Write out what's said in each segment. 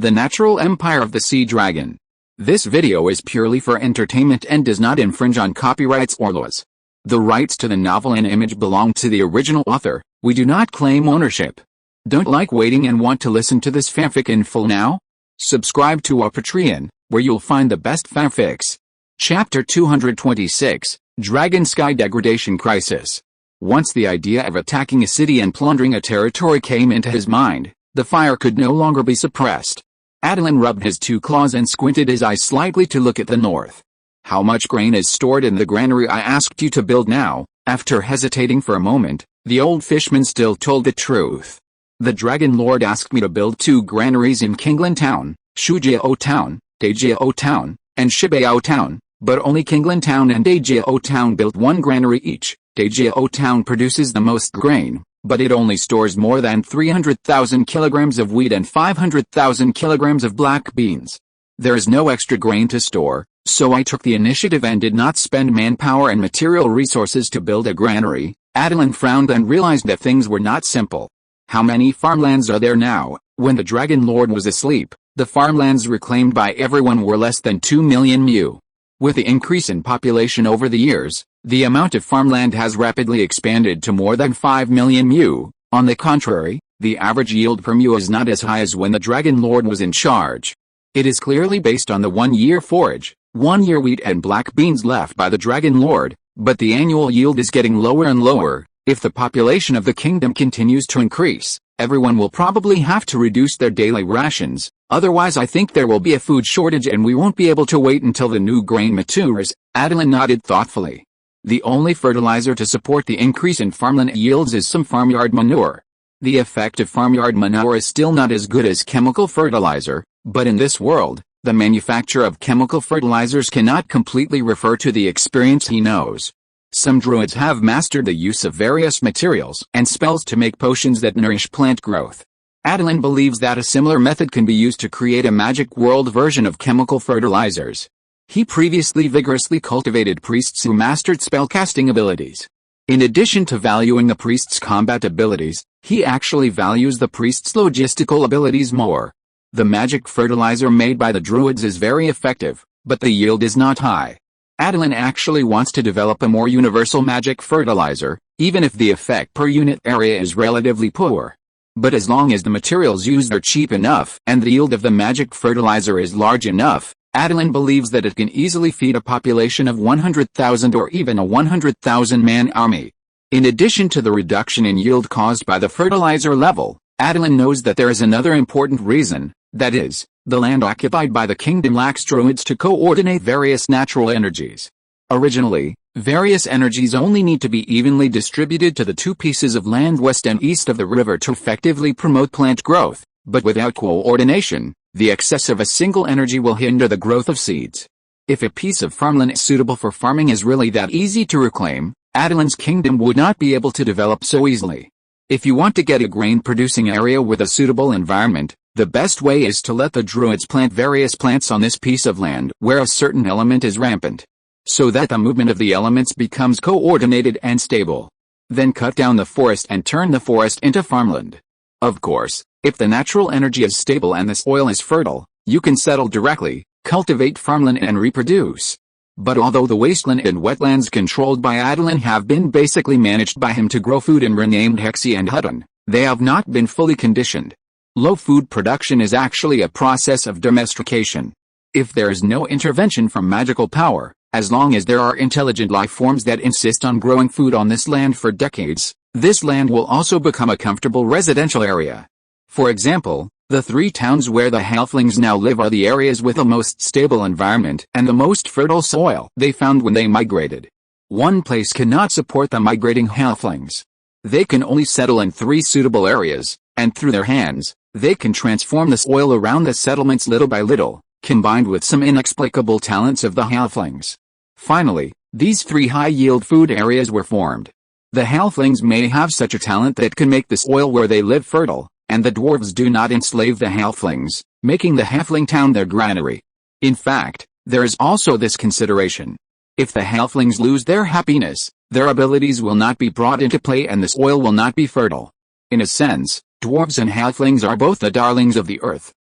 The Natural Empire of the Sea Dragon. This video is purely for entertainment and does not infringe on copyrights or laws. The rights to the novel and image belong to the original author. We do not claim ownership. Don't like waiting and want to listen to this fanfic in full now? Subscribe to our Patreon, where you'll find the best fanfics. Chapter 226, Dragon Sky Degradation Crisis. Once the idea of attacking a city and plundering a territory came into his mind, the fire could no longer be suppressed. Attilan rubbed his two claws and squinted his eyes slightly to look at the north. How much grain is stored in the granary I asked you to build now? After hesitating for a moment, the old fishman still told the truth. The Dragon Lord asked me to build 2 granaries in Kinglan Town, Shujiao Town, Daijiao Town, and Shibeao Town, but only Kinglan Town and Daijiao Town built 1 granary each. Daijiao Town produces the most grain, but it only stores more than 300,000 kilograms of wheat and 500,000 kilograms of black beans. There is no extra grain to store, so I took the initiative and did not spend manpower and material resources to build a granary. Attilan frowned and realized that things were not simple. How many farmlands are there now? When the Dragon Lord was asleep, the farmlands reclaimed by everyone were less than 2 million mu. With the increase in population over the years, the amount of farmland has rapidly expanded to more than 5 million mu. On the contrary, the average yield per mu is not as high as when the Dragon Lord was in charge. It is clearly based on the 1-year forage, 1-year wheat and black beans left by the Dragon Lord, but the annual yield is getting lower and lower. If the population of the kingdom continues to increase, everyone will probably have to reduce their daily rations, otherwise I think there will be a food shortage and we won't be able to wait until the new grain matures. Attilan nodded thoughtfully. The only fertilizer to support the increase in farmland yields is some farmyard manure. The effect of farmyard manure is still not as good as chemical fertilizer, but in this world, the manufacturer of chemical fertilizers cannot completely refer to the experience he knows. Some druids have mastered the use of various materials and spells to make potions that nourish plant growth. Attilan believes that a similar method can be used to create a magic world version of chemical fertilizers. He previously vigorously cultivated priests who mastered spellcasting abilities. In addition to valuing the priest's combat abilities, he actually values the priest's logistical abilities more. The magic fertilizer made by the druids is very effective, but the yield is not high. Attilan actually wants to develop a more universal magic fertilizer, even if the effect per unit area is relatively poor. But as long as the materials used are cheap enough and the yield of the magic fertilizer is large enough, Attilan believes that it can easily feed a population of 100,000 or even a 100,000-man army. In addition to the reduction in yield caused by the fertilizer level, Attilan knows that there is another important reason, that is, the land occupied by the kingdom lacks druids to coordinate various natural energies. Originally, various energies only need to be evenly distributed to the 2 pieces of land west and east of the river to effectively promote plant growth, but without coordination, the excess of a single energy will hinder the growth of seeds. If a piece of farmland suitable for farming is really that easy to reclaim, Attilan's kingdom would not be able to develop so easily. If you want to get a grain-producing area with a suitable environment, the best way is to let the druids plant various plants on this piece of land where a certain element is rampant, so that the movement of the elements becomes coordinated and stable. Then cut down the forest and turn the forest into farmland. Of course, if the natural energy is stable and the soil is fertile, you can settle directly, cultivate farmland and reproduce. But although the wasteland and wetlands controlled by Attilan have been basically managed by him to grow food and renamed Hexi and Hutton, they have not been fully conditioned. Low food production is actually a process of domestication. If there is no intervention from magical power, as long as there are intelligent life forms that insist on growing food on this land for decades, this land will also become a comfortable residential area. For example, the 3 towns where the halflings now live are the areas with the most stable environment and the most fertile soil they found when they migrated. One place cannot support the migrating halflings. They can only settle in 3 suitable areas, and through their hands, they can transform the soil around the settlements little by little, combined with some inexplicable talents of the halflings. Finally, these 3 high-yield food areas were formed. The halflings may have such a talent that can make the soil where they live fertile, and the dwarves do not enslave the halflings, making the halfling town their granary. In fact, there is also this consideration. If the halflings lose their happiness, their abilities will not be brought into play and the soil will not be fertile. In a sense, dwarves and halflings are both the darlings of the earth.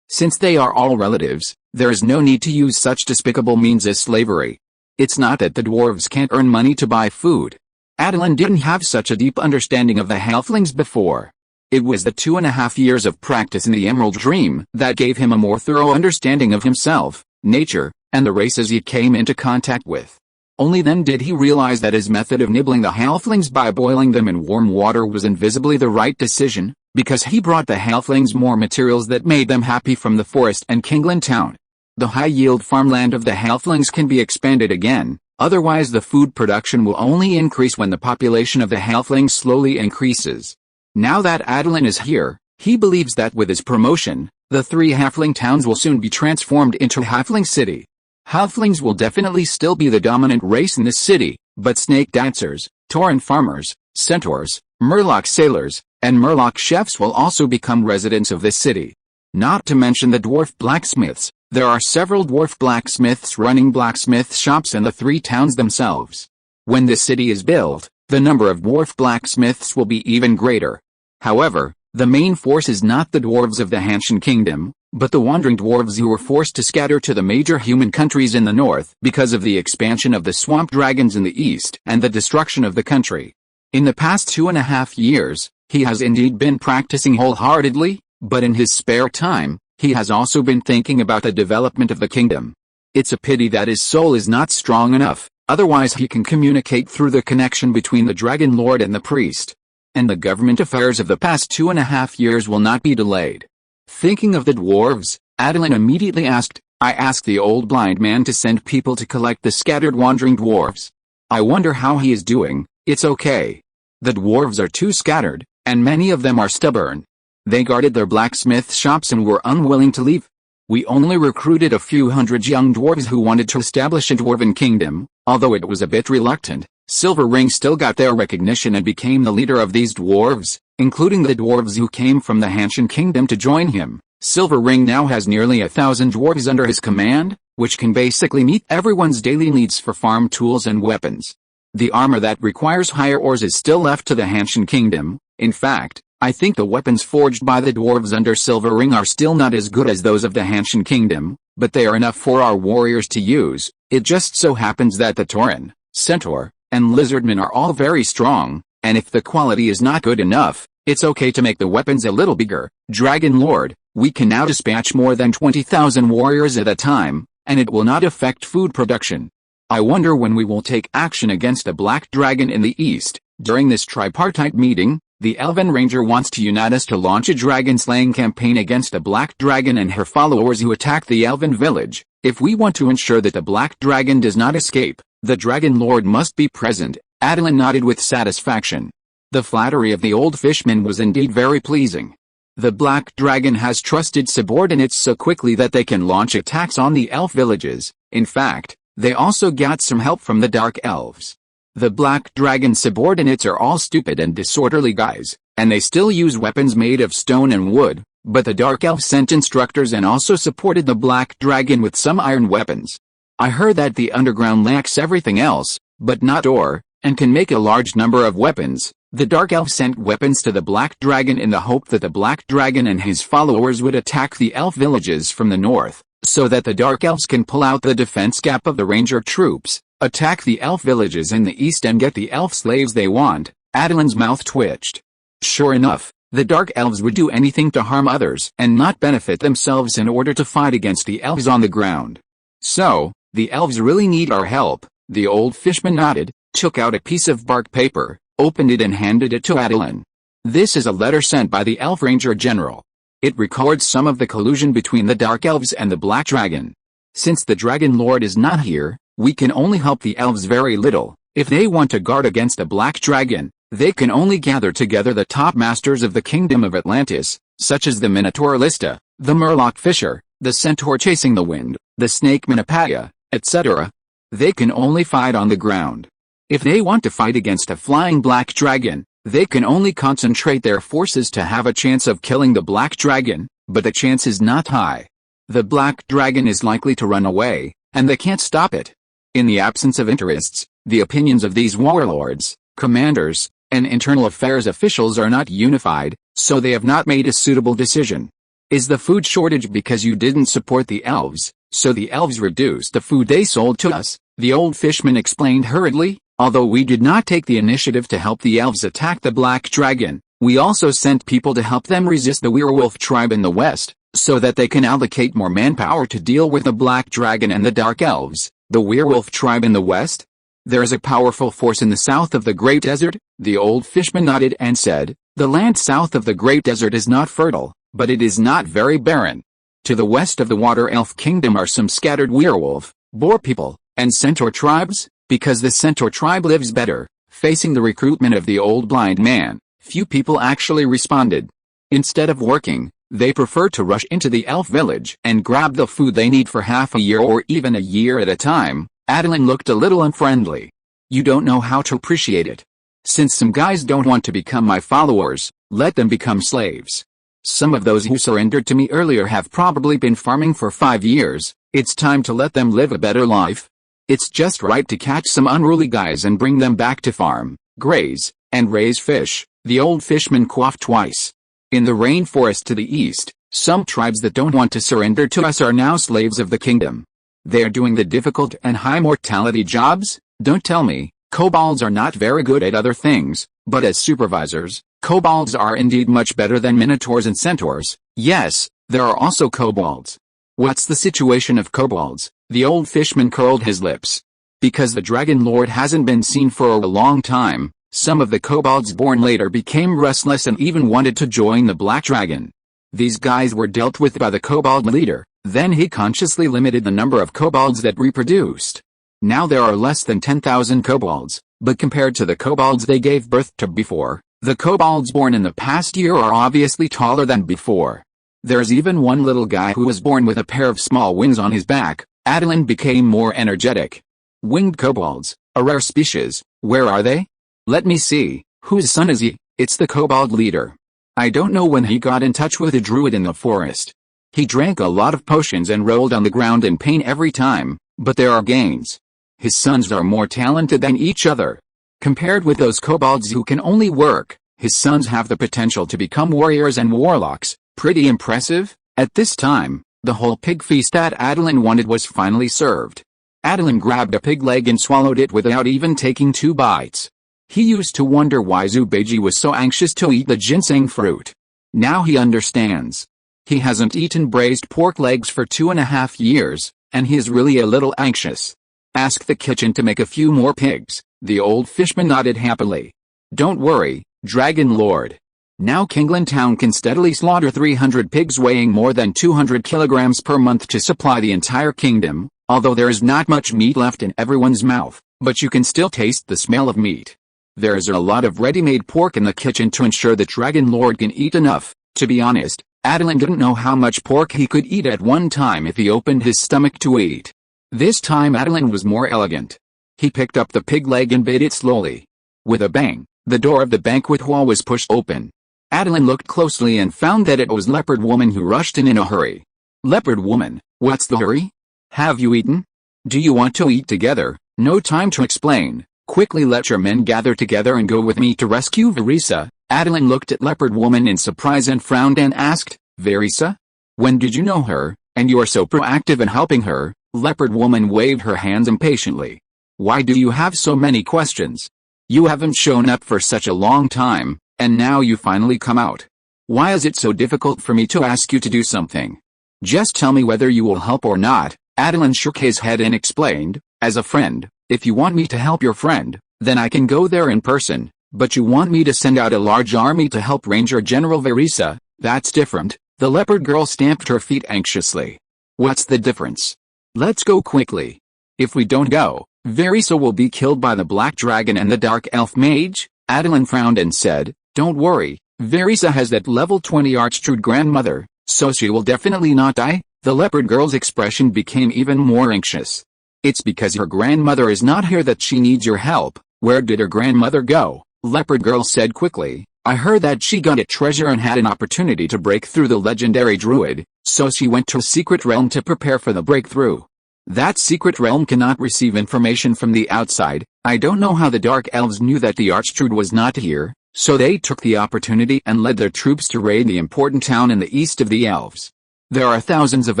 Since they are all relatives, there is no need to use such despicable means as slavery. It's not that the dwarves can't earn money to buy food. Attilan didn't have such a deep understanding of the halflings before. It was the 2.5 years of practice in the Emerald Dream that gave him a more thorough understanding of himself, nature, and the races he came into contact with. Only then did he realize that his method of nibbling the halflings by boiling them in warm water was invisibly the right decision, because he brought the halflings more materials that made them happy from the forest and Kingland town. The high-yield farmland of the halflings can be expanded again, otherwise the food production will only increase when the population of the halflings slowly increases. Now that Attilan is here, he believes that with his promotion, the 3 halfling towns will soon be transformed into Halfling City. Halflings will definitely still be the dominant race in this city, but snake dancers, tauren farmers, centaurs, murloc sailors, and murloc chefs will also become residents of this city. Not to mention the dwarf blacksmiths. There are several dwarf blacksmiths running blacksmith shops in the 3 towns themselves. When this city is built, the number of dwarf blacksmiths will be even greater. However, the main force is not the dwarves of the Hanshin Kingdom, but the wandering dwarves who were forced to scatter to the major human countries in the north because of the expansion of the swamp dragons in the east and the destruction of the country. In the past 2.5 years, he has indeed been practicing wholeheartedly, but in his spare time, he has also been thinking about the development of the kingdom. It's a pity that his soul is not strong enough, otherwise he can communicate through the connection between the Dragon Lord and the priest. And the government affairs of the past 2.5 years will not be delayed. Thinking of the dwarves, Attilan immediately asked, I asked the old blind man to send people to collect the scattered wandering dwarves. I wonder how he is doing. It's okay. The dwarves are too scattered, and many of them are stubborn. They guarded their blacksmith shops and were unwilling to leave. We only recruited a few hundred young dwarves who wanted to establish a dwarven kingdom, although it was a bit reluctant. Silver Ring still got their recognition and became the leader of these dwarves, including the dwarves who came from the Hanshin Kingdom to join him. Silver Ring now has nearly 1,000 dwarves under his command, which can basically meet everyone's daily needs for farm tools and weapons. The armor that requires higher ores is still left to the Hanshin Kingdom. In fact, I think the weapons forged by the dwarves under Silver Ring are still not as good as those of the Hanshin Kingdom, but they are enough for our warriors to use. It just so happens that the tauren, centaur, and lizardmen are all very strong, and if the quality is not good enough, it's okay to make the weapons a little bigger. Dragon Lord, we can now dispatch more than 20,000 warriors at a time, and it will not affect food production. I wonder when we will take action against a black dragon in the east. During this tripartite meeting, the Elven Ranger wants to unite us to launch a dragon-slaying campaign against a black dragon and her followers who attack the Elven village. If we want to ensure that the black dragon does not escape, the Dragon Lord must be present. Attilan nodded with satisfaction. The flattery of the old fishman was indeed very pleasing. The black dragon has trusted subordinates so quickly that they can launch attacks on the elf villages. In fact, they also got some help from the dark elves. The black dragon subordinates are all stupid and disorderly guys, and they still use weapons made of stone and wood, but the dark elf sent instructors and also supported the black dragon with some iron weapons. I heard that the underground lacks everything else, but not ore, and can make a large number of weapons. The dark elf sent weapons to the black dragon in the hope that the black dragon and his followers would attack the elf villages from the north, so that the dark elves can pull out the defense gap of the ranger troops, attack the elf villages in the east and get the elf slaves they want. Attilan's mouth twitched. Sure enough, the dark elves would do anything to harm others and not benefit themselves in order to fight against the elves on the ground. So, the elves really need our help. The old fishman nodded, took out a piece of bark paper, opened it and handed it to Attilan. This is a letter sent by the Elf Ranger General. It records some of the collusion between the Dark Elves and the Black Dragon. Since the Dragon Lord is not here, we can only help the elves very little. If they want to guard against a Black Dragon, they can only gather together the top masters of the Kingdom of Atlantis, such as the Minotaur Lista, the Murloc Fisher, the Centaur Chasing the Wind, the Snake Minapaya, etc. They can only fight on the ground. If they want to fight against a flying black dragon, they can only concentrate their forces to have a chance of killing the black dragon, but the chance is not high. The black dragon is likely to run away, and they can't stop it. In the absence of interests, the opinions of these warlords, commanders, and internal affairs officials are not unified, so they have not made a suitable decision. Is the food shortage because you didn't support the elves, so the elves reduced the food they sold to us? The old fishman explained hurriedly. Although we did not take the initiative to help the elves attack the black dragon, we also sent people to help them resist the werewolf tribe in the west, so that they can allocate more manpower to deal with the black dragon and the dark elves. The werewolf tribe in the west? There is a powerful force in the south of the great desert. The old fishman nodded and said, the land south of the great desert is not fertile, but it is not very barren. To the west of the water elf kingdom are some scattered werewolf, boar people, and centaur tribes. Because the centaur tribe lives better, facing the recruitment of the old blind man, few people actually responded. Instead of working, they prefer to rush into the elf village and grab the food they need for half a year or even a year at a time. Attilan looked a little unfriendly. You don't know how to appreciate it. Since some guys don't want to become my followers, let them become slaves. Some of those who surrendered to me earlier have probably been farming for 5 years. It's time to let them live a better life. It's just right to catch some unruly guys and bring them back to farm, graze, and raise fish. The old fishman coughed twice. In the rainforest to the east, some tribes that don't want to surrender to us are now slaves of the kingdom. They are doing the difficult and high mortality jobs. Don't tell me, kobolds are not very good at other things, but as supervisors, kobolds are indeed much better than minotaurs and centaurs. Yes, there are also kobolds. What's the situation of kobolds? The old fishman curled his lips. Because the Dragon Lord hasn't been seen for a long time, some of the kobolds born later became restless and even wanted to join the Black Dragon. These guys were dealt with by the kobold leader, then he consciously limited the number of kobolds that reproduced. Now there are less than 10,000 kobolds, but compared to the kobolds they gave birth to before, the kobolds born in the past year are obviously taller than before. There's even one little guy who was born with a pair of small wings on his back. Attilan became more energetic. Winged kobolds, a rare species, where are they? Let me see, whose son is he? It's the kobold leader. I don't know when he got in touch with a druid in the forest. He drank a lot of potions and rolled on the ground in pain every time, but there are gains. His sons are more talented than each other. Compared with those kobolds who can only work, his sons have the potential to become warriors and warlocks. Pretty impressive. At this time, the whole pig feast that Attilan wanted was finally served. Attilan grabbed a pig leg and swallowed it without even taking 2 bites. He used to wonder why Zubeji was so anxious to eat the ginseng fruit. Now he understands. He hasn't eaten braised pork legs for 2.5 years, and he is really a little anxious. Ask the kitchen to make a few more pigs. The old fishman nodded happily. Don't worry, Dragon Lord. Now Kingland Town can steadily slaughter 300 pigs weighing more than 200 kilograms per month to supply the entire kingdom, although there is not much meat left in everyone's mouth, but you can still taste the smell of meat. There is a lot of ready-made pork in the kitchen to ensure the Dragon Lord can eat enough. To be honest, Attilan didn't know how much pork he could eat at one time if he opened his stomach to eat. This time Attilan was more elegant. He picked up the pig leg and bit it slowly. With a bang, the door of the banquet hall was pushed open. Attilan looked closely and found that it was Leopard Woman who rushed in a hurry. Leopard Woman, what's the hurry? Have you eaten? Do you want to eat together? No time to explain. Quickly let your men gather together and go with me to rescue Verisa. Attilan looked at Leopard Woman in surprise and frowned and asked, Verisa? When did you know her, and you are so proactive in helping her? Leopard Woman waved her hands impatiently. Why do you have so many questions? You haven't shown up for such a long time. And now you finally come out. Why is it so difficult for me to ask you to do something? Just tell me whether you will help or not. Attilan shook his head and explained, as a friend, if you want me to help your friend, then I can go there in person, but you want me to send out a large army to help Ranger General Verisa, that's different. The leopard girl stamped her feet anxiously. What's the difference? Let's go quickly. If we don't go, Verisa will be killed by the Black Dragon and the Dark Elf Mage. Attilan frowned and said, don't worry, Verisa has that level 20 archdruid grandmother, so she will definitely not die. The leopard girl's expression became even more anxious. It's because her grandmother is not here that she needs your help. Where did her grandmother go? Leopard girl said quickly. I heard that she got a treasure and had an opportunity to break through the legendary druid, so she went to a secret realm to prepare for the breakthrough. That secret realm cannot receive information from the outside. I don't know how the Dark Elves knew that the archdruid was not here. So they took the opportunity and led their troops to raid the important town in the east of the elves. There are thousands of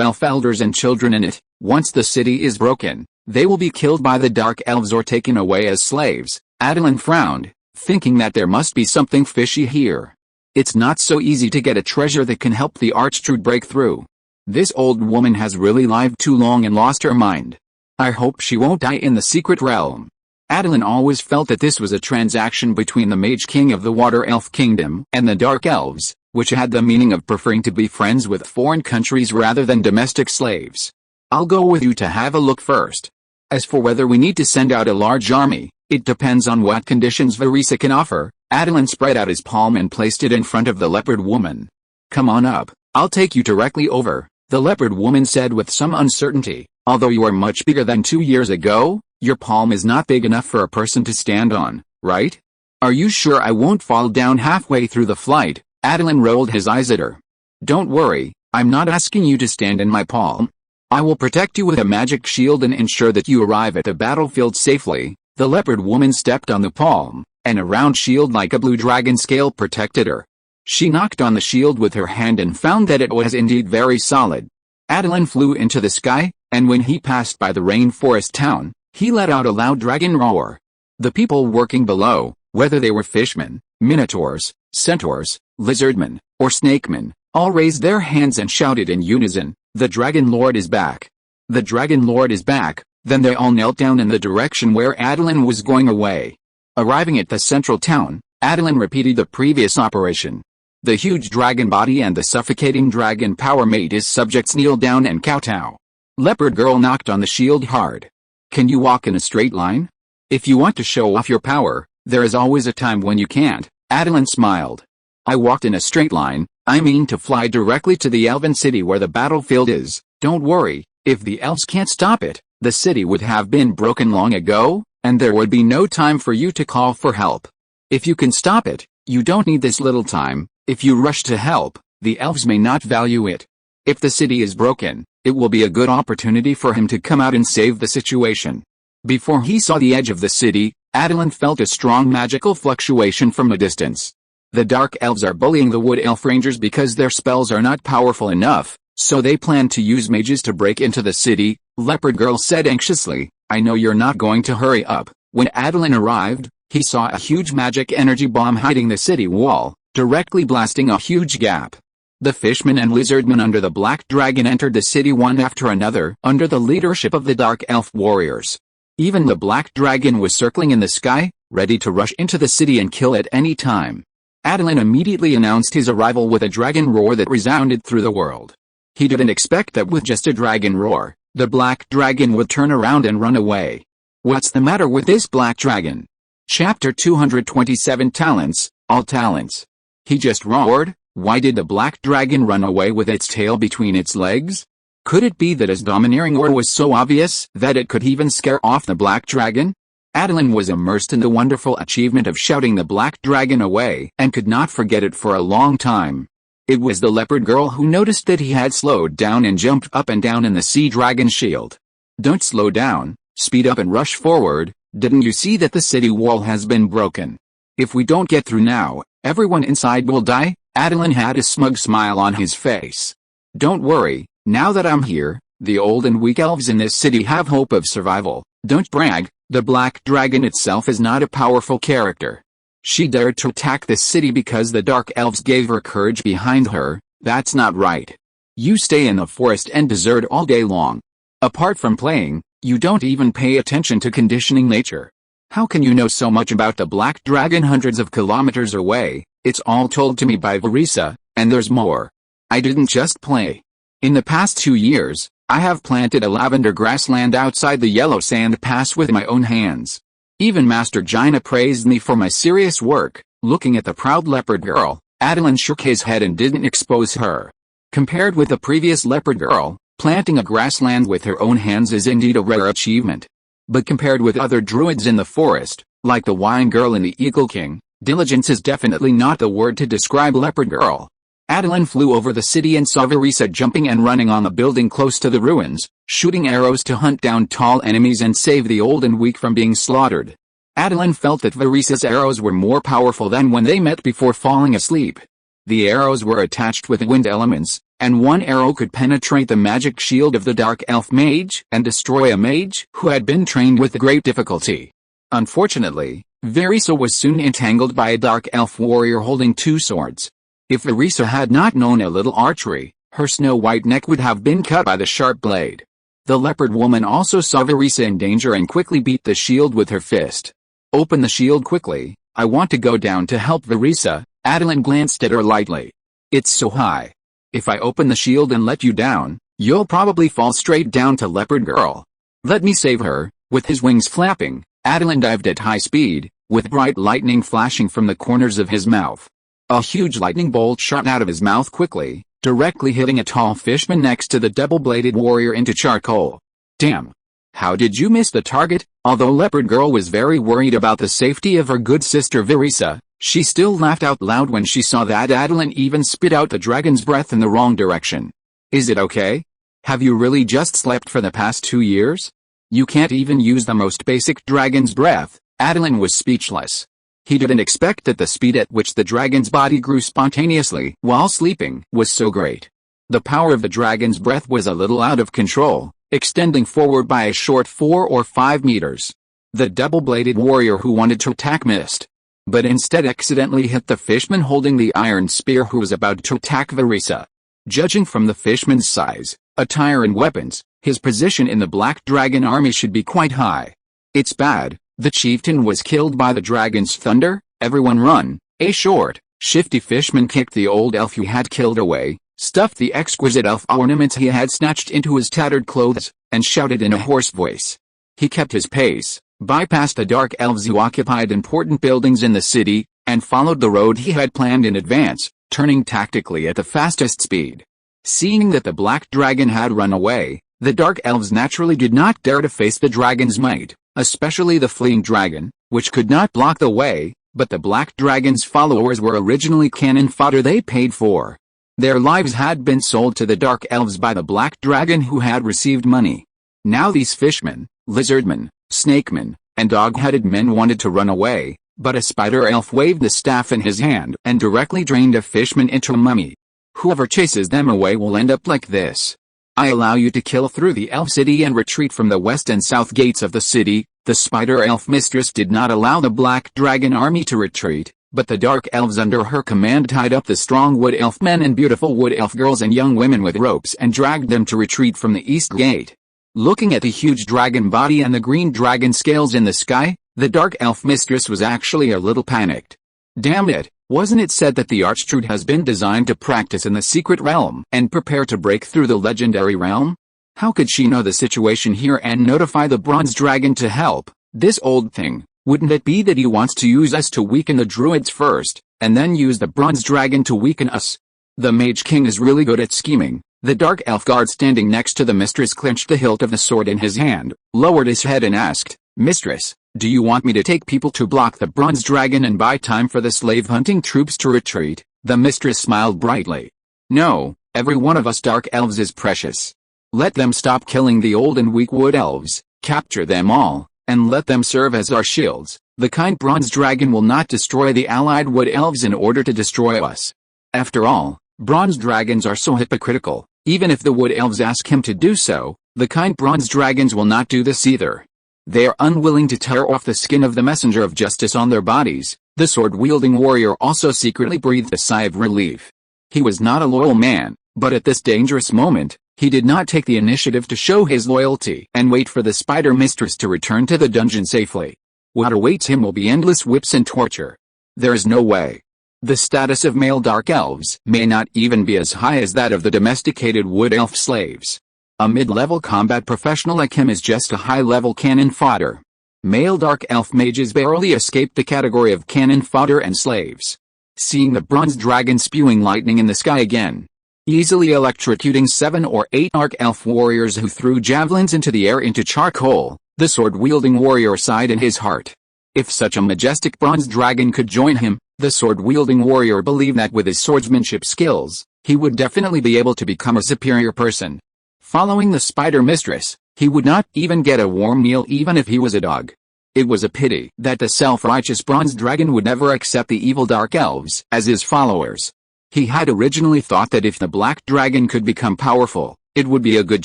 elf elders and children in it. Once the city is broken, they will be killed by the dark elves or taken away as slaves. Attilan frowned, thinking that there must be something fishy here. It's not so easy to get a treasure that can help the archdruid break through. This old woman has really lived too long and lost her mind. I hope she won't die in the secret realm. Attilan always felt that this was a transaction between the Mage King of the Water Elf Kingdom and the Dark Elves, which had the meaning of preferring to be friends with foreign countries rather than domestic slaves. I'll go with you to have a look first. As for whether we need to send out a large army, it depends on what conditions Verisa can offer. Attilan spread out his palm and placed it in front of the leopard woman. Come on up, I'll take you directly over, the leopard woman said with some uncertainty. Although you are much bigger than 2 years ago, your palm is not big enough for a person to stand on, right? Are you sure I won't fall down halfway through the flight? Attilan rolled his eyes at her. Don't worry, I'm not asking you to stand in my palm. I will protect you with a magic shield and ensure that you arrive at the battlefield safely. The leopard woman stepped on the palm, and a round shield like a blue dragon scale protected her. She knocked on the shield with her hand and found that it was indeed very solid. Attilan flew into the sky, and when he passed by the rainforest town, he let out a loud dragon roar. The people working below, whether they were fishmen, minotaurs, centaurs, lizardmen, or snakemen, all raised their hands and shouted in unison, "The Dragon Lord is back! The Dragon Lord is back!" Then they all knelt down in the direction where Attilan was going away. Arriving at the central town, Attilan repeated the previous operation. The huge dragon body and the suffocating dragon power made his subjects kneel down and kowtow. Leopard Girl knocked on the shield hard. Can you walk in a straight line? If you want to show off your power, there is always a time when you can't. Attilan smiled. I walked in a straight line. I mean to fly directly to the elven city where the battlefield is. Don't worry, if the elves can't stop it, the city would have been broken long ago, and there would be no time for you to call for help. If you can stop it, you don't need this little time. If you rush to help, the elves may not value it. If the city is broken, it will be a good opportunity for him to come out and save the situation. Before he saw the edge of the city, Attilan felt a strong magical fluctuation from a distance. The dark elves are bullying the wood elf rangers because their spells are not powerful enough, so they plan to use mages to break into the city, Leopard Girl said anxiously. I know you're not going to hurry up. When Attilan arrived, he saw a huge magic energy bomb hiding the city wall, directly blasting a huge gap. The fishmen and lizardmen under the black dragon entered the city one after another under the leadership of the dark elf warriors. Even the black dragon was circling in the sky, ready to rush into the city and kill at any time. Attilan immediately announced his arrival with a dragon roar that resounded through the world. He didn't expect that with just a dragon roar, the black dragon would turn around and run away. What's the matter with this black dragon? Chapter 227 Talents, All Talents. He just roared. Why did the black dragon run away with its tail between its legs? Could it be that his domineering roar was so obvious that it could even scare off the black dragon? Attilan was immersed in the wonderful achievement of shouting the black dragon away and could not forget it for a long time. It was the leopard girl who noticed that he had slowed down and jumped up and down in the sea dragon shield. Don't slow down, speed up and rush forward. Didn't you see that the city wall has been broken? If we don't get through now, everyone inside will die. Attilan had a smug smile on his face. Don't worry, now that I'm here, the old and weak elves in this city have hope of survival. Don't brag, the black dragon itself is not a powerful character. She dared to attack this city because the dark elves gave her courage behind her. That's not right. You stay in the forest and desert all day long. Apart from playing, you don't even pay attention to conditioning nature. How can you know so much about the black dragon hundreds of kilometers away? It's all told to me by Verisa, and there's more. I didn't just play. In the past 2 years, I have planted a lavender grassland outside the yellow sand pass with my own hands. Even Master Jaina praised me for my serious work. Looking at the proud leopard girl, Attilan shook his head and didn't expose her. Compared with the previous leopard girl, planting a grassland with her own hands is indeed a rare achievement. But compared with other druids in the forest, like the wine girl and the eagle king, diligence is definitely not the word to describe leopard girl. Attilan flew over the city and saw Verisa jumping and running on the building close to the ruins, shooting arrows to hunt down tall enemies and save the old and weak from being slaughtered. Attilan felt that Virissa's arrows were more powerful than when they met before falling asleep. The arrows were attached with wind elements, and one arrow could penetrate the magic shield of the dark elf mage and destroy a mage who had been trained with great difficulty. Unfortunately, Virissa was soon entangled by a dark elf warrior holding two swords. If Virissa had not known a little archery, her snow-white neck would have been cut by the sharp blade. The leopard woman also saw Virissa in danger and quickly beat the shield with her fist. "Open the shield quickly, I want to go down to help Virissa." Attilan glanced at her lightly. "It's so high. If I open the shield and let you down, you'll probably fall straight down to Leopard Girl. Let me save her." With his wings flapping, Attilan dived at high speed, with bright lightning flashing from the corners of his mouth. A huge lightning bolt shot out of his mouth quickly, directly hitting a tall fishman next to the double-bladed warrior into charcoal. "Damn! How did you miss the target?" Although Leopard Girl was very worried about the safety of her good sister Virissa, she still laughed out loud when she saw that Attilan even spit out the dragon's breath in the wrong direction. "Is it okay? Have you really just slept for the past 2 years? You can't even use the most basic dragon's breath." Attilan was speechless. He didn't expect that the speed at which the dragon's body grew spontaneously while sleeping was so great. The power of the dragon's breath was a little out of control, extending forward by a short 4 or 5 meters. The double-bladed warrior who wanted to attack missed, but instead accidentally hit the fishman holding the iron spear who was about to attack Virissa. Judging from the fishman's size, attire and weapons, his position in the Black Dragon army should be quite high. "It's bad, the chieftain was killed by the dragon's thunder, everyone run." A short, shifty fishman kicked the old elf he had killed away, stuffed the exquisite elf ornaments he had snatched into his tattered clothes, and shouted in a hoarse voice. He kept his pace, bypassed the dark elves who occupied important buildings in the city, and followed the road he had planned in advance, turning tactically at the fastest speed. Seeing that the Black Dragon had run away, the dark elves naturally did not dare to face the dragon's might, especially the fleeing dragon, which could not block the way, but the Black Dragon's followers were originally cannon fodder they paid for. Their lives had been sold to the dark elves by the Black Dragon who had received money. Now these fishmen, lizardmen, snakemen, and dog-headed men wanted to run away, but a spider elf waved the staff in his hand and directly drained a fishman into a mummy. "Whoever chases them away will end up like this. I allow you to kill through the elf city and retreat from the west and south gates of the city." The spider elf mistress did not allow the Black Dragon army to retreat, but the dark elves under her command tied up the strong wood elf men and beautiful wood elf girls and young women with ropes and dragged them to retreat from the east gate. Looking at the huge dragon body and the green dragon scales in the sky, the dark elf mistress was actually a little panicked. "Damn it, wasn't it said that the archdruid has been designed to practice in the secret realm and prepare to break through the legendary realm? How could she know the situation here and notify the bronze dragon to help? This old thing, wouldn't it be that he wants to use us to weaken the druids first, and then use the bronze dragon to weaken us? The mage king is really good at scheming." The dark elf guard standing next to the mistress clenched the hilt of the sword in his hand, lowered his head and asked, "Mistress, do you want me to take people to block the bronze dragon and buy time for the slave-hunting troops to retreat?" The mistress smiled brightly. "No, every one of us dark elves is precious. Let them stop killing the old and weak wood elves, capture them all, and let them serve as our shields. The kind bronze dragon will not destroy the allied wood elves in order to destroy us. After all, bronze dragons are so hypocritical. Even if the wood elves ask him to do so, the kind bronze dragons will not do this either. They are unwilling to tear off the skin of the messenger of justice on their bodies." The sword-wielding warrior also secretly breathed a sigh of relief. He was not a loyal man, but at this dangerous moment, he did not take the initiative to show his loyalty and wait for the spider mistress to return to the dungeon safely. What awaits him will be endless whips and torture. There is no way. The status of male dark elves may not even be as high as that of the domesticated wood elf slaves. A mid-level combat professional like him is just a high-level cannon fodder. Male dark elf mages barely escaped the category of cannon fodder and slaves. Seeing the bronze dragon spewing lightning in the sky again, easily electrocuting 7 or 8 arc elf warriors who threw javelins into the air into charcoal, the sword-wielding warrior sighed in his heart. If such a majestic bronze dragon could join him, the sword-wielding warrior believed that with his swordsmanship skills, he would definitely be able to become a superior person. Following the spider mistress, he would not even get a warm meal even if he was a dog. It was a pity that the self-righteous bronze dragon would never accept the evil dark elves as his followers. He had originally thought that if the black dragon could become powerful, it would be a good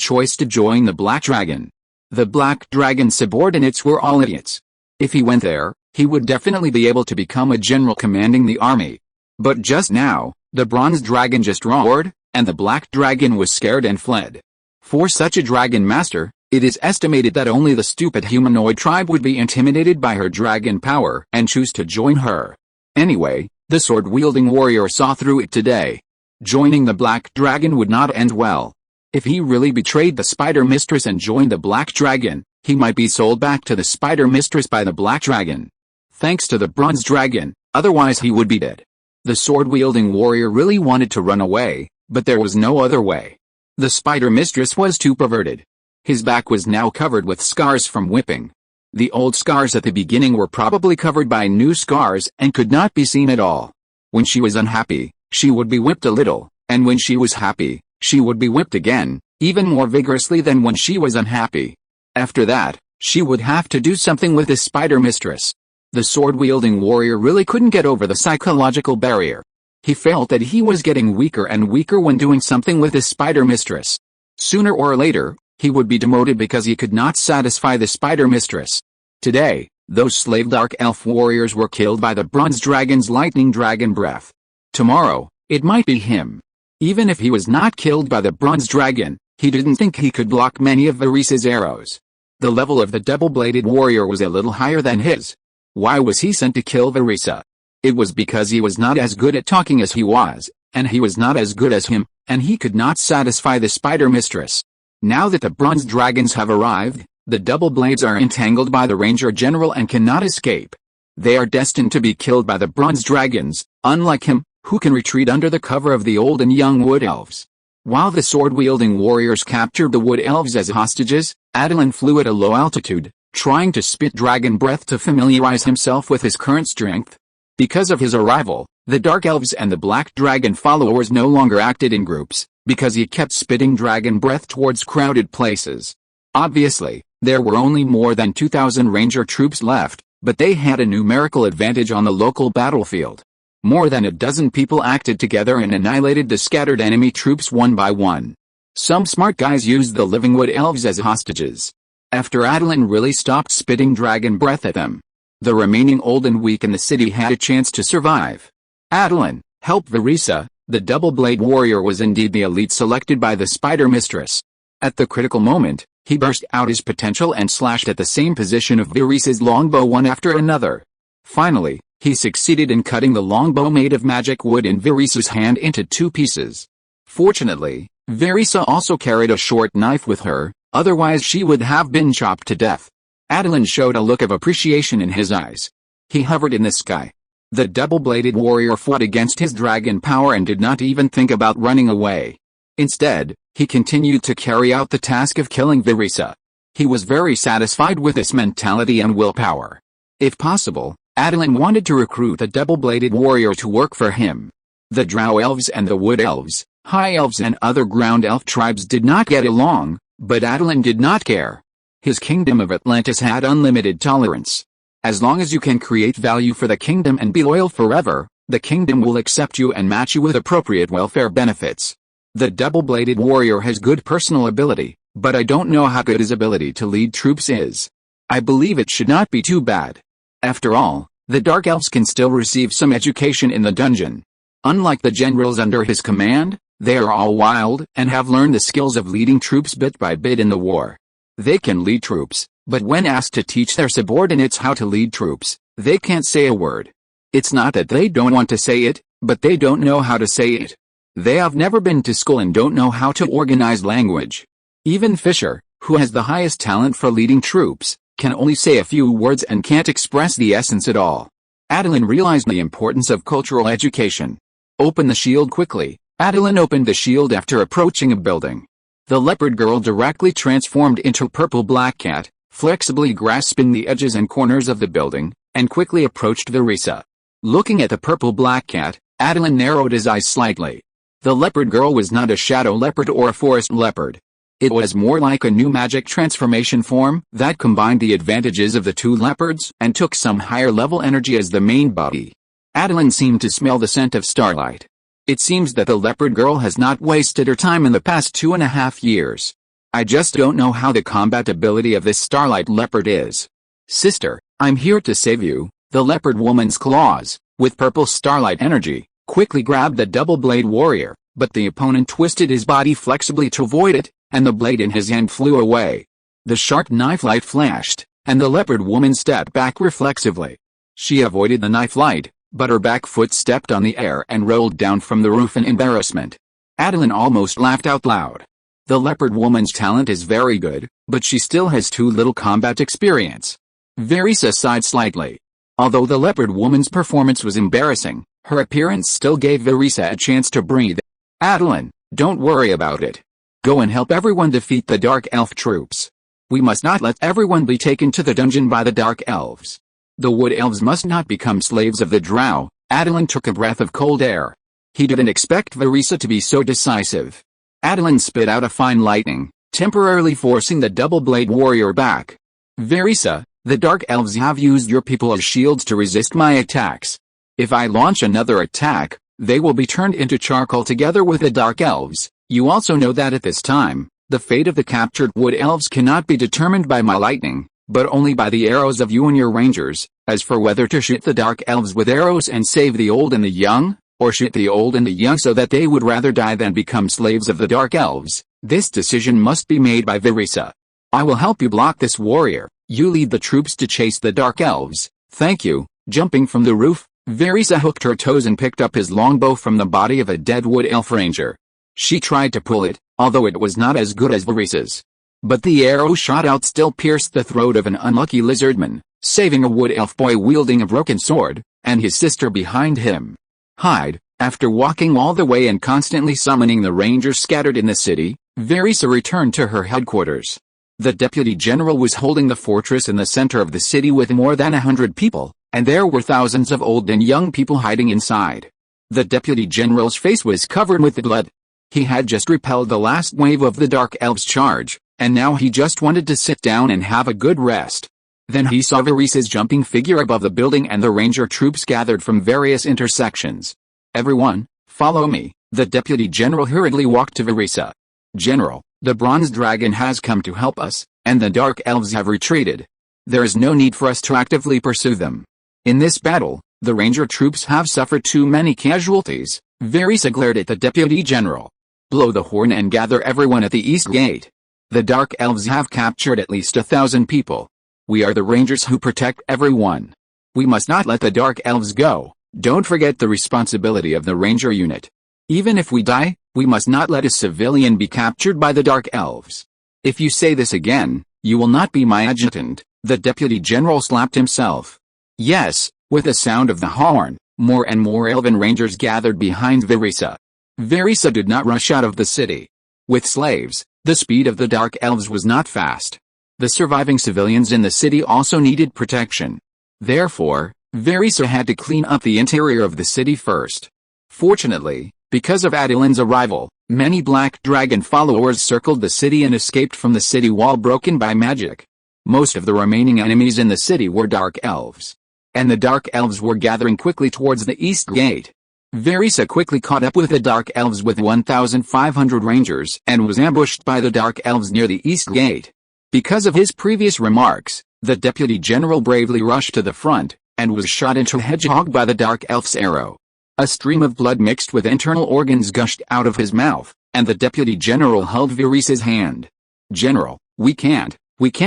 choice to join the black dragon. The black dragon's subordinates were all idiots. If he went there, he would definitely be able to become a general commanding the army. But just now, the bronze dragon just roared, and the black dragon was scared and fled. For such a dragon master, it is estimated that only the stupid humanoid tribe would be intimidated by her dragon power and choose to join her. Anyway, the sword-wielding warrior saw through it today. Joining the black dragon would not end well. If he really betrayed the spider mistress and joined the black dragon, he might be sold back to the spider mistress by the black dragon. Thanks to the bronze dragon, otherwise he would be dead. The sword-wielding warrior really wanted to run away, but there was no other way. The spider mistress was too perverted. His back was now covered with scars from whipping. The old scars at the beginning were probably covered by new scars and could not be seen at all. When she was unhappy, she would be whipped a little, and when she was happy, she would be whipped again, even more vigorously than when she was unhappy. After that, she would have to do something with the spider mistress. The sword-wielding warrior really couldn't get over the psychological barrier. He felt that he was getting weaker and weaker when doing something with the spider mistress. Sooner or later, he would be demoted because he could not satisfy the spider mistress. Today, those slave dark elf warriors were killed by the bronze dragon's lightning dragon breath. Tomorrow, it might be him. Even if he was not killed by the bronze dragon, he didn't think he could block many of Virissa's arrows. The level of the double-bladed warrior was a little higher than his. Why was he sent to kill Virissa? It was because he was not as good at talking as he was, and he was not as good as him, and he could not satisfy the spider mistress. Now that the bronze dragons have arrived, the double blades are entangled by the ranger general and cannot escape. They are destined to be killed by the bronze dragons, unlike him, who can retreat under the cover of the old and young wood elves. While the sword-wielding warriors captured the wood elves as hostages, Attilan flew at a low altitude, trying to spit dragon breath to familiarize himself with his current strength. Because of his arrival, the dark elves and the black dragon followers no longer acted in groups, because he kept spitting dragon breath towards crowded places. Obviously, there were only more than 2,000 ranger troops left, but they had a numerical advantage on the local battlefield. More than a dozen people acted together and annihilated the scattered enemy troops one by one. Some smart guys used the living wood elves as hostages. After Attilan really stopped spitting dragon breath at them, the remaining old and weak in the city had a chance to survive. Attilan, help Virissa, the double-blade warrior was indeed the elite selected by the spider mistress. At the critical moment, he burst out his potential and slashed at the same position of Virissa's longbow one after another. Finally, he succeeded in cutting the longbow made of magic wood in Virissa's hand into two pieces. Fortunately, Virissa also carried a short knife with her, otherwise she would have been chopped to death. Attilan showed a look of appreciation in his eyes. He hovered in the sky. The double-bladed warrior fought against his dragon power and did not even think about running away. Instead, he continued to carry out the task of killing Virissa. He was very satisfied with this mentality and willpower. If possible, Attilan wanted to recruit the double-bladed warrior to work for him. The drow elves and the wood elves, high elves and other ground elf tribes did not get along, but Attilan did not care. His kingdom of Atlantis had unlimited tolerance. As long as you can create value for the kingdom and be loyal forever, the kingdom will accept you and match you with appropriate welfare benefits. The double-bladed warrior has good personal ability, but I don't know how good his ability to lead troops is. I believe it should not be too bad. After all, the dark elves can still receive some education in the dungeon. Unlike the generals under his command, they are all wild and have learned the skills of leading troops bit by bit in the war. They can lead troops, but when asked to teach their subordinates how to lead troops, they can't say a word. It's not that they don't want to say it, but they don't know how to say it. They have never been to school and don't know how to organize language. Even Fisher, who has the highest talent for leading troops, can only say a few words and can't express the essence at all. Attilan realized the importance of cultural education. Open the shield quickly. Attilan opened the shield after approaching a building. The leopard girl directly transformed into a purple black cat, flexibly grasping the edges and corners of the building, and quickly approached Virissa. Looking at the purple black cat, Attilan narrowed his eyes slightly. The leopard girl was not a shadow leopard or a forest leopard. It was more like a new magic transformation form that combined the advantages of the two leopards and took some higher-level energy as the main body. Attilan seemed to smell the scent of starlight. It seems that the leopard girl has not wasted her time in the past 2.5 years. I just don't know how the combat ability of this starlight leopard is. Sister, I'm here to save you. The leopard woman's claws, with purple starlight energy, quickly grabbed the double-blade warrior, but the opponent twisted his body flexibly to avoid it, and the blade in his hand flew away. The sharp knife light flashed, and the leopard woman stepped back reflexively. She avoided the knife light, but her back foot stepped on the air and rolled down from the roof in embarrassment. Attilan almost laughed out loud. The leopard woman's talent is very good, but she still has too little combat experience. Verisa sighed slightly. Although the leopard woman's performance was embarrassing, her appearance still gave Verisa a chance to breathe. Attilan, don't worry about it. Go and help everyone defeat the Dark Elf troops. We must not let everyone be taken to the dungeon by the Dark Elves. The Wood Elves must not become slaves of the Drow. Attilan took a breath of cold air. He didn't expect Verisa to be so decisive. Attilan spit out a fine lightning, temporarily forcing the double-blade warrior back. Verisa, the Dark Elves have used your people as shields to resist my attacks. If I launch another attack, they will be turned into charcoal together with the Dark Elves. You also know that at this time, the fate of the captured Wood Elves cannot be determined by my lightning, but only by the arrows of you and your rangers. As for whether to shoot the Dark Elves with arrows and save the old and the young, or shoot the old and the young so that they would rather die than become slaves of the Dark Elves, this decision must be made by Verisa. I will help you block this warrior. You lead the troops to chase the Dark Elves. Thank you. Jumping from the roof, Verisa hooked her toes and picked up his longbow from the body of a dead Wood Elf ranger. She tried to pull it, although it was not as good as Verisa's. But the arrow shot out still pierced the throat of an unlucky lizardman, saving a Wood Elf boy wielding a broken sword, and his sister behind him. Hide. After walking all the way and constantly summoning the rangers scattered in the city, Verisa returned to her headquarters. The deputy general was holding the fortress in the center of the city with more than 100 people, and there were thousands of old and young people hiding inside. The deputy general's face was covered with blood. He had just repelled the last wave of the Dark Elves' charge, and now he just wanted to sit down and have a good rest. Then he saw Verisa's jumping figure above the building and the ranger troops gathered from various intersections. Everyone, follow me. The deputy general hurriedly walked to Verisa. General, the bronze dragon has come to help us, and the Dark Elves have retreated. There is no need for us to actively pursue them. In this battle, the ranger troops have suffered too many casualties. Verisa glared at the deputy general. Blow the horn and gather everyone at the east gate. The Dark Elves have captured at least 1,000 people. We are the rangers who protect everyone. We must not let the Dark Elves go. Don't forget the responsibility of the ranger unit. Even if we die, we must not let a civilian be captured by the Dark Elves. If you say this again, you will not be my adjutant. The deputy general slapped himself. Yes, with the sound of the horn, more and more elven rangers gathered behind Verisa. Verisa did not rush out of the city. With slaves, the speed of the Dark Elves was not fast. The surviving civilians in the city also needed protection. Therefore, Verisa had to clean up the interior of the city first. Fortunately, because of Attilan's arrival, many Black Dragon followers circled the city and escaped from the city wall broken by magic. Most of the remaining enemies in the city were Dark Elves. And the Dark Elves were gathering quickly towards the east gate. Verisa quickly caught up with the Dark Elves with 1,500 rangers and was ambushed by the Dark Elves near the east gate. Because of his previous remarks, the deputy general bravely rushed to the front, and was shot into a hedgehog by the Dark Elf's arrow. A stream of blood mixed with internal organs gushed out of his mouth, and the deputy general held Verisa's hand. General, we can't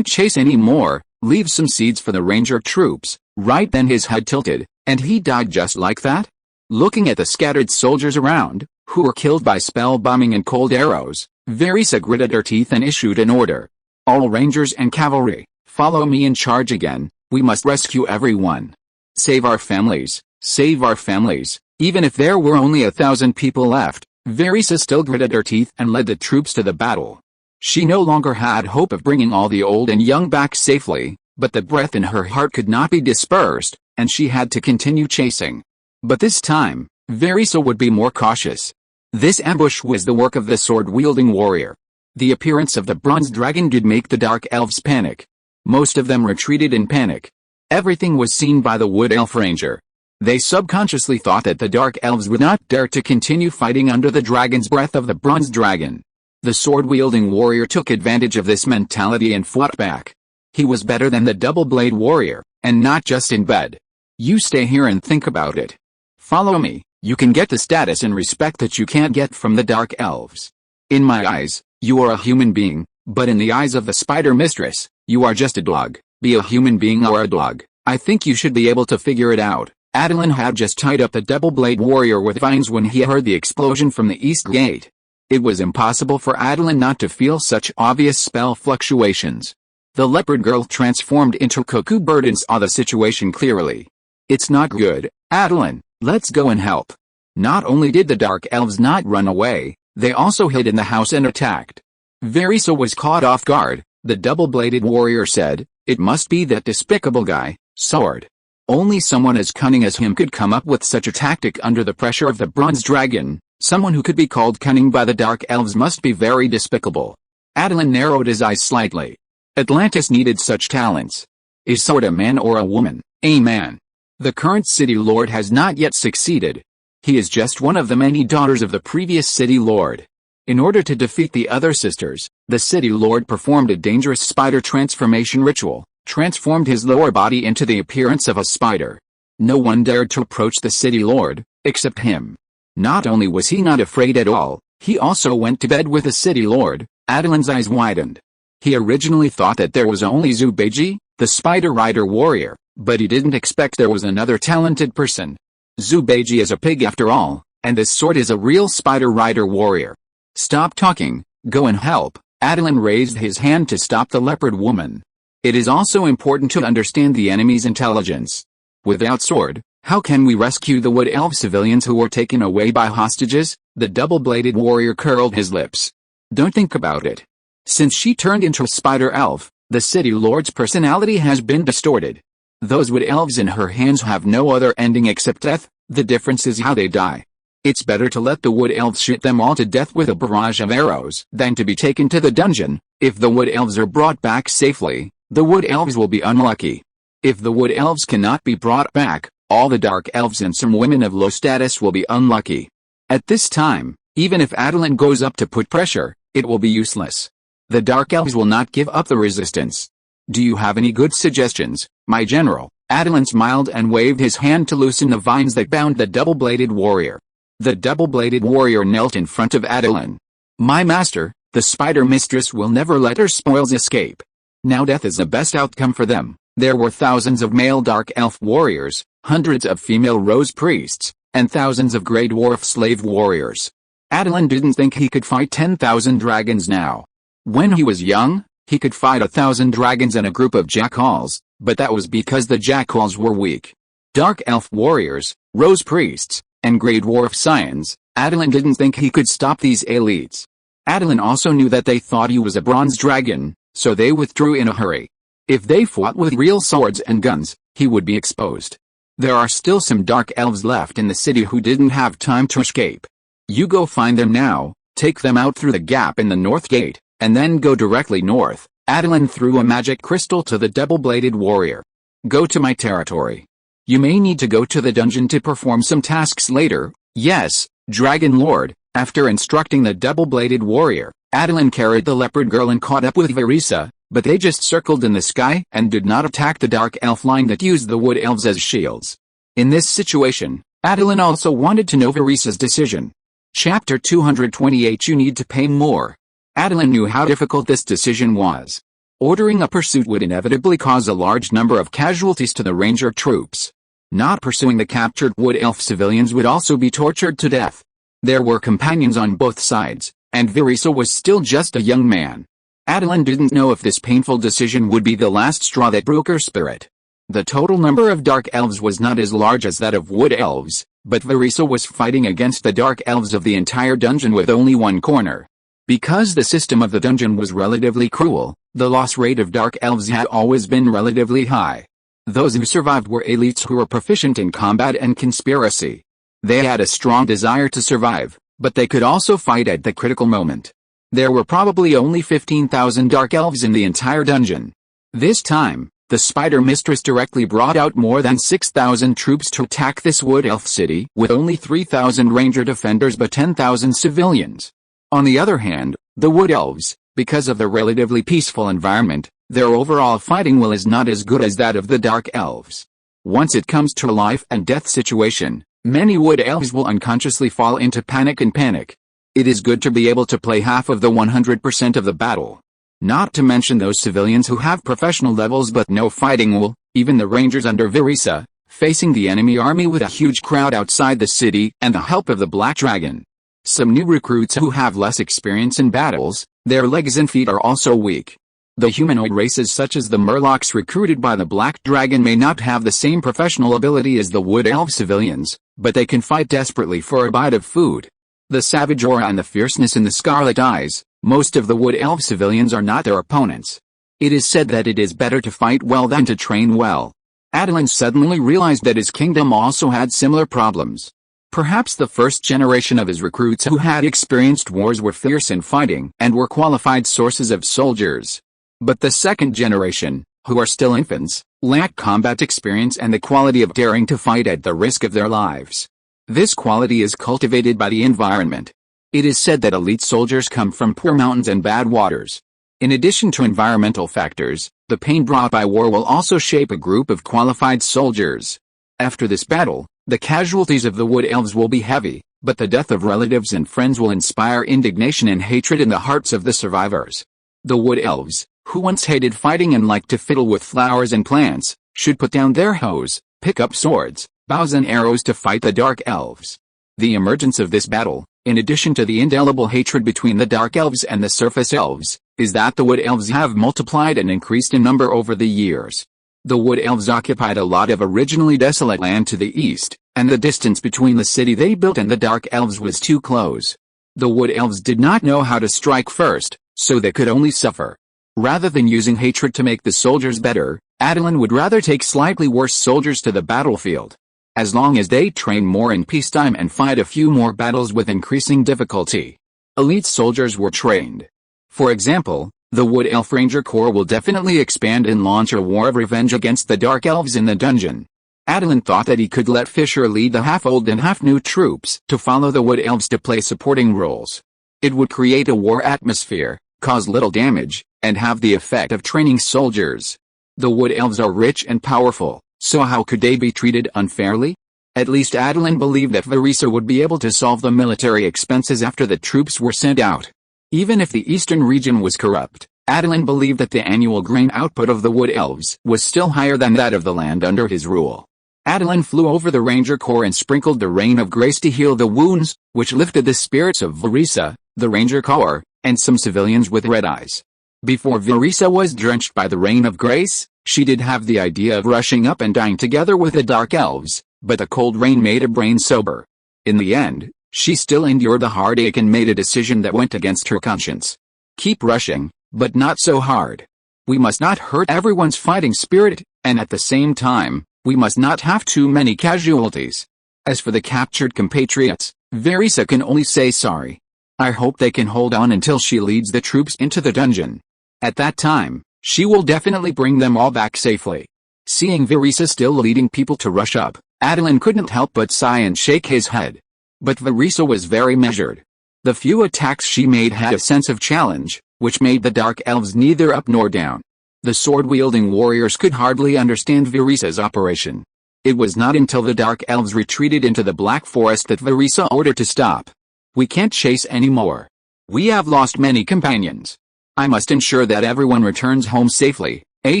chase any more. Leave some seeds for the ranger troops. Right then his head tilted, and he died just like that? Looking at the scattered soldiers around, who were killed by spell bombing and cold arrows, Verisa gritted her teeth and issued an order. All rangers and cavalry, follow me and charge again. We must rescue everyone. Save our families, save our families. Even if there were only 1,000 people left, Verisa still gritted her teeth and led the troops to the battle. She no longer had hope of bringing all the old and young back safely, but the breath in her heart could not be dispersed, and she had to continue chasing. But this time, Verisa would be more cautious. This ambush was the work of the sword-wielding warrior. The appearance of the bronze dragon did make the dark elves panic. Most of them retreated in panic. Everything was seen by the wood elf ranger. They subconsciously thought that the dark elves would not dare to continue fighting under the dragon's breath of the bronze dragon. The sword-wielding warrior took advantage of this mentality and fought back. He was better than the double-blade warrior, and not just in bed. You stay here and think about it. Follow me, you can get the status and respect that you can't get from the dark elves. In my eyes, you are a human being, but in the eyes of the spider mistress, you are just a dog. Be a human being or a dog. I think you should be able to figure it out. Attilan had just tied up the double-blade warrior with vines when he heard the explosion from the east gate. It was impossible for Attilan not to feel such obvious spell fluctuations. The leopard girl transformed into a cuckoo bird and saw the situation clearly. It's not good, Attilan, let's go and help. Not only did the dark elves not run away, they also hid in the house and attacked. Verisa was caught off guard. The double-bladed warrior said, "It must be that despicable guy, Sword. Only someone as cunning as him could come up with such a tactic under the pressure of the bronze dragon. Someone who could be called cunning by the dark elves must be very despicable." Attilan narrowed his eyes slightly. Atlantis needed such talents. Is Sword a man or a woman? A man. The current city lord has not yet succeeded. He is just one of the many daughters of the previous city lord. In order to defeat the other sisters, the city lord performed a dangerous spider transformation ritual, transformed his lower body into the appearance of a spider. No one dared to approach the city lord, except him. Not only was he not afraid at all, he also went to bed with the city lord. Attilan's eyes widened. He originally thought that there was only Zubeiji, the spider rider warrior, but he didn't expect there was another talented person. Zubeiji is a pig after all, and this sword is a real spider rider warrior. Stop talking, go and help. Attilan raised his hand to stop the leopard woman. It is also important to understand the enemy's intelligence. Without Sword, how can we rescue the wood elf civilians who were taken away by hostages? The double-bladed warrior curled his lips. Don't think about it. Since she turned into a spider elf, the city lord's personality has been distorted. Those wood elves in her hands have no other ending except death. The difference is how they die. It's better to let the wood elves shoot them all to death with a barrage of arrows than to be taken to the dungeon. If the wood elves are brought back safely, the wood elves will be unlucky. If the wood elves cannot be brought back, all the dark elves and some women of low status will be unlucky. At this time, even if Attilan goes up to put pressure, it will be useless. The dark elves will not give up the resistance. Do you have any good suggestions, my general? Attilan smiled and waved his hand to loosen the vines that bound the double-bladed warrior. The double-bladed warrior knelt in front of Attilan. My master, the spider mistress will never let her spoils escape. Now death is the best outcome for them. There were thousands of male dark elf warriors, hundreds of female rose priests, and thousands of grey dwarf slave warriors. Attilan didn't think he could fight 10,000 dragons now. When he was young, he could fight 1,000 dragons and a group of jackals, but that was because the jackals were weak. Dark elf warriors, rose priests, and grey dwarf scions, Attilan didn't think he could stop these elites. Attilan also knew that they thought he was a bronze dragon, so they withdrew in a hurry. If they fought with real swords and guns, he would be exposed. There are still some dark elves left in the city who didn't have time to escape. You go find them now, take them out through the gap in the north gate, and then go directly north. Attilan threw a magic crystal to the double-bladed warrior. Go to my territory. You may need to go to the dungeon to perform some tasks later. Yes, Dragon Lord. After instructing the double-bladed warrior, Attilan carried the leopard girl and caught up with Verisa, but they just circled in the sky and did not attack the dark elf line that used the wood elves as shields. In this situation, Attilan also wanted to know Verisa's decision. Chapter 228. You need to pay more. Attilan knew how difficult this decision was. Ordering a pursuit would inevitably cause a large number of casualties to the ranger troops. Not pursuing the captured wood elf civilians would also be tortured to death. There were companions on both sides, and Verisa was still just a young man. Attilan didn't know if this painful decision would be the last straw that broke her spirit. The total number of dark elves was not as large as that of wood elves, but Verisa was fighting against the dark elves of the entire dungeon with only one corner. Because the system of the dungeon was relatively cruel, the loss rate of dark elves had always been relatively high. Those who survived were elites who were proficient in combat and conspiracy. They had a strong desire to survive, but they could also fight at the critical moment. There were probably only 15,000 dark elves in the entire dungeon. This time, the Spider Mistress directly brought out more than 6,000 troops to attack this wood elf city with only 3,000 ranger defenders but 10,000 civilians. On the other hand, the wood elves, because of the relatively peaceful environment, their overall fighting will is not as good as that of the dark elves. Once it comes to a life and death situation, many wood elves will unconsciously fall into panic. It is good to be able to play half of the 100% of the battle. Not to mention those civilians who have professional levels but no fighting will, even the rangers under Verisa, facing the enemy army with a huge crowd outside the city and the help of the Black Dragon. Some new recruits who have less experience in battles, their legs and feet are also weak. The humanoid races such as the Murlocs recruited by the Black Dragon may not have the same professional ability as the Wood Elf civilians, but they can fight desperately for a bite of food. The savage aura and the fierceness in the scarlet eyes, most of the Wood Elf civilians are not their opponents. It is said that it is better to fight well than to train well. Attilan suddenly realized that his kingdom also had similar problems. Perhaps the first generation of his recruits who had experienced wars were fierce in fighting and were qualified sources of soldiers. But the second generation, who are still infants, lack combat experience and the quality of daring to fight at the risk of their lives. This quality is cultivated by the environment. It is said that elite soldiers come from poor mountains and bad waters. In addition to environmental factors, the pain brought by war will also shape a group of qualified soldiers. After this battle, the casualties of the Wood Elves will be heavy, but the death of relatives and friends will inspire indignation and hatred in the hearts of the survivors. The Wood Elves, who once hated fighting and liked to fiddle with flowers and plants, should put down their hoes, pick up swords, bows and arrows to fight the Dark Elves. The emergence of this battle, in addition to the indelible hatred between the Dark Elves and the Surface Elves, is that the Wood Elves have multiplied and increased in number over the years. The Wood Elves occupied a lot of originally desolate land to the east, and the distance between the city they built and the Dark Elves was too close. The Wood Elves did not know how to strike first, so they could only suffer. Rather than using hatred to make the soldiers better, Attilan would rather take slightly worse soldiers to the battlefield. As long as they train more in peacetime and fight a few more battles with increasing difficulty. Elite soldiers were trained. For example, the Wood Elf Ranger Corps will definitely expand and launch a war of revenge against the Dark Elves in the dungeon. Attilan thought that he could let Fisher lead the half-old and half-new troops to follow the Wood Elves to play supporting roles. It would create a war atmosphere, cause little damage, and have the effect of training soldiers. The Wood Elves are rich and powerful, so how could they be treated unfairly? At least Attilan believed that Verisa would be able to solve the military expenses after the troops were sent out. Even if the eastern region was corrupt, Attilan believed that the annual grain output of the Wood Elves was still higher than that of the land under his rule. Attilan flew over the Ranger Corps and sprinkled the rain of grace to heal the wounds, which lifted the spirits of Verisa, the Ranger Corps, and some civilians with red eyes. Before Verisa was drenched by the rain of grace, she did have the idea of rushing up and dying together with the Dark Elves, but the cold rain made her brain sober. In the end, she still endured the heartache and made a decision that went against her conscience. Keep rushing, but not so hard. We must not hurt everyone's fighting spirit, and at the same time, we must not have too many casualties. As for the captured compatriots, Verisa can only say sorry. I hope they can hold on until she leads the troops into the dungeon. At that time, she will definitely bring them all back safely. Seeing Verisa still leading people to rush up, Attilan couldn't help but sigh and shake his head. But Verisa was very measured. The few attacks she made had a sense of challenge, which made the Dark Elves neither up nor down. The sword-wielding warriors could hardly understand Verisa's operation. It was not until the Dark Elves retreated into the Black Forest that Verisa ordered to stop. We can't chase anymore. We have lost many companions. I must ensure that everyone returns home safely. A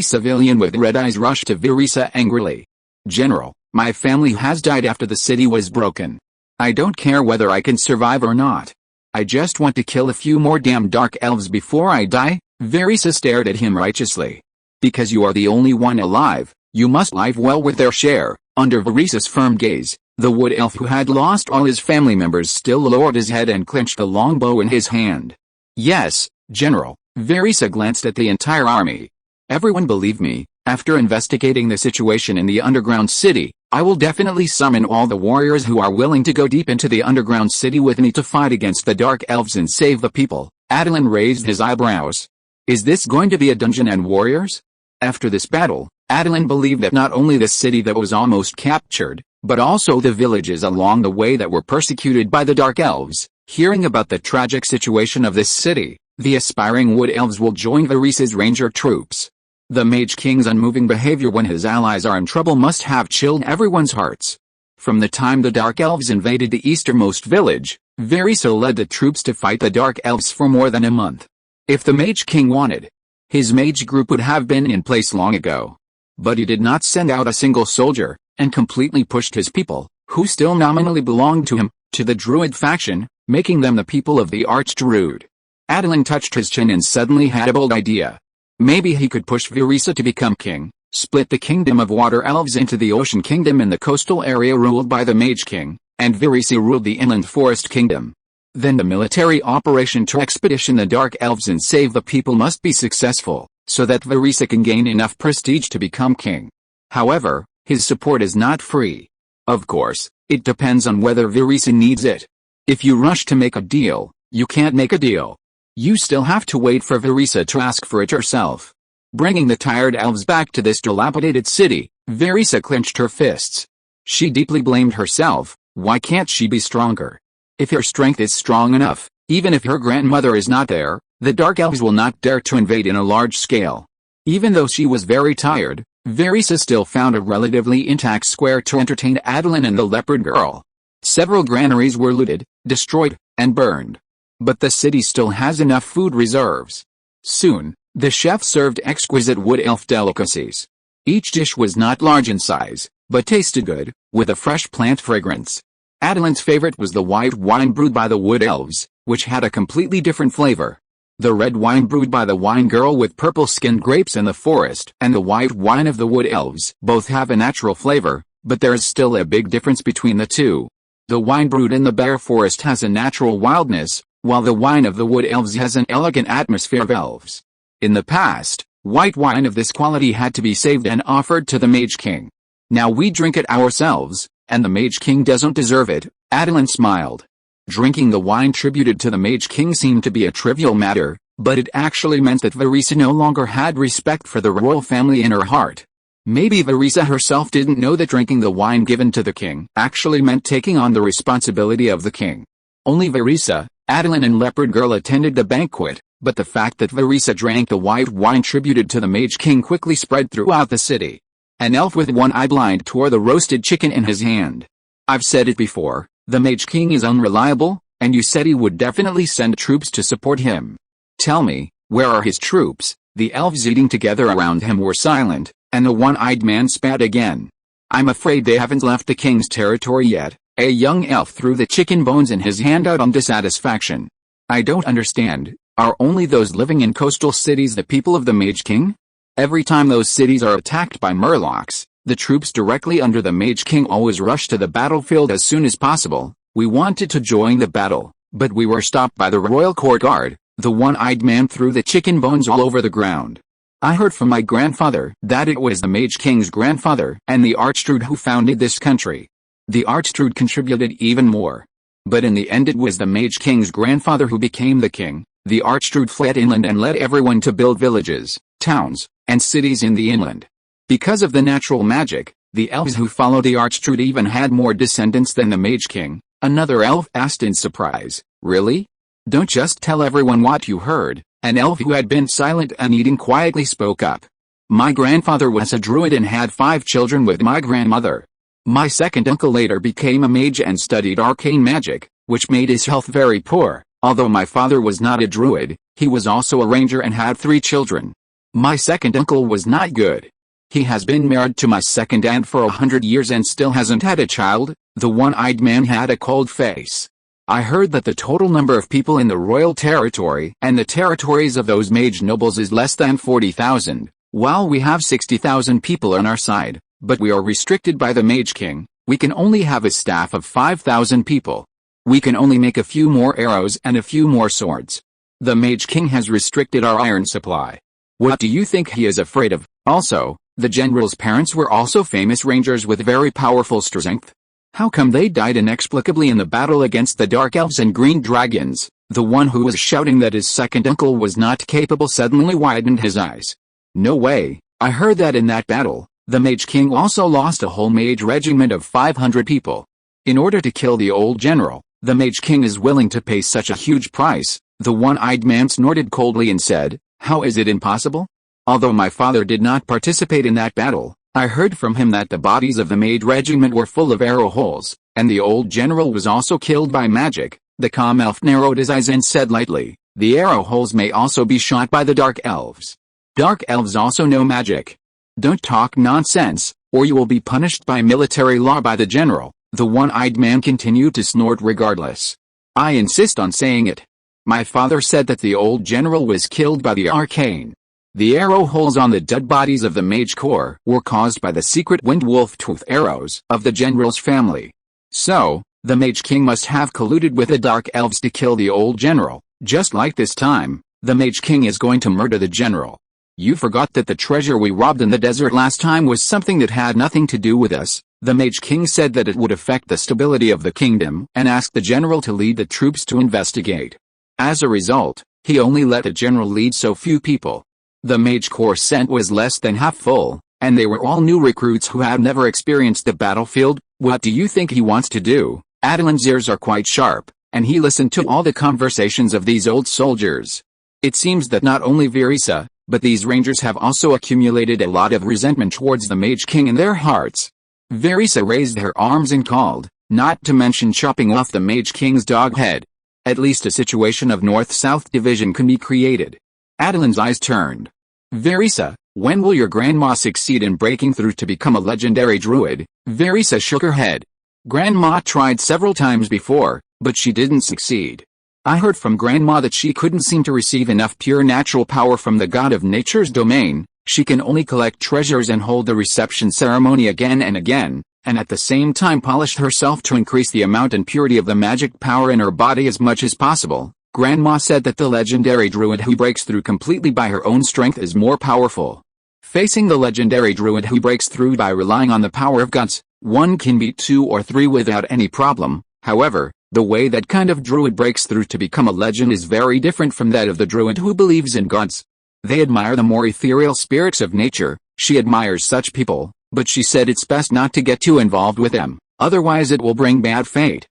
civilian with red eyes rushed to Verisa angrily. General, my family has died after the city was broken. I don't care whether I can survive or not. I just want to kill a few more damn Dark Elves before I die. Verisa stared at him righteously. Because you are the only one alive, you must live well with their share. Under Verisa's firm gaze, the Wood Elf who had lost all his family members still lowered his head and clenched the longbow in his hand. Yes, General. Verisa glanced at the entire army. Everyone believe me, after investigating the situation in the underground city, I will definitely summon all the warriors who are willing to go deep into the underground city with me to fight against the Dark Elves and save the people. Attilan raised his eyebrows. Is this going to be a dungeon and warriors? After this battle, Attilan believed that not only the city that was almost captured, but also the villages along the way that were persecuted by the Dark Elves. Hearing about the tragic situation of this city, the aspiring Wood Elves will join Virissa's ranger troops. The Mage King's unmoving behavior when his allies are in trouble must have chilled everyone's hearts. From the time the Dark Elves invaded the easternmost village, Virissa led the troops to fight the Dark Elves for more than a month. If the Mage King wanted, his mage group would have been in place long ago. But he did not send out a single soldier, and completely pushed his people, who still nominally belonged to him, to the Druid faction, making them the people of the archdruid. Attilan touched his chin and suddenly had a bold idea. Maybe he could push Virissa to become king, split the kingdom of water elves into the ocean kingdom and the coastal area ruled by the Mage King, and Virissa ruled the inland forest kingdom. Then the military operation to expedition the Dark Elves and save the people must be successful, so that Virissa can gain enough prestige to become king. However, his support is not free. Of course, it depends on whether Virissa needs it. If you rush to make a deal, you can't make a deal. You still have to wait for Virissa to ask for it herself. Bringing the tired elves back to this dilapidated city, Virissa clenched her fists. She deeply blamed herself. Why can't she be stronger? If her strength is strong enough, even if her grandmother is not there, the Dark Elves will not dare to invade in a large scale. Even though she was very tired, Virissa still found a relatively intact square to entertain Attilan and the leopard girl. Several granaries were looted, destroyed, and burned. But the city still has enough food reserves. Soon, the chef served exquisite wood elf delicacies. Each dish was not large in size, but tasted good, with a fresh plant fragrance. Attilan's favorite was the white wine brewed by the Wood Elves, which had a completely different flavor. The red wine brewed by the wine girl with purple-skinned grapes in the forest and the white wine of the Wood Elves both have a natural flavor, but there is still a big difference between the two. The wine brewed in the bare forest has a natural wildness, while the wine of the Wood Elves has an elegant atmosphere of elves. In the past, white wine of this quality had to be saved and offered to the Mage King. Now we drink it ourselves, and the Mage King doesn't deserve it. Attilan smiled. Drinking the wine tributed to the Mage King seemed to be a trivial matter, but it actually meant that Virissa no longer had respect for the royal family in her heart. Maybe Virissa herself didn't know that drinking the wine given to the king actually meant taking on the responsibility of the king. Only Virissa, Attilan and Leopard Girl attended the banquet, but the fact that Virissa drank the white wine tributed to the Mage King quickly spread throughout the city. An elf with one eye blind tore the roasted chicken in his hand. I've said it before, the Mage King is unreliable, and you said he would definitely send troops to support him. Tell me, where are his troops? The elves eating together around him were silent, and the one-eyed man spat again. I'm afraid they haven't left the king's territory yet. A young elf threw the chicken bones in his hand out on dissatisfaction. I don't understand, are only those living in coastal cities the people of the Mage King? Every time those cities are attacked by murlocs, the troops directly under the Mage King always rush to the battlefield as soon as possible. We wanted to join the battle, but we were stopped by the royal court guard. The one-eyed man threw the chicken bones all over the ground. I heard from my grandfather that it was the Mage King's grandfather and the archdruid who founded this country. The archdruid contributed even more. But in the end it was the Mage King's grandfather who became the king. The archdruid fled inland and led everyone to build villages, towns, and cities in the inland. Because of the natural magic, the elves who followed the archdruid even had more descendants than the Mage King. Another elf asked in surprise, "Really? Don't just tell everyone what you heard." An elf who had been silent and eating quietly spoke up. My grandfather was a druid and had 5 children with my grandmother. My second uncle later became a mage and studied arcane magic, which made his health very poor. Although my father was not a druid, he was also a ranger and had 3 children. My second uncle was not good. He has been married to my second aunt for 100 years and still hasn't had a child. The one-eyed man had a cold face. I heard that the total number of people in the royal territory and the territories of those mage nobles is less than 40,000, while we have 60,000 people on our side, but we are restricted by the Mage King. We can only have a staff of 5,000 people. We can only make a few more arrows and a few more swords. The Mage King has restricted our iron supply. What do you think he is afraid of? Also, the general's parents were also famous rangers with very powerful strength. How come they died inexplicably in the battle against the Dark Elves and Green Dragons? The one who was shouting that his second uncle was not capable suddenly widened his eyes. No way, I heard that in that battle, the Mage King also lost a whole mage regiment of 500 people. In order to kill the old general, the Mage King is willing to pay such a huge price. The one-eyed man snorted coldly and said, "How is it impossible? Although my father did not participate in that battle, I heard from him that the bodies of the mage regiment were full of arrow holes, and the old general was also killed by magic." The calm elf narrowed his eyes and said lightly, "The arrow holes may also be shot by the dark elves. Dark elves also know magic. Don't talk nonsense, or you will be punished by military law by the general." The one-eyed man continued to snort regardless. "I insist on saying it. My father said that the old general was killed by the arcane. The arrow holes on the dead bodies of the mage corps were caused by the secret wind wolf tooth arrows of the general's family. So, the Mage King must have colluded with the Dark Elves to kill the old general. Just like this time, the Mage King is going to murder the general. You forgot that the treasure we robbed in the desert last time was something that had nothing to do with us." The Mage King said that it would affect the stability of the kingdom and asked the general to lead the troops to investigate. As a result, he only let the general lead so few people. The Mage Corps sent was less than half full, and they were all new recruits who had never experienced the battlefield. "What do you think he wants to do?" Attilan's ears are quite sharp, and he listened to all the conversations of these old soldiers. It seems that not only Verisa, but these rangers have also accumulated a lot of resentment towards the Mage King in their hearts. Verisa raised her arms and called, "Not to mention chopping off the Mage King's dog head. At least a situation of north-south division can be created." Attilan's eyes turned. "Verisa, when will your grandma succeed in breaking through to become a legendary druid?" Verisa shook her head. "Grandma tried several times before, but she didn't succeed. I heard from Grandma that she couldn't seem to receive enough pure natural power from the god of nature's domain. She can only collect treasures and hold the reception ceremony again and again, and at the same time polish herself to increase the amount and purity of the magic power in her body as much as possible. Grandma said that the legendary druid who breaks through completely by her own strength is more powerful. Facing the legendary druid who breaks through by relying on the power of gods, one can beat 2 or 3 without any problem. However, the way that kind of druid breaks through to become a legend is very different from that of the druid who believes in gods. They admire the more ethereal spirits of nature. She admires such people, but she said it's best not to get too involved with them, otherwise it will bring bad fate."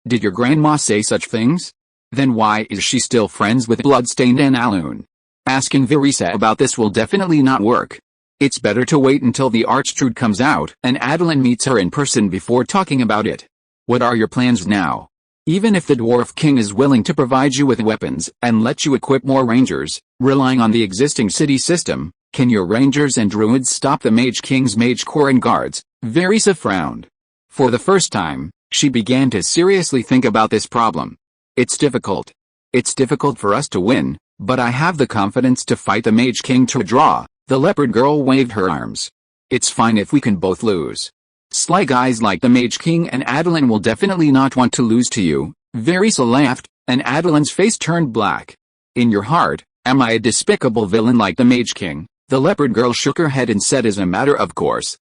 Did your grandma say such things? Then why is she still friends with Bloodstained and Attilan? Asking Verisa about this will definitely not work. It's better to wait until the archdruid comes out and Attilan meets her in person before talking about it. What are your plans now? Even if the Dwarf King is willing to provide you with weapons and let you equip more rangers, relying on the existing city system, can your rangers and druids stop the Mage King's mage corps and guards? Verisa frowned. For the first time, she began to seriously think about this problem. It's difficult. It's difficult for us to win, but I have the confidence to fight the Mage King to a draw. The leopard girl waved her arms. It's fine if we can both lose. Sly guys like the Mage King and Attilan will definitely not want to lose to you. Verisa laughed, and Attilan's face turned black. In your heart, am I a despicable villain like the Mage King? The leopard girl shook her head and said as a matter of course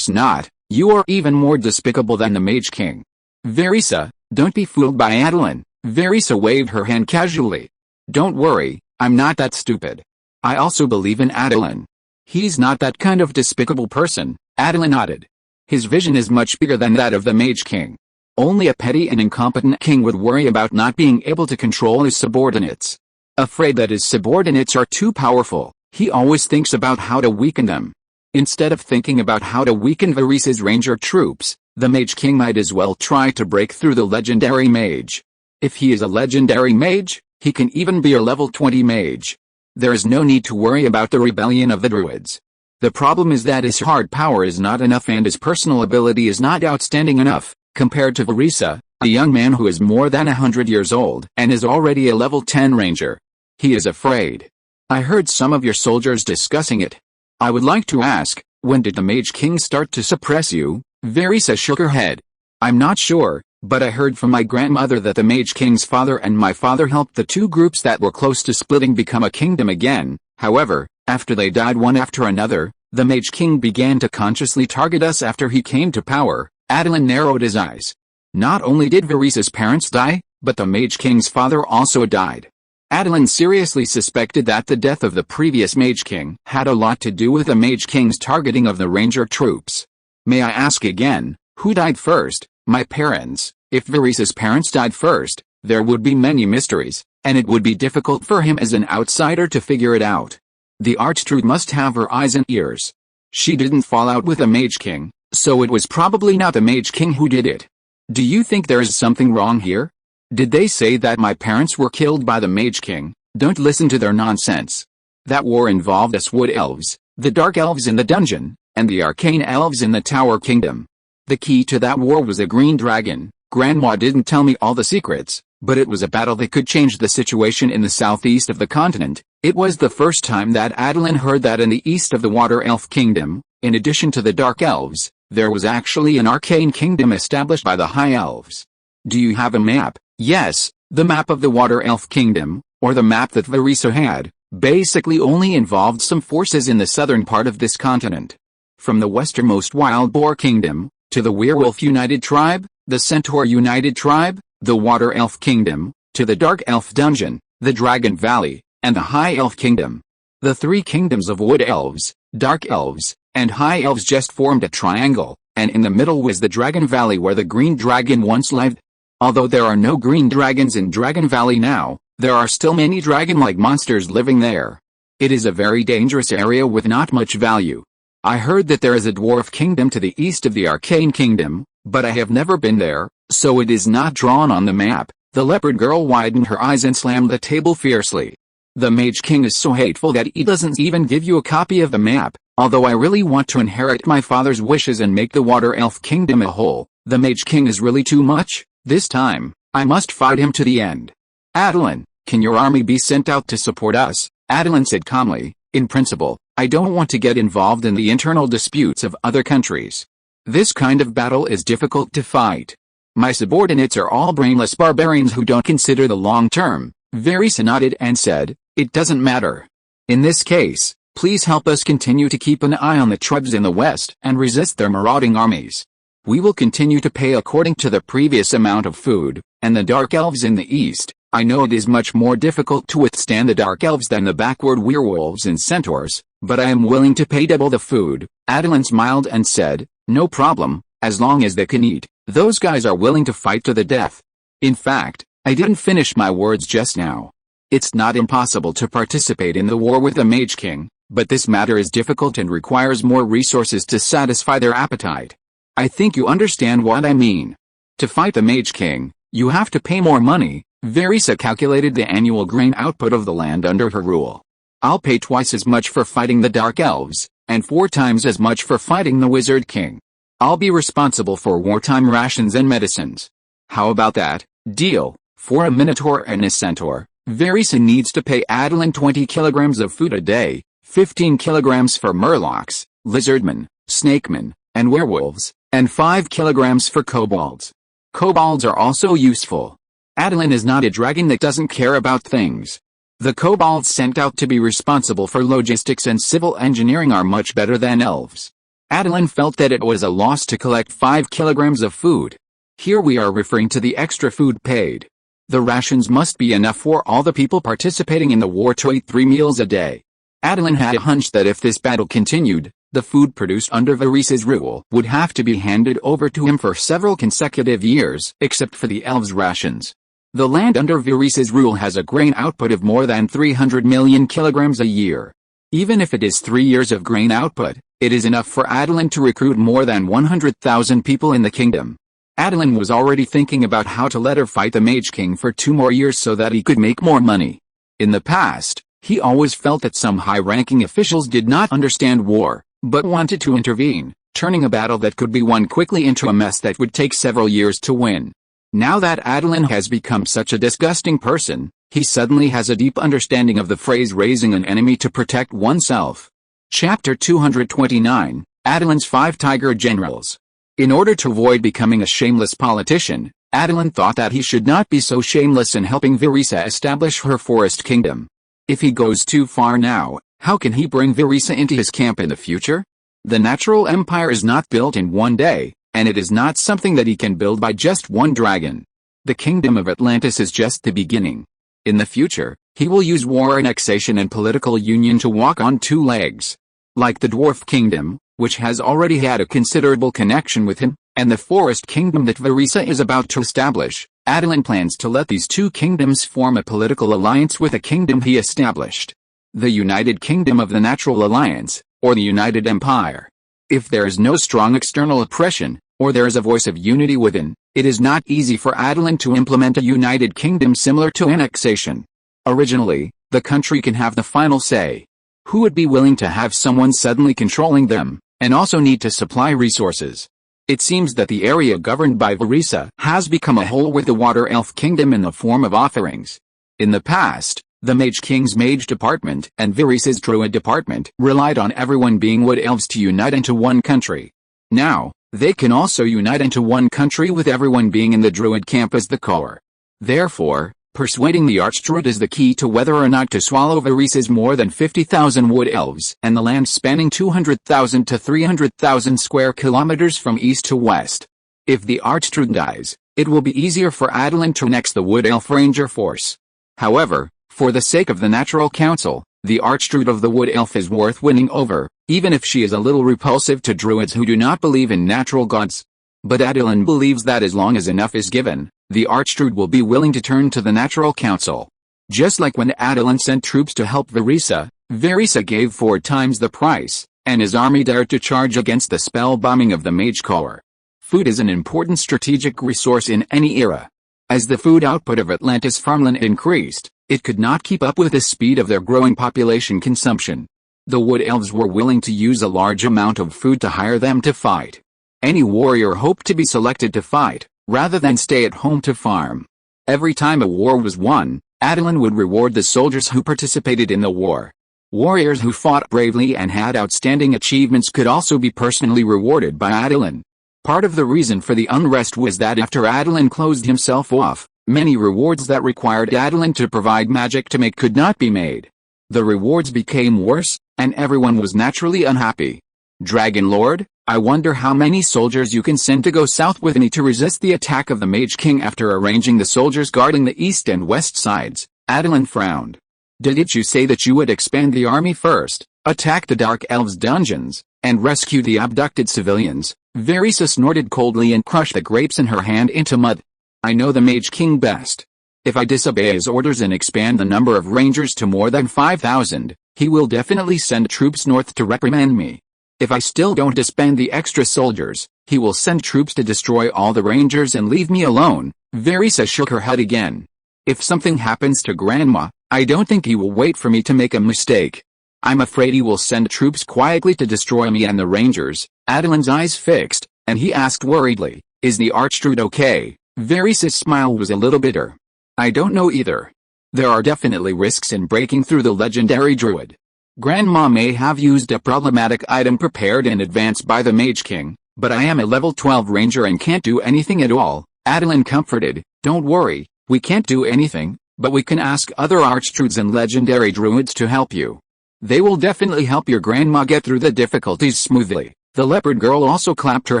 not. You are even more despicable than the Mage King. Verisa, don't be fooled by Attilan. Verisa waved her hand casually. Don't worry, I'm not that stupid. I also believe in Attilan. He's not that kind of despicable person. Attilan nodded. His vision is much bigger than that of the Mage King. Only a petty and incompetent king would worry about not being able to control his subordinates. Afraid that his subordinates are too powerful, he always thinks about how to weaken them. Instead of thinking about how to weaken Verisa's ranger troops, the Mage King might as well try to break through the legendary mage. If he is a legendary mage, he can even be a level 20 mage. There is no need to worry about the rebellion of the druids. The problem is that his hard power is not enough and his personal ability is not outstanding enough, compared to Verisa, a young man who is more than 100 years old and is already a level 10 ranger. He is afraid. I heard some of your soldiers discussing it. I would like to ask, when did the Mage King start to suppress you? Verisa shook her head. I'm not sure, but I heard from my grandmother that the Mage King's father and my father helped the two groups that were close to splitting become a kingdom again. However, after they died one after another, the Mage King began to consciously target us after he came to power. Attilan narrowed his eyes. Not only did Verisa's parents die, but the Mage King's father also died. Attilan seriously suspected that the death of the previous Mage King had a lot to do with the Mage King's targeting of the Ranger troops. May I ask again, who died first? My parents. If Virissa's parents died first, there would be many mysteries, and it would be difficult for him as an outsider to figure it out. The archdruid must have her eyes and ears. She didn't fall out with the Mage King, so it was probably not the Mage King who did it. Do you think there is something wrong here? Did they say that my parents were killed by the Mage King? Don't listen to their nonsense. That war involved us wood elves, the dark elves in the dungeon, and the arcane elves in the Tower Kingdom. The key to that war was a green dragon. Grandma didn't tell me all the secrets, but it was a battle that could change the situation in the southeast of the continent. It was the first time that Attilan heard that in the east of the Water Elf Kingdom, in addition to the Dark Elves, there was actually an arcane kingdom established by the High Elves. Do you have a map? Yes, the map of the Water Elf Kingdom, or the map that Virissa had, basically only involved some forces in the southern part of this continent. From the westernmost Wild Boar Kingdom, to the Werewolf United Tribe, the Centaur United Tribe, the Water Elf Kingdom, to the Dark Elf Dungeon, the Dragon Valley, and the High Elf Kingdom. The three kingdoms of Wood Elves, Dark Elves, and High Elves just formed a triangle, and in the middle was the Dragon Valley where the Green Dragon once lived. Although there are no green dragons in Dragon Valley now, there are still many dragon-like monsters living there. It is a very dangerous area with not much value. I heard that there is a dwarf kingdom to the east of the Arcane Kingdom, but I have never been there, so it is not drawn on the map. The leopard girl widened her eyes and slammed the table fiercely. The Mage King is so hateful that he doesn't even give you a copy of the map. Although I really want to inherit my father's wishes and make the Water Elf Kingdom a whole, the Mage King is really too much. This time, I must fight him to the end. Attilan, can your army be sent out to support us? Attilan said calmly, in principle, I don't want to get involved in the internal disputes of other countries. This kind of battle is difficult to fight. My subordinates are all brainless barbarians who don't consider the long term. Virissa nodded and said, it doesn't matter. In this case, please help us continue to keep an eye on the tribes in the west and resist their marauding armies. We will continue to pay according to the previous amount of food, and the Dark Elves in the east. I know it is much more difficult to withstand the Dark Elves than the backward werewolves and centaurs, but I am willing to pay double the food. Attilan smiled and said, no problem, as long as they can eat. Those guys are willing to fight to the death. In fact, I didn't finish my words just now. It's not impossible to participate in the war with the Mage King, but this matter is difficult and requires more resources to satisfy their appetite. I think you understand what I mean. To fight the Mage King, you have to pay more money. Virissa calculated the annual grain output of the land under her rule. I'll pay twice as much for fighting the Dark Elves, and 4 times as much for fighting the Wizard King. I'll be responsible for wartime rations and medicines. How about that? Deal. For a Minotaur and a Centaur, Virissa needs to pay Attilan 20 kilograms of food a day, 15 kilograms for Murlocs, Lizardmen, Snakemen, and Werewolves, and 5 kilograms for Kobolds. Kobolds are also useful. Attilan is not a dragon that doesn't care about things. The Kobolds sent out to be responsible for logistics and civil engineering are much better than elves. Attilan felt that it was a loss to collect 5 kilograms of food. Here we are referring to the extra food paid. The rations must be enough for all the people participating in the war to eat 3 meals a day. Attilan had a hunch that if this battle continued, the food produced under Virissa's rule would have to be handed over to him for several consecutive years, except for the elves' rations. The land under Virissa's rule has a grain output of more than 300 million kilograms a year. Even if it is 3 years of grain output, it is enough for Attilan to recruit more than 100,000 people in the kingdom. Attilan was already thinking about how to let her fight the Mage King for 2 more years so that he could make more money. In the past, he always felt that some high-ranking officials did not understand war, but wanted to intervene, turning a battle that could be won quickly into a mess that would take several years to win. Now that Attilan has become such a disgusting person, he suddenly has a deep understanding of the phrase raising an enemy to protect oneself. Chapter 229, Attilan's 5 Tiger Generals. In order to avoid becoming a shameless politician, Attilan thought that he should not be so shameless in helping Virissa establish her forest kingdom. If he goes too far now, how can he bring Virissa into his camp in the future? The natural empire is not built in one day, and it is not something that he can build by just one dragon. The kingdom of Atlantis is just the beginning. In the future, he will use war, annexation and political union to walk on two legs. Like the dwarf kingdom, which has already had a considerable connection with him, and the forest kingdom that Verisa is about to establish, Attilan plans to let these two kingdoms form a political alliance with a kingdom he established. The United Kingdom of the Natural Alliance, or the United Empire. If there is no strong external oppression, or there is a voice of unity within, it is not easy for Attilan to implement a united kingdom similar to annexation. Originally, the country can have the final say. Who would be willing to have someone suddenly controlling them, and also need to supply resources? It seems that the area governed by Verisa has become a whole with the Water Elf Kingdom in the form of offerings. In the past, the Mage King's Mage Department and Verisa's Druid Department relied on everyone being Wood Elves to unite into one country. Now, they can also unite into one country with everyone being in the Druid camp as the core. Therefore, persuading the archdruid is the key to whether or not to swallow Verisa's more than 50,000 Wood Elves and the land spanning 200,000 to 300,000 square kilometers from east to west. If the archdruid dies, it will be easier for Attilan to annex the Wood Elf Ranger force. However, for the sake of the Natural Council, the archdruid of the Wood Elf is worth winning over, even if she is a little repulsive to druids who do not believe in natural gods. But Attilan believes that as long as enough is given, the archdruid will be willing to turn to the Natural Council. Just like when Attilan sent troops to help Verisa, Verisa gave 4 times the price, and his army dared to charge against the spell bombing of the Mage Corps. Food is an important strategic resource in any era. As the food output of Atlantis farmland increased, it could not keep up with the speed of their growing population consumption. The Wood Elves were willing to use a large amount of food to hire them to fight. Any warrior hoped to be selected to fight, rather than stay at home to farm. Every time a war was won, Attilan would reward the soldiers who participated in the war. Warriors who fought bravely and had outstanding achievements could also be personally rewarded by Attilan. Part of the reason for the unrest was that after Attilan closed himself off, many rewards that required Attilan to provide magic to make could not be made. The rewards became worse, and everyone was naturally unhappy. Dragon Lord, I wonder how many soldiers you can send to go south with me to resist the attack of the Mage King. After arranging the soldiers guarding the east and west sides, Attilan frowned. Didn't you say that you would expand the army first, attack the Dark Elves' dungeons, and rescue the abducted civilians? Verisa snorted coldly and crushed the grapes in her hand into mud. I know the Mage King best. If I disobey his orders and expand the number of rangers to more than 5,000, he will definitely send troops north to reprimand me. If I still don't disband the extra soldiers, he will send troops to destroy all the rangers and leave me alone. Verisa shook her head again. If something happens to Grandma, I don't think he will wait for me to make a mistake. I'm afraid he will send troops quietly to destroy me and the rangers. Attilan's eyes fixed, and he asked worriedly, is the archdruid okay? Verisa's smile was a little bitter. I don't know either. There are definitely risks in breaking through the legendary druid. Grandma may have used a problematic item prepared in advance by the Mage King, but I am a level 12 ranger and can't do anything at all. Attilan comforted, don't worry, we can't do anything, but we can ask other archdruids and legendary druids to help you. They will definitely help your grandma get through the difficulties smoothly. The leopard girl also clapped her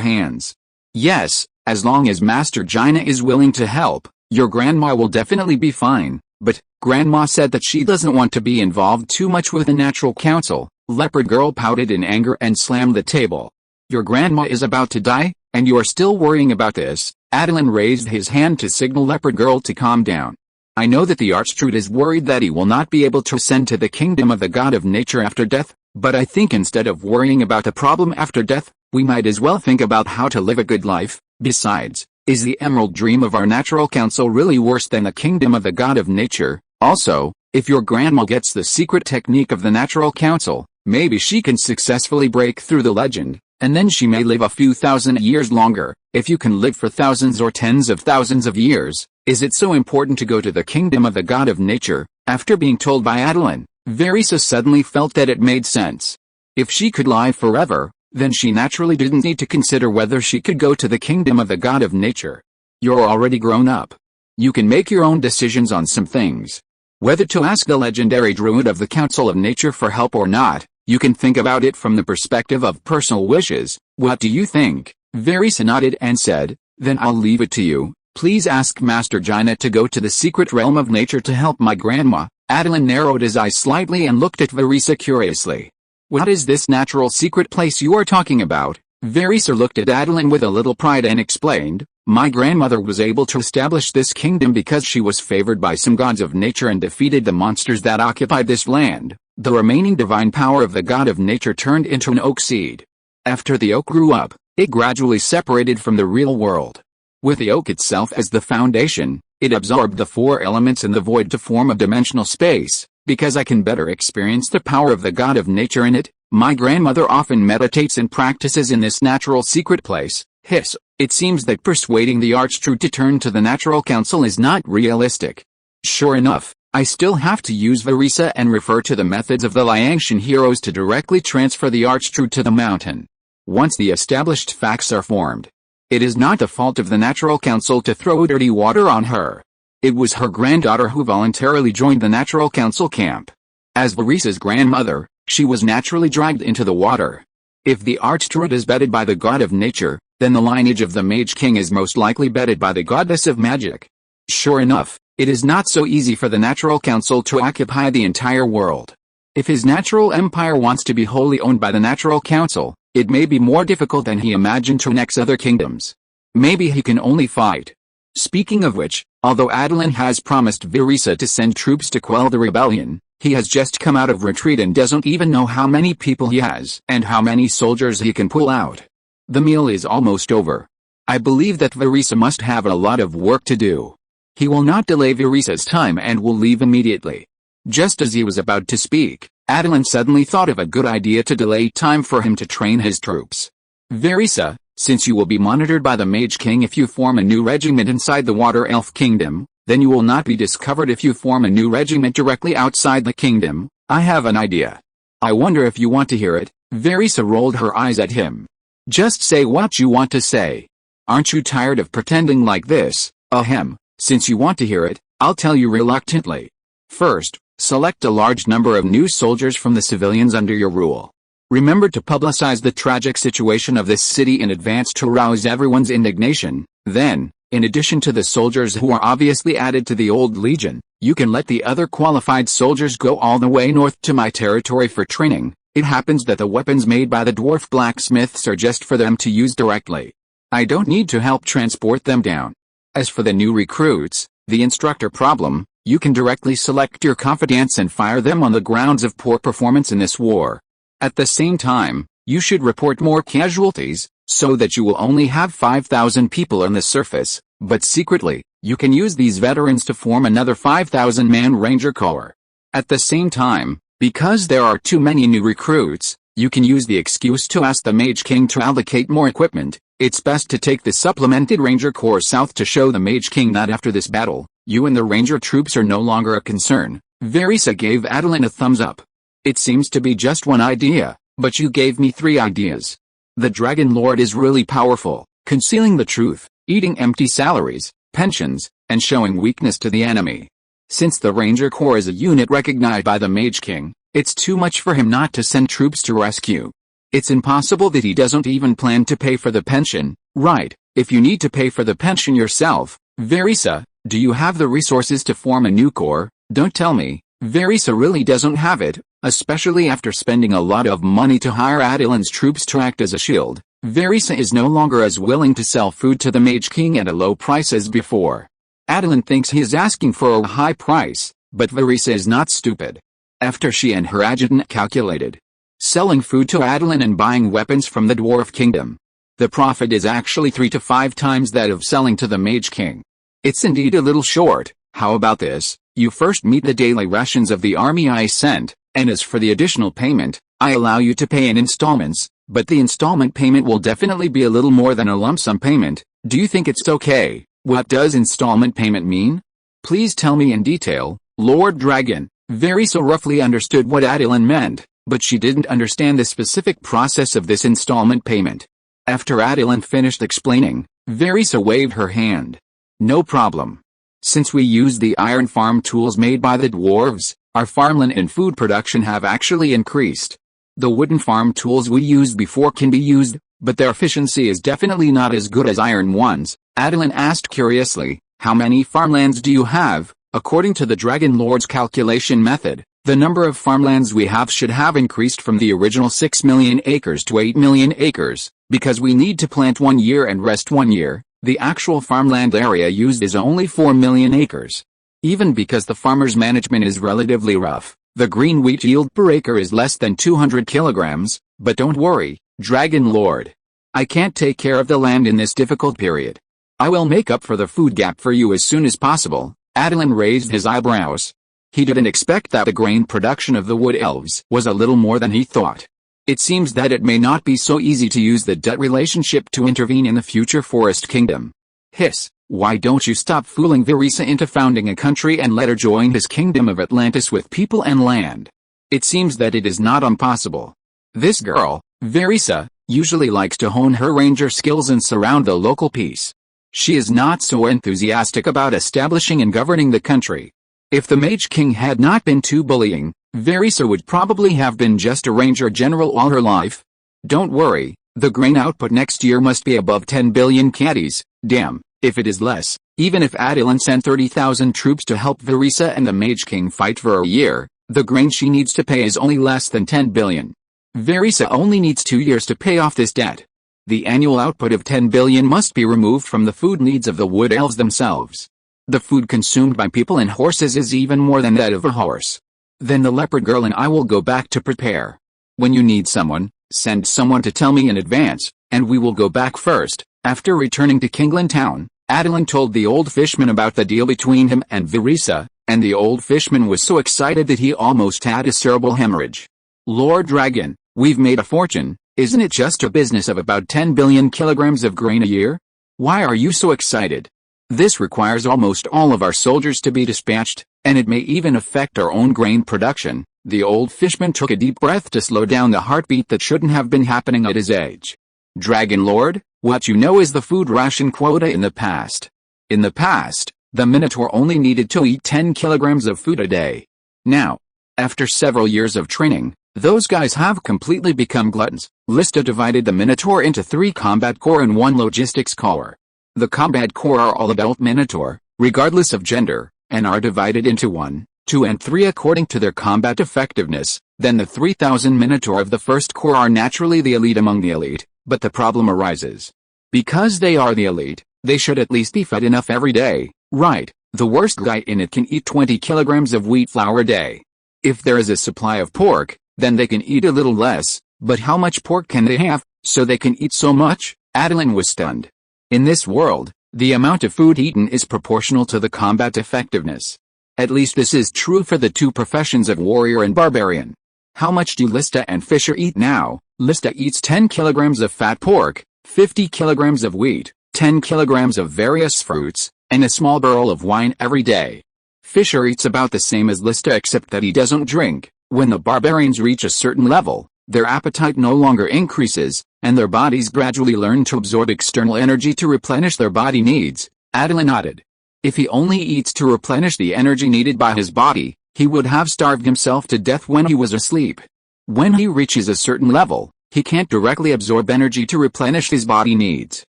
hands. Yes, as long as Master Jaina is willing to help, your grandma will definitely be fine, but Grandma said that she doesn't want to be involved too much with the Natural Council. Leopard girl pouted in anger and slammed the table. Your grandma is about to die, and you are still worrying about this? Attilan raised his hand to signal Leopard girl to calm down. I know that the archdruid is worried that he will not be able to ascend to the kingdom of the god of nature after death, but I think instead of worrying about the problem after death, we might as well think about how to live a good life. Besides, is the emerald dream of our Natural Council really worse than the kingdom of the god of nature? Also, if your grandma gets the secret technique of the Natural Council, maybe she can successfully break through the legend, and then she may live a few thousand years longer. If you can live for thousands or tens of thousands of years, is it so important to go to the kingdom of the god of nature? After being told by Attilan, Verisa suddenly felt that it made sense. If she could live forever, then she naturally didn't need to consider whether she could go to the kingdom of the god of nature. You're already grown up. You can make your own decisions on some things. Whether to ask the legendary druid of the Council of Nature for help or not, you can think about it from the perspective of personal wishes. What do you think? Verisa nodded and said, then I'll leave it to you. Please ask Master Jaina to go to the secret realm of nature to help my grandma." Attilan narrowed his eyes slightly and looked at Verisa curiously. "What is this natural secret place you are talking about?" Verisa looked at Attilan with a little pride and explained, "My grandmother was able to establish this kingdom because she was favored by some gods of nature and defeated the monsters that occupied this land. The remaining divine power of the god of nature turned into an oak seed. After the oak grew up, it gradually separated from the real world. With the oak itself as the foundation, it absorbed the four elements in the void to form a dimensional space. Because I can better experience the power of the god of nature in it, my grandmother often meditates and practices in this natural secret place." Hiss. It seems that persuading the archdruid to turn to the natural council is not realistic. Sure enough, I still have to use Verisa and refer to the methods of the Liangshan heroes to directly transfer the archdruid to the mountain. Once the established facts are formed, it is not the fault of the natural council to throw dirty water on her. It was her granddaughter who voluntarily joined the natural council camp. As Verisa's grandmother, she was naturally dragged into the water. If the archdruid is bedded by the god of nature, then the lineage of the mage king is most likely bedded by the goddess of magic. Sure enough, it is not so easy for the natural council to occupy the entire world. If his natural empire wants to be wholly owned by the natural council, it may be more difficult than he imagined to annex other kingdoms. Maybe he can only fight. Speaking of which, although Attilan has promised Verisa to send troops to quell the rebellion, he has just come out of retreat and doesn't even know how many people he has and how many soldiers he can pull out. The meal is almost over. I believe that Verisa must have a lot of work to do. He will not delay Verisa's time and will leave immediately. Just as he was about to speak, Attilan suddenly thought of a good idea to delay time for him to train his troops. "Verisa, since you will be monitored by the Mage King if you form a new regiment inside the Water Elf Kingdom, then you will not be discovered if you form a new regiment directly outside the kingdom. I have an idea. I wonder if you want to hear it." Verisa rolled her eyes at him. "Just say what you want to say. Aren't you tired of pretending like this?" "Ahem, since you want to hear it, I'll tell you reluctantly. First, select a large number of new soldiers from the civilians under your rule. Remember to publicize the tragic situation of this city in advance to arouse everyone's indignation. Then, in addition to the soldiers who are obviously added to the old legion, you can let the other qualified soldiers go all the way north to my territory for training. It happens that the weapons made by the dwarf blacksmiths are just for them to use directly. I don't need to help transport them down. As for the new recruits, the instructor problem, you can directly select your confidants and fire them on the grounds of poor performance in this war. At the same time, you should report more casualties, so that you will only have 5,000 people on the surface, but secretly, you can use these veterans to form another 5,000-man Ranger Corps. At the same time, because there are too many new recruits, you can use the excuse to ask the Mage King to allocate more equipment. It's best to take the supplemented Ranger Corps south to show the Mage King that after this battle, you and the Ranger troops are no longer a concern." Verisa gave Attilan a thumbs up. "It seems to be just one idea, but you gave me 3 ideas. The Dragon Lord is really powerful, concealing the truth, eating empty salaries, pensions, and showing weakness to the enemy. Since the Ranger Corps is a unit recognized by the Mage King, it's too much for him not to send troops to rescue. It's impossible that he doesn't even plan to pay for the pension, right? If you need to pay for the pension yourself, Verisa, do you have the resources to form a new corps? Don't tell me." Verisa really doesn't have it, especially after spending a lot of money to hire Attilan's troops to act as a shield. Verisa is no longer as willing to sell food to the Mage King at a low price as before. Attilan thinks he is asking for a high price, but Verisa is not stupid. After she and her adjutant calculated selling food to Attilan and buying weapons from the Dwarf Kingdom, the profit is actually 3 to 5 times that of selling to the Mage King. It's indeed a little short. How about this? You first meet the daily rations of the army I sent, and as for the additional payment, I allow you to pay in installments, but the installment payment will definitely be a little more than a lump sum payment. Do you think it's okay? What does installment payment mean? Please tell me in detail, Lord Dragon. Verisa roughly understood what Attilan meant, but she didn't understand the specific process of this installment payment. After Attilan finished explaining, Verisa waved her hand. "No problem. Since we use the iron farm tools made by the dwarves, our farmland and food production have actually increased. The wooden farm tools we used before can be used, but their efficiency is definitely not as good as iron ones. Attilan asked curiously, "How many farmlands do you have?" According to the Dragon Lord's calculation method, the number of farmlands we have should have increased from the original 6 million acres to 8 million acres, because we need to plant 1 year and rest 1 year. The actual farmland area used is only 4 million acres. Even because the farmer's management is relatively rough, the green wheat yield per acre is less than 200 kilograms, but don't worry, Dragon Lord. I can't take care of the land in this difficult period. I will make up for the food gap for you as soon as possible. Attilan raised his eyebrows. He didn't expect that the grain production of the Wood Elves was a little more than he thought. It seems that it may not be so easy to use the debt relationship to intervene in the future Forest Kingdom. Hiss, why don't you stop fooling Vereesa into founding a country and let her join his kingdom of Atlantis with people and land? It seems that it is not impossible. This girl, Vereesa, usually likes to hone her ranger skills and surround the local peace. She is not so enthusiastic about establishing and governing the country. If the Mage King had not been too bullying, Vereesa would probably have been just a ranger general all her life. Don't worry, the grain output next year must be above 10 billion caddies. Damn, if it is less, even if Attilan sent 30,000 troops to help Vereesa and the Mage King fight for a year, the grain she needs to pay is only less than 10 billion. Vereesa only needs 2 years to pay off this debt. The annual output of 10 billion must be removed from the food needs of the Wood Elves themselves. The food consumed by people and horses is even more than that of a horse. Then the leopard girl and I will go back to prepare. When you need someone, send someone to tell me in advance, and we will go back first. After returning to Kingland Town, Attilan told the old fishman about the deal between him and Vereesa, and the old fishman was so excited that he almost had a cerebral hemorrhage. Lord Dragon, we've made a fortune. Isn't it just a business of about 10 billion kilograms of grain a year? Why are you so excited? This requires almost all of our soldiers to be dispatched, and it may even affect our own grain production. The old fishman took a deep breath to slow down the heartbeat that shouldn't have been happening at his age. Dragon Lord, what you know is the food ration quota in the past. In the past, the Minotaur only needed to eat 10 kilograms of food a day. Now, after several years of training, those guys have completely become gluttons. Lista divided the Minotaur into 3 combat corps and 1 logistics corps. The combat corps are all adult Minotaur, regardless of gender, and are divided into 1, 2 and 3 according to their combat effectiveness. Then the 3,000 Minotaur of the first corps are naturally the elite among the elite, but the problem arises. Because they are the elite, they should at least be fed enough every day, right? The worst guy in it can eat 20 kilograms of wheat flour a day. If there is a supply of pork, then they can eat a little less, but how much pork can they have, so they can eat so much? Attilan was stunned. In this world, the amount of food eaten is proportional to the combat effectiveness. At least this is true for the 2 professions of warrior and barbarian. How much do Lista and Fisher eat now? Lista eats 10 kilograms of fat pork, 50 kilograms of wheat, 10 kilograms of various fruits, and a small barrel of wine every day. Fisher eats about the same as Lista except that he doesn't drink. When the barbarians reach a certain level, their appetite no longer increases, and their bodies gradually learn to absorb external energy to replenish their body needs. Attilan nodded. If he only eats to replenish the energy needed by his body, he would have starved himself to death when he was asleep. When he reaches a certain level, he can't directly absorb energy to replenish his body needs.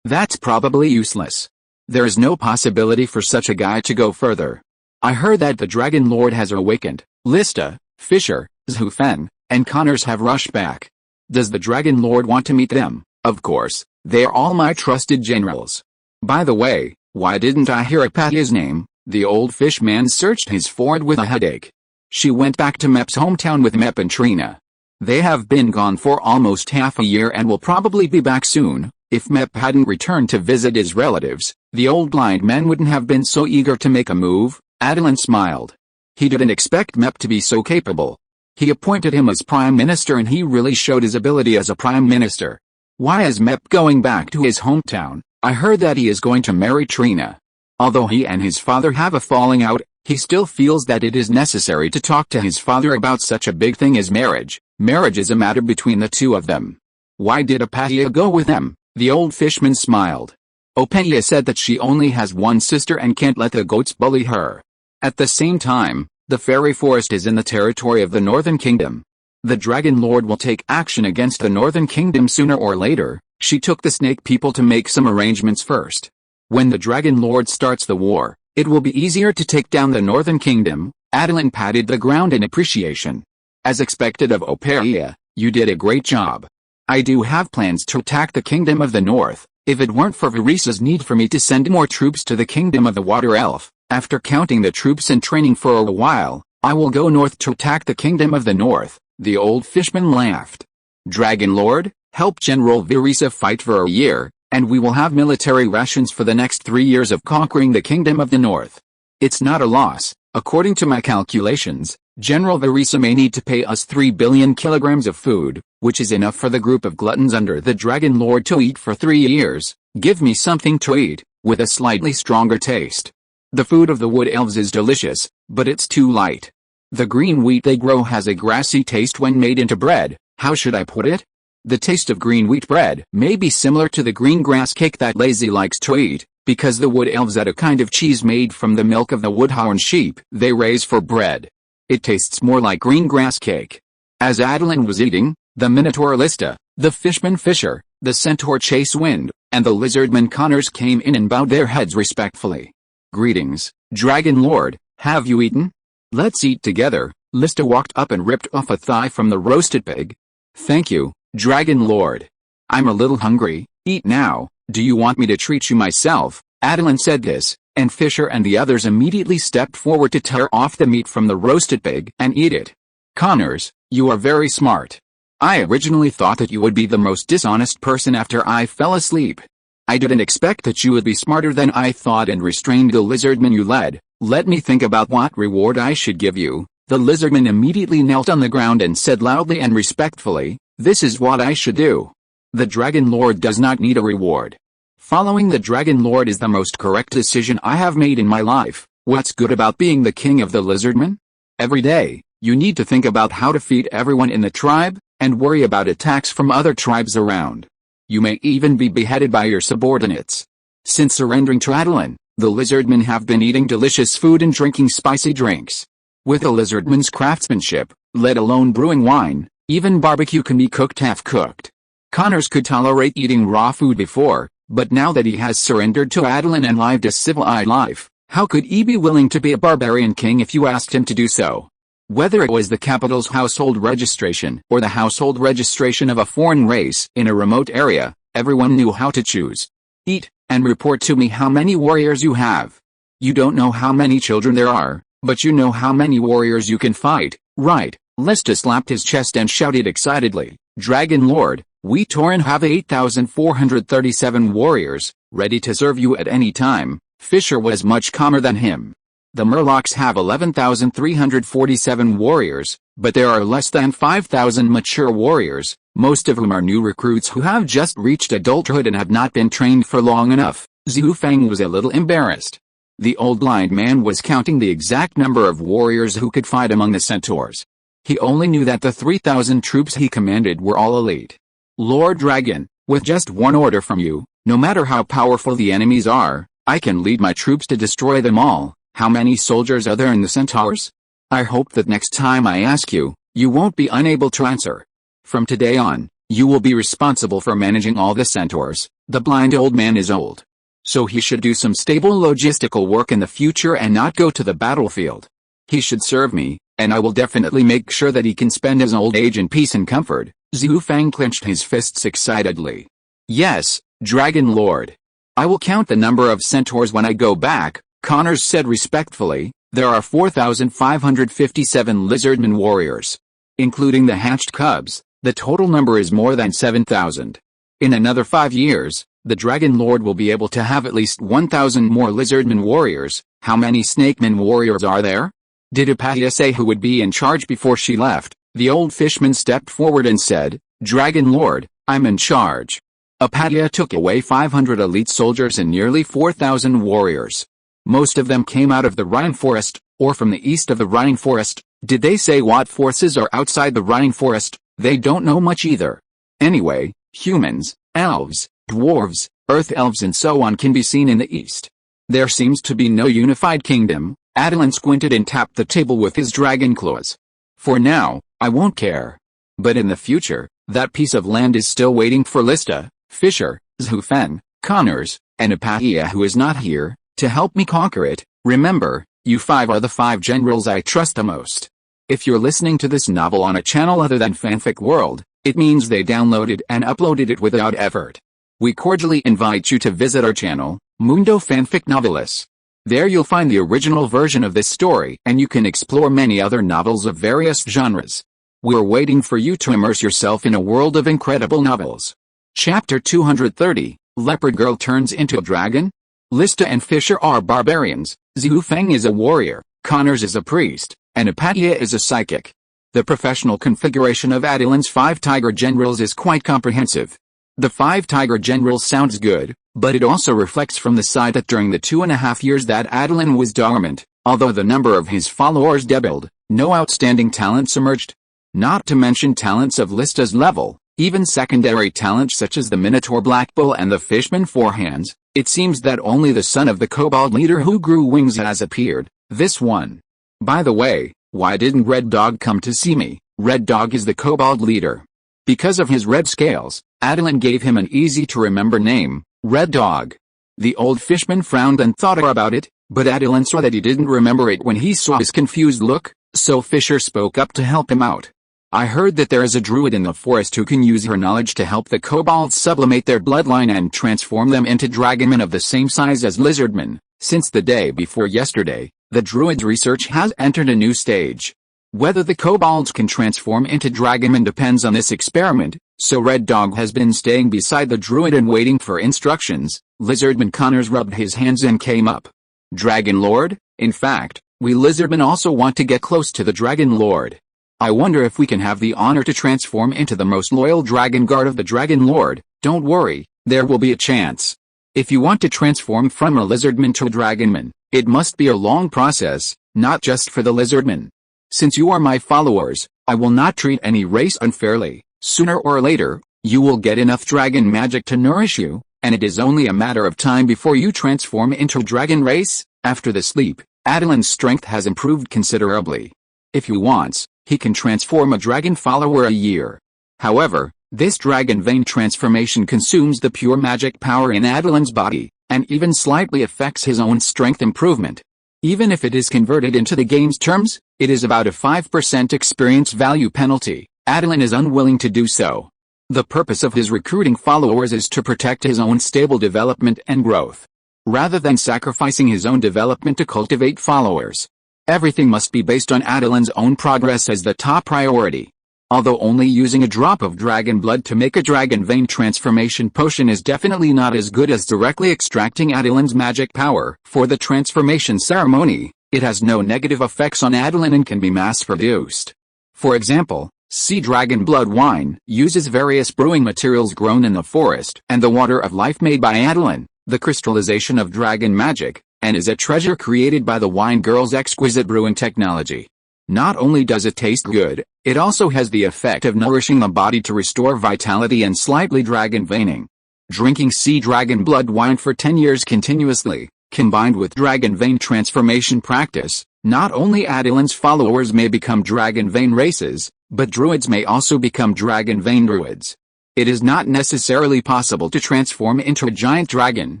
That's probably useless. There is no possibility for such a guy to go further. I heard that the Dragon Lord has awakened. Lista, Fisher, Zhufen, and Connors have rushed back. Does the Dragon Lord want to meet them? Of course, they are all my trusted generals. By the way, why didn't I hear Apatia's name? The old fishman searched his forehead with a headache. She went back to Mep's hometown with Mep and Trina. They have been gone for almost half a year and will probably be back soon. If Mep hadn't returned to visit his relatives, the old blind man wouldn't have been so eager to make a move. Attilan smiled. He didn't expect Mep to be so capable. He appointed him as prime minister and he really showed his ability as a prime minister. Why is Mep going back to his hometown? I heard that he is going to marry Trina. Although he and his father have a falling out, he still feels that it is necessary to talk to his father about such a big thing as marriage. Marriage is a matter between the 2 of them. Why did Apatia go with them? The old fishman smiled. Apatia said that she only has 1 sister and can't let the goats bully her. At the same time, the fairy forest is in the territory of the Northern Kingdom. The Dragon Lord will take action against the Northern Kingdom sooner or later. She took the snake people to make some arrangements first. When the Dragon Lord starts the war, it will be easier to take down the Northern Kingdom. Attilan patted the ground in appreciation. As expected of Operia, you did a great job. I do have plans to attack the Kingdom of the North. If it weren't for Virissa's need for me to send more troops to the Kingdom of the Water Elf, after counting the troops and training for a while, I will go north to attack the Kingdom of the North. The old fishman laughed. Dragon Lord, help General Virissa fight for a year, and we will have military rations for the next 3 years of conquering the Kingdom of the North. It's not a loss. According to my calculations, General Virissa may need to pay us 3 billion kilograms of food, which is enough for the group of gluttons under the Dragon Lord to eat for 3 years. Give me something to eat, with a slightly stronger taste. The food of the wood elves is delicious, but it's too light. The green wheat they grow has a grassy taste when made into bread. How should I put it? The taste of green wheat bread may be similar to the green grass cake that Lazy likes to eat, because the wood elves add a kind of cheese made from the milk of the woodhorn sheep they raise for bread. It tastes more like green grass cake. As Attilan was eating, the Minotaur Lista, the fishman Fisher, the centaur Chase Wind, and the lizardman Connors came in and bowed their heads respectfully. Greetings, Dragon Lord, have you eaten? Let's eat together. Lista walked up and ripped off a thigh from the roasted pig. Thank you, Dragon Lord. I'm a little hungry. Eat now. Do you want me to treat you myself? Attilan said this, and Fisher and the others immediately stepped forward to tear off the meat from the roasted pig and eat it. Connors, you are very smart. I originally thought that you would be the most dishonest person after I fell asleep. I didn't expect that you would be smarter than I thought and restrained the lizardman you led. Let me think about what reward I should give you. The lizardman immediately knelt on the ground and said loudly and respectfully, this is what I should do. The Dragon Lord does not need a reward. Following the Dragon Lord is the most correct decision I have made in my life. What's good about being the king of the lizardmen? Every day, you need to think about how to feed everyone in the tribe, and worry about attacks from other tribes around. You may even be beheaded by your subordinates. Since surrendering to Attilan, the lizardmen have been eating delicious food and drinking spicy drinks. With a lizardman's craftsmanship, let alone brewing wine, even barbecue can be cooked half-cooked. Connors could tolerate eating raw food before, but now that he has surrendered to Attilan and lived a civilized life, how could he be willing to be a barbarian king if you asked him to do so? Whether it was the capital's household registration or the household registration of a foreign race in a remote area, everyone knew how to choose. Eat, and report to me how many warriors you have. You don't know how many children there are, but you know how many warriors you can fight, right? Lista slapped his chest and shouted excitedly, Dragon Lord, we Tauren have 8,437 warriors, ready to serve you at any time. Fisher was much calmer than him. The Murlocs have 11,347 warriors, but there are less than 5,000 mature warriors, most of whom are new recruits who have just reached adulthood and have not been trained for long enough. Zhu Feng was a little embarrassed. The old blind man was counting the exact number of warriors who could fight among the centaurs. He only knew that the 3,000 troops he commanded were all elite. Lord Dragon, with just one order from you, no matter how powerful the enemies are, I can lead my troops to destroy them all. How many soldiers are there in the centaurs? I hope that next time I ask you, you won't be unable to answer. From today on, you will be responsible for managing all the centaurs. The blind old man is old, so he should do some stable logistical work in the future and not go to the battlefield. He should serve me, and I will definitely make sure that he can spend his old age in peace and comfort. Zhu Fang clenched his fists excitedly. Yes, Dragon Lord. I will count the number of centaurs when I go back, Connors said respectfully. There are 4,557 lizardman warriors. Including the hatched cubs, the total number is more than 7,000. In another 5 years, the Dragon Lord will be able to have at least 1,000 more lizardman warriors. How many snakeman warriors are there? Did Hypatia say who would be in charge before she left? The old fishman stepped forward and said, Dragon Lord, I'm in charge. Hypatia took away 500 elite soldiers and nearly 4,000 warriors. Most of them came out of the Rhine Forest, or from the east of the Rhine Forest. Did they say what forces are outside the Rhine Forest? They don't know much either. Anyway, humans, elves, dwarves, earth elves and so on can be seen in the east. There seems to be no unified kingdom. Attilan squinted and tapped the table with his dragon claws. For now, I won't care. But in the future, that piece of land is still waiting for Lista, Fisher, Zhu Fen, Connors, and Apathiya who is not here, to help me conquer it. Remember, you 5 are the 5 generals I trust the most. If you're listening to this novel on a channel other than Fanfic World, it means they downloaded and uploaded it without effort. We cordially invite you to visit our channel, Mundo Fanfic Novelis. There you'll find the original version of this story and you can explore many other novels of various genres. We're waiting for you to immerse yourself in a world of incredible novels. Chapter 230, Leopard Girl Turns into a Dragon? Lista and Fisher are barbarians, Zhufeng is a warrior, Connors is a priest, and Apathiya is a psychic. The professional configuration of Attilan's 5 tiger generals is quite comprehensive. The 5 tiger generals sounds good, but it also reflects from the side that during the 2.5 years that Attilan was dormant, although the number of his followers doubled, no outstanding talents emerged. Not to mention talents of Lista's level, even secondary talents such as the Minotaur Black Bull and the Fishman Four Hands. It seems that only the son of the kobold leader who grew wings has appeared, this one. By the way, why didn't Red Dog come to see me? Red Dog is the kobold leader. Because of his red scales, Attilan gave him an easy-to-remember name, Red Dog. The old fishman frowned and thought about it, but Attilan saw that he didn't remember it when he saw his confused look, so Fisher spoke up to help him out. I heard that there is a druid in the forest who can use her knowledge to help the kobolds sublimate their bloodline and transform them into dragonmen of the same size as lizardmen. Since the day before yesterday, the druid's research has entered a new stage. Whether the kobolds can transform into dragonmen depends on this experiment, so Red Dog has been staying beside the druid and waiting for instructions. Lizardman Connors rubbed his hands and came up. Dragon Lord? In fact, we lizardmen also want to get close to the Dragon Lord. I wonder if we can have the honor to transform into the most loyal dragon guard of the Dragon Lord. Don't worry, there will be a chance. If you want to transform from a lizardman to a dragonman, it must be a long process, not just for the lizardmen. Since you are my followers, I will not treat any race unfairly. Sooner or later, you will get enough dragon magic to nourish you, and it is only a matter of time before you transform into a dragon race. After the sleep, Attilan's strength has improved considerably. If he wants, he can transform a dragon follower a year. However, this dragon vein transformation consumes the pure magic power in Attilan's body, and even slightly affects his own strength improvement. Even if it is converted into the game's terms, it is about a 5% experience value penalty. Attilan is unwilling to do so. The purpose of his recruiting followers is to protect his own stable development and growth, rather than sacrificing his own development to cultivate followers. Everything must be based on Attilan's own progress as the top priority. Although only using a drop of dragon blood to make a dragon vein transformation potion is definitely not as good as directly extracting Attilan's magic power for the transformation ceremony, it has no negative effects on Attilan and can be mass-produced. For example, sea dragon blood wine uses various brewing materials grown in the forest and the water of life made by Attilan, the crystallization of dragon magic, and is a treasure created by the wine girl's exquisite brewing technology. Not only does it taste good, it also has the effect of nourishing the body to restore vitality and slightly dragon veining. Drinking sea dragon blood wine for 10 years continuously, combined with dragon vein transformation practice, not only Attilan's followers may become dragon vein races, but druids may also become dragon vein druids. It is not necessarily possible to transform into a giant dragon,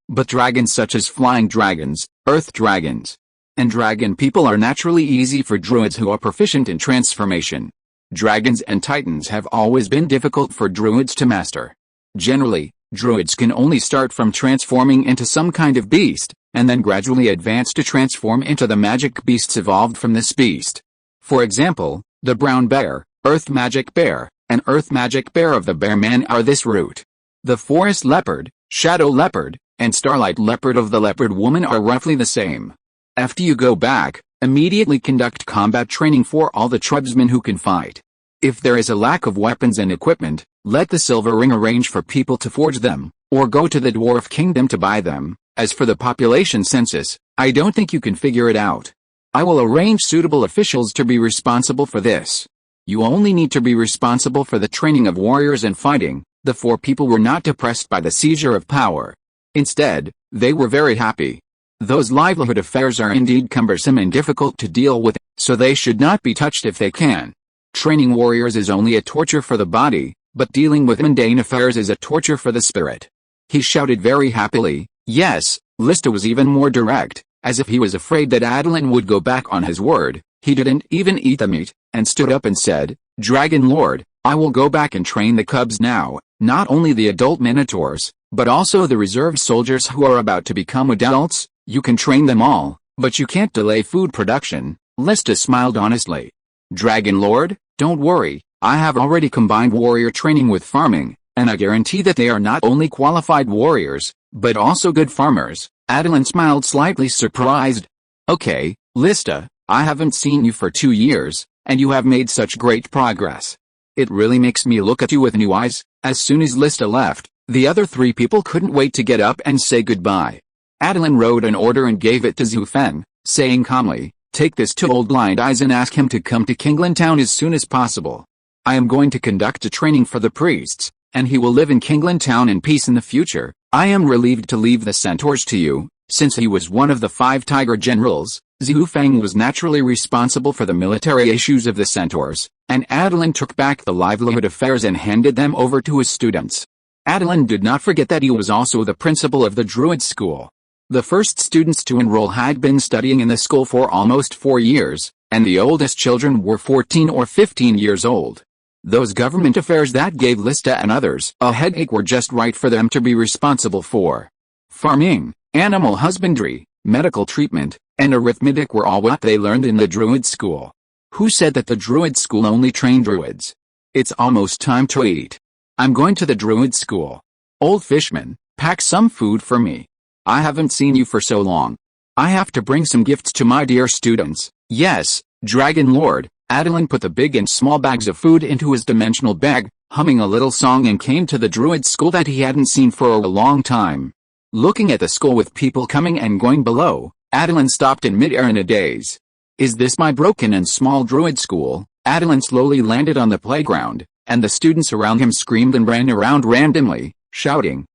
but dragons such as flying dragons, earth dragons, and dragon people are naturally easy for druids who are proficient in transformation. Dragons and titans have always been difficult for druids to master. Generally, druids can only start from transforming into some kind of beast, and then gradually advance to transform into the magic beasts evolved from this beast. For example, the brown bear, earth magic bear, and earth magic bear of the bear man are this route. The forest leopard, shadow leopard, and starlight leopard of the leopard woman are roughly the same. After you go back, immediately conduct combat training for all the tribesmen who can fight. If there is a lack of weapons and equipment, let the Silver Ring arrange for people to forge them, or go to the Dwarf Kingdom to buy them. As for the population census, I don't think you can figure it out. I will arrange suitable officials to be responsible for this. You only need to be responsible for the training of warriors and fighting. The 4 people were not depressed by the seizure of power. Instead, they were very happy. Those livelihood affairs are indeed cumbersome and difficult to deal with, so they should not be touched if they can. Training warriors is only a torture for the body, but dealing with mundane affairs is a torture for the spirit. He shouted very happily. Yes, Lista was even more direct, as if he was afraid that Attilan would go back on his word. He didn't even eat the meat, and stood up and said, Dragon Lord, I will go back and train the cubs now, not only the adult minotaurs, but also the reserve soldiers who are about to become adults. You can train them all, but you can't delay food production. Lista smiled honestly. Dragon Lord, don't worry, I have already combined warrior training with farming, and I guarantee that they are not only qualified warriors, but also good farmers. Attilan smiled slightly surprised. Okay, Lista, I haven't seen you for 2 years, and you have made such great progress. It really makes me look at you with new eyes. As soon as Lista left, the other 3 people couldn't wait to get up and say goodbye. Attilan wrote an order and gave it to Zhufeng, saying calmly, take this to Old Blind Eyes and ask him to come to Kinglan Town as soon as possible. I am going to conduct a training for the priests, and he will live in Kinglan Town in peace in the future. I am relieved to leave the centaurs to you. Since he was one of the 5 tiger generals, Zhufeng was naturally responsible for the military issues of the centaurs, and Attilan took back the livelihood affairs and handed them over to his students. Attilan did not forget that he was also the principal of the Druid school. The first students to enroll had been studying in the school for almost 4 years, and the oldest children were 14 or 15 years old. Those government affairs that gave Lista and others a headache were just right for them to be responsible for. Farming, animal husbandry, medical treatment, and arithmetic were all what they learned in the Druid school. Who said that the Druid school only trained Druids? It's almost time to eat. I'm going to the Druid school. Old Fishman, pack some food for me. I haven't seen you for so long. I have to bring some gifts to my dear students. Yes, Dragon Lord. Attilan put the big and small bags of food into his dimensional bag, humming a little song, and came to the Druid school that he hadn't seen for a long time. Looking at the school with people coming and going below, Attilan stopped in mid-air in a daze. Is this my broken and small Druid school? Attilan slowly landed on the playground, and the students around him screamed and ran around randomly, shouting,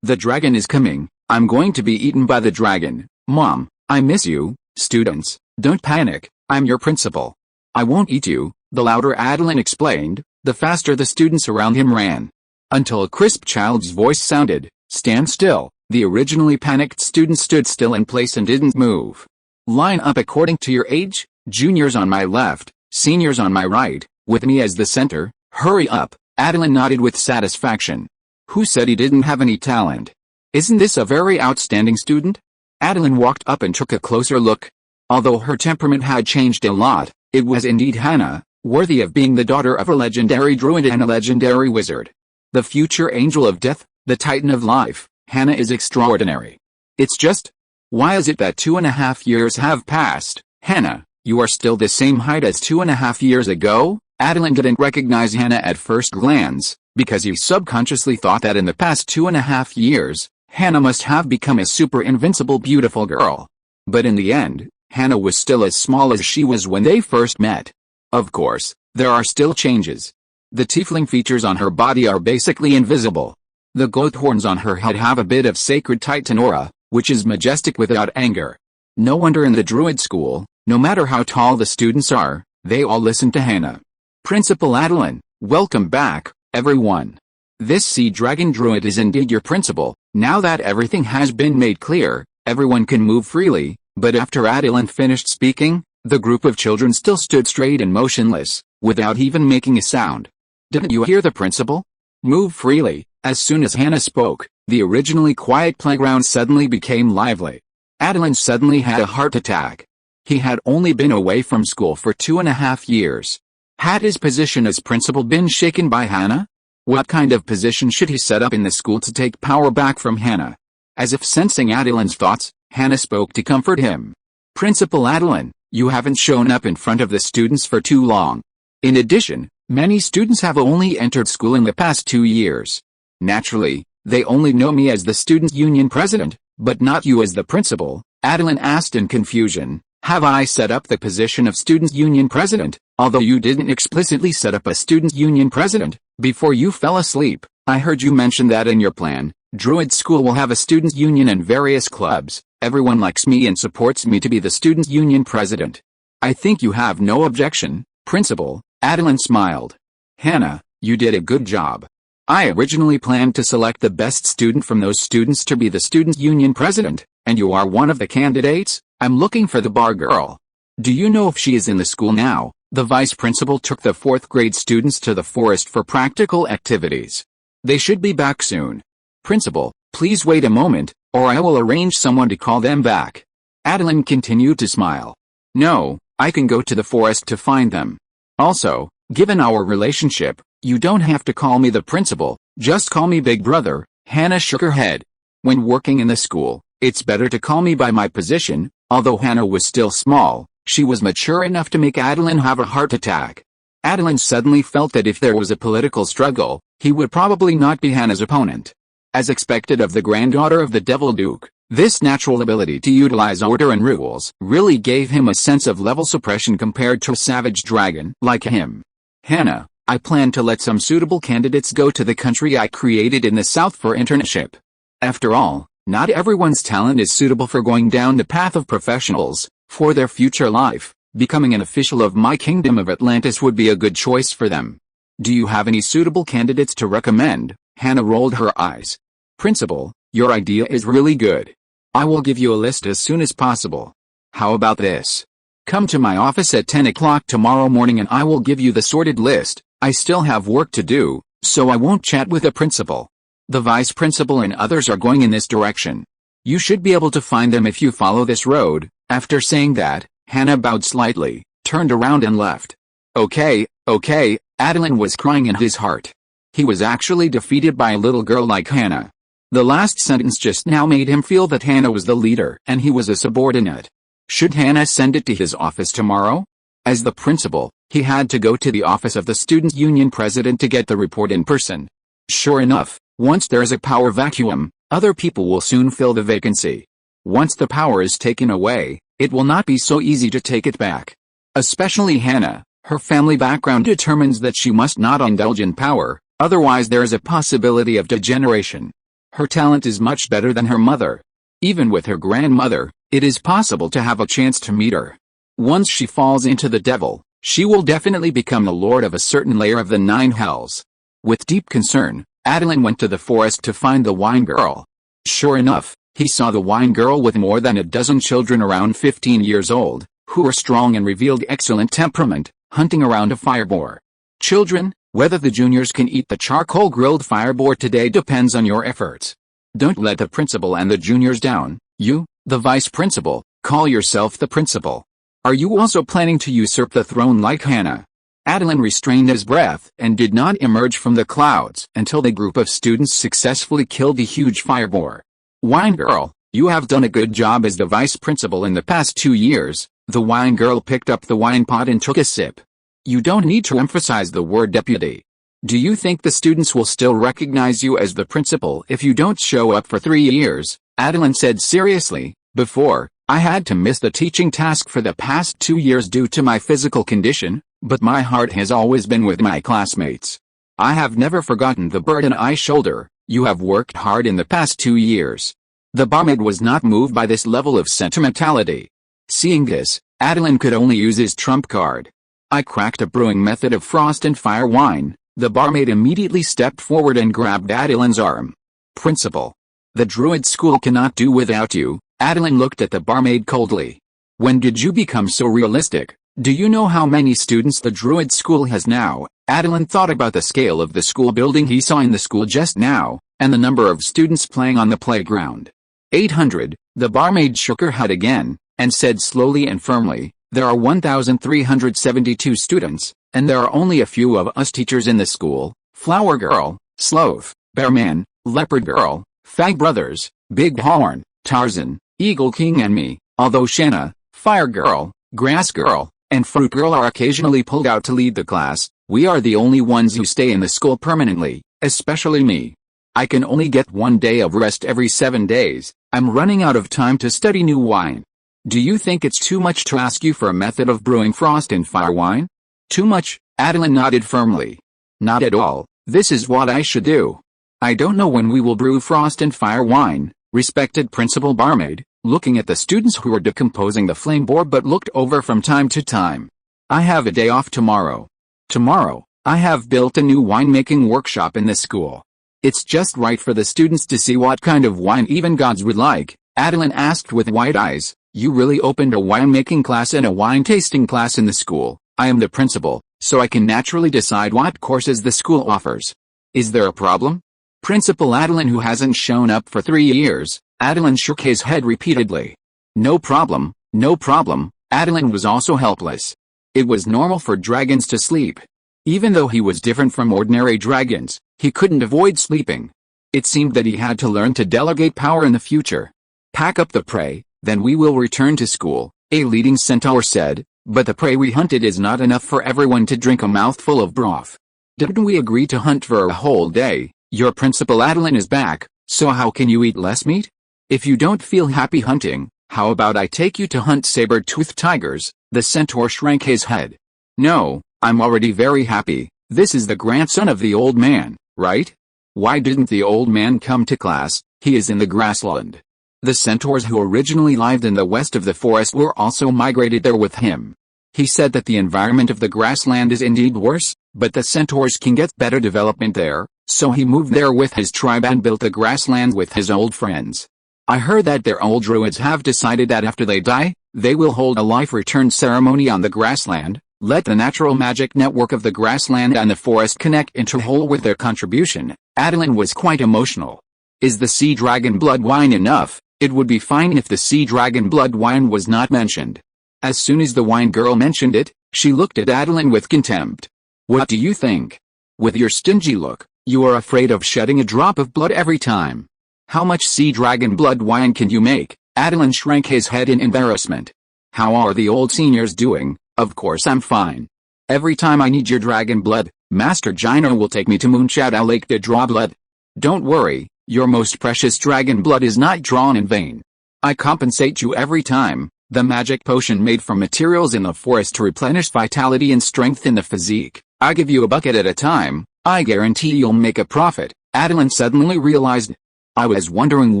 the dragon is coming. I'm going to be eaten by the dragon. Mom, I miss you. Students, don't panic. I'm your principal. I won't eat you. The louder Attilan explained, the faster the students around him ran. Until a crisp child's voice sounded, stand still. The originally panicked students stood still in place and didn't move. Line up according to your age, juniors on my left, seniors on my right, with me as the center. Hurry up. Attilan nodded with satisfaction. Who said he didn't have any talent? Isn't this a very outstanding student? Attilan walked up and took a closer look. Although her temperament had changed a lot, it was indeed Hannah, worthy of being the daughter of a legendary druid and a legendary wizard. The future angel of death, the titan of life, Hannah is extraordinary. It's just, why is it that 2.5 years have passed? Hannah, you are still the same height as 2.5 years ago? Attilan didn't recognize Hannah at first glance, because he subconsciously thought that in the past 2.5 years, Hannah must have become a super invincible beautiful girl. But in the end, Hannah was still as small as she was when they first met. Of course, there are still changes. The tiefling features on her body are basically invisible. The goat horns on her head have a bit of sacred titan aura, which is majestic without anger. No wonder in the Druid school, no matter how tall the students are, they all listen to Hannah. Principal Attilan, welcome back, everyone. This sea dragon druid is indeed your principal. Now that everything has been made clear, everyone can move freely. But after Attilan finished speaking, the group of children still stood straight and motionless, without even making a sound. Didn't you hear the principal? Move freely. As soon as Hannah spoke, the originally quiet playground suddenly became lively. Attilan suddenly had a heart attack. He had only been away from school for 2.5 years. Had his position as principal been shaken by Hannah? What kind of position should he set up in the school to take power back from Hannah? As if sensing Attilan's thoughts, Hannah spoke to comfort him. Principal Attilan, you haven't shown up in front of the students for too long. In addition, many students have only entered school in the past 2 years. Naturally, they only know me as the Student Union President, but not you as the principal. Attilan asked in confusion. Have I set up the position of Student Union President? Although you didn't explicitly set up a Student Union President, before you fell asleep, I heard you mention that in your plan. Druid School will have a Student Union and various clubs. Everyone likes me and supports me to be the Student Union President. I think you have no objection, Principal. Attilan smiled. Hannah, you did a good job. I originally planned to select the best student from those students to be the student union president, and you are one of the candidates. I'm looking for the bar girl. Do you know if she is in the school now? The vice principal took the 4th grade students to the forest for practical activities. They should be back soon. Principal, please wait a moment, or I will arrange someone to call them back. Attilan continued to smile. No, I can go to the forest to find them. Also, given our relationship, you don't have to call me the principal, just call me Big Brother. Hannah shook her head. When working in the school, it's better to call me by my position. Although Hannah was still small, she was mature enough to make Attilan have a heart attack. Attilan suddenly felt that if there was a political struggle, he would probably not be Hannah's opponent. As expected of the granddaughter of the Devil Duke, this natural ability to utilize order and rules really gave him a sense of level suppression compared to a savage dragon like him. Hannah, I plan to let some suitable candidates go to the country I created in the South for internship. After all, not everyone's talent is suitable for going down the path of professionals. For their future life, becoming an official of my kingdom of Atlantis would be a good choice for them. Do you have any suitable candidates to recommend? Hannah rolled her eyes. Principal, your idea is really good. I will give you a list as soon as possible. How about this? Come to my office at 10 o'clock tomorrow morning and I will give you the sorted list. I still have work to do, so I won't chat with the principal. The vice principal and others are going in this direction. You should be able to find them if you follow this road. After saying that, Hannah bowed slightly, turned around and left. Okay, Attilan was crying in his heart. He was actually defeated by a little girl like Hannah. The last sentence just now made him feel that Hannah was the leader and he was a subordinate. Should Hannah send it to his office tomorrow? As the principal, he had to go to the office of the student union president to get the report in person. Sure enough, once there is a power vacuum, other people will soon fill the vacancy. Once the power is taken away, it will not be so easy to take it back. Especially Hannah, her family background determines that she must not indulge in power, otherwise there is a possibility of degeneration. Her talent is much better than her mother. Even with her grandmother, it is possible to have a chance to meet her. Once she falls into the devil, she will definitely become the lord of a certain layer of the 9 hells. With deep concern, Attilan went to the forest to find the wine girl. Sure enough, he saw the wine girl with more than a dozen children around 15 years old, who were strong and revealed excellent temperament, hunting around a fireboar. Children, whether the juniors can eat the charcoal grilled fireboar today depends on your efforts. Don't let the principal and the juniors down. You, the vice principal, call yourself the principal. Are you also planning to usurp the throne like Hannah? Attilan restrained his breath and did not emerge from the clouds until the group of students successfully killed the huge fireboar. Wine girl, you have done a good job as the vice principal in the past 2 years. The wine girl picked up the wine pot and took a sip. You don't need to emphasize the word deputy. Do you think the students will still recognize you as the principal if you don't show up for 3 years? Attilan said seriously. Before, I had to miss the teaching task for the past 2 years due to my physical condition, but my heart has always been with my classmates. I have never forgotten the burden I shoulder. You have worked hard in the past 2 years. The barmaid was not moved by this level of sentimentality. Seeing this, Attilan could only use his trump card. I cracked a brewing method of frost and fire wine. The barmaid immediately stepped forward and grabbed Attilan's arm. Principal. The druid school cannot do without you. Attilan looked at the barmaid coldly. When did you become so realistic? Do you know how many students the druid school has now? Attilan thought about the scale of the school building he saw in the school just now, and the number of students playing on the playground. 800, the barmaid shook her head again, and said slowly and firmly, there are 1,372 students, and there are only a few of us teachers in the school. Flower girl, sloth, bearman, leopard girl, fag brothers, big horn, Tarzan, eagle king and me, although Shanna, fire girl, grass girl, and fruit girl are occasionally pulled out to lead the class. We are the only ones who stay in the school permanently, especially me. I can only get 1 day of rest every 7 days. I'm running out of time to study new wine. Do you think it's too much to ask you for a method of brewing frost and fire wine? Too much? Attilan nodded firmly. Not at all. This is what I should do. I don't know when we will brew frost and fire wine, respected principal barmaid, looking at the students who were decomposing the flame board but looked over from time to time. I have a day off tomorrow. Tomorrow? I have built a new winemaking workshop in the school. It's just right for the students to see what kind of wine even gods would like. Attilan asked with wide eyes. You really opened a winemaking class and a wine tasting class in the school. I am the principal, so I can naturally decide what courses the school offers. Is there a problem? Principal Attilan, who hasn't shown up for 3 years. Attilan shook his head repeatedly. No problem, no problem. Attilan was also helpless. It was normal for dragons to sleep. Even though he was different from ordinary dragons, he couldn't avoid sleeping. It seemed that he had to learn to delegate power in the future. Pack up the prey, then we will return to school, a leading centaur said, but the prey we hunted is not enough for everyone to drink a mouthful of broth. Didn't we agree to hunt for a whole day? Your principal Attilan is back, so how can you eat less meat? If you don't feel happy hunting, how about I take you to hunt saber-toothed tigers? The centaur shrank his head. No, I'm already very happy. This is the grandson of the old man, right? Why didn't the old man come to class? He is in the grassland. The centaurs who originally lived in the west of the forest were also migrated there with him. He said that the environment of the grassland is indeed worse, but the centaurs can get better development there, so he moved there with his tribe and built the grassland with his old friends. I heard that their old druids have decided that after they die, they will hold a life return ceremony on the grassland, let the natural magic network of the grassland and the forest connect into whole with their contribution. Attilan was quite emotional. Is the sea dragon blood wine enough? It would be fine if the sea dragon blood wine was not mentioned. As soon as the wine girl mentioned it, she looked at Attilan with contempt. What do you think? With your stingy look, you are afraid of shedding a drop of blood every time. How much sea dragon blood wine can you make? Attilan shrank his head in embarrassment. How are the old seniors doing? Of course I'm fine. Every time I need your dragon blood, Master Gino will take me to Moonshadow Lake to draw blood. Don't worry, your most precious dragon blood is not drawn in vain. I compensate you every time. The magic potion made from materials in the forest to replenish vitality and strength in the physique. I give you a bucket at a time. I guarantee you'll make a profit. Attilan suddenly realized. I was wondering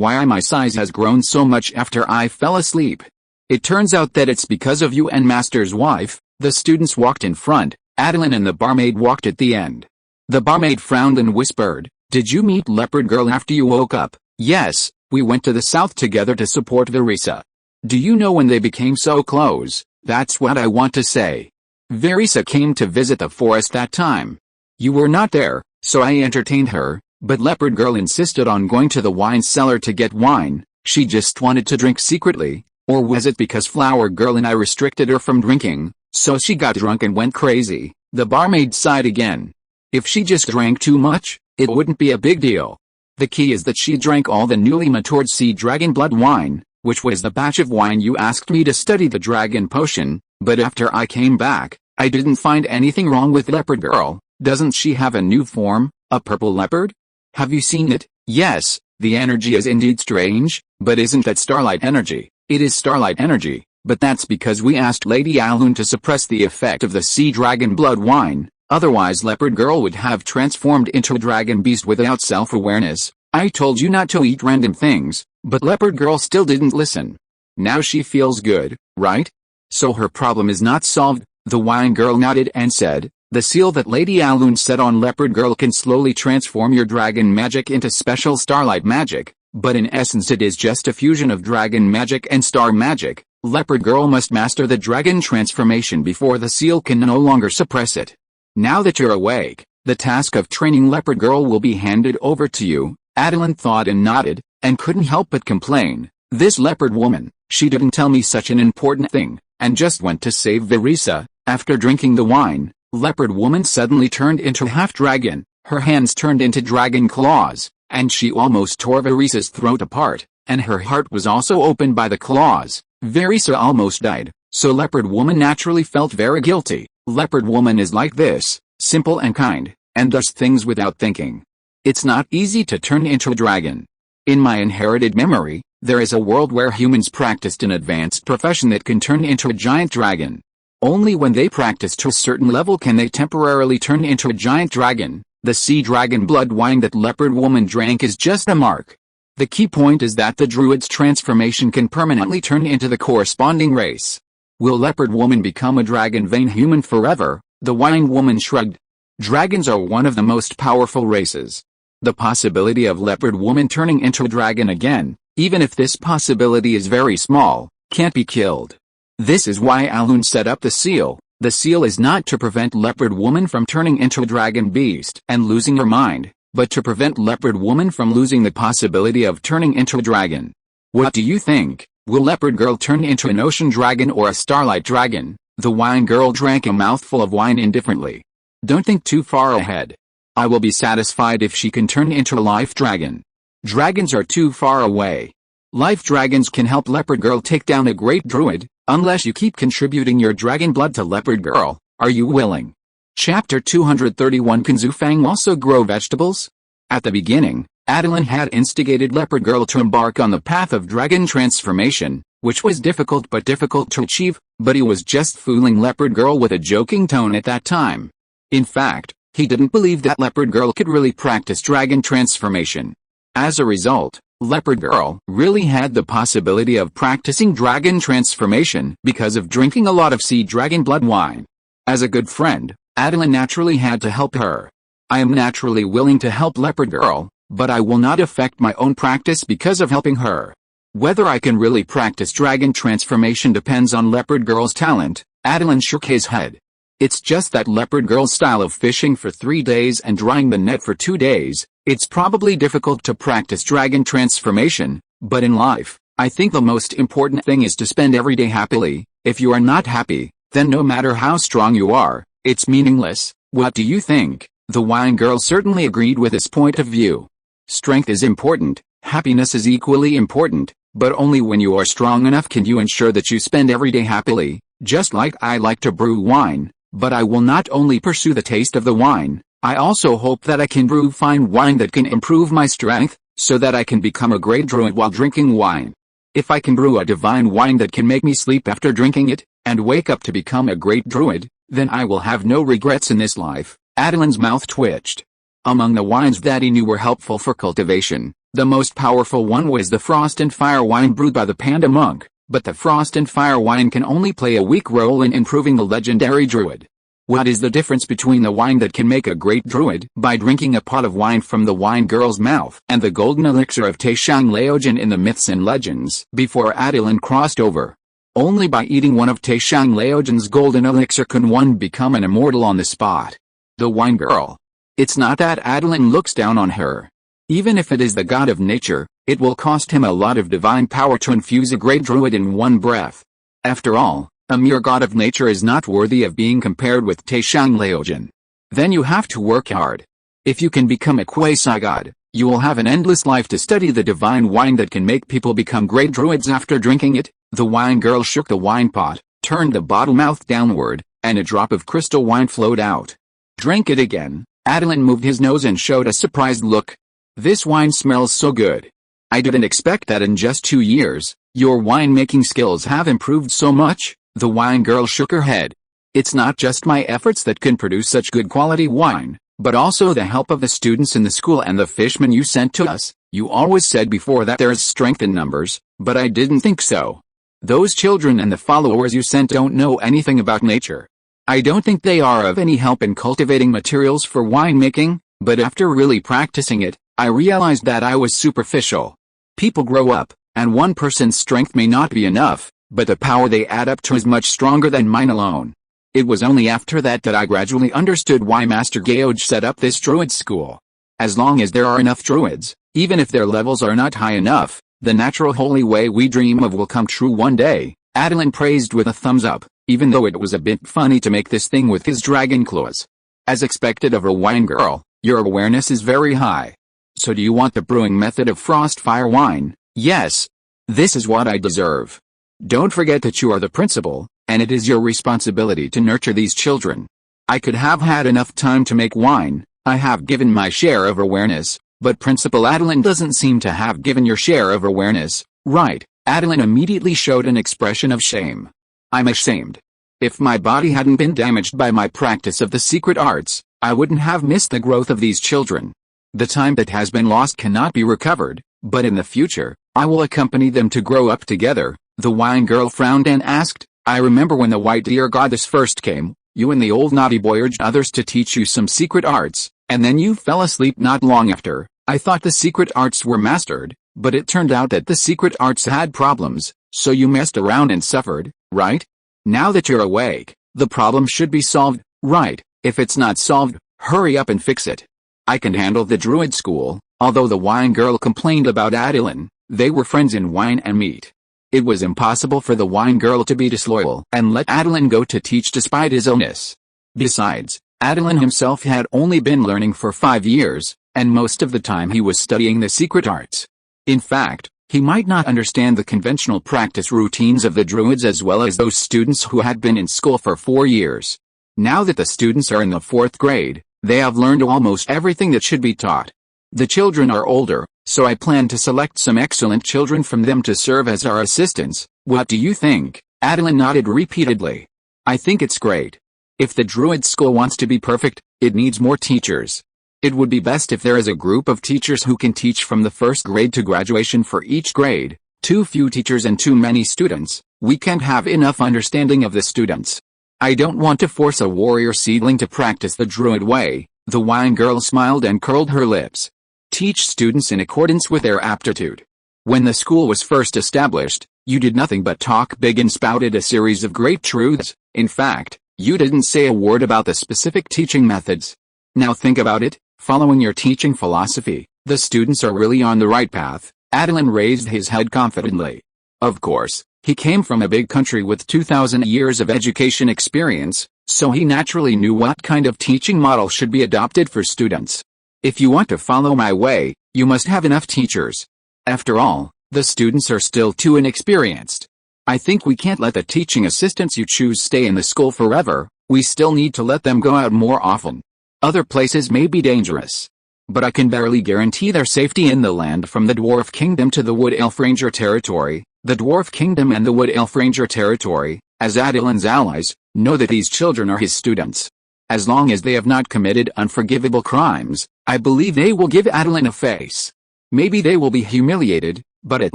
why my size has grown so much after I fell asleep. It turns out that it's because of you and Master's wife. The students walked in front. Attilan and the barmaid walked at the end. The barmaid frowned and whispered, Did you meet Leopard Girl after you woke up? Yes, we went to the south together to support Verisa. Do you know when they became so close? That's what I want to say. Verisa came to visit the forest that time. You were not there, so I entertained her, but Leopard Girl insisted on going to the wine cellar to get wine. She just wanted to drink secretly, or was it because Flower Girl and I restricted her from drinking, so she got drunk and went crazy? The barmaid sighed again. If she just drank too much, it wouldn't be a big deal. The key is that she drank all the newly matured sea dragon blood wine, which was the batch of wine you asked me to study the dragon potion, but after I came back, I didn't find anything wrong with Leopard Girl. Doesn't she have a new form, a purple leopard? Have you seen it? Yes, the energy is indeed strange, but isn't that starlight energy? It is starlight energy, but that's because we asked Lady Alun to suppress the effect of the sea dragon blood wine, otherwise Leopard Girl would have transformed into a dragon beast without self-awareness. I told you not to eat random things, but Leopard Girl still didn't listen. Now she feels good, right? So her problem is not solved. The wine girl nodded and said, the seal that Lady Alun set on Leopard Girl can slowly transform your dragon magic into special starlight magic, but in essence it is just a fusion of dragon magic and star magic. Leopard Girl must master the dragon transformation before the seal can no longer suppress it. Now that you're awake, the task of training Leopard Girl will be handed over to you. Attilan thought and nodded, and couldn't help but complain. This leopard woman, she didn't tell me such an important thing, and just went to save Verisa. After drinking the wine, Leopard Woman suddenly turned into half-dragon, her hands turned into dragon claws, and she almost tore Verisa's throat apart, and her heart was also opened by the claws. Verisa almost died, so Leopard Woman naturally felt very guilty. Leopard Woman is like this, simple and kind, and does things without thinking. It's not easy to turn into a dragon. In my inherited memory, there is a world where humans practiced an advanced profession that can turn into a giant dragon. Only when they practice to a certain level can they temporarily turn into a giant dragon. The sea dragon blood wine that Leopard Woman drank is just a mark. The key point is that the druid's transformation can permanently turn into the corresponding race. Will Leopard Woman become a dragon vein human forever? The wine woman shrugged. Dragons are one of the most powerful races. The possibility of leopard woman turning into a dragon again, even if this possibility is very small, can't be killed. This is why Attilan set up the seal. The seal is not to prevent leopard woman from turning into a dragon beast and losing her mind, but to prevent leopard woman from losing the possibility of turning into a dragon. What do you think? Will leopard girl turn into an ocean dragon or a starlight dragon? The wine girl drank a mouthful of wine indifferently. Don't think too far ahead. I will be satisfied if she can turn into a life dragon. Dragons are too far away. Life dragons can help leopard girl take down a great druid, unless you keep contributing your dragon blood to leopard girl. Are you willing? Chapter 231. Can Zufang also grow vegetables? At the beginning, Attilan had instigated leopard girl to embark on the path of dragon transformation, which was difficult to achieve, but he was just fooling leopard girl with a joking tone at that time. In fact, he didn't believe that leopard girl could really practice dragon transformation. As a result, leopard girl really had the possibility of practicing dragon transformation because of drinking a lot of sea dragon blood wine. As a good friend, Attilan naturally had to help her. I am naturally willing to help leopard girl, but I will not affect my own practice because of helping her. Whether I can really practice dragon transformation depends on leopard girl's talent. Attilan shook his head. It's just that leopard girl's style of fishing for 3 days and drying the net for 2 days, it's probably difficult to practice dragon transformation, but in life, I think the most important thing is to spend every day happily. If you are not happy, then no matter how strong you are, it's meaningless. What do you think? The wine girl certainly agreed with his point of view. Strength is important, happiness is equally important, but only when you are strong enough can you ensure that you spend every day happily. Just like I like to brew wine, but I will not only pursue the taste of the wine, I also hope that I can brew fine wine that can improve my strength, so that I can become a great druid while drinking wine. If I can brew a divine wine that can make me sleep after drinking it, and wake up to become a great druid, then I will have no regrets in this life. Attilan's mouth twitched. Among the wines that he knew were helpful for cultivation, the most powerful one was the Frost and Fire wine brewed by the Panda Monk. But the Frost and Fire wine can only play a weak role in improving the legendary druid. What is the difference between the wine that can make a great druid by drinking a pot of wine from the wine girl's mouth and the golden elixir of Taishang Laojian in the myths and legends before Attilan crossed over? Only by eating one of Taishang Laojian's golden elixir can one become an immortal on the spot. The wine girl. It's not that Attilan looks down on her. Even if it is the god of nature, it will cost him a lot of divine power to infuse a great druid in one breath. After all, a mere god of nature is not worthy of being compared with Taishang Laojian. Then you have to work hard. If you can become a quasi-god, you will have an endless life to study the divine wine that can make people become great druids after drinking it. The wine girl shook the wine pot, turned the bottle mouth downward, and a drop of crystal wine flowed out. Drink it again. Attilan moved his nose and showed a surprised look. This wine smells so good. I didn't expect that in just 2 years, your wine-making skills have improved so much. The wine girl shook her head. It's not just my efforts that can produce such good quality wine, but also the help of the students in the school and the fishmen you sent to us. You always said before that there is strength in numbers, but I didn't think so. Those children and the followers you sent don't know anything about nature. I don't think they are of any help in cultivating materials for winemaking, but after really practicing it, I realized that I was superficial. People grow up, and one person's strength may not be enough, but the power they add up to is much stronger than mine alone. It was only after that I gradually understood why Master Geoj set up this druid school. As long as there are enough druids, even if their levels are not high enough, the natural holy way we dream of will come true one day. Attilan praised with a thumbs up, even though it was a bit funny to make this thing with his dragon claws. As expected of a wine girl, your awareness is very high. So do you want the brewing method of Frost Fire wine? Yes. This is what I deserve. Don't forget that you are the principal, and it is your responsibility to nurture these children. I could have had enough time to make wine. I have given my share of awareness, but Principal Attilan doesn't seem to have given your share of awareness, right? Attilan immediately showed an expression of shame. I'm ashamed. If my body hadn't been damaged by my practice of the secret arts, I wouldn't have missed the growth of these children. The time that has been lost cannot be recovered, but in the future, I will accompany them to grow up together. The wine girl frowned and asked, I remember when the white deer goddess first came, You and the old naughty boy urged others to teach you some secret arts, and then you fell asleep not long after. I thought the secret arts were mastered, but it turned out that the secret arts had problems, so you messed around and suffered, right? Now that you're awake, the problem should be solved, right? If it's not solved, hurry up and fix it. I can handle the druid school. Although the wine girl complained about Attilan, they were friends in wine and meat. It was impossible for the wine girl to be disloyal and let Attilan go to teach despite his illness. Besides, Attilan himself had only been learning for 5 years, and most of the time he was studying the secret arts. In fact, he might not understand the conventional practice routines of the druids as well as those students who had been in school for 4 years. Now that the students are in the 4th grade, they have learned almost everything that should be taught. The children are older, so I plan to select some excellent children from them to serve as our assistants. What do you think? Attilan nodded repeatedly. I think it's great. If the druid school wants to be perfect, it needs more teachers. It would be best if there is a group of teachers who can teach from the 1st grade to graduation for each grade. Too few teachers and too many students. We can't have enough understanding of the students. I don't want to force a warrior seedling to practice the druid way. The wine girl smiled and curled her lips. Teach students in accordance with their aptitude. When the school was first established, you did nothing but talk big and spouted a series of great truths. In fact, you didn't say a word about the specific teaching methods. Now think about it, following your teaching philosophy, the students are really on the right path. Attilan raised his head confidently. Of course, he came from a big country with 2,000 years of education experience, so he naturally knew what kind of teaching model should be adopted for students. If you want to follow my way, you must have enough teachers. After all, the students are still too inexperienced. I think we can't let the teaching assistants you choose stay in the school forever. We still need to let them go out more often. Other places may be dangerous, but I can barely guarantee their safety in the land from the Dwarf Kingdom to the Wood Elf Ranger territory. The Dwarf Kingdom and the Wood Elf Ranger territory, as Attilan's allies, know that these children are his students. As long as they have not committed unforgivable crimes, I believe they will give Attilan a face. Maybe they will be humiliated, but at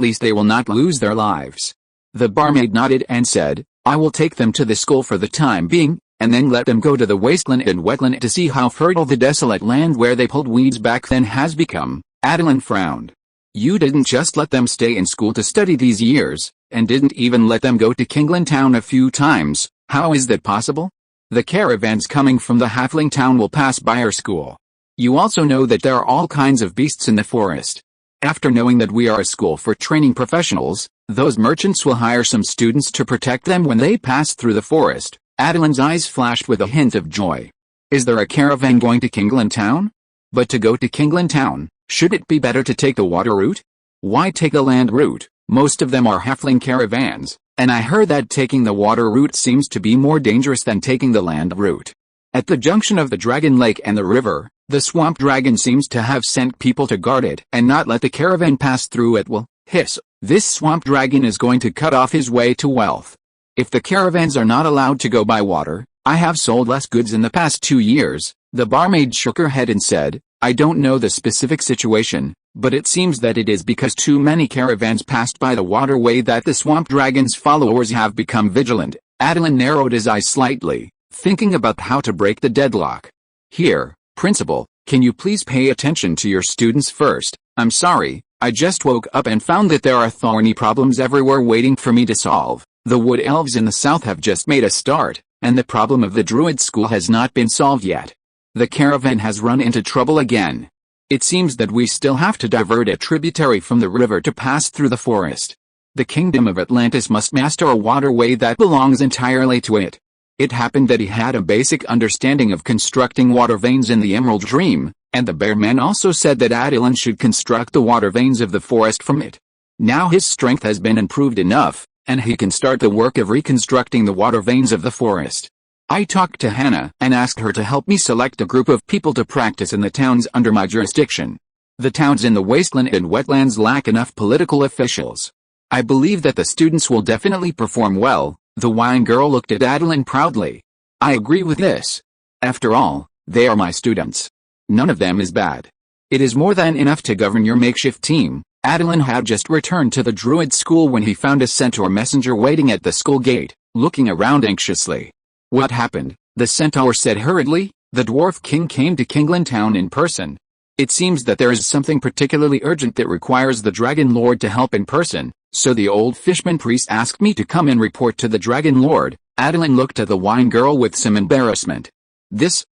least they will not lose their lives. The barmaid nodded and said, I will take them to the school for the time being, and then let them go to the wasteland and wetland to see how fertile the desolate land where they pulled weeds back then has become. Attilan frowned. You didn't just let them stay in school to study these years, and didn't even let them go to Kingland Town a few times. How is that possible? The caravans coming from the halfling town will pass by our school. You also know that there are all kinds of beasts in the forest. After knowing that we are a school for training professionals, those merchants will hire some students to protect them when they pass through the forest. Attilan's eyes flashed with a hint of joy. Is there a caravan going to Kingland Town? But to go to Kingland Town, should it be better to take the water route? Why take the land route? Most of them are halfling caravans, and I heard that taking the water route seems to be more dangerous than taking the land route. At the junction of the Dragon Lake and the river, the swamp dragon seems to have sent people to guard it and not let the caravan pass through it. Well, hiss, this swamp dragon is going to cut off his way to wealth. If the caravans are not allowed to go by water, I have sold less goods in the past 2 years. The barmaid shook her head and said, I don't know the specific situation, but it seems that it is because too many caravans passed by the waterway that the swamp dragon's followers have become vigilant. Attilan narrowed his eyes slightly, thinking about how to break the deadlock. Here, principal, can you please pay attention to your students first? I'm sorry, I just woke up and found that there are thorny problems everywhere waiting for me to solve. The wood elves in the south have just made a start, and the problem of the druid school has not been solved yet. The caravan has run into trouble again. It seems that we still have to divert a tributary from the river to pass through the forest. The kingdom of Atlantis must master a waterway that belongs entirely to it. It happened that he had a basic understanding of constructing water veins in the Emerald Dream, and the bear man also said that Attilan should construct the water veins of the forest from it. Now his strength has been improved enough, and he can start the work of reconstructing the water veins of the forest. I talked to Hannah and asked her to help me select a group of people to practice in the towns under my jurisdiction. The towns in the wasteland and wetlands lack enough political officials. I believe that the students will definitely perform well. The wine girl looked at Attilan proudly. I agree with this. After all, they are my students. None of them is bad. It is more than enough to govern your makeshift team. Attilan had just returned to the druid school when he found a centaur messenger waiting at the school gate, looking around anxiously. What happened? The centaur said hurriedly. The dwarf king came to Kingland Town in person. It seems that there is something particularly urgent that requires the Dragon Lord to help in person, so the old fishman priest asked me to come and report to the Dragon Lord. Attilan looked at the wine girl with some embarrassment.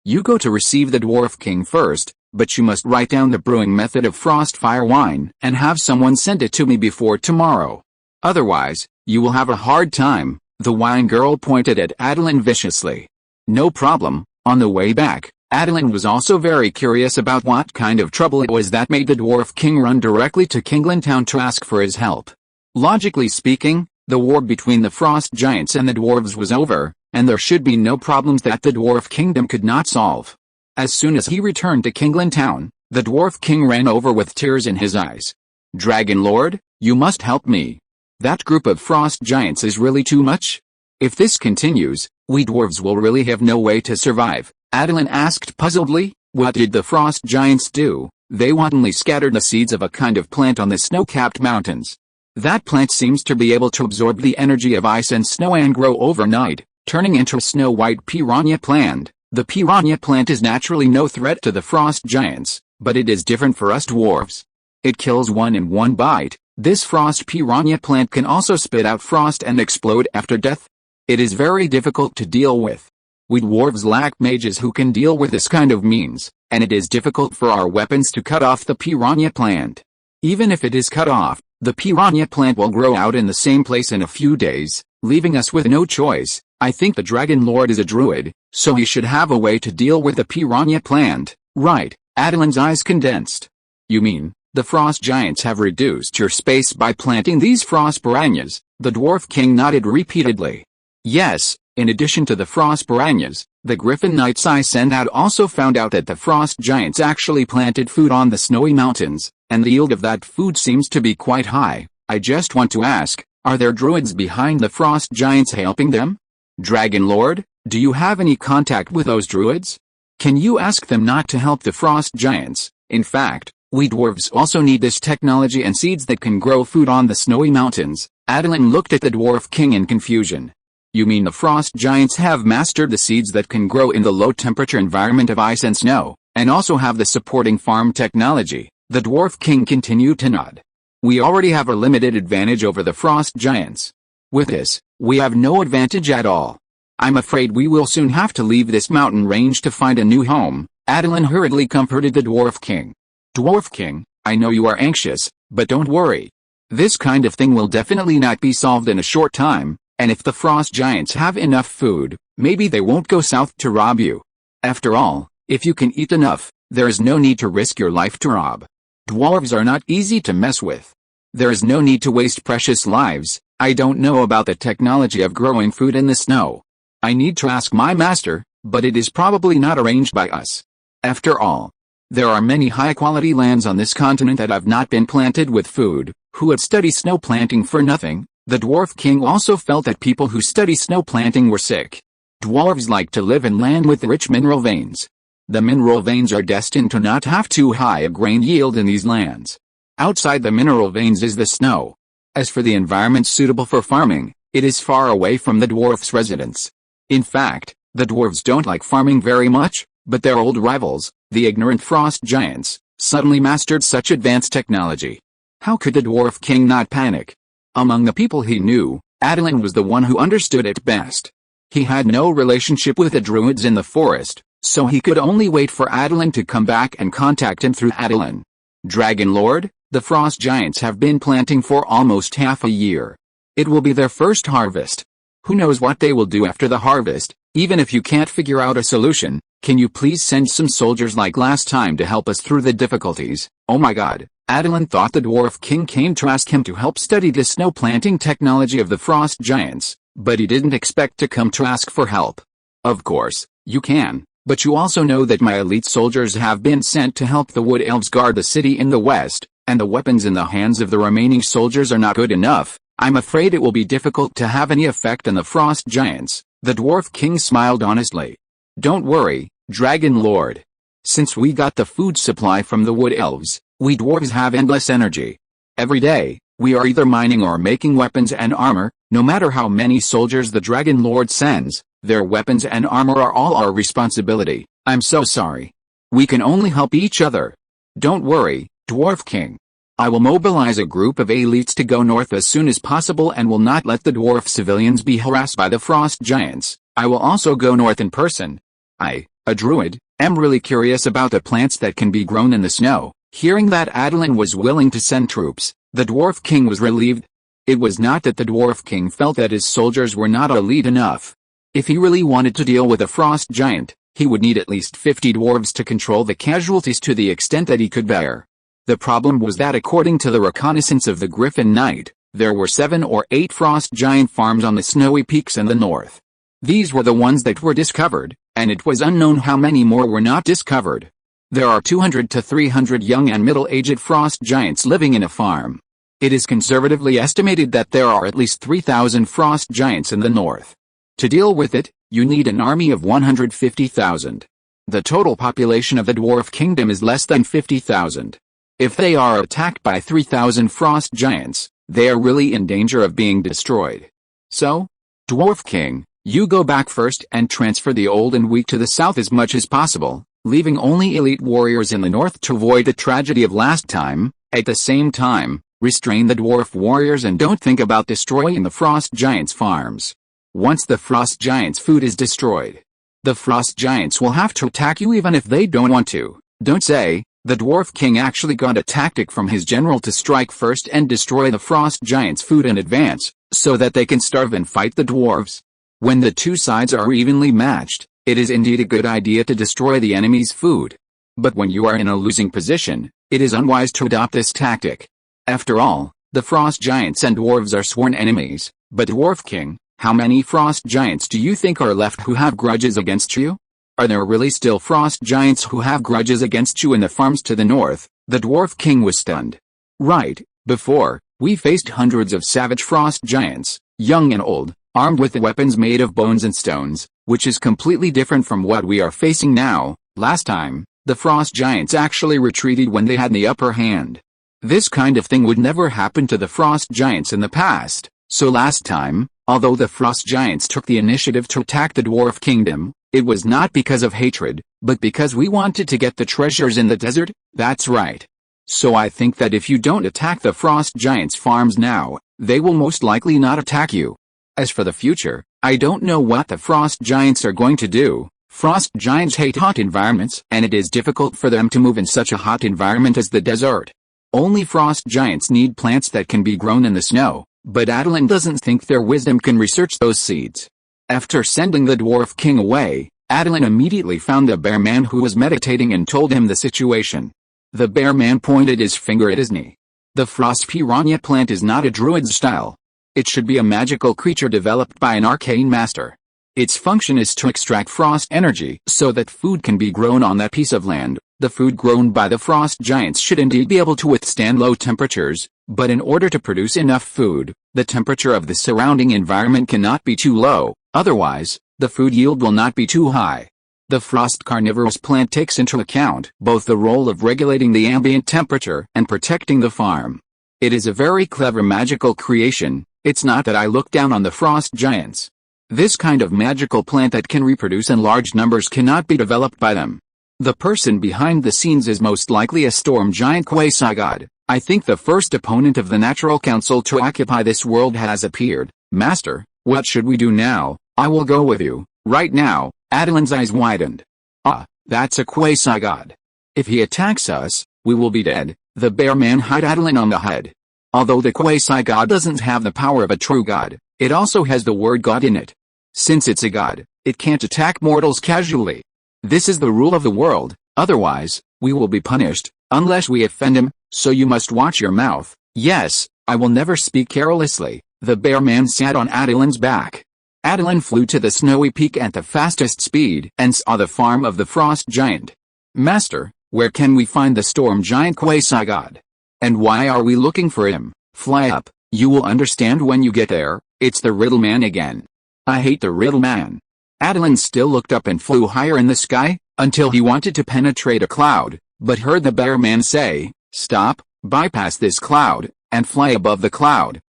You go to receive the dwarf king first, but you must write down the brewing method of frost fire wine and have someone send it to me before tomorrow. Otherwise, you will have a hard time. The wine girl pointed at Attilan viciously. No problem. On the way back, Attilan was also very curious about what kind of trouble it was that made the dwarf king run directly to Kingland Town to ask for his help. Logically speaking, the war between the frost giants and the dwarves was over, and there should be no problems that the dwarf kingdom could not solve. As soon as he returned to Kingland Town, the dwarf king ran over with tears in his eyes. Dragon Lord, you must help me. That group of frost giants is really too much. If this continues, we dwarves will really have no way to survive. Attilan asked puzzledly. What did the frost giants do? They wantonly scattered the seeds of a kind of plant on the snow-capped mountains. That plant seems to be able to absorb the energy of ice and snow and grow overnight, turning into a snow-white piranha plant. The piranha plant is naturally no threat to the frost giants, but it is different for us dwarves. It kills one in one bite. This frost piranha plant can also spit out frost and explode after death. It is very difficult to deal with. We dwarves lack mages who can deal with this kind of means, and it is difficult for our weapons to cut off the piranha plant. Even if it is cut off, the piranha plant will grow out in the same place in a few days, leaving us with no choice. I think the Dragon Lord is a druid, so he should have a way to deal with the piranha plant, right? Attilan's eyes condensed. You mean, the frost giants have reduced your space by planting these frost piranhas? The dwarf king nodded repeatedly. Yes, in addition to the frost piranhas, the griffin knights I sent out also found out that the frost giants actually planted food on the snowy mountains, and the yield of that food seems to be quite high. I just want to ask, are there druids behind the frost giants helping them? Dragon Lord, do you have any contact with those druids? Can you ask them not to help the frost giants? In fact, we dwarves also need this technology and seeds that can grow food on the snowy mountains. Attilan looked at the dwarf king in confusion. You mean the frost giants have mastered the seeds that can grow in the low-temperature environment of ice and snow, and also have the supporting farm technology? The dwarf king continued to nod. We already have a limited advantage over the frost giants. With this, we have no advantage at all. I'm afraid we will soon have to leave this mountain range to find a new home. Attilan hurriedly comforted the dwarf king. Dwarf king, I know you are anxious, but don't worry. This kind of thing will definitely not be solved in a short time. And if the frost giants have enough food, maybe they won't go south to rob you. After all, if you can eat enough, there is no need to risk your life to rob. Dwarves are not easy to mess with. There is no need to waste precious lives. I don't know about the technology of growing food in the snow. I need to ask my master, but it is probably not arranged by us. After all, there are many high-quality lands on this continent that have not been planted with food. Who would study snow planting for nothing? The dwarf king also felt that people who study snow planting were sick. Dwarves like to live in land with rich mineral veins. The mineral veins are destined to not have too high a grain yield in these lands. Outside the mineral veins is the snow. As for the environment suitable for farming, it is far away from the dwarf's residence. In fact, the dwarves don't like farming very much, but their old rivals, the ignorant frost giants, suddenly mastered such advanced technology. How could the dwarf king not panic? Among the people he knew, Attilan was the one who understood it best. He had no relationship with the druids in the forest, so he could only wait for Attilan to come back and contact him through Attilan. Dragon Lord, the frost giants have been planting for almost half a year. It will be their first harvest. Who knows what they will do after the harvest? Even if you can't figure out a solution, can you please send some soldiers like last time to help us through the difficulties? Oh my god. Attilan thought the dwarf king came to ask him to help study the snow planting technology of the frost giants, but he didn't expect to come to ask for help. Of course, you can, but you also know that my elite soldiers have been sent to help the wood elves guard the city in the west, and the weapons in the hands of the remaining soldiers are not good enough. I'm afraid it will be difficult to have any effect on the frost giants. The dwarf king smiled honestly. Don't worry, Dragon Lord. Since we got the food supply from the wood elves, we dwarves have endless energy. Every day, we are either mining or making weapons and armor. No matter how many soldiers the Dragon Lord sends, Their weapons and armor are all our responsibility. I'm so sorry. We can only help each other. Don't worry, Dwarf King. I will mobilize a group of elites to go north as soon as possible and will not let the dwarf civilians be harassed by the frost giants. I will also go north in person. I, a druid, am really curious about the plants that can be grown in the snow. Hearing that Attilan was willing to send troops, the Dwarf King was relieved. It was not that the Dwarf King felt that his soldiers were not elite enough. If he really wanted to deal with a frost giant, he would need at least 50 dwarves to control the casualties to the extent that he could bear. The problem was that according to the reconnaissance of the Griffin Knight, there were 7 or 8 frost giant farms on the snowy peaks in the north. These were the ones that were discovered, and it was unknown how many more were not discovered. There are 200 to 300 young and middle-aged frost giants living in a farm. It is conservatively estimated that there are at least 3,000 frost giants in the north. To deal with it, you need an army of 150,000. The total population of the Dwarf Kingdom is less than 50,000. If they are attacked by 3,000 frost giants, they are really in danger of being destroyed. So, Dwarf King, you go back first and transfer the old and weak to the south as much as possible, leaving only elite warriors in the north to avoid the tragedy of last time. At the same time, restrain the dwarf warriors and don't think about destroying the frost giants' farms. Once the frost giants' food is destroyed, the frost giants will have to attack you even if they don't want to. Don't say, the Dwarf King actually got a tactic from his general to strike first and destroy the frost giants' food in advance, so that they can starve and fight the dwarves. When the two sides are evenly matched, it is indeed a good idea to destroy the enemy's food. But when you are in a losing position, it is unwise to adopt this tactic. After all, the frost giants and dwarves are sworn enemies. But Dwarf King, how many frost giants do you think are left who have grudges against you? Are there really still frost giants who have grudges against you in the farms to the north? The Dwarf King was stunned. Right, before, we faced hundreds of savage frost giants, young and old, armed with weapons made of bones and stones, which is completely different from what we are facing now. Last time, the frost giants actually retreated when they had the upper hand. This kind of thing would never happen to the frost giants in the past, so last time, although the frost giants took the initiative to attack the Dwarf Kingdom, it was not because of hatred, but because we wanted to get the treasures in the desert. That's right. So I think that if you don't attack the frost giants' farms now, they will most likely not attack you. As for the future, I don't know what the frost giants are going to do. Frost giants hate hot environments, and it is difficult for them to move in such a hot environment as the desert. Only frost giants need plants that can be grown in the snow, but Attilan doesn't think their wisdom can research those seeds. After sending the Dwarf King away, Attilan immediately found the bear man who was meditating and told him the situation. The bear man pointed his finger at his knee. The frost piranha plant is not a druid's style. It should be a magical creature developed by an arcane master. Its function is to extract frost energy so that food can be grown on that piece of land. The food grown by the frost giants should indeed be able to withstand low temperatures, but in order to produce enough food, the temperature of the surrounding environment cannot be too low, otherwise, the food yield will not be too high. The frost carnivorous plant takes into account both the role of regulating the ambient temperature and protecting the farm. It is a very clever magical creation. It's not that I look down on the frost giants. This kind of magical plant that can reproduce in large numbers cannot be developed by them. The person behind the scenes is most likely a storm giant quasi-god. I think the first opponent of the natural council to occupy this world has appeared. Master, what should we do now? I will go with you. Right now. Attilan's eyes widened. Ah, that's a quasi-god. If he attacks us, we will be dead. The bear man hit Attilan on the head. Although the quasi-god doesn't have the power of a true god, it also has the word god in it. Since it's a god, it can't attack mortals casually. This is the rule of the world, otherwise, we will be punished, unless we offend him, so you must watch your mouth. Yes, I will never speak carelessly. The bear man sat on Attilan's back. Attilan flew to the snowy peak at the fastest speed and saw the farm of the frost giant. Master, where can we find the storm giant quasi-god? And why are we looking for him? Fly up, you will understand when you get there. It's the riddle man again. I hate the riddle man. Attilan still looked up and flew higher in the sky, until he wanted to penetrate a cloud, but heard the bear man say, "Stop, bypass this cloud, and fly above the cloud."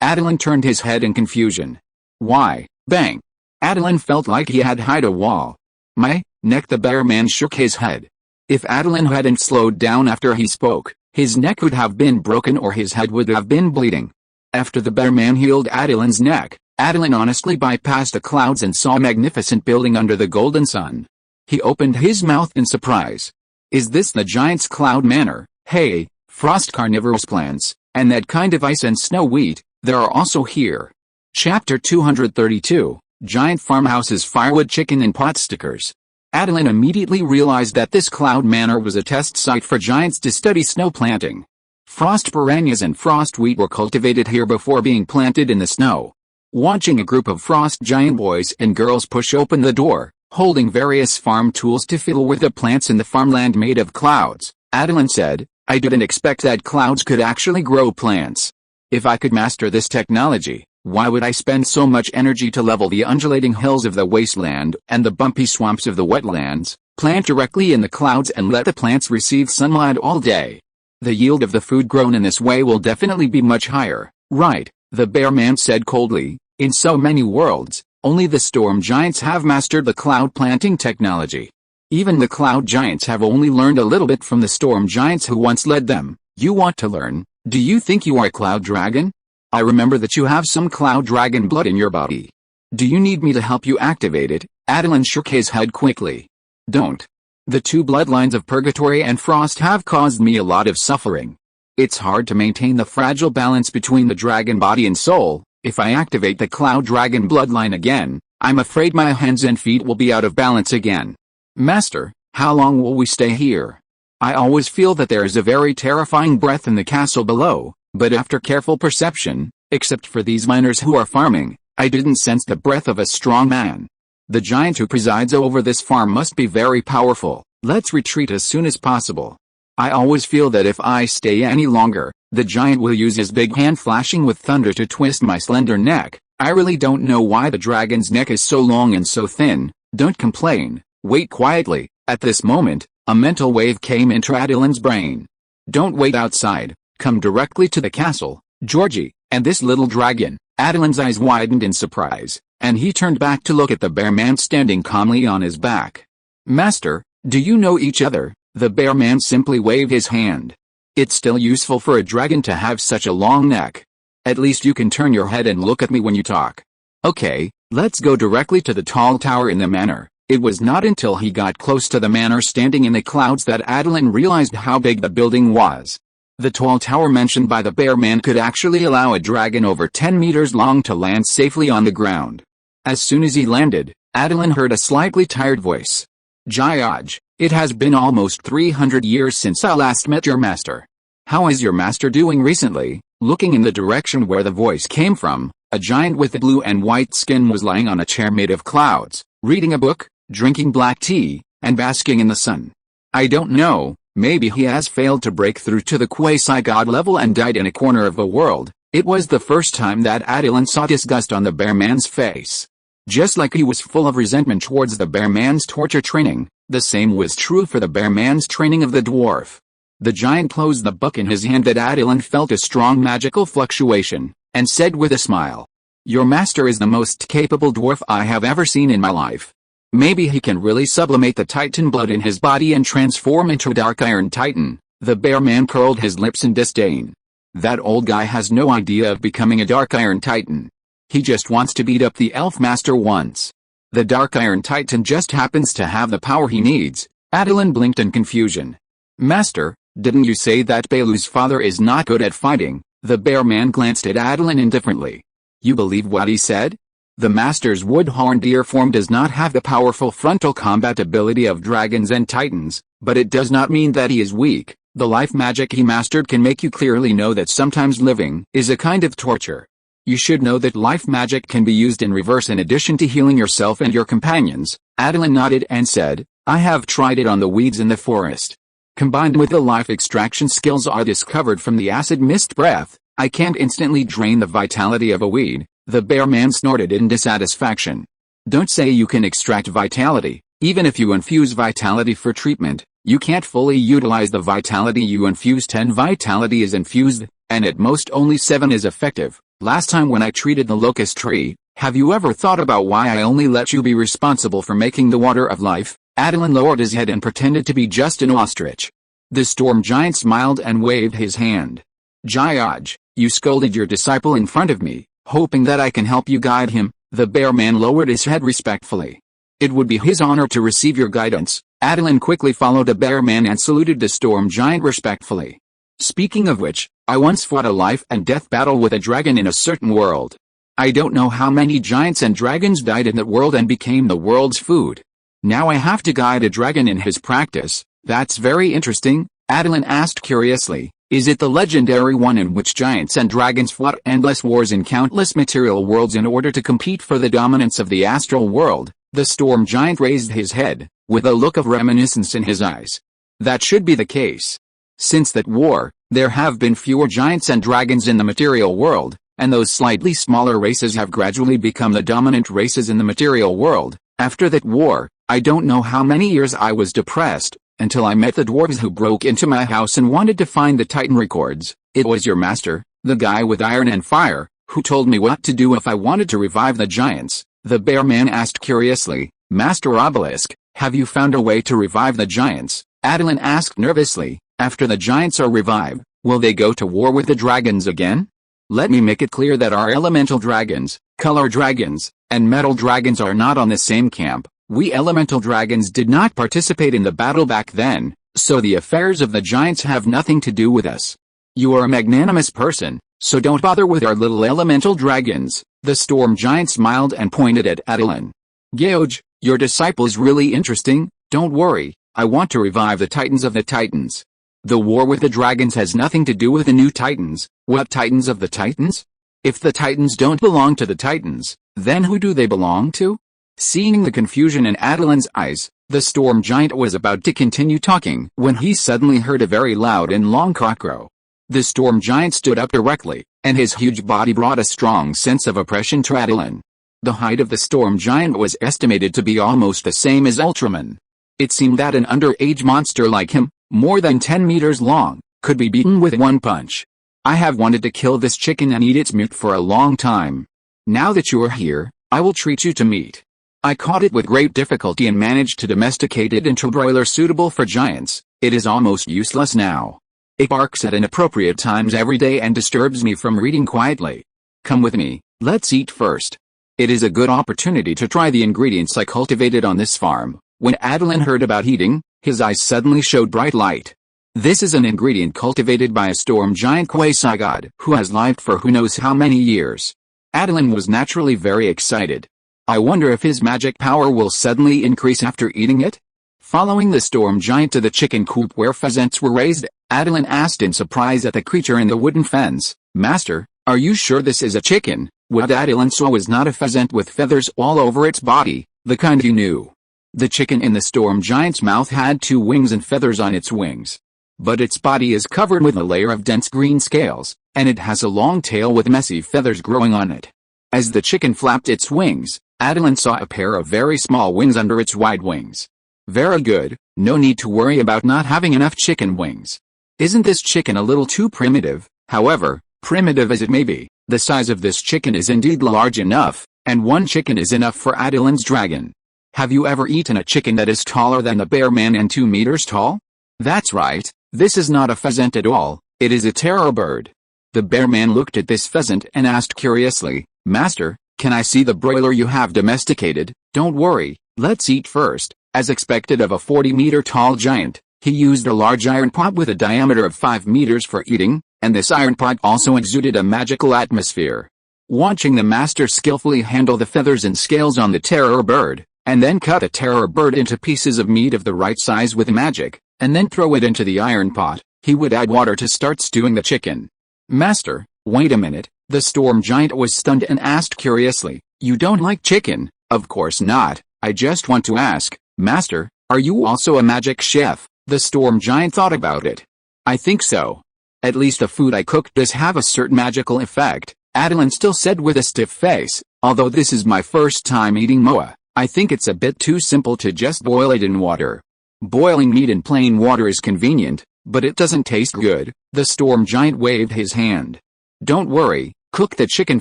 Attilan turned his head in confusion. Why, bang! Attilan felt like he had hit a wall. My neck. The bear man shook his head. If Attilan hadn't slowed down after he spoke, his neck would have been broken or his head would have been bleeding. After the bear man healed Attilan's neck, Attilan honestly bypassed the clouds and saw a magnificent building under the golden sun. He opened his mouth in surprise. Is this the giant's cloud manor? Hey, frost carnivorous plants, and that kind of ice and snow wheat, there are also here. Chapter 232, Giant Farmhouses, Firewood Chicken and Pot Stickers. Attilan immediately realized that this cloud manor was a test site for giants to study snow planting. Frost piranhas and frost wheat were cultivated here before being planted in the snow. Watching a group of frost giant boys and girls push open the door, holding various farm tools to fiddle with the plants in the farmland made of clouds, Attilan said, I didn't expect that clouds could actually grow plants. If I could master this technology, why would I spend so much energy to level the undulating hills of the wasteland and the bumpy swamps of the wetlands, plant directly in the clouds and let the plants receive sunlight all day? The yield of the food grown in this way will definitely be much higher, right? The bear man said coldly. In so many worlds, only the storm giants have mastered the cloud planting technology. Even the cloud giants have only learned a little bit from the storm giants who once led them. You want to learn? Do you think you are a cloud dragon? I remember that you have some cloud dragon blood in your body. Do you need me to help you activate it? Attilan shook his head quickly. Don't. The two bloodlines of Purgatory and Frost have caused me a lot of suffering. It's hard to maintain the fragile balance between the dragon body and soul. If I activate the cloud dragon bloodline again, I'm afraid my hands and feet will be out of balance again. Master, how long will we stay here? I always feel that there is a very terrifying breath in the castle below, but after careful perception, except for these miners who are farming, I didn't sense the breath of a strong man. The giant who presides over this farm must be very powerful. Let's retreat as soon as possible. I always feel that if I stay any longer, the giant will use his big hand flashing with thunder to twist my slender neck. I really don't know why the dragon's neck is so long and so thin. Don't complain. Wait quietly. At this moment, a mental wave came into Attilan's brain. Don't wait outside. Come directly to the castle, Georgie, and this little dragon. Attilan's eyes widened in surprise, and he turned back to look at the bear man standing calmly on his back. Master, do you know each other? The bear man simply waved his hand. It's still useful for a dragon to have such a long neck. At least you can turn your head and look at me when you talk. Okay, let's go directly to the tall tower in the manor. It was not until he got close to the manor standing in the clouds that Attilan realized how big the building was. The tall tower mentioned by the bear man could actually allow a dragon over 10 meters long to land safely on the ground. As soon as he landed, Attilan heard a slightly tired voice. Jayaj, it has been almost 300 years since I last met your master. How is your master doing recently? Looking in the direction where the voice came from, a giant with blue and white skin was lying on a chair made of clouds, reading a book, drinking black tea, and basking in the sun. I don't know, maybe he has failed to break through to the quasi-god level and died in a corner of the world. It was the first time that Attilan saw disgust on the bear man's face. Just like he was full of resentment towards the bear man's torture training, the same was true for the bear man's training of the dwarf. The giant closed the book in his hand that Attilan felt a strong magical fluctuation, and said with a smile. Your master is the most capable dwarf I have ever seen in my life. Maybe he can really sublimate the titan blood in his body and transform into a dark iron titan. The bear man curled his lips in disdain. That old guy has no idea of becoming a dark iron titan. He just wants to beat up the elf master once. The dark iron titan just happens to have the power he needs. Attilan blinked in confusion. Master, didn't you say that Belu's father is not good at fighting? The bear man glanced at Attilan indifferently. You believe what he said? The master's wood-horned ear form does not have the powerful frontal combat ability of dragons and titans, but it does not mean that he is weak. The life magic he mastered can make you clearly know that sometimes living is a kind of torture. You should know that life magic can be used in reverse in addition to healing yourself and your companions. Attilan nodded and said, I have tried it on the weeds in the forest. Combined with the life extraction skills I discovered from the acid mist breath, I can't instantly drain the vitality of a weed. The bear man snorted in dissatisfaction. Don't say you can extract vitality. Even if you infuse vitality for treatment, you can't fully utilize the vitality you infuse. 10 vitality is infused, and at most only 7 is effective. Last time when I treated the locust tree, Have you ever thought about why I only let you be responsible for making the water of life? Attilan lowered his head and pretended to be just an ostrich. The storm giant smiled and waved his hand. Jayaj, you scolded your disciple in front of me, hoping that I can help you guide him. The bear man lowered his head respectfully. It would be his honor to receive your guidance. Attilan quickly followed the bear man and saluted the storm giant respectfully. Speaking of which, I once fought a life and death battle with a dragon in a certain world. I don't know how many giants and dragons died in that world and became the world's food. Now I have to guide a dragon in his practice. That's very interesting, Attilan asked curiously. Is it the legendary one in which giants and dragons fought endless wars in countless material worlds in order to compete for the dominance of the astral world? The storm giant raised his head, with a look of reminiscence in his eyes. That should be the case. Since that war, there have been fewer giants and dragons in the material world, and those slightly smaller races have gradually become the dominant races in the material world. After that war, I don't know how many years I was depressed, until I met the dwarves who broke into my house and wanted to find the Titan records. It was your master, the guy with iron and fire, who told me what to do if I wanted to revive the giants. The bear man asked curiously. Master Obelisk, have you found a way to revive the giants? Attilan asked nervously. After the giants are revived, will they go to war with the dragons again? Let me make it clear that our elemental dragons, color dragons, and metal dragons are not on the same camp. We elemental dragons did not participate in the battle back then, so the affairs of the giants have nothing to do with us. You are a magnanimous person, so don't bother with our little elemental dragons. The storm giant smiled and pointed at Attilan. Geoj, your disciple's really interesting. Don't worry, I want to revive the titans of the titans. The war with the dragons has nothing to do with the new titans. What titans of the titans? If the titans don't belong to the titans, then who do they belong to? Seeing the confusion in Attilan's eyes, the storm giant was about to continue talking when he suddenly heard a very loud and long cockcrow. The storm giant stood up directly, and his huge body brought a strong sense of oppression to Attilan. The height of the storm giant was estimated to be almost the same as Ultraman. It seemed that an underage monster like him, more than 10 meters long, could be beaten with one punch. I have wanted to kill this chicken and eat its meat for a long time. Now that you are here, I will treat you to meat. I caught it with great difficulty and managed to domesticate it into a broiler suitable for giants. It is almost useless now. It barks at inappropriate times every day and disturbs me from reading quietly. Come with me, let's eat first. It is a good opportunity to try the ingredients I cultivated on this farm. When Attilan heard about eating, his eyes suddenly showed bright light. This is an ingredient cultivated by a storm giant quasi-god who has lived for who knows how many years. Attilan was naturally very excited. I wonder if his magic power will suddenly increase after eating it? Following the storm giant to the chicken coop where pheasants were raised, Attilan asked in surprise at the creature in the wooden fence, Master, are you sure this is a chicken? What Attilan saw was not a pheasant with feathers all over its body, the kind he knew. The chicken in the storm giant's mouth had 2 wings and feathers on its wings. But its body is covered with a layer of dense green scales, and it has a long tail with messy feathers growing on it. As the chicken flapped its wings, Attilan saw a pair of very small wings under its wide wings. Very good, no need to worry about not having enough chicken wings. Isn't this chicken a little too primitive? However, primitive as it may be, the size of this chicken is indeed large enough, and 1 chicken is enough for Attilan's dragon. Have you ever eaten a chicken that is taller than the bear man and 2 meters tall? That's right, this is not a pheasant at all, it is a terror bird. The bear man looked at this pheasant and asked curiously, Master, can I see the broiler you have domesticated? Don't worry, let's eat first. As expected of a 40-meter tall giant, he used a large iron pot with a diameter of 5 meters for eating, and this iron pot also exuded a magical atmosphere. Watching the master skillfully handle the feathers and scales on the terror bird, and then cut a terror bird into pieces of meat of the right size with magic, and then throw it into the iron pot, he would add water to start stewing the chicken. Master, wait a minute, the storm giant was stunned and asked curiously, you don't like chicken? Of course not, I just want to ask, Master, are you also a magic chef? The storm giant thought about it. I think so. At least the food I cooked does have a certain magical effect, Attilan still said with a stiff face, although this is my first time eating moa, I think it's a bit too simple to just boil it in water. Boiling meat in plain water is convenient, but it doesn't taste good. The storm giant waved his hand. Don't worry, cook the chicken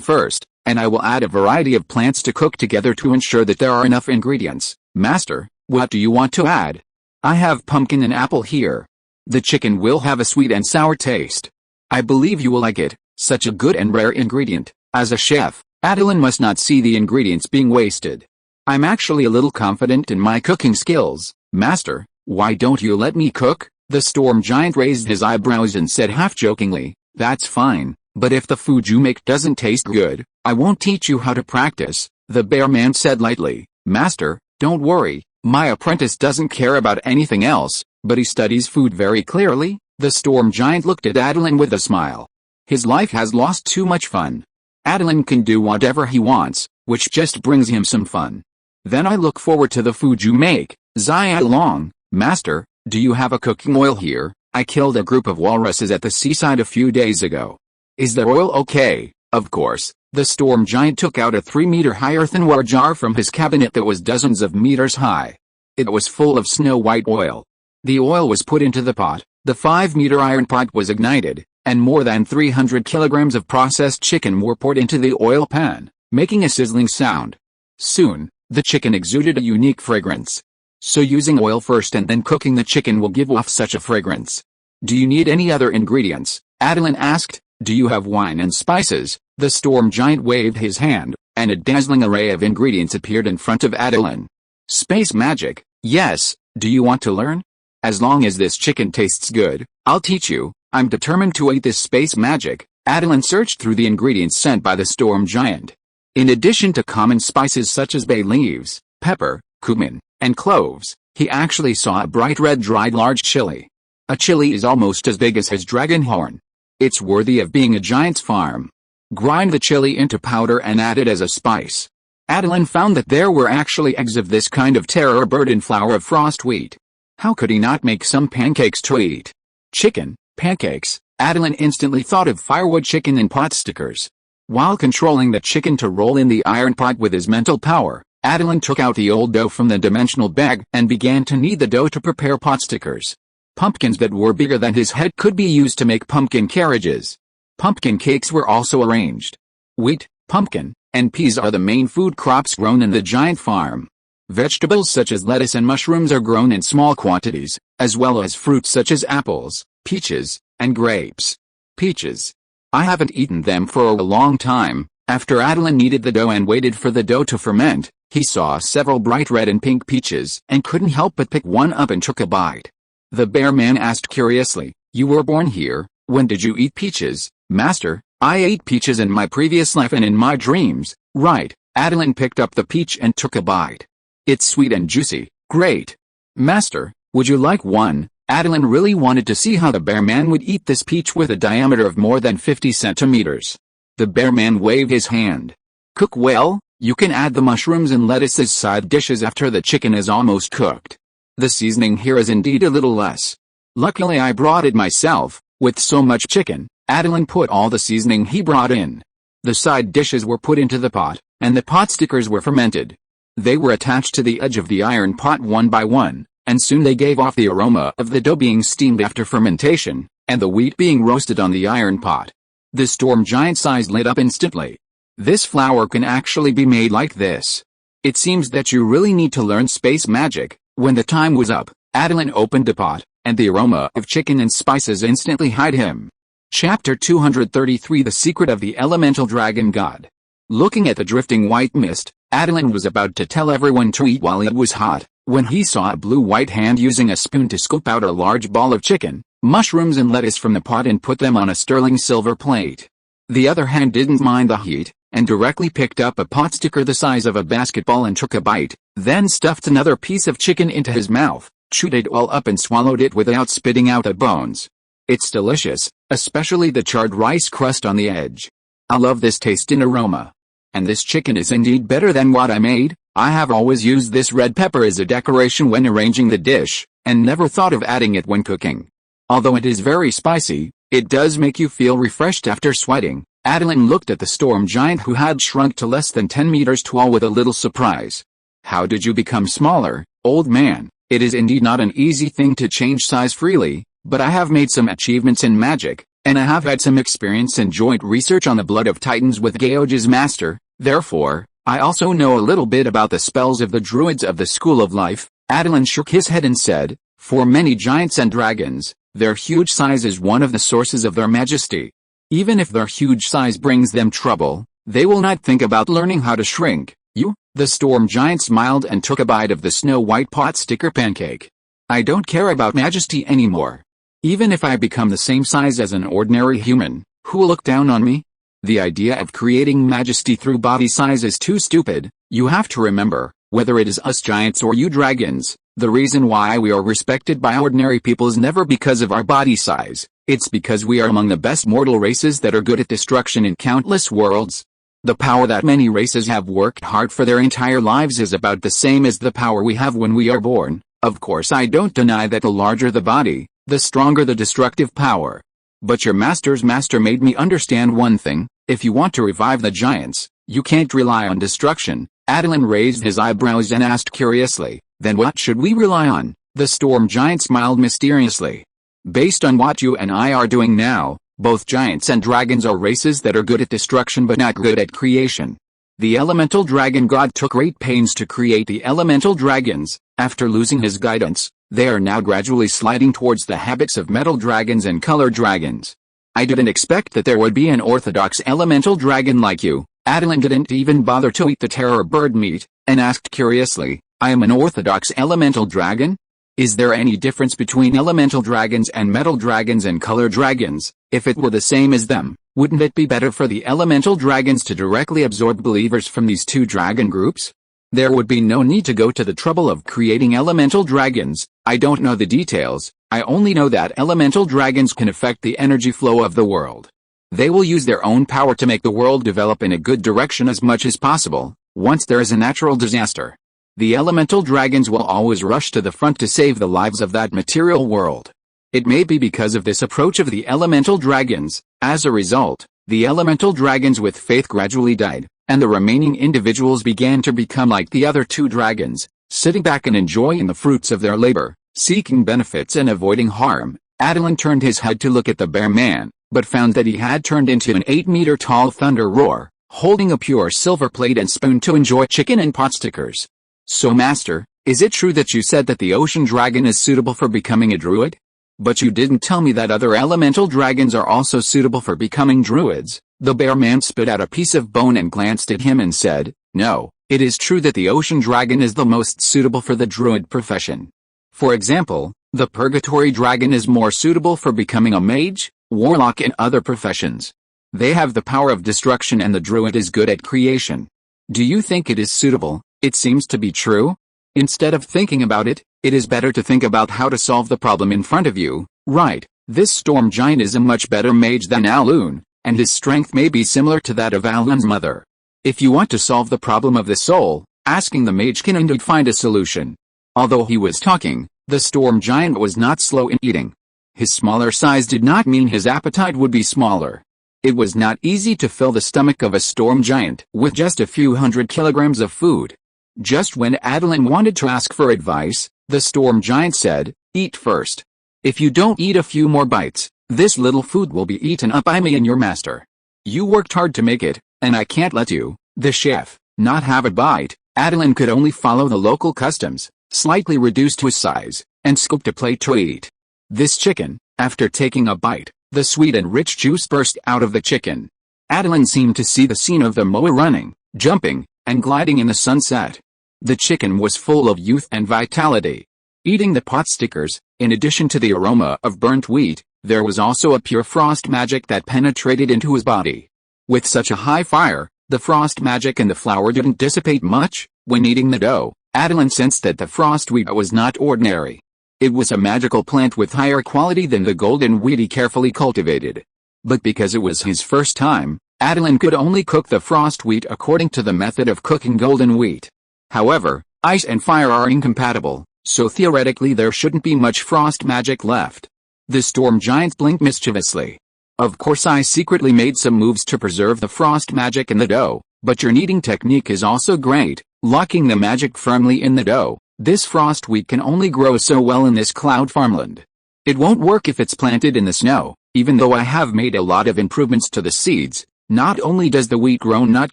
first, and I will add a variety of plants to cook together to ensure that there are enough ingredients. Master, what do you want to add? I have pumpkin and apple here. The chicken will have a sweet and sour taste. I believe you will like it, such a good and rare ingredient. As a chef, Attilan must not see the ingredients being wasted. I'm actually a little confident in my cooking skills. Master, why don't you let me cook? The storm giant raised his eyebrows and said half-jokingly, that's fine, but if the food you make doesn't taste good, I won't teach you how to practice. The bear man said lightly, Master, don't worry, my apprentice doesn't care about anything else, but he studies food very clearly. The storm giant looked at Attilan with a smile. His life has lost too much fun. Attilan can do whatever he wants, which just brings him some fun. Then I look forward to the food you make. Zai along, Master, do you have a cooking oil here? I killed a group of walruses at the seaside a few days ago. Is the oil okay? Of course. The storm giant took out a 3-meter-high earthenware jar from his cabinet that was dozens of meters high. It was full of snow-white oil. The oil was put into the pot, the 5-meter iron pot was ignited, and more than 300 kilograms of processed chicken were poured into the oil pan, making a sizzling sound. Soon, the chicken exuded a unique fragrance. So using oil first and then cooking the chicken will give off such a fragrance. Do you need any other ingredients? Attilan asked. Do you have wine and spices? The storm giant waved his hand, and a dazzling array of ingredients appeared in front of Attilan. Space magic, yes, do you want to learn? As long as this chicken tastes good, I'll teach you. I'm determined to eat this space magic. Attilan searched through the ingredients sent by the storm giant. In addition to common spices such as bay leaves, pepper, cumin, and cloves, he actually saw a bright red dried large chili. A chili is almost as big as his dragon horn. It's worthy of being a giant's farm. Grind the chili into powder and add it as a spice. Attilan found that there were actually eggs of this kind of terror bird in flour of frost wheat. How could he not make some pancakes to eat? Chicken, pancakes. Attilan instantly thought of firewood chicken and pot stickers. While controlling the chicken to roll in the iron pot with his mental power, Attilan took out the old dough from the dimensional bag and began to knead the dough to prepare pot stickers. Pumpkins that were bigger than his head could be used to make pumpkin carriages. Pumpkin cakes were also arranged. Wheat, pumpkin, and peas are the main food crops grown in the giant farm. Vegetables such as lettuce and mushrooms are grown in small quantities, as well as fruits such as apples, peaches, and grapes. Peaches. I haven't eaten them for a long time. After Attilan kneaded the dough and waited for the dough to ferment, he saw several bright red and pink peaches and couldn't help but pick one up and took a bite. The bear man asked curiously, you were born here, when did you eat peaches? Master, I ate peaches in my previous life and in my dreams. Right. Attilan picked up the peach and took a bite. It's sweet and juicy. Great. Master, would you like one? Attilan really wanted to see how the bear man would eat this peach with a diameter of more than 50 centimeters. The bear man waved his hand. Cook well, you can add the mushrooms and lettuce as side dishes after the chicken is almost cooked. The seasoning here is indeed a little less. Luckily I brought it myself. With so much chicken, Attilan put all the seasoning he brought in. The side dishes were put into the pot, and the pot stickers were fermented. They were attached to the edge of the iron pot one by one, and soon they gave off the aroma of the dough being steamed after fermentation, and the wheat being roasted on the iron pot. The storm giant's eyes lit up instantly. This flour can actually be made like this. It seems that you really need to learn space magic. When the time was up, Attilan opened the pot, and the aroma of chicken and spices instantly hid him. Chapter 233 The Secret of the Elemental Dragon God. Looking at the drifting white mist, Attilan was about to tell everyone to eat while it was hot, when he saw a blue-white hand using a spoon to scoop out a large ball of chicken, mushrooms and lettuce from the pot and put them on a sterling silver plate. The other hand didn't mind the heat, and directly picked up a pot sticker the size of a basketball and took a bite, then stuffed another piece of chicken into his mouth, chewed it all up and swallowed it without spitting out the bones. It's delicious, especially the charred rice crust on the edge. I love this taste and aroma. And this chicken is indeed better than what I made. I have always used this red pepper as a decoration when arranging the dish, and never thought of adding it when cooking. Although it is very spicy, it does make you feel refreshed after sweating. Attilan looked at the storm giant who had shrunk to less than 10 meters tall with a little surprise. How did you become smaller, old man? It is indeed not an easy thing to change size freely, but I have made some achievements in magic. and I have had some experience in joint research on the blood of titans with Geoge's master. Therefore, I also know a little bit about the spells of the druids of the School of Life." Attilan shook his head and said, "For many giants and dragons, their huge size is one of the sources of their majesty. Even if their huge size brings them trouble, they will not think about learning how to shrink." "You?" The storm giant smiled and took a bite of the snow-white pot sticker pancake. "I don't care about majesty anymore. Even if I become the same size as an ordinary human, who will look down on me? The idea of creating majesty through body size is too stupid. You have to remember, whether it is us giants or you dragons, the reason why we are respected by ordinary people is never because of our body size. It's because we are among the best mortal races that are good at destruction in countless worlds. The power that many races have worked hard for their entire lives is about the same as the power we have when we are born. Of course, I don't deny that the larger the body, the stronger the destructive power. But your master's master made me understand one thing: if you want to revive the giants, you can't rely on destruction." Attilan raised his eyebrows and asked curiously, "Then what should we rely on?" The storm giant smiled mysteriously. "Based on what you and I are doing now, both giants and dragons are races that are good at destruction but not good at creation. The elemental dragon god took great pains to create the elemental dragons. After losing his guidance, they are now gradually sliding towards the habits of metal dragons and color dragons. I didn't expect that there would be an orthodox elemental dragon like you." Attilan didn't even bother to eat the terror bird meat, and asked curiously, "I am an orthodox elemental dragon? Is there any difference between elemental dragons and metal dragons and color dragons? If it were the same as them, wouldn't it be better for the elemental dragons to directly absorb believers from these two dragon groups? There would be no need to go to the trouble of creating elemental dragons." "I don't know the details. I only know that elemental dragons can affect the energy flow of the world. They will use their own power to make the world develop in a good direction as much as possible. Once there is a natural disaster, the elemental dragons will always rush to the front to save the lives of that material world. It may be because of this approach of the elemental dragons. As a result, the elemental dragons with faith gradually died, and the remaining individuals began to become like the other two dragons, sitting back and enjoying the fruits of their labor, seeking benefits and avoiding harm." Attilan turned his head to look at the bear man, but found that he had turned into an 8-meter-tall thunder roar, holding a pure silver plate and spoon to enjoy chicken and pot stickers. "So master, is it true that you said that the ocean dragon is suitable for becoming a druid? But you didn't tell me that other elemental dragons are also suitable for becoming druids." The bear man spit out a piece of bone and glanced at him and said, "No, it is true that the ocean dragon is the most suitable for the druid profession. For example, the purgatory dragon is more suitable for becoming a mage, warlock and other professions. They have the power of destruction and the druid is good at creation. Do you think it is suitable?" "It seems to be true. Instead of thinking about it, it is better to think about how to solve the problem in front of you, right? This storm giant is a much better mage than Alun, and his strength may be similar to that of Alun's mother. If you want to solve the problem of the soul, asking the mage can indeed find a solution." Although he was talking, the storm giant was not slow in eating. His smaller size did not mean his appetite would be smaller. It was not easy to fill the stomach of a storm giant with just a few hundred kilograms of food. Just when Attilan wanted to ask for advice, the storm giant said, "Eat first. If you don't eat a few more bites, this little food will be eaten up by me and your master. You worked hard to make it, and I can't let you, the chef, not have a bite." Attilan could only follow the local customs, slightly reduced his size, and scooped a plate to eat. This chicken, after taking a bite, the sweet and rich juice burst out of the chicken. Attilan seemed to see the scene of the moa running, jumping, and gliding in the sunset. The chicken was full of youth and vitality. Eating the pot stickers, in addition to the aroma of burnt wheat, there was also a pure frost magic that penetrated into his body. With such a high fire, the frost magic and the flour didn't dissipate much. When eating the dough, Attilan sensed that the frost wheat was not ordinary. It was a magical plant with higher quality than the golden wheat he carefully cultivated. But because it was his first time, Attilan could only cook the frost wheat according to the method of cooking golden wheat. However, ice and fire are incompatible, so theoretically there shouldn't be much frost magic left. The storm giant blinked mischievously. "Of course I secretly made some moves to preserve the frost magic in the dough, but your kneading technique is also great, locking the magic firmly in the dough. This frost wheat can only grow so well in this cloud farmland. It won't work if it's planted in the snow. Even though I have made a lot of improvements to the seeds, not only does the wheat grown not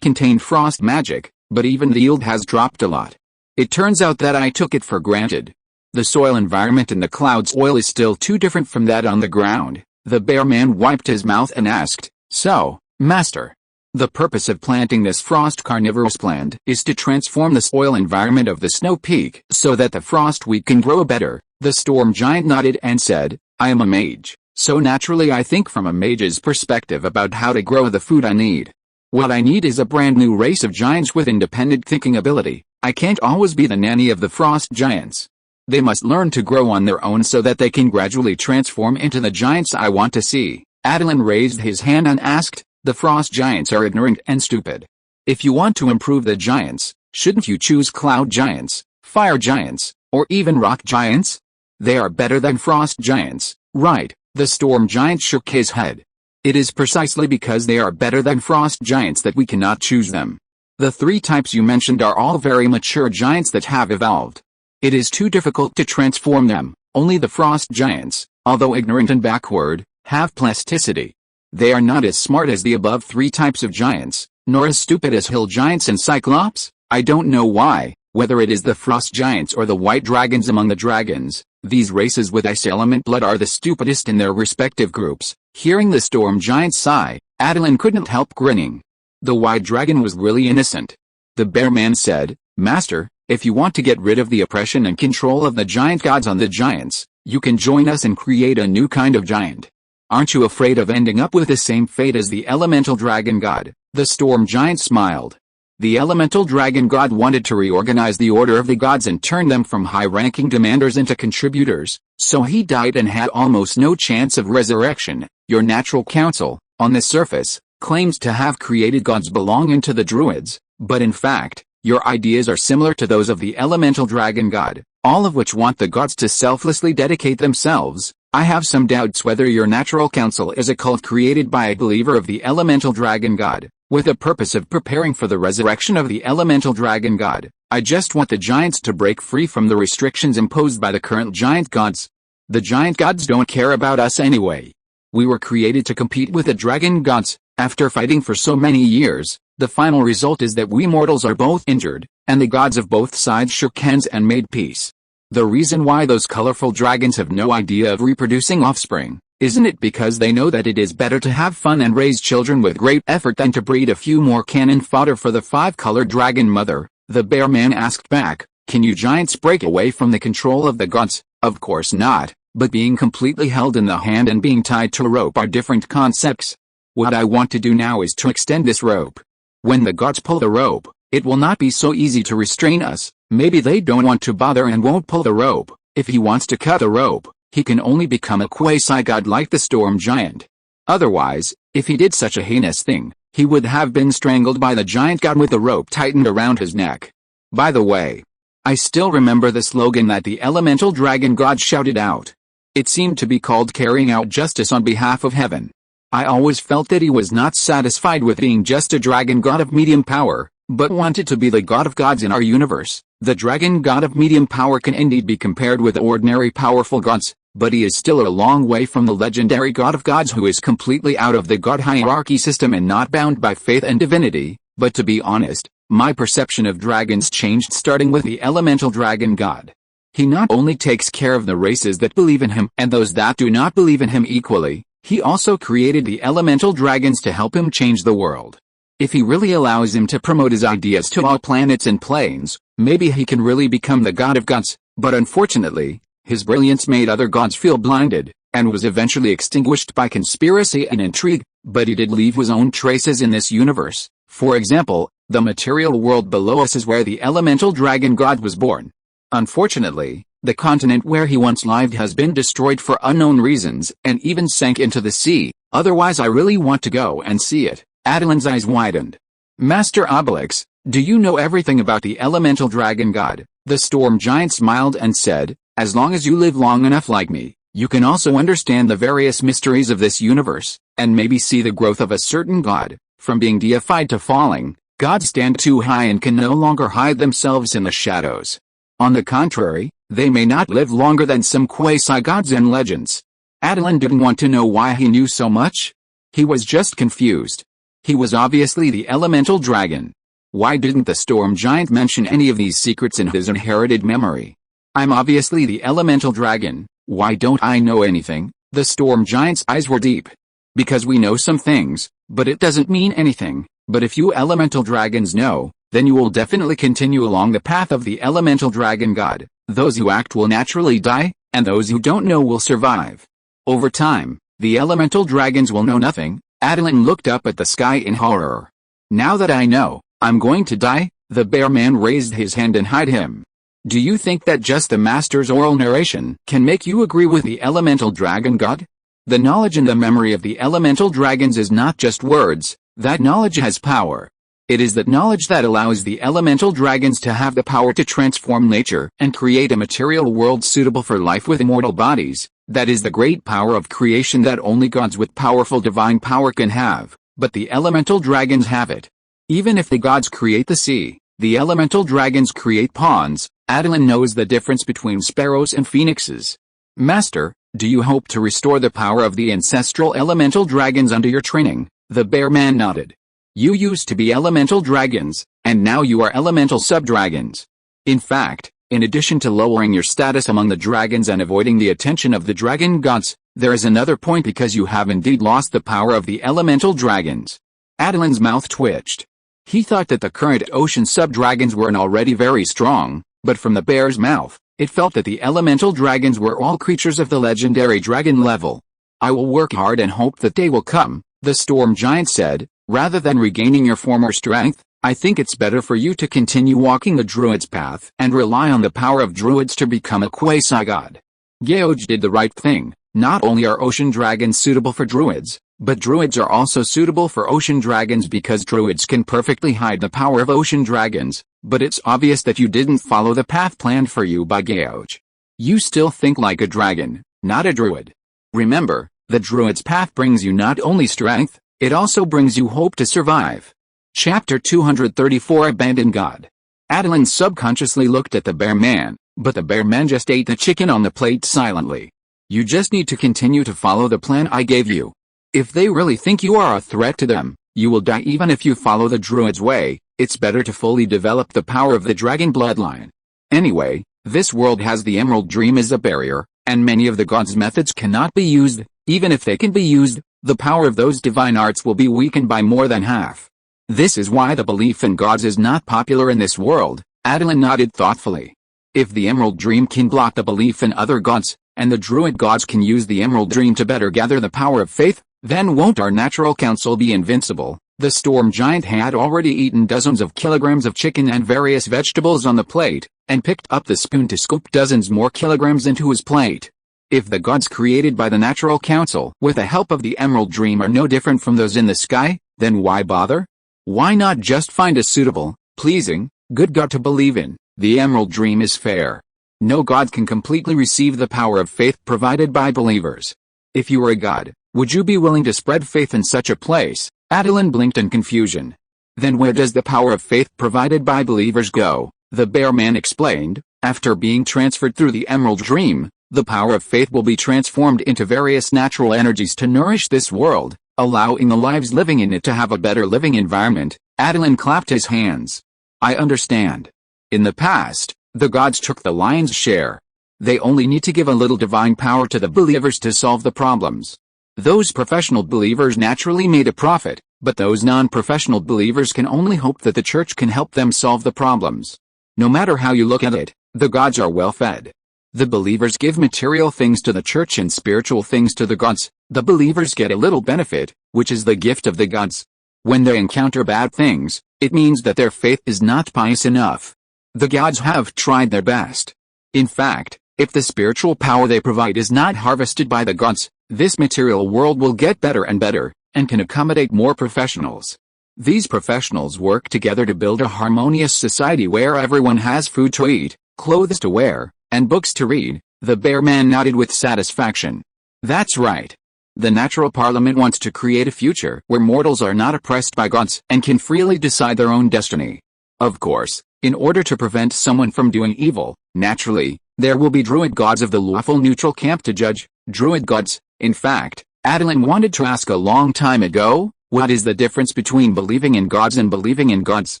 contain frost magic, but even the yield has dropped a lot. It turns out that I took it for granted. The soil environment in the cloud soil is still too different from that on the ground. The bear man wiped his mouth and asked, "So, Master, the purpose of planting this frost carnivorous plant is to transform the soil environment of the snow peak so that the frost wheat can grow better." The storm giant nodded and said, "I am a mage, so naturally I think from a mage's perspective about how to grow the food I need. What I need is a brand new race of giants with independent thinking ability. I can't always be the nanny of the frost giants. They must learn to grow on their own so that they can gradually transform into the giants I want to see." Attilan raised his hand and asked, "The frost giants are ignorant and stupid. If you want to improve the giants, shouldn't you choose cloud giants, fire giants, or even rock giants? They are better than frost giants, right?" The storm giant shook his head. "It is precisely because they are better than frost giants that we cannot choose them. The three types you mentioned are all very mature giants that have evolved. It is too difficult to transform them. Only the frost giants, although ignorant and backward, have plasticity. They are not as smart as the above three types of giants, nor as stupid as hill giants and cyclops. I don't know why, whether it is the frost giants or the white dragons among the dragons, these races with ice element blood are the stupidest in their respective groups." Hearing the storm giant sigh, Attilan couldn't help grinning. The white dragon was really innocent. The bear man said, "Master, if you want to get rid of the oppression and control of the giant gods on the giants, you can join us and create a new kind of giant. Aren't you afraid of ending up with the same fate as the elemental dragon god?" The storm giant smiled. The elemental dragon god wanted to reorganize the order of the gods and turn them from high-ranking demanders into contributors, so he died and had almost no chance of resurrection. Your natural council, on the surface, claims to have created gods belonging to the druids, but in fact, your ideas are similar to those of the elemental dragon god, all of which want the gods to selflessly dedicate themselves. I have some doubts whether your natural council is a cult created by a believer of the elemental dragon god, with the purpose of preparing for the resurrection of the elemental dragon god. I just want the giants to break free from the restrictions imposed by the current giant gods. The giant gods don't care about us anyway. We were created to compete with the dragon gods. After fighting for so many years, the final result is that we mortals are both injured, and the gods of both sides shook hands and made peace. The reason why those colorful dragons have no idea of reproducing offspring, isn't it because they know that it is better to have fun and raise children with great effort than to breed a few more cannon fodder for the five-colored dragon mother? The bear man asked back, "Can you giants break away from the control of the gods?" Of course not, but being completely held in the hand and being tied to a rope are different concepts. What I want to do now is to extend this rope. When the gods pull the rope, it will not be so easy to restrain us. Maybe they don't want to bother and won't pull the rope. If he wants to cut the rope, he can only become a quasi-god like the storm giant. Otherwise, if he did such a heinous thing, he would have been strangled by the giant god with the rope tightened around his neck. By the way, I still remember the slogan that the elemental dragon god shouted out. It seemed to be called carrying out justice on behalf of heaven. I always felt that he was not satisfied with being just a dragon god of medium power, but wanted to be the god of gods in our universe. The dragon god of medium power can indeed be compared with ordinary powerful gods, but he is still a long way from the legendary god of gods who is completely out of the god hierarchy system and not bound by faith and divinity. But to be honest, my perception of dragons changed starting with the elemental dragon god. He not only takes care of the races that believe in him and those that do not believe in him equally, he also created the elemental dragons to help him change the world. If he really allows him to promote his ideas to all planets and planes, maybe he can really become the god of gods, but unfortunately, his brilliance made other gods feel blinded, and was eventually extinguished by conspiracy and intrigue, but he did leave his own traces in this universe. For example, the material world below us is where the elemental dragon god was born. Unfortunately, the continent where he once lived has been destroyed for unknown reasons and even sank into the sea. Otherwise I really want to go and see it. Attilan's eyes widened. Master Obelix, do you know everything about the elemental dragon god? The storm giant smiled and said, as long as you live long enough like me, you can also understand the various mysteries of this universe, and maybe see the growth of a certain god. From being deified to falling, gods stand too high and can no longer hide themselves in the shadows. On the contrary, they may not live longer than some quasi-gods and legends. Attilan didn't want to know why he knew so much. He was just confused. He was obviously the elemental dragon. Why didn't the storm giant mention any of these secrets in his inherited memory? I'm obviously the elemental dragon. Why don't I know anything? The storm giant's eyes were deep. Because we know some things, but it doesn't mean anything. But if you elemental dragons know, then you will definitely continue along the path of the elemental dragon god. Those who act will naturally die, and those who don't know will survive. Over time, the elemental dragons will know nothing. Attilan looked up at the sky in horror. Now that I know, I'm going to die, the bear man raised his hand and hid him. Do you think that just the master's oral narration can make you agree with the elemental dragon god? The knowledge and the memory of the elemental dragons is not just words, that knowledge has power. It is that knowledge that allows the elemental dragons to have the power to transform nature and create a material world suitable for life with immortal bodies. That is the great power of creation that only gods with powerful divine power can have, but the elemental dragons have it. Even if the gods create the sea, the elemental dragons create ponds. Attilan knows the difference between sparrows and phoenixes. Master, do you hope to restore the power of the ancestral elemental dragons under your training? The bear man nodded. You used to be elemental dragons, and now you are elemental sub-dragons. In fact, in addition to lowering your status among the dragons and avoiding the attention of the dragon gods, there is another point because you have indeed lost the power of the elemental dragons. Attilan's mouth twitched. He thought that the current ocean sub-dragons were already very strong, but from the bear's mouth, it felt that the elemental dragons were all creatures of the legendary dragon level. I will work hard and hope that day will come, the storm giant said. Rather than regaining your former strength, I think it's better for you to continue walking the druid's path and rely on the power of druids to become a quasi-god. Geoj did the right thing. Not only are ocean dragons suitable for druids, but druids are also suitable for ocean dragons because druids can perfectly hide the power of ocean dragons, but it's obvious that you didn't follow the path planned for you by Geoj. You still think like a dragon, not a druid. Remember, the druid's path brings you not only strength, it also brings you hope to survive. Chapter 234 Abandoned God. Attilan subconsciously looked at the bear man, but the bear man just ate the chicken on the plate silently. You just need to continue to follow the plan I gave you. If they really think you are a threat to them, you will die even if you follow the druid's way. It's better to fully develop the power of the dragon bloodline. Anyway, this world has the emerald dream as a barrier, and many of the gods' methods cannot be used. Even if they can be used, the power of those divine arts will be weakened by more than half. This is why the belief in gods is not popular in this world. Attilan nodded thoughtfully. If the emerald dream can block the belief in other gods, and the druid gods can use the emerald dream to better gather the power of faith, then won't our natural council be invincible? The storm giant had already eaten dozens of kilograms of chicken and various vegetables on the plate, and picked up the spoon to scoop dozens more kilograms into his plate. If the gods created by the natural council with the help of the emerald dream are no different from those in the sky, then why bother? Why not just find a suitable, pleasing, good god to believe in? The emerald dream is fair. No god can completely receive the power of faith provided by believers. If you were a god, would you be willing to spread faith in such a place? Attilan blinked in confusion. Then where does the power of faith provided by believers go? The bear man explained. After being transferred through the emerald dream, the power of faith will be transformed into various natural energies to nourish this world, allowing the lives living in it to have a better living environment. Attilan clapped his hands. I understand. In the past, the gods took the lion's share. They only need to give a little divine power to the believers to solve the problems. Those professional believers naturally made a profit, but those non-professional believers can only hope that the church can help them solve the problems. No matter how you look at it, the gods are well fed. The believers give material things to the church and spiritual things to the gods. The believers get a little benefit, which is the gift of the gods. When they encounter bad things, it means that their faith is not pious enough. The gods have tried their best. In fact, if the spiritual power they provide is not harvested by the gods, this material world will get better and better, and can accommodate more professionals. These professionals work together to build a harmonious society where everyone has food to eat, clothes to wear, and books to read. The bear man nodded with satisfaction. That's right. The natural parliament wants to create a future where mortals are not oppressed by gods and can freely decide their own destiny. Of course, in order to prevent someone from doing evil, naturally, there will be druid gods of the lawful neutral camp to judge. Druid gods, In fact, Attilan wanted to ask a long time ago, what is the difference between believing in gods and believing in gods?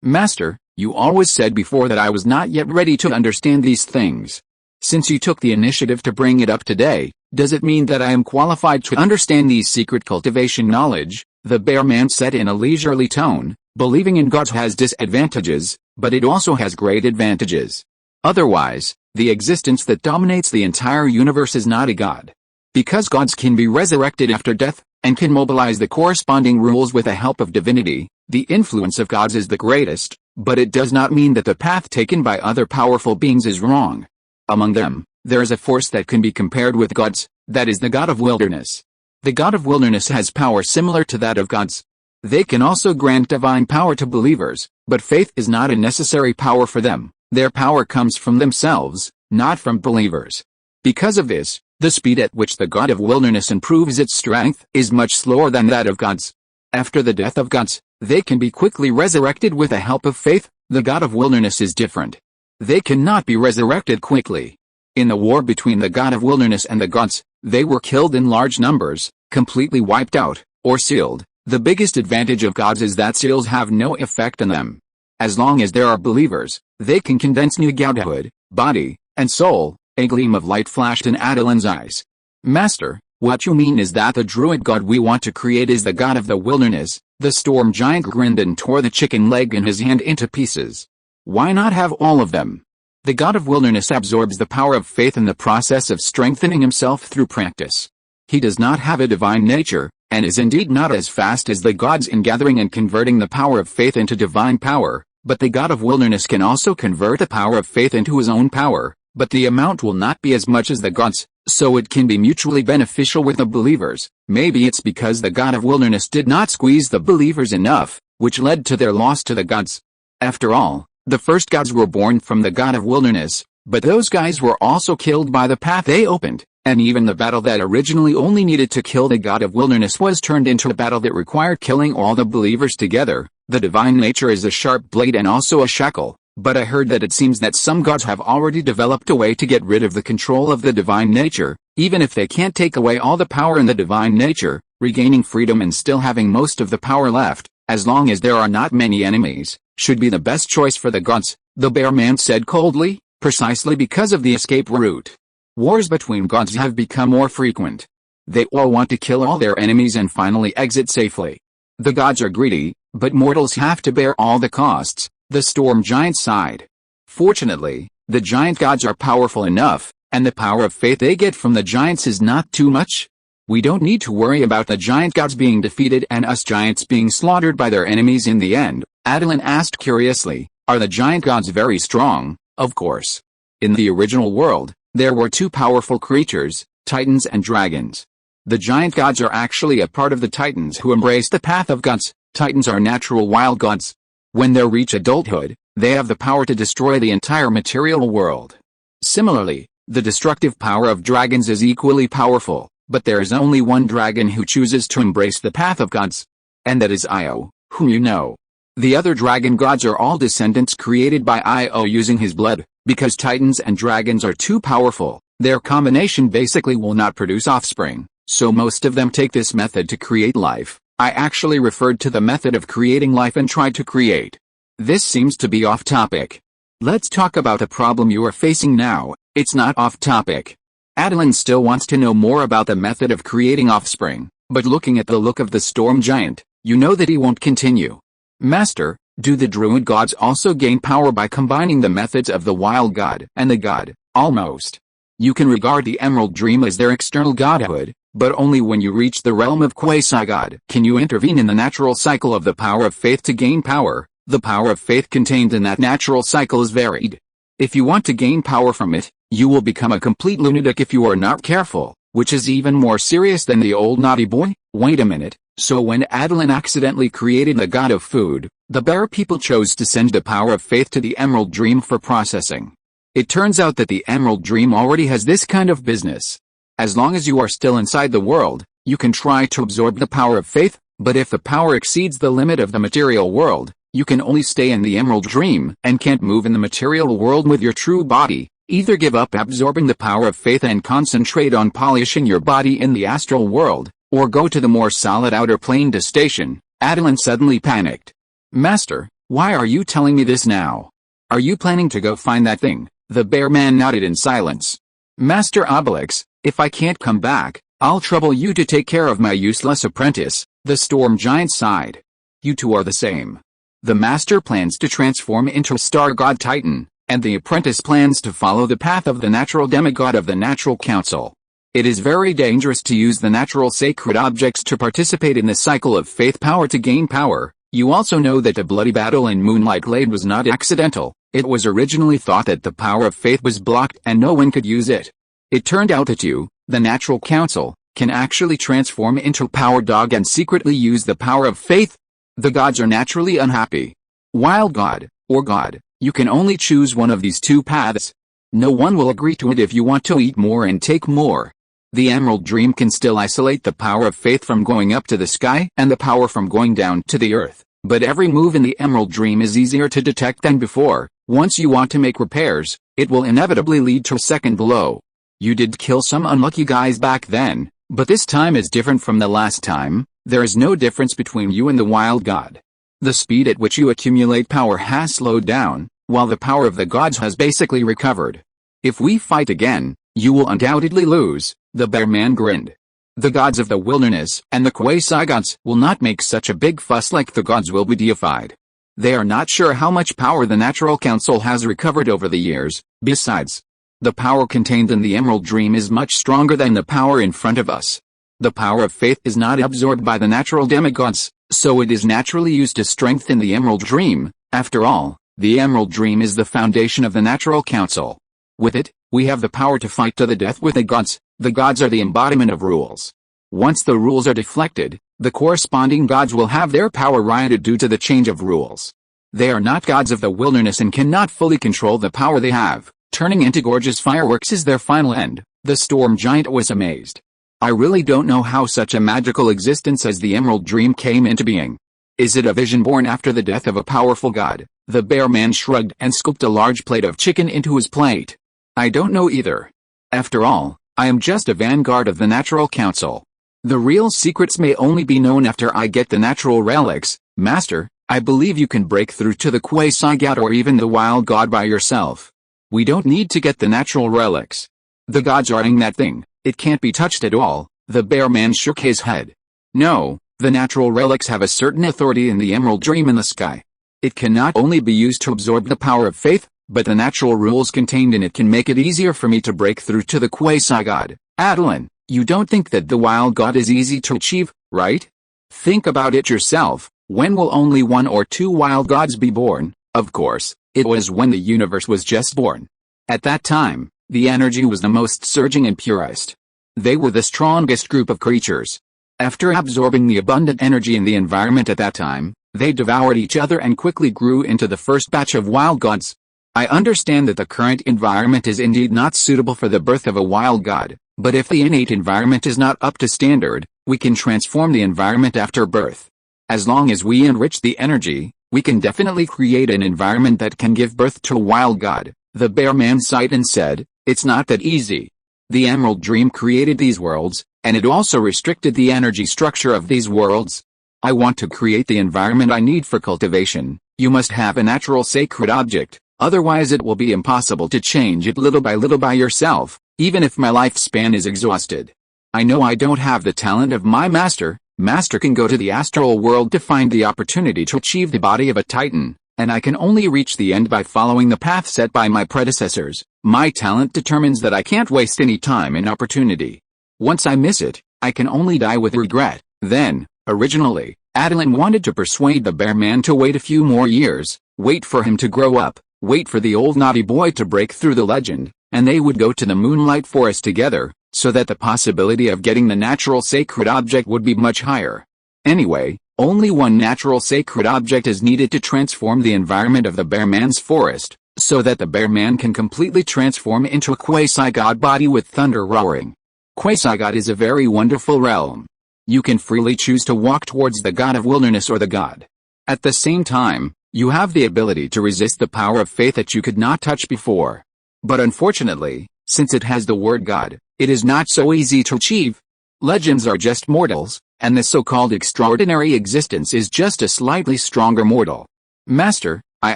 Master, you always said before that I was not yet ready to understand these things. Since you took the initiative to bring it up today, does it mean that I am qualified to understand these secret cultivation knowledge? The bear man said in a leisurely tone. Believing in gods has disadvantages, but it also has great advantages. Otherwise, the existence that dominates the entire universe is not a god. Because gods can be resurrected after death, and can mobilize the corresponding rules with the help of divinity, the influence of gods is the greatest, but it does not mean that the path taken by other powerful beings is wrong. Among them, there is a force that can be compared with gods, that is the god of wilderness. The god of wilderness has power similar to that of gods. They can also grant divine power to believers, but faith is not a necessary power for them. Their power comes from themselves, not from believers. Because of this, the speed at which the god of wilderness improves its strength is much slower than that of gods. After the death of gods, they can be quickly resurrected with the help of faith. The god of wilderness is different. They cannot be resurrected quickly. In the war between the god of wilderness and the gods, they were killed in large numbers, completely wiped out, or sealed. The biggest advantage of gods is that seals have no effect on them. As long as there are believers, they can condense new godhood, body, and soul. A gleam of light flashed in Attilan's eyes. Master, what you mean is that the druid god we want to create is the god of the wilderness. The storm giant grinned and tore the chicken leg in his hand into pieces. Why not have all of them? The god of wilderness absorbs the power of faith in the process of strengthening himself through practice. He does not have a divine nature, and is indeed not as fast as the gods in gathering and converting the power of faith into divine power, but the god of wilderness can also convert the power of faith into his own power, but the amount will not be as much as the gods, so it can be mutually beneficial with the believers. Maybe it's because the god of wilderness did not squeeze the believers enough, which led to their loss to the gods. After all, the first gods were born from the god of wilderness, but those guys were also killed by the path they opened, and even the battle that originally only needed to kill the god of wilderness was turned into a battle that required killing all the believers together. The divine nature is a sharp blade and also a shackle, but I heard that it seems that some gods have already developed a way to get rid of the control of the divine nature, even if they can't take away all the power in the divine nature, regaining freedom and still having most of the power left, as long as there are not many enemies, should be the best choice for the gods, the bear man said coldly, precisely because of the escape route. Wars between gods have become more frequent. They all want to kill all their enemies and finally exit safely. The gods are greedy, but mortals have to bear all the costs, the storm giant sighed. Fortunately, the giant gods are powerful enough, and the power of faith they get from the giants is not too much. We don't need to worry about the giant gods being defeated and us giants being slaughtered by their enemies in the end. Attilan asked curiously, are the giant gods very strong? Of course. In the original world, there were two powerful creatures, titans and dragons. The giant gods are actually a part of the titans who embrace the path of gods. Titans are natural wild gods. When they reach adulthood, they have the power to destroy the entire material world. Similarly, the destructive power of dragons is equally powerful, but there is only one dragon who chooses to embrace the path of gods. And that is Io, whom you know. The other dragon gods are all descendants created by Io using his blood. Because titans and dragons are too powerful, their combination basically will not produce offspring, so most of them take this method to create life. I actually referred to the method of creating life and tried to create. This seems to be off topic. Let's talk about the problem you are facing now. It's not off topic. Attilan still wants to know more about the method of creating offspring, but looking at the look of the storm giant, you know that he won't continue. Master, do the druid gods also gain power by combining the methods of the wild god and the god? Almost. You can regard the emerald dream as their external godhood, but only when you reach the realm of quasi-god can you intervene in the natural cycle of the power of faith to gain power. The power of faith contained in that natural cycle is varied. If you want to gain power from it, you will become a complete lunatic if you are not careful, which is even more serious than the old naughty boy. Wait a minute. So when Attilan accidentally created the god of food, the bear people chose to send the power of faith to the emerald dream for processing. It turns out that the emerald dream already has this kind of business. As long as you are still inside the world, you can try to absorb the power of faith, but if the power exceeds the limit of the material world, you can only stay in the emerald dream and can't move in the material world with your true body. Either give up absorbing the power of faith and concentrate on polishing your body in the astral world, or go to the more solid outer plane to station. Attilan suddenly panicked. Master, why are you telling me this now? Are you planning to go find that thing? The bear man nodded in silence. Master Obelix, if I can't come back, I'll trouble you to take care of my useless apprentice, the storm giant sighed. You two are the same. The master plans to transform into a star god titan, and the apprentice plans to follow the path of the natural demigod of the natural council. It is very dangerous to use the natural sacred objects to participate in the cycle of faith power to gain power. You also know that the bloody battle in Moonlight Glade was not accidental. It was originally thought that the power of faith was blocked and no one could use it. It turned out that you, the natural council, can actually transform into a power dog and secretly use the power of faith. The gods are naturally unhappy. Wild god, or god, you can only choose one of these two paths. No one will agree to it if you want to eat more and take more. The Emerald Dream can still isolate the power of faith from going up to the sky and the power from going down to the earth, but every move in the Emerald Dream is easier to detect than before. Once you want to make repairs, it will inevitably lead to a second blow. You did kill some unlucky guys back then, but this time is different from the last time. There is no difference between you and the wild god. The speed at which you accumulate power has slowed down, while the power of the gods has basically recovered. If we fight again, you will undoubtedly lose, the bear man grinned. The gods of the wilderness and the quasi-gods will not make such a big fuss like the gods will be deified. They are not sure how much power the natural council has recovered over the years. Besides, the power contained in the Emerald Dream is much stronger than the power in front of us. The power of faith is not absorbed by the natural demigods, so it is naturally used to strengthen the Emerald Dream. After all, the Emerald Dream is the foundation of the natural council. With it, we have the power to fight to the death with the gods. The gods are the embodiment of rules. Once the rules are deflected, the corresponding gods will have their power rioted due to the change of rules. They are not gods of the wilderness and cannot fully control the power they have. Turning into gorgeous fireworks is their final end. The storm giant was amazed. I really don't know how such a magical existence as the Emerald Dream came into being. Is it a vision born after the death of a powerful god? The bear man shrugged and scooped a large plate of chicken into his plate. I don't know either. After all, I am just a vanguard of the natural council. The real secrets may only be known after I get the natural relics. Master, I believe you can break through to the quasi-god or even the wild god by yourself. We don't need to get the natural relics. The gods are in that thing. It can't be touched at all. The bear man shook his head. No, the natural relics have a certain authority in the Emerald Dream in the sky. It can not only be used to absorb the power of faith, but the natural rules contained in it can make it easier for me to break through to the quasi-god. Attilan, you don't think that the wild god is easy to achieve, right? Think about it yourself. When will only one or two wild gods be born? Of course, it was when the universe was just born. At that time, the energy was the most surging and purest. They were the strongest group of creatures. After absorbing the abundant energy in the environment at that time, they devoured each other and quickly grew into the first batch of wild gods. I understand that the current environment is indeed not suitable for the birth of a wild god, but if the innate environment is not up to standard, we can transform the environment after birth. As long as we enrich the energy, we can definitely create an environment that can give birth to a wild god. The bear man sighed and said, it's not that easy. The Emerald Dream created these worlds, and it also restricted the energy structure of these worlds. I want to create the environment I need for cultivation. You must have a natural sacred object, otherwise it will be impossible to change it little by yourself, even if my lifespan is exhausted. I know I don't have the talent of my master. Master can go to the astral world to find the opportunity to achieve the body of a titan, and I can only reach the end by following the path set by my predecessors. My talent determines that I can't waste any time and opportunity. Once I miss it, I can only die with regret. Then, originally, Attilan wanted to persuade the bear man to wait a few more years, wait for him to grow up, wait for the old naughty boy to break through the legend, and they would go to the Moonlight Forest together, so that the possibility of getting the natural sacred object would be much higher. Anyway, only one natural sacred object is needed to transform the environment of the bear man's forest, so that the bear man can completely transform into a quasi-god body with thunder roaring. Quasi-god is a very wonderful realm. You can freely choose to walk towards the god of wilderness or the god. At the same time, you have the ability to resist the power of faith that you could not touch before. But unfortunately, since it has the word God, it is not so easy to achieve. Legends are just mortals, and the so-called extraordinary existence is just a slightly stronger mortal. Master, I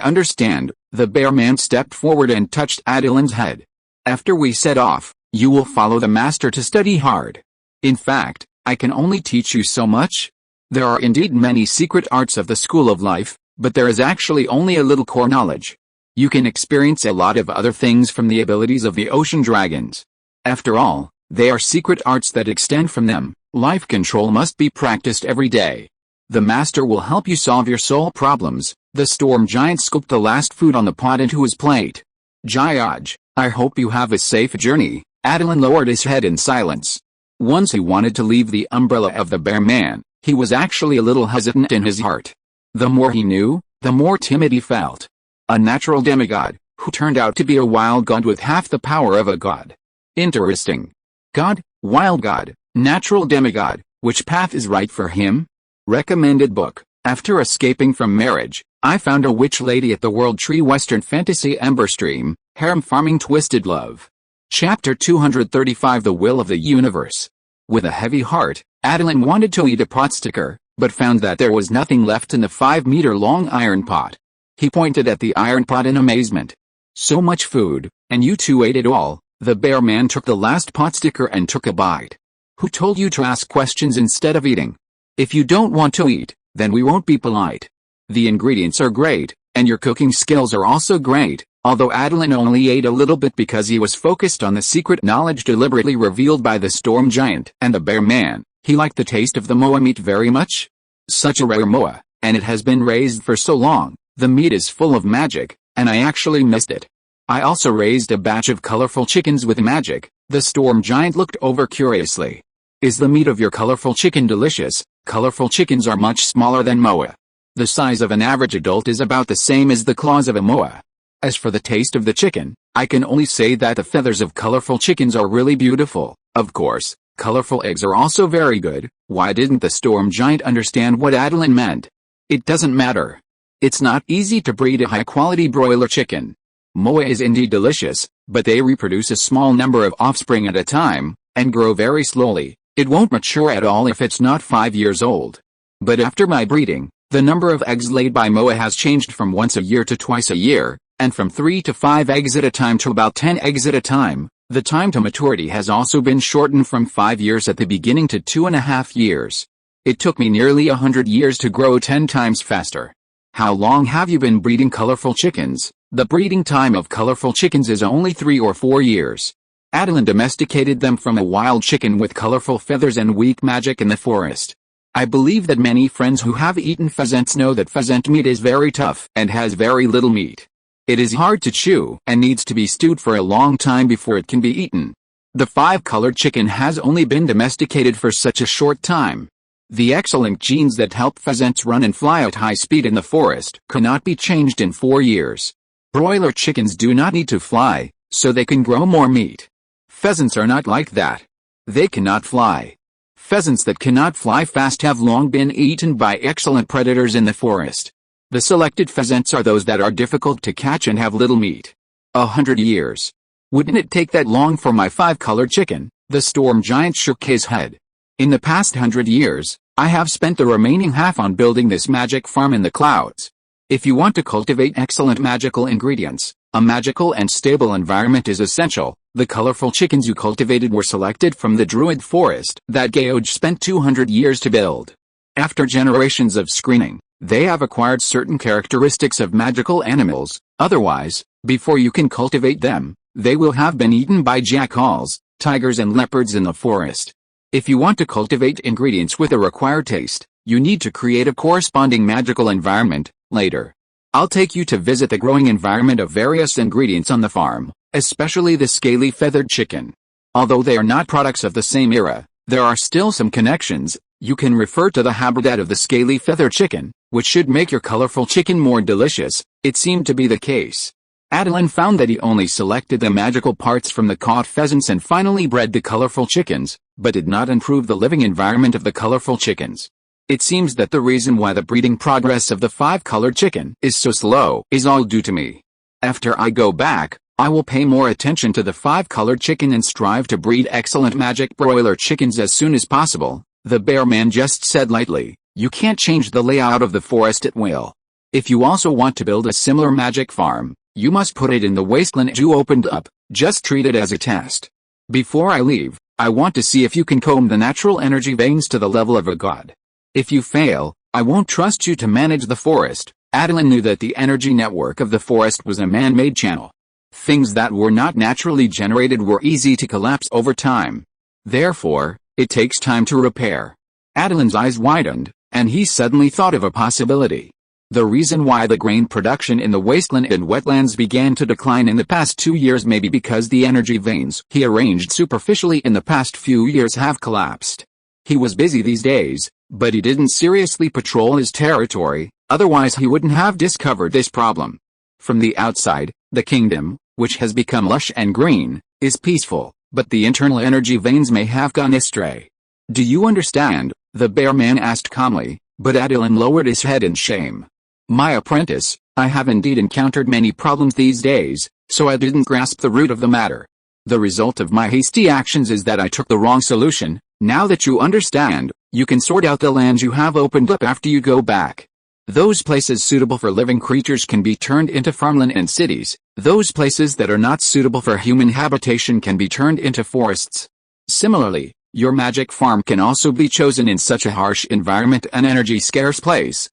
understand. The bear man stepped forward and touched Attilan's head. After we set off, you will follow the master to study hard. In fact, I can only teach you so much. There are indeed many secret arts of the school of life, but there is actually only a little core knowledge. You can experience a lot of other things from the abilities of the ocean dragons. After all, they are secret arts that extend from them. Life control must be practiced every day. The master will help you solve your soul problems. The storm giant scooped the last food on the pot into his plate. Jayaj, I hope you have a safe journey. Attilan lowered his head in silence. Once he wanted to leave the umbrella of the bear man, he was actually a little hesitant in his heart. The more he knew, the more timid he felt. A natural demigod, who turned out to be a wild god with half the power of a god. Interesting. God, wild god, natural demigod, which path is right for him? Recommended book. After escaping from marriage, I found a witch lady at the World Tree Western Fantasy Ember Stream, Harem Farming Twisted Love. Chapter 235 The Will of the Universe. With a heavy heart, Attilan wanted to eat a pot sticker, but found that there was nothing left in the 5-meter-long iron pot. He pointed at the iron pot in amazement. So much food, and you two ate it all. The bear man took the last pot sticker and took a bite. Who told you to ask questions instead of eating? If you don't want to eat, then we won't be polite. The ingredients are great, and your cooking skills are also great. Although Attilan only ate a little bit because he was focused on the secret knowledge deliberately revealed by the storm giant and the bear man, he liked the taste of the moa meat very much. Such a rare moa, and it has been raised for so long. The meat is full of magic, and I actually missed it. I also raised a batch of colorful chickens with magic. The storm giant looked over curiously. Is the meat of your colorful chicken delicious? Colorful chickens are much smaller than moa. The size of an average adult is about the same as the claws of a moa. As for the taste of the chicken, I can only say that the feathers of colorful chickens are really beautiful. Of course, colorful eggs are also very good. Why didn't the storm giant understand what Attilan meant? It doesn't matter. It's not easy to breed a high-quality broiler chicken. Moa is indeed delicious, but they reproduce a small number of offspring at a time, and grow very slowly. It won't mature at all if it's not 5 years old. But after my breeding, the number of eggs laid by moa has changed from once a year to twice a year, and from 3 to 5 eggs at a time to about 10 eggs at a time. The time to maturity has also been shortened from 5 years at the beginning to 2.5 years. It took me nearly 100 years to grow 10 times faster. How long have you been breeding colorful chickens? The breeding time of colorful chickens is only 3 or 4 years. Attilan domesticated them from a wild chicken with colorful feathers and weak magic in the forest. I believe that many friends who have eaten pheasants know that pheasant meat is very tough and has very little meat. It is hard to chew and needs to be stewed for a long time before it can be eaten. The 5-colored chicken has only been domesticated for such a short time. The excellent genes that help pheasants run and fly at high speed in the forest cannot be changed in 4 years. Broiler chickens do not need to fly, so they can grow more meat. Pheasants are not like that. They cannot fly. Pheasants that cannot fly fast have long been eaten by excellent predators in the forest. The selected pheasants are those that are difficult to catch and have little meat. 100 years. Wouldn't it take that long for my 5-colored chicken? The storm giant shook his head. In the past 100 years, I have spent the remaining half on building this magic farm in the clouds. If you want to cultivate excellent magical ingredients, a magical and stable environment is essential. The colorful chickens you cultivated were selected from the druid forest that Geoj spent 200 years to build. After generations of screening, they have acquired certain characteristics of magical animals. Otherwise, before you can cultivate them, they will have been eaten by jackals, tigers and leopards in the forest. If you want to cultivate ingredients with a required taste, you need to create a corresponding magical environment. Later, I'll take you to visit the growing environment of various ingredients on the farm, especially the scaly feathered chicken. Although they are not products of the same era, there are still some connections. You can refer to the habitat of the scaly feathered chicken, which should make your colorful chicken more delicious. It seemed to be the case. Attilan found that he only selected the magical parts from the caught pheasants and finally bred the colorful chickens, but did not improve the living environment of the colorful chickens. It seems that the reason why the breeding progress of the 5-colored chicken is so slow is all due to me. After I go back, I will pay more attention to the 5-colored chicken and strive to breed excellent magic broiler chickens as soon as possible, the bear man just said lightly. You can't change the layout of the forest at will. If you also want to build a similar magic farm, you must put it in the wasteland you opened up, just treat it as a test. Before I leave, I want to see if you can comb the natural energy veins to the level of a god. If you fail, I won't trust you to manage the forest. Attilan knew that the energy network of the forest was a man-made channel. Things that were not naturally generated were easy to collapse over time. Therefore, it takes time to repair. Attilan's eyes widened, and he suddenly thought of a possibility. The reason why the grain production in the wasteland and wetlands began to decline in the past 2 years may be because the energy veins he arranged superficially in the past few years have collapsed. He was busy these days, but he didn't seriously patrol his territory, otherwise he wouldn't have discovered this problem. From the outside, the kingdom, which has become lush and green, is peaceful, but the internal energy veins may have gone astray. Do you understand? The bear man asked calmly, but Attilan lowered his head in shame. My apprentice, I have indeed encountered many problems these days, so I didn't grasp the root of the matter. The result of my hasty actions is that I took the wrong solution. Now that you understand, you can sort out the lands you have opened up after you go back. Those places suitable for living creatures can be turned into farmland and cities. Those places that are not suitable for human habitation can be turned into forests. Similarly, your magic farm can also be chosen in such a harsh environment and energy-scarce place.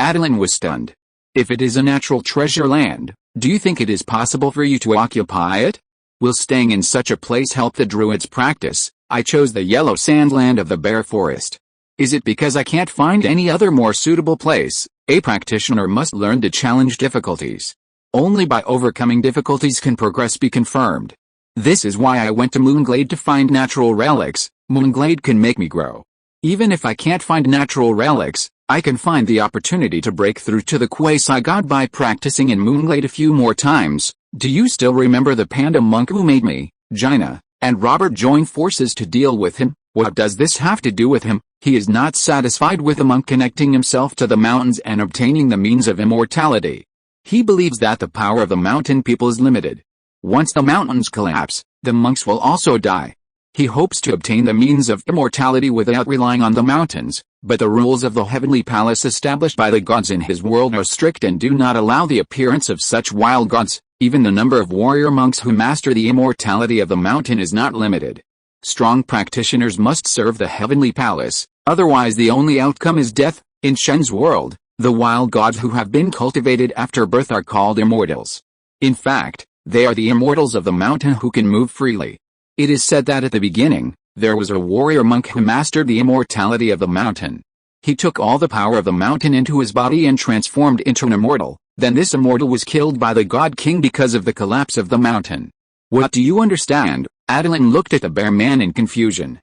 Attilan was stunned. If it is a natural treasure land, do you think it is possible for you to occupy it? Will staying in such a place help the druids practice? I chose the yellow sand land of the Bear Forest. Is it because I can't find any other more suitable place? A practitioner must learn to challenge difficulties. Only by overcoming difficulties can progress be confirmed. This is why I went to Moonglade to find natural relics. Moonglade can make me grow. Even if I can't find natural relics, I can find the opportunity to break through to the quasi-god by practicing in Moonglade a few more times. Do you still remember the panda monk who made me, Jaina, and Robert joined forces to deal with him? What does this have to do with him? He is not satisfied with the monk connecting himself to the mountains and obtaining the means of immortality. He believes that the power of the mountain people is limited. Once the mountains collapse, the monks will also die. He hopes to obtain the means of immortality without relying on the mountains, but the rules of the heavenly palace established by the gods in his world are strict and do not allow the appearance of such wild gods. Even the number of warrior monks who master the immortality of the mountain is not limited. Strong practitioners must serve the heavenly palace, otherwise the only outcome is death. In Shen's world, the wild gods who have been cultivated after birth are called immortals. In fact, they are the immortals of the mountain who can move freely. It is said that at the beginning, there was a warrior monk who mastered the immortality of the mountain. He took all the power of the mountain into his body and transformed into an immortal. Then this immortal was killed by the god king because of the collapse of the mountain. What do you understand? Attilan looked at the bear man in confusion.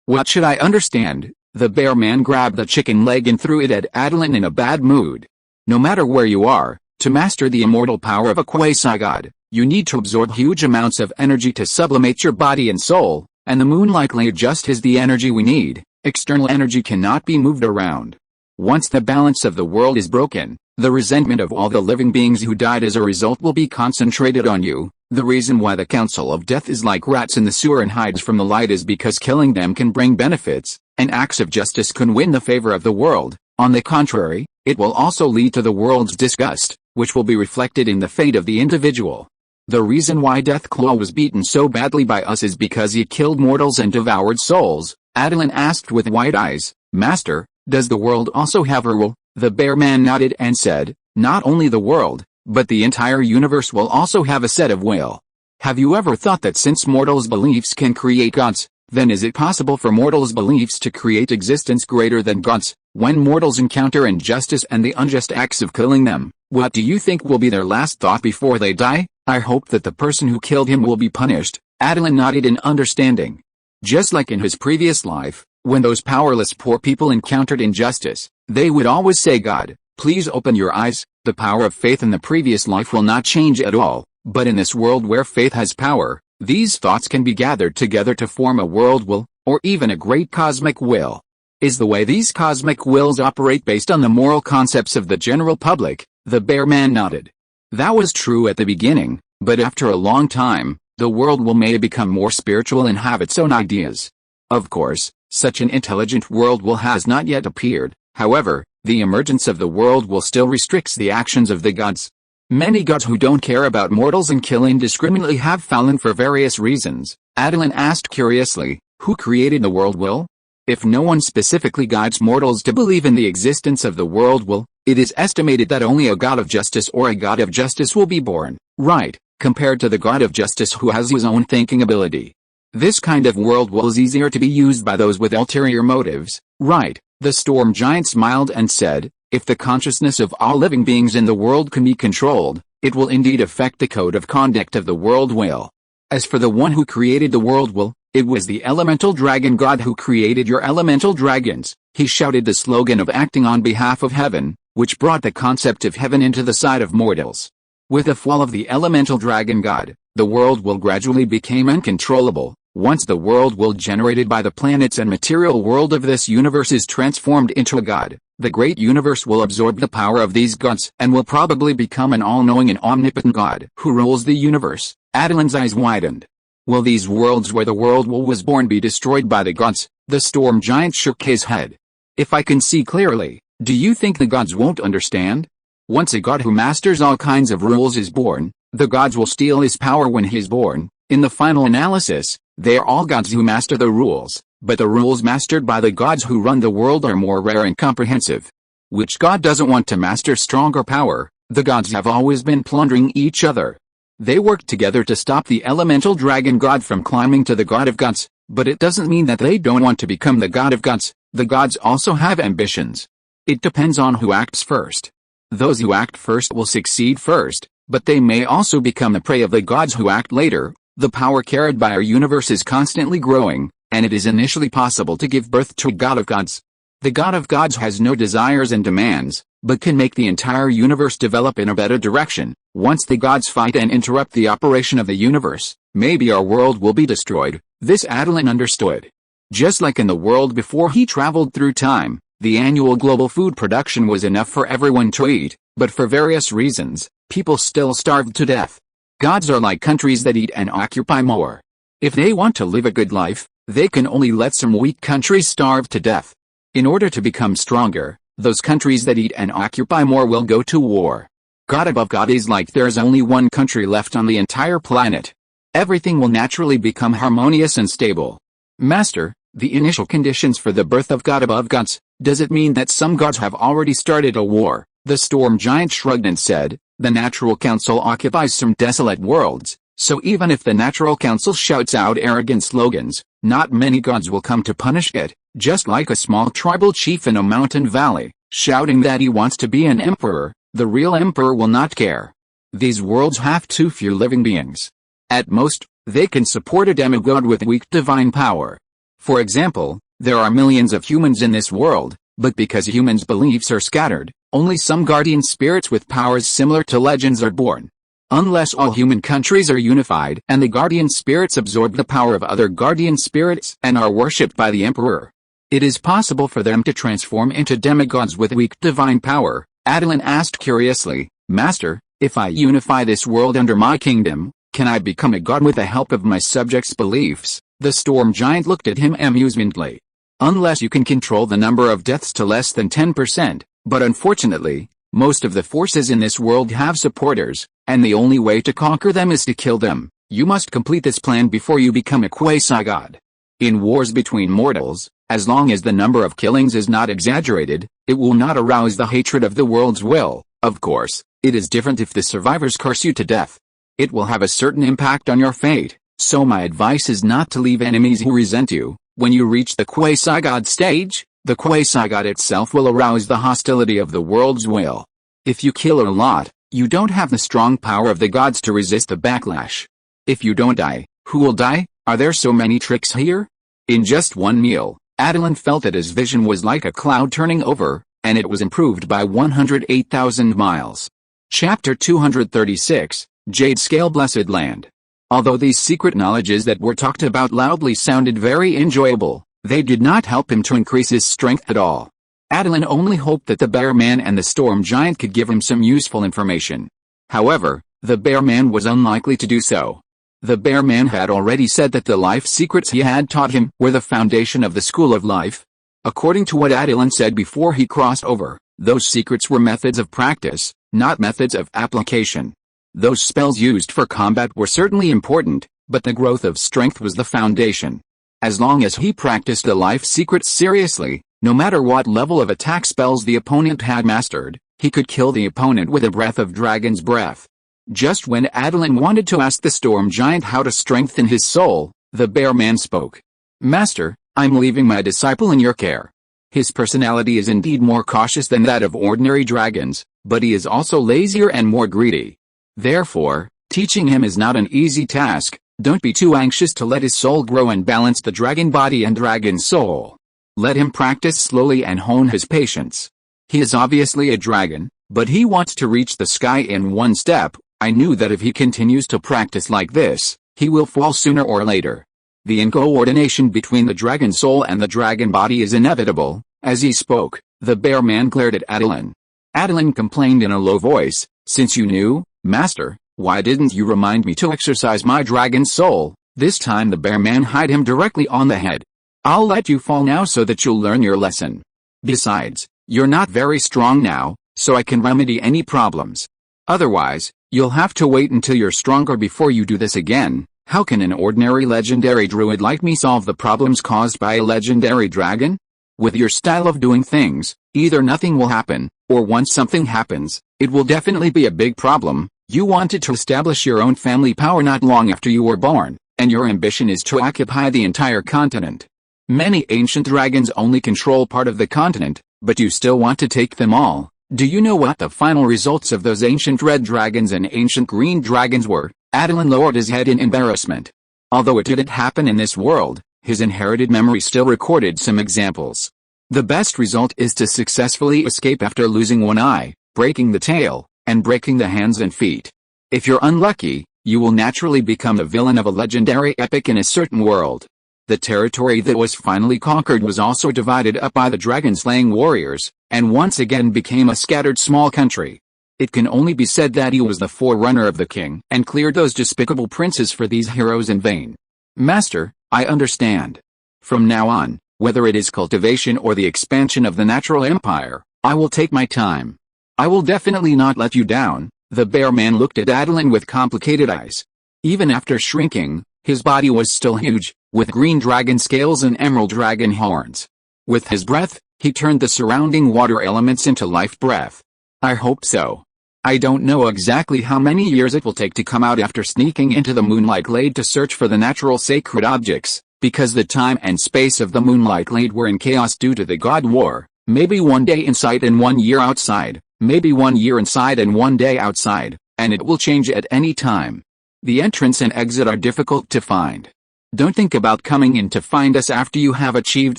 What should I understand? The bear man grabbed the chicken leg and threw it at Attilan in a bad mood. No matter where you are, to master the immortal power of a quasi-god, you need to absorb huge amounts of energy to sublimate your body and soul, and the moon likely just has the energy we need. External energy cannot be moved around. Once the balance of the world is broken, the resentment of all the living beings who died as a result will be concentrated on you. The reason why the Council of Death is like rats in the sewer and hides from the light is because killing them can bring benefits, and acts of justice can win the favor of the world. On the contrary, it will also lead to the world's disgust, which will be reflected in the fate of the individual. The reason why Deathclaw was beaten so badly by us is because he killed mortals and devoured souls. Attilan asked with wide eyes, Master, does the world also have a rule? The bear man nodded and said, not only the world, but the entire universe will also have a set of will. Have you ever thought that since mortals' beliefs can create gods, then is it possible for mortals' beliefs to create existence greater than gods? When mortals encounter injustice and the unjust acts of killing them, what do you think will be their last thought before they die? I hope that the person who killed him will be punished. Attilan nodded in understanding. Just like in his previous life, when those powerless poor people encountered injustice, they would always say, God, please open your eyes. The power of faith in the previous life will not change at all, but in this world where faith has power, these thoughts can be gathered together to form a world will, or even a great cosmic will. Is the way these cosmic wills operate based on the moral concepts of the general public? The bear man nodded. That was true at the beginning, But after a long time, the world will may become more spiritual and have its own ideas. Of course, such an intelligent world has not yet appeared. However, the emergence of the world will still restricts the actions of the gods. Many gods who don't care about mortals and kill indiscriminately have fallen for various reasons. Attilan asked curiously, who created the world will? If no one specifically guides mortals to believe in the existence of the world will, it is estimated that only a god of justice or a god of justice will be born, right, compared to the god of justice who has his own thinking ability. This kind of world will is easier to be used by those with ulterior motives, right? The storm giant smiled and said, if the consciousness of all living beings in the world can be controlled, it will indeed affect the code of conduct of the world will. As for the one who created the world will, it was the elemental dragon god who created your elemental dragons. He shouted the slogan of acting on behalf of heaven, which brought the concept of heaven into the side of mortals. With the fall of the elemental dragon god, the world will gradually become uncontrollable. Once the world will generated by the planets and material world of this universe is transformed into a god, the great universe will absorb the power of these gods and will probably become an all-knowing and omnipotent god who rules the universe. Attilan's eyes widened. Will these worlds where the world was born be destroyed by the gods? The storm giant shook his head. If I can see clearly, do you think the gods won't understand? Once a god who masters all kinds of rules is born, the gods will steal his power when he is born. In the final analysis, they are all gods who master the rules, but the rules mastered by the gods who run the world are more rare and comprehensive. Which god doesn't want to master stronger power? The gods have always been plundering each other. They work together to stop the elemental dragon god from climbing to the god of gods, but it doesn't mean that they don't want to become the god of gods. The gods also have ambitions. It depends on who acts first. Those who act first will succeed first, but they may also become the prey of the gods who act later. The power carried by our universe is constantly growing, and it is initially possible to give birth to a god of gods. The god of gods has no desires and demands, but can make the entire universe develop in a better direction. Once the gods fight and interrupt the operation of the universe, maybe our world will be destroyed. This Attilan understood. Just like in the world before he traveled through time, the annual global food production was enough for everyone to eat, but for various reasons, people still starved to death. Gods are like countries that eat and occupy more. If they want to live a good life, they can only let some weak countries starve to death. In order to become stronger, those countries that eat and occupy more will go to war. God above God is like there's only one country left on the entire planet. Everything will naturally become harmonious and stable. Master, the initial conditions for the birth of God above gods, does it mean that some gods have already started a war? The storm giant shrugged and said, the natural council occupies some desolate worlds, so even if the natural council shouts out arrogant slogans, not many gods will come to punish it, just like a small tribal chief in a mountain valley, shouting that he wants to be an emperor, the real emperor will not care. These worlds have too few living beings. At most, they can support a demigod with weak divine power. For example, there are millions of humans in this world, but because humans' beliefs are scattered, only some guardian spirits with powers similar to legends are born. Unless all human countries are unified and the guardian spirits absorb the power of other guardian spirits and are worshipped by the emperor, it is possible for them to transform into demigods with weak divine power. Attilan asked curiously, Master, if I unify this world under my kingdom, can I become a god with the help of my subjects' beliefs? The storm giant looked at him amusedly. Unless you can control the number of deaths to less than 10%, but unfortunately, most of the forces in this world have supporters, and the only way to conquer them is to kill them. You must complete this plan before you become a quasi-god. In wars between mortals, as long as the number of killings is not exaggerated, it will not arouse the hatred of the world's will. Of course, it is different if the survivors curse you to death. It will have a certain impact on your fate, so my advice is not to leave enemies who resent you. When you reach the quasi-god stage, the quasi-god itself will arouse the hostility of the world's will. If you kill a lot, you don't have the strong power of the gods to resist the backlash. If you don't die, who will die? Are there so many tricks here? In just one meal, Attilan felt that his vision was like a cloud turning over, and it was improved by 108,000 miles. Chapter 236, Jade Scale Blessed Land. Although these secret knowledges that were talked about loudly sounded very enjoyable, they did not help him to increase his strength at all. Attilan only hoped that the bear man and the storm giant could give him some useful information. However, The bear man was unlikely to do so. The bear man had already said that the life secrets he had taught him were the foundation of the school of life. According to what Attilan said before he crossed over, those secrets were methods of practice, not methods of application. Those spells used for combat were certainly important, but the growth of strength was the foundation. As long as he practiced the life secrets seriously, no matter what level of attack spells the opponent had mastered, he could kill the opponent with a breath of dragon's breath. Just when Attilan wanted to ask the storm giant how to strengthen his soul, the bear man spoke. "Master, I'm leaving my disciple in your care. His personality is indeed more cautious than that of ordinary dragons, but he is also lazier and more greedy. Therefore, teaching him is not an easy task. Don't be too anxious to let his soul grow and balance the dragon body and dragon soul. Let him practice slowly and hone his patience. He is obviously a dragon, but he wants to reach the sky in one step. I knew that if he continues to practice like this, he will fall sooner or later. The incoordination between the dragon soul and the dragon body is inevitable." As he spoke, the bear man glared at Attilan. Attilan complained in a low voice, "Since you knew, Master, why didn't you remind me to exercise my dragon soul?" This time the bear man hit him directly on the head. "I'll let you fall now so that you'll learn your lesson. Besides, you're not very strong now, so I can remedy any problems. Otherwise, you'll have to wait until you're stronger before you do this again. How can an ordinary legendary druid like me solve the problems caused by a legendary dragon? With your style of doing things, either nothing will happen, or once something happens, it will definitely be a big problem. You wanted to establish your own family power not long after you were born, and your ambition is to occupy the entire continent. Many ancient dragons only control part of the continent, but you still want to take them all. Do you know what the final results of those ancient red dragons and ancient green dragons were?" Attilan lowered his head in embarrassment. Although it didn't happen in this world, his inherited memory still recorded some examples. The best result is to successfully escape after losing one eye, breaking the tail, and breaking the hands and feet. If you're unlucky, you will naturally become the villain of a legendary epic in a certain world. The territory that was finally conquered was also divided up by the dragon-slaying warriors, and once again became a scattered small country. It can only be said that he was the forerunner of the king and cleared those despicable princes for these heroes in vain. "Master, I understand. From now on, whether it is cultivation or the expansion of the natural empire, I will take my time. I will definitely not let you down." The bear man looked at Attilan with complicated eyes. Even after shrinking, his body was still huge, with green dragon scales and emerald dragon horns. With his breath, he turned the surrounding water elements into life breath. "I hope so. I don't know exactly how many years it will take to come out after sneaking into the Moonlight Glade to search for the natural sacred objects, because the time and space of the Moonlight Glade were in chaos due to the God War. Maybe one day inside and 1 year outside, maybe 1 year inside and 1 day outside, and it will change at any time. The entrance and exit are difficult to find. Don't think about coming in to find us after you have achieved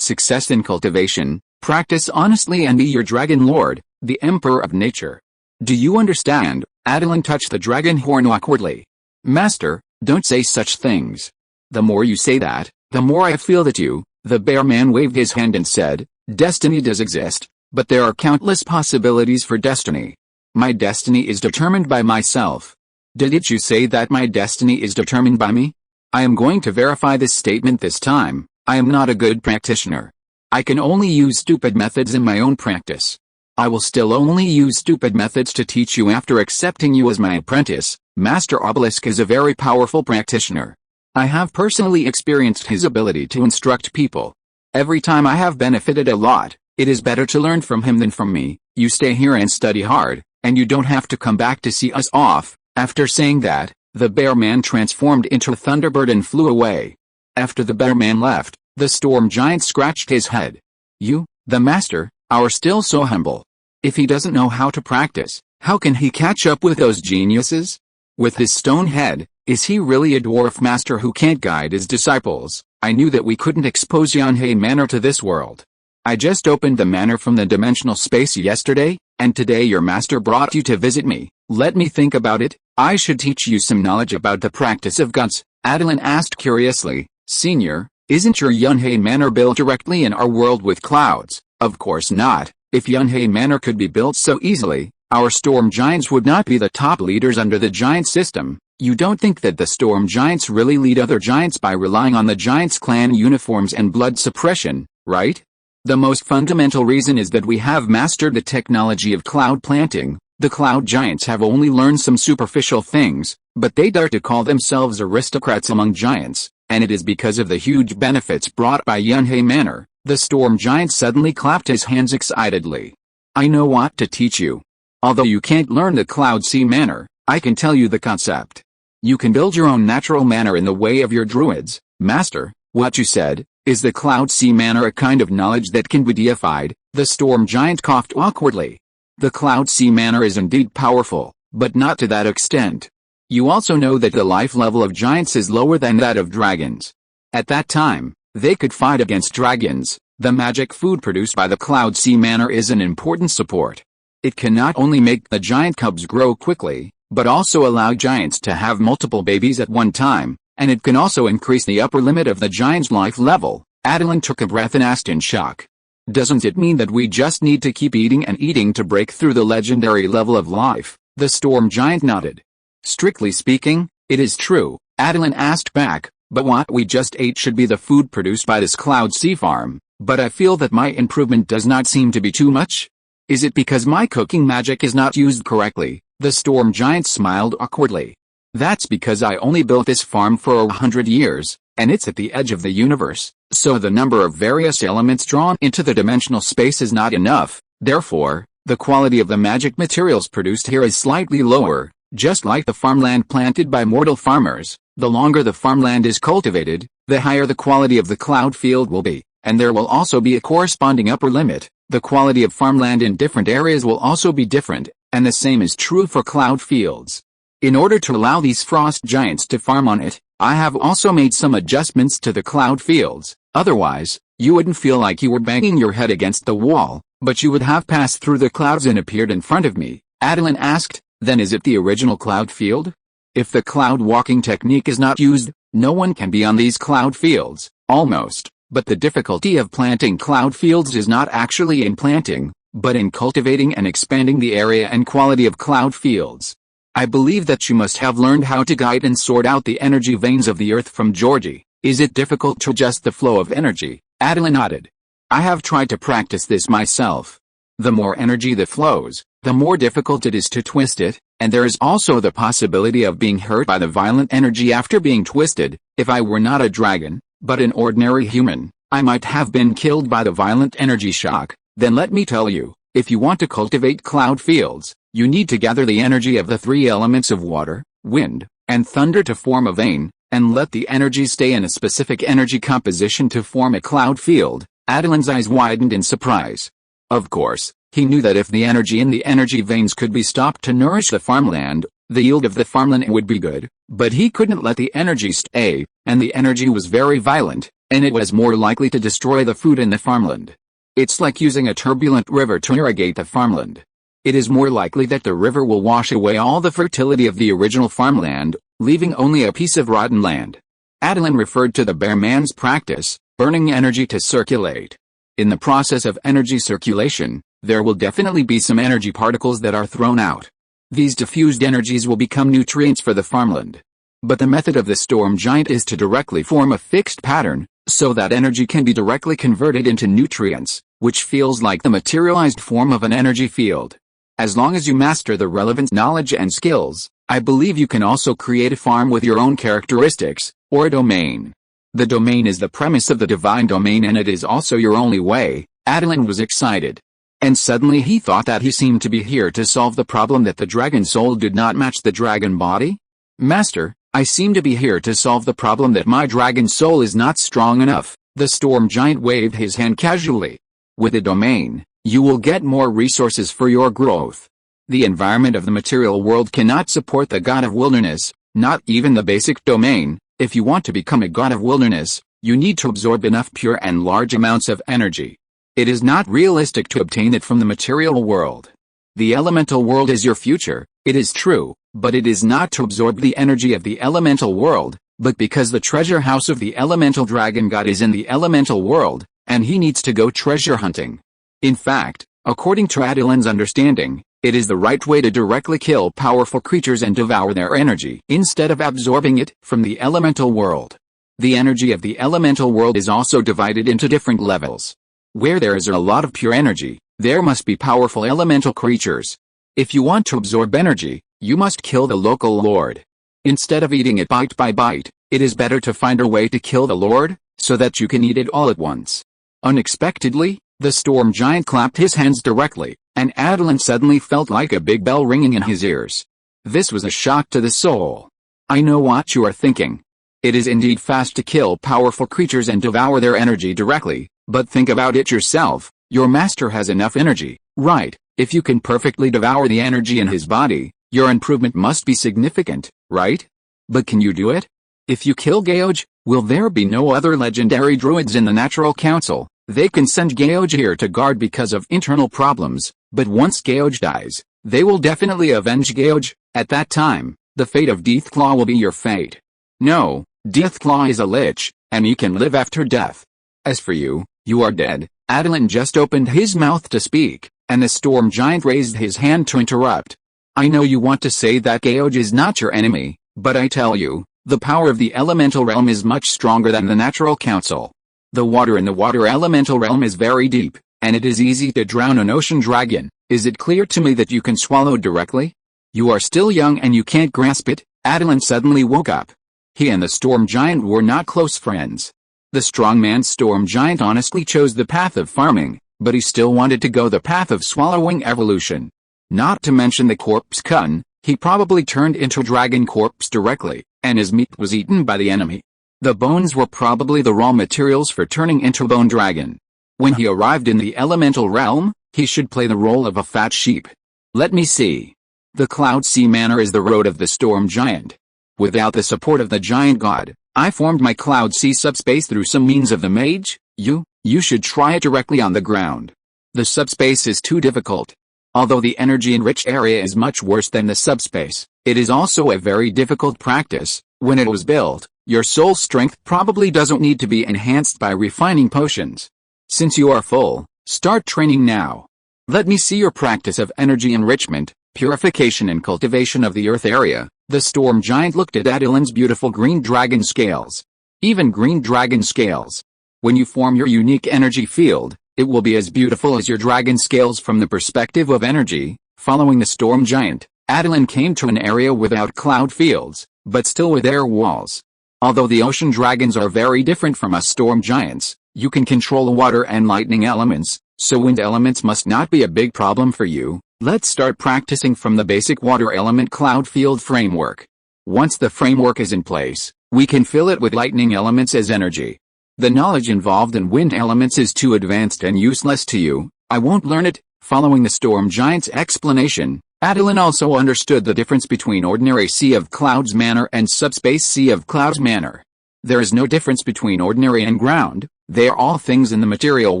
success in cultivation. Practice honestly and be your dragon lord, the emperor of nature. Do you understand?" Attilan touched the dragon horn awkwardly. "Master, don't say such things. The more you say that, the more I feel that you..." The bear man waved his hand and said, "Destiny does exist, but there are countless possibilities for destiny. My destiny is determined by myself." "Didn't you say that my destiny is determined by me?" "I am going to verify this statement this time. I am not a good practitioner. I can only use stupid methods in my own practice. I will still only use stupid methods to teach you after accepting you as my apprentice. Master Obelisk is a very powerful practitioner. I have personally experienced his ability to instruct people. Every time I have benefited a lot. It is better to learn from him than from me. You stay here and study hard, and you don't have to come back to see us off." After saying that, the bear man transformed into a thunderbird and flew away. After the bear man left, the storm giant scratched his head. "You, the master, are still so humble. If he doesn't know how to practice, how can he catch up with those geniuses? With his stone head, is he really a dwarf master who can't guide his disciples?" "I knew that we couldn't expose Yunhei Manor to this world. I just opened the manor from the dimensional space yesterday, and today your master brought you to visit me. Let me think about it. I should teach you some knowledge about the practice of guts." Attilan asked curiously, "Senior, isn't your Yunhei Manor built directly in our world with clouds?" "Of course not. If Yunhei Manor could be built so easily, our storm giants would not be the top leaders under the giant system. You don't think that the storm giants really lead other giants by relying on the giants' clan uniforms and blood suppression, right? The most fundamental reason is that we have mastered the technology of cloud planting. The cloud giants have only learned some superficial things, but they dare to call themselves aristocrats among giants, and it is because of the huge benefits brought by Yunhei Manor. The storm giant suddenly clapped his hands excitedly. I know what to teach you. Although you can't learn the cloud sea manor, I can tell you the concept. You can build your own natural manor in the way of your druids, master. What you said, is the cloud sea manor a kind of knowledge that can be deified? The storm giant coughed awkwardly. The cloud sea manor is indeed powerful, but not to that extent. You also know that the life level of giants is lower than that of dragons. At that time, they could fight against dragons. The magic food produced by the cloud sea manor is an important support. It can not only make the giant cubs grow quickly, but also allow giants to have multiple babies at one time, and it can also increase the upper limit of the giant's life level. Attilan took a breath and asked in shock. Doesn't it mean that we just need to keep eating and eating to break through the legendary level of life? The storm giant nodded. Strictly speaking, it is true, Attilan asked back, but what we just ate should be the food produced by this cloud sea farm, but I feel that my improvement does not seem to be too much? Is it because my cooking magic is not used correctly? The storm giant smiled awkwardly. That's because I only built this farm for 100 years, and it's at the edge of the universe, so the number of various elements drawn into the dimensional space is not enough. Therefore, the quality of the magic materials produced here is slightly lower, just like the farmland planted by mortal farmers. The longer the farmland is cultivated, the higher the quality of the cloud field will be, and there will also be a corresponding upper limit. The quality of farmland in different areas will also be different, and the same is true for cloud fields. In order to allow these frost giants to farm on it, I have also made some adjustments to the cloud fields. Otherwise, you wouldn't feel like you were banging your head against the wall, but you would have passed through the clouds and appeared in front of me. Attilan asked, then is it the original cloud field? If the cloud walking technique is not used, no one can be on these cloud fields, almost. But the difficulty of planting cloud fields is not actually in planting, but in cultivating and expanding the area and quality of cloud fields. I believe that you must have learned how to guide and sort out the energy veins of the earth from Georgie. Is it difficult to adjust the flow of energy? Attilan nodded. I have tried to practice this myself. The more energy that flows, the more difficult it is to twist it, and there is also the possibility of being hurt by the violent energy after being twisted. If I were not a dragon, but an ordinary human, I might have been killed by the violent energy shock. Then let me tell you, if you want to cultivate cloud fields, you need to gather the energy of the three elements of water, wind, and thunder to form a vein, and let the energy stay in a specific energy composition to form a cloud field. Attilan's eyes widened in surprise. Of course, he knew that if the energy in the energy veins could be stopped to nourish the farmland, the yield of the farmland would be good, but he couldn't let the energy stay, and the energy was very violent, and it was more likely to destroy the food in the farmland. It's like using a turbulent river to irrigate the farmland. It is more likely that the river will wash away all the fertility of the original farmland, leaving only a piece of rotten land. Attilan referred to the bear man's practice, burning energy to circulate. In the process of energy circulation, there will definitely be some energy particles that are thrown out. These diffused energies will become nutrients for the farmland. But the method of the storm giant is to directly form a fixed pattern, so that energy can be directly converted into nutrients, which feels like the materialized form of an energy field. As long as you master the relevant knowledge and skills, I believe you can also create a farm with your own characteristics, or a domain. The domain is the premise of the divine domain, and it is also your only way. Attilan was excited. And suddenly he thought that he seemed to be here to solve the problem that the dragon soul did not match the dragon body. Master, I seem to be here to solve the problem that my dragon soul is not strong enough. The storm giant waved his hand casually. With a domain, you will get more resources for your growth. The environment of the material world cannot support the god of wilderness, not even the basic domain. If you want to become a god of wilderness, you need to absorb enough pure and large amounts of energy. It is not realistic to obtain it from the material world. The elemental world is your future, it is true, but it is not to absorb the energy of the elemental world, but because the treasure house of the elemental dragon god is in the elemental world, and he needs to go treasure hunting. In fact, according to Attilan's understanding, It is the right way to directly kill powerful creatures and devour their energy instead of absorbing it from the elemental world. The energy of the elemental world is also divided into different levels. Where there is a lot of pure energy, there must be powerful elemental creatures. If you want to absorb energy, you must kill the local lord. Instead of eating it bite by bite, it is better to find a way to kill the lord, so that you can eat it all at once. Unexpectedly, the storm giant clapped his hands directly, and Attilan suddenly felt like a big bell ringing in his ears. This was a shock to the soul. I know what you are thinking. It is indeed fast to kill powerful creatures and devour their energy directly, but think about it yourself. Your master has enough energy, right? If you can perfectly devour the energy in his body, your improvement must be significant, right? But can you do it? If you kill Geoj, will there be no other legendary druids in the Natural Council? They can send Geoj here to guard because of internal problems, but once Geoj dies, they will definitely avenge Geoj. At that time, the fate of Deathclaw will be your fate. No, Deathclaw is a lich, and he can live after death. As for you, you are dead. Attilan just opened his mouth to speak, and the storm giant raised his hand to interrupt. I know you want to say that Geoj is not your enemy, but I tell you, the power of the elemental realm is much stronger than the Natural Council. The water in the water elemental realm is very deep, and it is easy to drown an ocean dragon. Is it clear to me that you can swallow directly? You are still young and you can't grasp it. Attilan suddenly woke up. He and the storm giant were not close friends. The strongman storm giant honestly chose the path of farming, but he still wanted to go the path of swallowing evolution. Not to mention the corpse kun, he probably turned into dragon corpse directly, and his meat was eaten by the enemy. The bones were probably the raw materials for turning into bone dragon. When he arrived in the elemental realm, he should play the role of a fat sheep. Let me see. The Cloud Sea Manor is the road of the storm giant. Without the support of the giant god, I formed my Cloud Sea subspace through some means of the mage. You should try it directly on the ground. The subspace is too difficult. Although the energy-enriched area is much worse than the subspace, it is also a very difficult practice. When it was built, your soul strength probably doesn't need to be enhanced by refining potions. Since you are full, start training now. Let me see your practice of energy enrichment, purification and cultivation of the earth area. The storm giant looked at Attilan's beautiful green dragon scales. Even green dragon scales. When you form your unique energy field, it will be as beautiful as your dragon scales from the perspective of energy. Following the storm giant, Attilan came to an area without cloud fields, but still with air walls. Although the ocean dragons are very different from us storm giants, you can control water and lightning elements, so wind elements must not be a big problem for you. Let's start practicing from the basic water element cloud field framework. Once the framework is in place, we can fill it with lightning elements as energy. The knowledge involved in wind elements is too advanced and useless to you. I won't learn it. Following the storm giant's explanation, Attilan also understood the difference between ordinary Sea of Clouds Manor and subspace Sea of Clouds Manor. There is no difference between ordinary and ground. They are all things in the material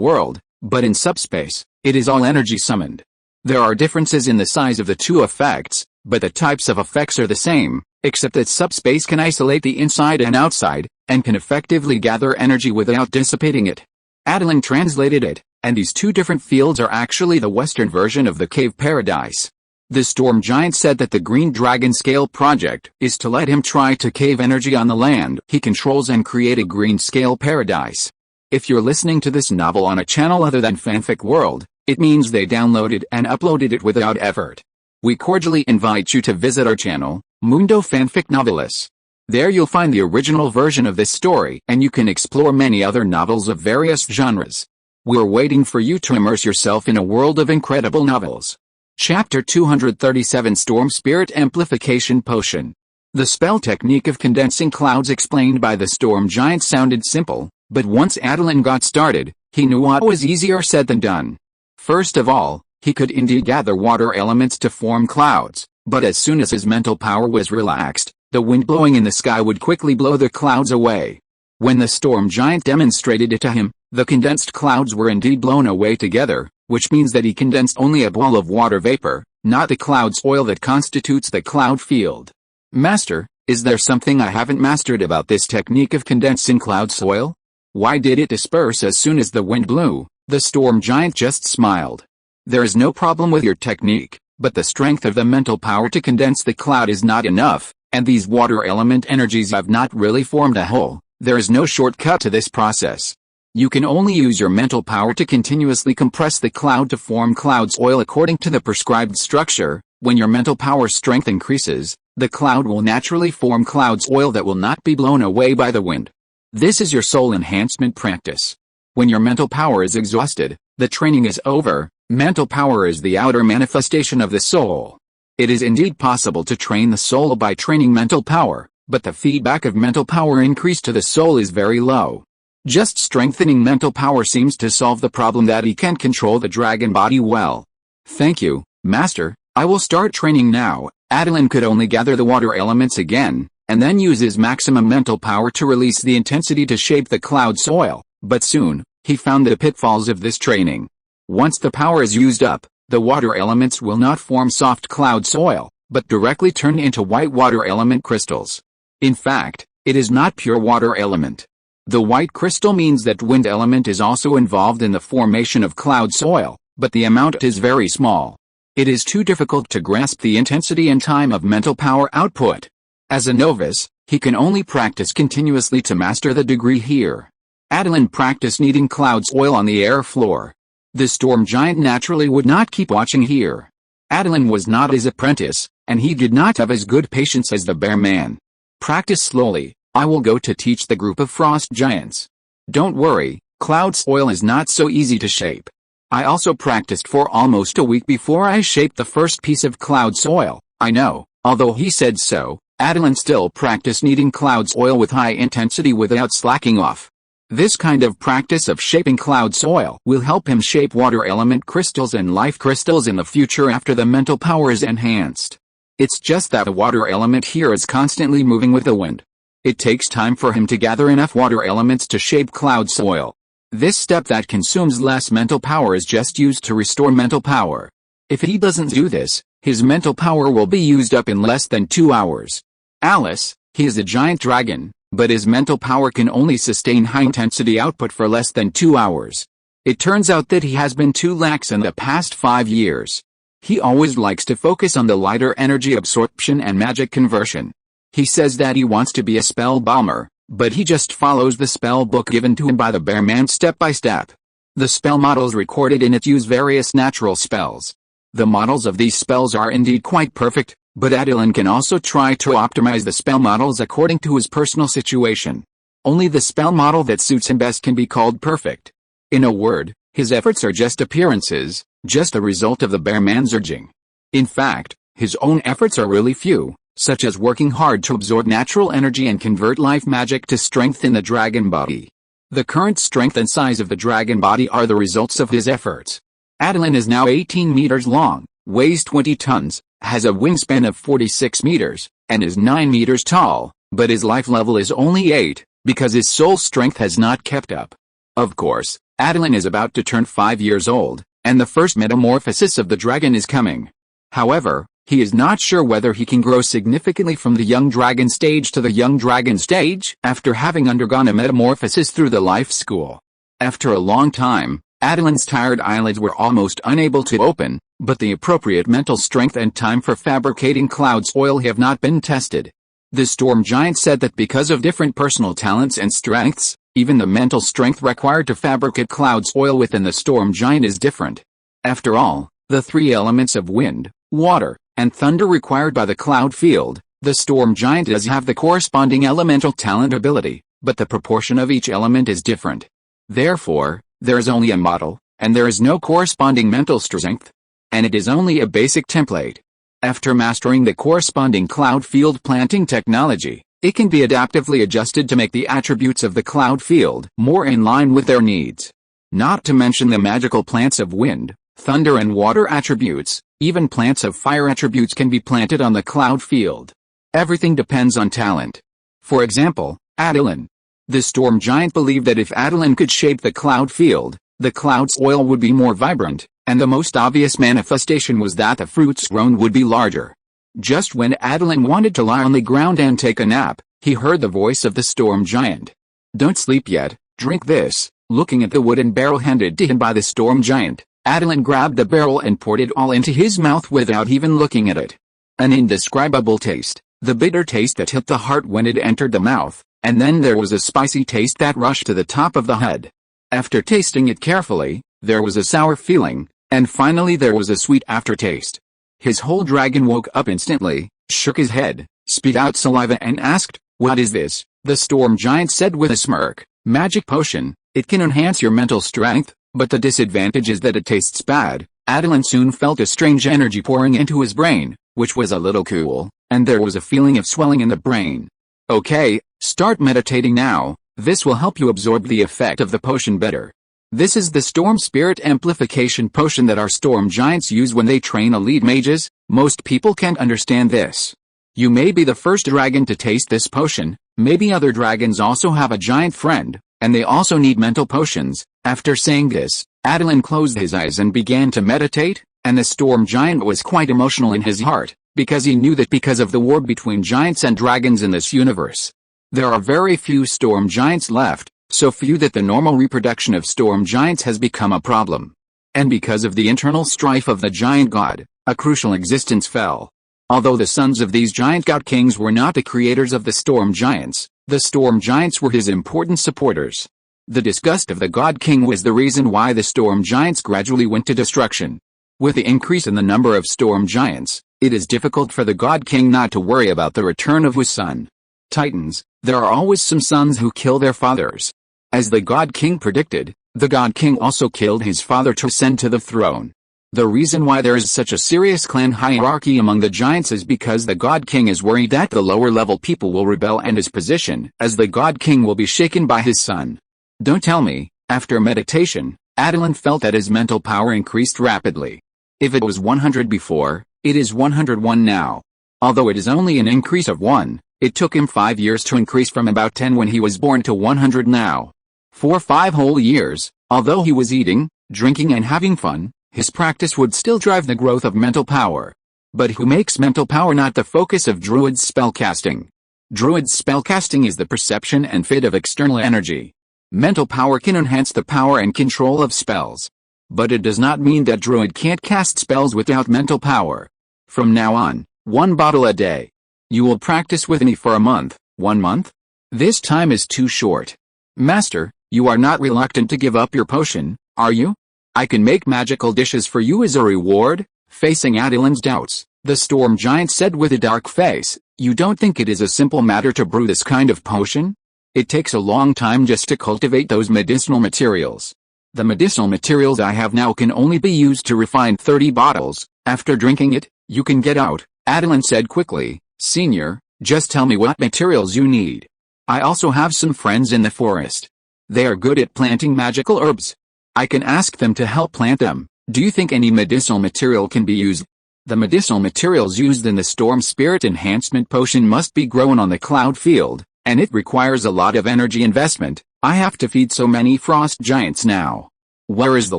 world, but in subspace, it is all energy summoned. There are differences in the size of the two effects, but the types of effects are the same, except that subspace can isolate the inside and outside, and can effectively gather energy without dissipating it. Attilan translated it, and these two different fields are actually the Western version of the cave paradise. The storm giant said that the Green Dragon Scale project is to let him try to cave energy on the land he controls and create a green scale paradise. If you're listening to this novel on a channel other than Fanfic World, it means they downloaded and uploaded it without effort. We cordially invite you to visit our channel, Mundo Fanfic Novelis. There you'll find the original version of this story and you can explore many other novels of various genres. We're waiting for you to immerse yourself in a world of incredible novels. Chapter 237 Storm Spirit Amplification Potion. The spell technique of condensing clouds explained by the storm giant sounded simple, but once Attilan got started, he knew what was easier said than done. First of all, he could indeed gather water elements to form clouds, but as soon as his mental power was relaxed, the wind blowing in the sky would quickly blow the clouds away. When the storm giant demonstrated it to him, the condensed clouds were indeed blown away together, which means that he condensed only a ball of water vapor, not the cloud soil that constitutes the cloud field. Master, is there something I haven't mastered about this technique of condensing cloud soil? Why did it disperse as soon as the wind blew? The storm giant just smiled. There is no problem with your technique, but the strength of the mental power to condense the cloud is not enough, and these water element energies have not really formed a whole. There is no shortcut to this process. You can only use your mental power to continuously compress the cloud to form cloud soil according to the prescribed structure. When your mental power strength increases, the cloud will naturally form cloud soil that will not be blown away by the wind. This is your soul enhancement practice. When your mental power is exhausted, the training is over. Mental power is the outer manifestation of the soul. It is indeed possible to train the soul by training mental power, but the feedback of mental power increase to the soul is very low. Just strengthening mental power seems to solve the problem that he can't control the dragon body well. Thank you, Master. I will start training now. Attilan could only gather the water elements again, and then use his maximum mental power to release the intensity to shape the cloud soil, but soon, he found the pitfalls of this training. Once the power is used up, the water elements will not form soft cloud soil, but directly turn into white water element crystals. In fact, it is not pure water element. The white crystal means that wind element is also involved in the formation of cloud soil, but the amount is very small. It is too difficult to grasp the intensity and time of mental power output. As a novice, he can only practice continuously to master the degree here. Attilan practiced kneading cloud soil on the air floor. The storm giant naturally would not keep watching here. Attilan was not his apprentice, and he did not have as good patience as the bear man. Practice slowly. I will go to teach the group of frost giants. Don't worry, cloud soil is not so easy to shape. I also practiced for almost a week before I shaped the first piece of cloud soil. I know, although he said so, Attilan still practiced kneading cloud soil with high intensity without slacking off. This kind of practice of shaping cloud soil will help him shape water element crystals and life crystals in the future after the mental power is enhanced. It's just that the water element here is constantly moving with the wind. It takes time for him to gather enough water elements to shape cloud soil. This step that consumes less mental power is just used to restore mental power. If he doesn't do this, his mental power will be used up in less than 2 hours. Alice, he is a giant dragon, but his mental power can only sustain high-intensity output for less than 2 hours. It turns out that he has been too lax in the past 5 years. He always likes to focus on the lighter energy absorption and magic conversion. He says that he wants to be a spell bomber, but he just follows the spell book given to him by the bear man step by step. The spell models recorded in it use various natural spells. The models of these spells are indeed quite perfect, but Attilan can also try to optimize the spell models according to his personal situation. Only the spell model that suits him best can be called perfect. In a word, his efforts are just appearances, just a result of the bear man's urging. In fact, his own efforts are really few, such as working hard to absorb natural energy and convert life magic to strength in the dragon body. The current strength and size of the dragon body are the results of his efforts. Attilan is now 18 meters long, weighs 20 tons, has a wingspan of 46 meters, and is 9 meters tall, but his life level is only 8, because his soul strength has not kept up. Of course, Attilan is about to turn 5 years old, and the first metamorphosis of the dragon is coming. However, he is not sure whether he can grow significantly from the young dragon stage to the young dragon stage after having undergone a metamorphosis through the life school. After a long time, Attilan's tired eyelids were almost unable to open, but the appropriate mental strength and time for fabricating cloud soil have not been tested. The storm giant said that because of different personal talents and strengths, even the mental strength required to fabricate cloud soil within the storm giant is different. After all, the 3 elements of wind, water, and thunder required by the cloud field, the storm giant does have the corresponding elemental talent ability, but the proportion of each element is different. Therefore, there is only a model, and there is no corresponding mental strength. And it is only a basic template. After mastering the corresponding cloud field planting technology, it can be adaptively adjusted to make the attributes of the cloud field more in line with their needs. Not to mention the magical plants of wind, thunder and water attributes, even plants of fire attributes can be planted on the cloud field. Everything depends on talent. For example, Attilan. The storm giant believed that if Attilan could shape the cloud field, the cloud soil would be more vibrant, and the most obvious manifestation was that the fruits grown would be larger. Just when Attilan wanted to lie on the ground and take a nap, he heard the voice of the storm giant. "Don't sleep yet, drink this," looking at the wooden barrel handed to him by the storm giant. Attilan grabbed the barrel and poured it all into his mouth without even looking at it. An indescribable taste, the bitter taste that hit the heart when it entered the mouth, and then there was a spicy taste that rushed to the top of the head. After tasting it carefully, there was a sour feeling, and finally there was a sweet aftertaste. His whole dragon woke up instantly, shook his head, spit out saliva and asked, "What is this?" The storm giant said with a smirk, "Magic potion. It can enhance your mental strength, but the disadvantage is that it tastes bad." Attilan soon felt a strange energy pouring into his brain, which was a little cool, and there was a feeling of swelling in the brain. "Okay, start meditating now. This will help you absorb the effect of the potion better. This is the Storm Spirit Amplification Potion that our storm giants use when they train elite mages. Most people can't understand this. You may be the first dragon to taste this potion. Maybe other dragons also have a giant friend, and they also need mental potions." After saying this, Attilan closed his eyes and began to meditate, and the storm giant was quite emotional in his heart, because he knew that because of the war between giants and dragons in this universe, there are very few storm giants left, so few that the normal reproduction of storm giants has become a problem. And because of the internal strife of the giant god, a crucial existence fell. Although the sons of these giant god kings were not the creators of the storm giants, the storm giants were his important supporters. The disgust of the god king was the reason why the storm giants gradually went to destruction. With the increase in the number of storm giants, it is difficult for the god king not to worry about the return of his son. Titans, there are always some sons who kill their fathers. As the god king predicted, the god king also killed his father to ascend to the throne. The reason why there is such a serious clan hierarchy among the giants is because the god king is worried that the lower level people will rebel and his position as the god king will be shaken by his son. Don't tell me. After meditation, Attilan felt that his mental power increased rapidly. If it was 100 before, it is 101 now. Although it is only an increase of 1, it took him 5 years to increase from about 10 when he was born to 100 now. For 5 whole years, although he was eating, drinking and having fun, his practice would still drive the growth of mental power. But who makes mental power not the focus of Druid's spellcasting? Druid's spellcasting is the perception and fit of external energy. Mental power can enhance the power and control of spells. But it does not mean that Druid can't cast spells without mental power. From now on, 1 bottle a day. You will practice with me for a month. 1 month? This time is too short. Master, you are not reluctant to give up your potion, are you? I can make magical dishes for you as a reward. Facing Attilan's doubts, the storm giant said with a dark face, "You don't think it is a simple matter to brew this kind of potion? It takes a long time just to cultivate those medicinal materials. The medicinal materials I have now can only be used to refine 30 bottles. After drinking it, you can get out." Attilan said quickly, "Senior, just tell me what materials you need. I also have some friends in the forest. They are good at planting magical herbs. I can ask them to help plant them. Do you think any medicinal material can be used?" The medicinal materials used in the Storm Spirit Enhancement Potion must be grown on the cloud field, and it requires a lot of energy investment. I have to feed so many frost giants now. Where is the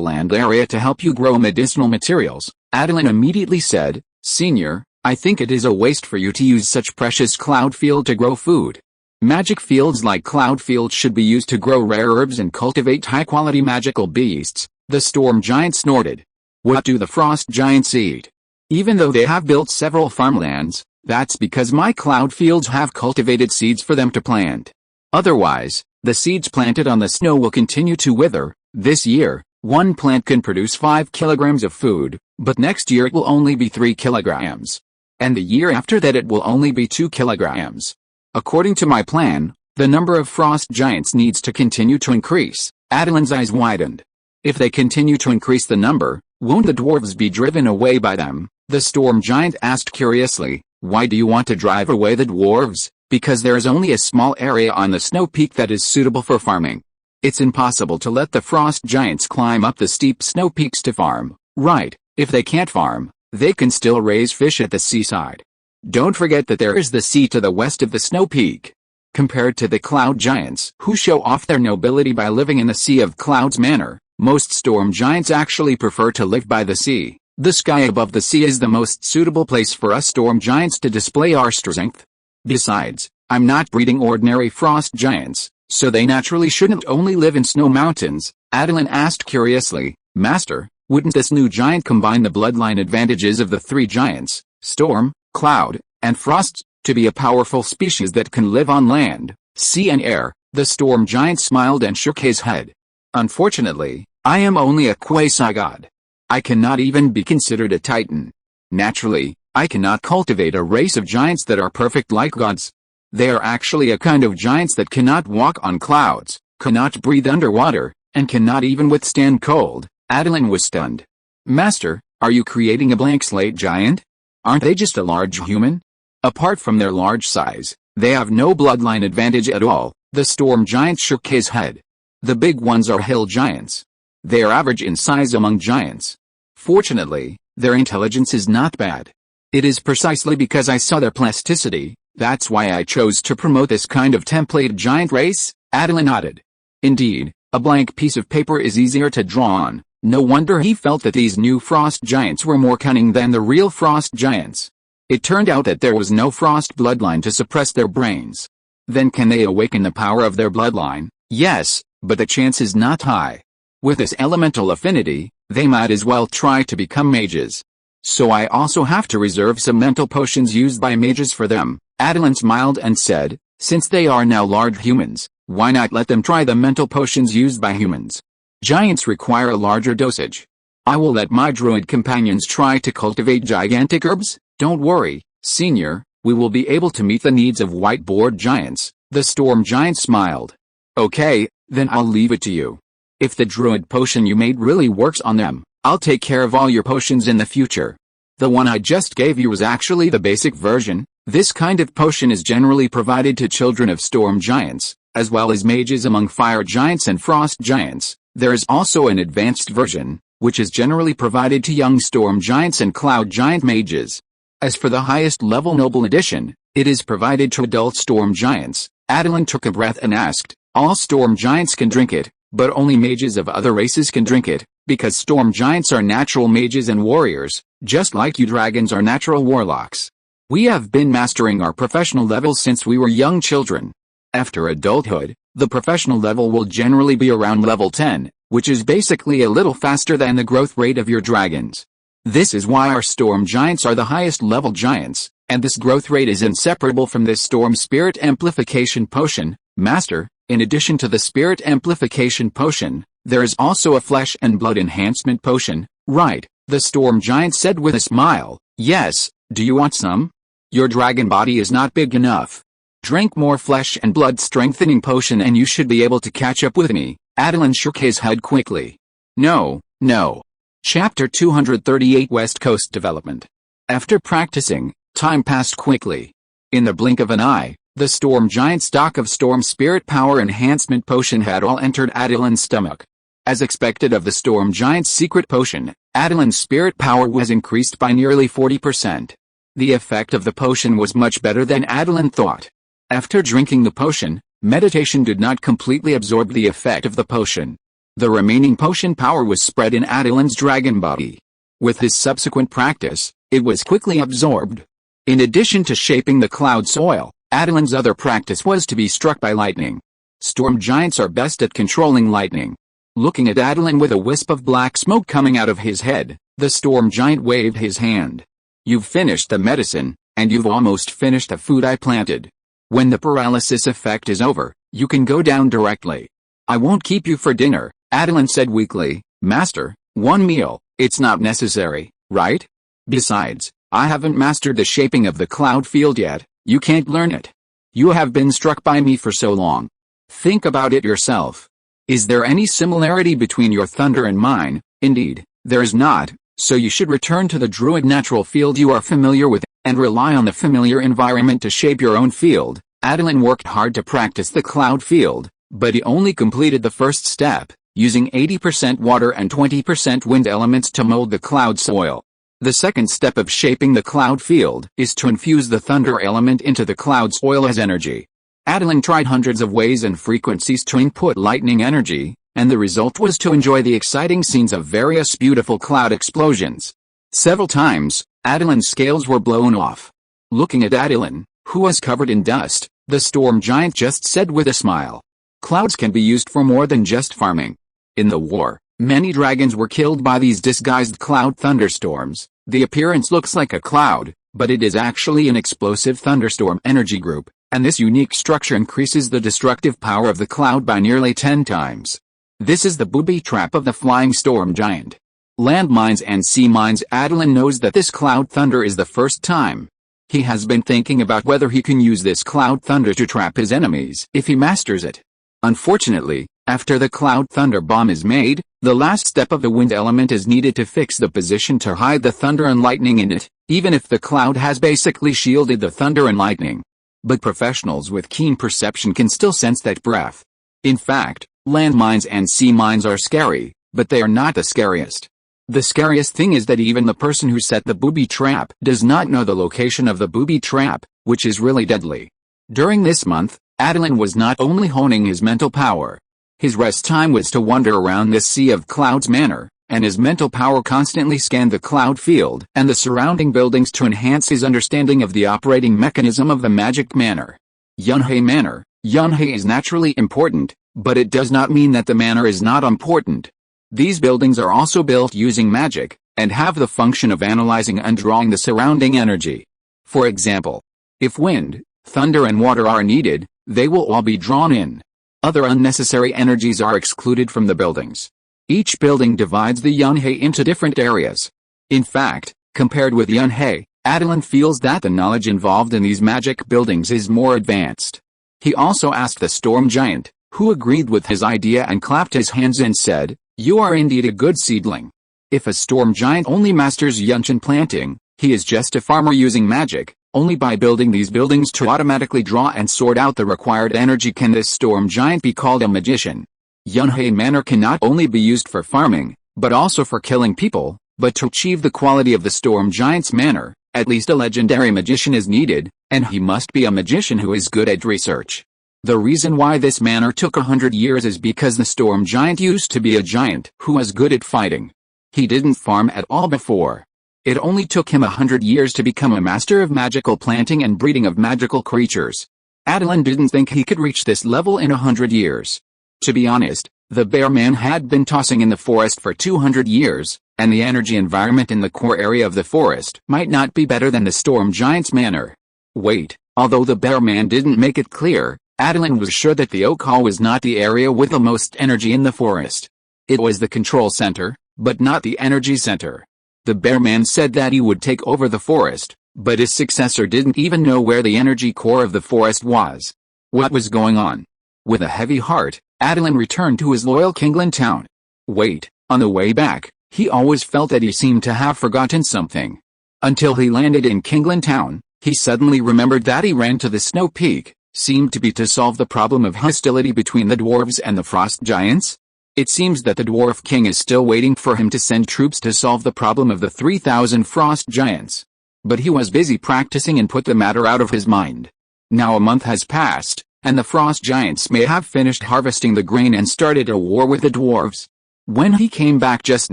land area to help you grow medicinal materials? Attilan immediately said, "Senior, I think it is a waste for you to use such precious cloud field to grow food. Magic fields like cloud fields should be used to grow rare herbs and cultivate high-quality magical beasts." The storm giant snorted. "What do the frost giants eat? Even though they have built several farmlands, that's because my cloud fields have cultivated seeds for them to plant. Otherwise, the seeds planted on the snow will continue to wither. This year, 1 plant can produce 5 kilograms of food, but next year it will only be 3 kilograms. And the year after that it will only be 2 kilograms. According to my plan, the number of frost giants needs to continue to increase." Attilan's eyes widened. "If they continue to increase the number, won't the dwarves be driven away by them?" The storm giant asked curiously. "Why do you want to drive away the dwarves?" "Because there is only a small area on the snow peak that is suitable for farming. It's impossible to let the frost giants climb up the steep snow peaks to farm." "Right, if they can't farm, they can still raise fish at the seaside. Don't forget that there is the sea to the west of the snow peak." Compared to the cloud giants, who show off their nobility by living in the Sea of Clouds manner, most storm giants actually prefer to live by the sea. The sky above the sea is the most suitable place for us storm giants to display our strength. Besides, I'm not breeding ordinary frost giants, so they naturally shouldn't only live in snow mountains." Attilan asked curiously, "Master, Wouldn't this new giant combine the bloodline advantages of the three giants, Storm, Cloud, and Frost, to be a powerful species that can live on land, sea and air? The storm giant smiled and shook his head. Unfortunately, I am only a quasi-god. I cannot even be considered a titan. Naturally, I cannot cultivate a race of giants that are perfect like gods. They are actually a kind of giants that cannot walk on clouds, cannot breathe underwater, and cannot even withstand cold. Attilan was stunned. Master, are you creating a blank slate giant? Aren't they just a large human? Apart from their large size, they have no bloodline advantage at all. The storm giant shook his head. The big ones are hill giants. They are average in size among giants. Fortunately, their intelligence is not bad. It is precisely because I saw their plasticity, that's why I chose to promote this kind of template giant race, Attilan nodded. Indeed, a blank piece of paper is easier to draw on. No wonder he felt that these new frost giants were more cunning than the real frost giants. It turned out that there was no frost bloodline to suppress their brains. Then can they awaken the power of their bloodline? Yes, but the chance is not high. With this elemental affinity, they might as well try to become mages. So I also have to reserve some mental potions used by mages for them. Attilan smiled and said, since they are now large humans, why not let them try the mental potions used by humans? Giants require a larger dosage. I will let my druid companions try to cultivate gigantic herbs. Don't worry, senior, we will be able to meet the needs of whiteboard giants. The storm giant smiled. Okay, then I'll leave it to you. If the druid potion you made really works on them, I'll take care of all your potions in the future. The one I just gave you was actually the basic version. This kind of potion is generally provided to children of storm giants, as well as mages among fire giants and frost giants. There is also an advanced version, which is generally provided to young storm giants and cloud giant mages. As for the highest level noble edition, it is provided to adult storm giants. Attilan took a breath and asked, all storm giants can drink it, but only mages of other races can drink it, because storm giants are natural mages and warriors, just like you dragons are natural warlocks. We have been mastering our professional levels since we were young children. After adulthood, the professional level will generally be around level 10, which is basically a little faster than the growth rate of your dragons. This is why our storm giants are the highest level giants, and this growth rate is inseparable from this storm spirit amplification potion. Master, in addition to the spirit amplification potion, there is also a flesh and blood enhancement potion, right? The storm giant said with a smile. Yes, do you want some? Your dragon body is not big enough. Drink more flesh and blood strengthening potion and you should be able to catch up with me. Attilan shook his head quickly. No, no. Chapter 238 West Coast Development. After practicing, time passed quickly. In the blink of an eye, the storm giant's stock of storm spirit power enhancement potion had all entered Attilan's stomach. As expected of the storm giant's secret potion, Attilan's spirit power was increased by nearly 40%. The effect of the potion was much better than Attilan thought. After drinking the potion, meditation did not completely absorb the effect of the potion. The remaining potion power was spread in Attilan's dragon body. With his subsequent practice, it was quickly absorbed. In addition to shaping the cloud soil, Attilan's other practice was to be struck by lightning. Storm giants are best at controlling lightning. Looking at Attilan with a wisp of black smoke coming out of his head, the storm giant waved his hand. You've finished the medicine, and you've almost finished the food I planted. When the paralysis effect is over, you can go down directly. I won't keep you for dinner, Attilan said weakly. Master, one meal, it's not necessary, right? Besides, I haven't mastered the shaping of the cloud field yet. You can't learn it. You have been struck by me for so long. Think about it yourself. Is there any similarity between your thunder and mine? Indeed, there is not, so you should return to the druid natural field you are familiar with, and rely on the familiar environment to shape your own field. Attilan worked hard to practice the cloud field, but he only completed the first step, using 80% water and 20% wind elements to mold the cloud soil. The second step of shaping the cloud field is to infuse the thunder element into the cloud soil as energy. Attilan tried hundreds of ways and frequencies to input lightning energy, and the result was to enjoy the exciting scenes of various beautiful cloud explosions. Several times, Attilan's scales were blown off. Looking at Attilan, who was covered in dust, the storm giant just said with a smile. Clouds can be used for more than just farming. In the war, Many dragons were killed by these disguised cloud thunderstorms. The appearance looks like a cloud, but it is actually an explosive thunderstorm energy group, and this unique structure increases the destructive power of the cloud by nearly 10 times. This is the booby trap of the flying storm giant. Landmines and sea mines. Attilan knows that this cloud thunder is the first time. He has been thinking about whether he can use this cloud thunder to trap his enemies if he masters it. Unfortunately, after the cloud thunder bomb is made, the last step of the wind element is needed to fix the position to hide the thunder and lightning in it, even if the cloud has basically shielded the thunder and lightning. But professionals with keen perception can still sense that breath. In fact, landmines and sea mines are scary, but they are not the scariest. The scariest thing is that even the person who set the booby trap does not know the location of the booby trap, which is really deadly. During this month, Attilan was not only honing his mental power. His rest time was to wander around this sea of clouds manor, and his mental power constantly scanned the cloud field and the surrounding buildings to enhance his understanding of the operating mechanism of the magic manor. Yunhei Manor. Yunhei is naturally important, but it does not mean that the manor is not important. These buildings are also built using magic, and have the function of analyzing and drawing the surrounding energy. For example, if wind, thunder and water are needed, they will all be drawn in. Other unnecessary energies are excluded from the buildings. Each building divides the Yunhei into different areas. In fact, compared with Yunhei, Attilan feels that the knowledge involved in these magic buildings is more advanced. He also asked the storm giant, who agreed with his idea and clapped his hands and said, "You are indeed a good seedling." If a storm giant only masters Yunshin planting, he is just a farmer using magic. Only by building these buildings to automatically draw and sort out the required energy can this storm giant be called a magician. Yunhei Manor can not only be used for farming, but also for killing people, but to achieve the quality of the storm giant's manor, at least a legendary magician is needed, and he must be a magician who is good at research. The reason why this manor took 100 years is because the storm giant used to be a giant who was good at fighting. He didn't farm at all before. It only took him 100 years to become a master of magical planting and breeding of magical creatures. Attilan didn't think he could reach this level in 100 years. To be honest, the bear man had been tossing in the forest for 200 years, and the energy environment in the core area of the forest might not be better than the storm giant's manor. Wait, although the bear man didn't make it clear, Attilan was sure that the Oak Hall was not the area with the most energy in the forest. It was the control center, but not the energy center. The bear man said that he would take over the forest, but his successor didn't even know where the energy core of the forest was. What was going on? With a heavy heart, Attilan returned to his loyal Kingland town. Wait, on the way back, he always felt that he seemed to have forgotten something. Until he landed in Kingland town, he suddenly remembered that he ran to the snow peak, seemed to be to solve the problem of hostility between the dwarves and the frost giants. It seems that the Dwarf King is still waiting for him to send troops to solve the problem of the 3,000 frost giants. But he was busy practicing and put the matter out of his mind. Now a month has passed, and the frost giants may have finished harvesting the grain and started a war with the dwarves. When he came back just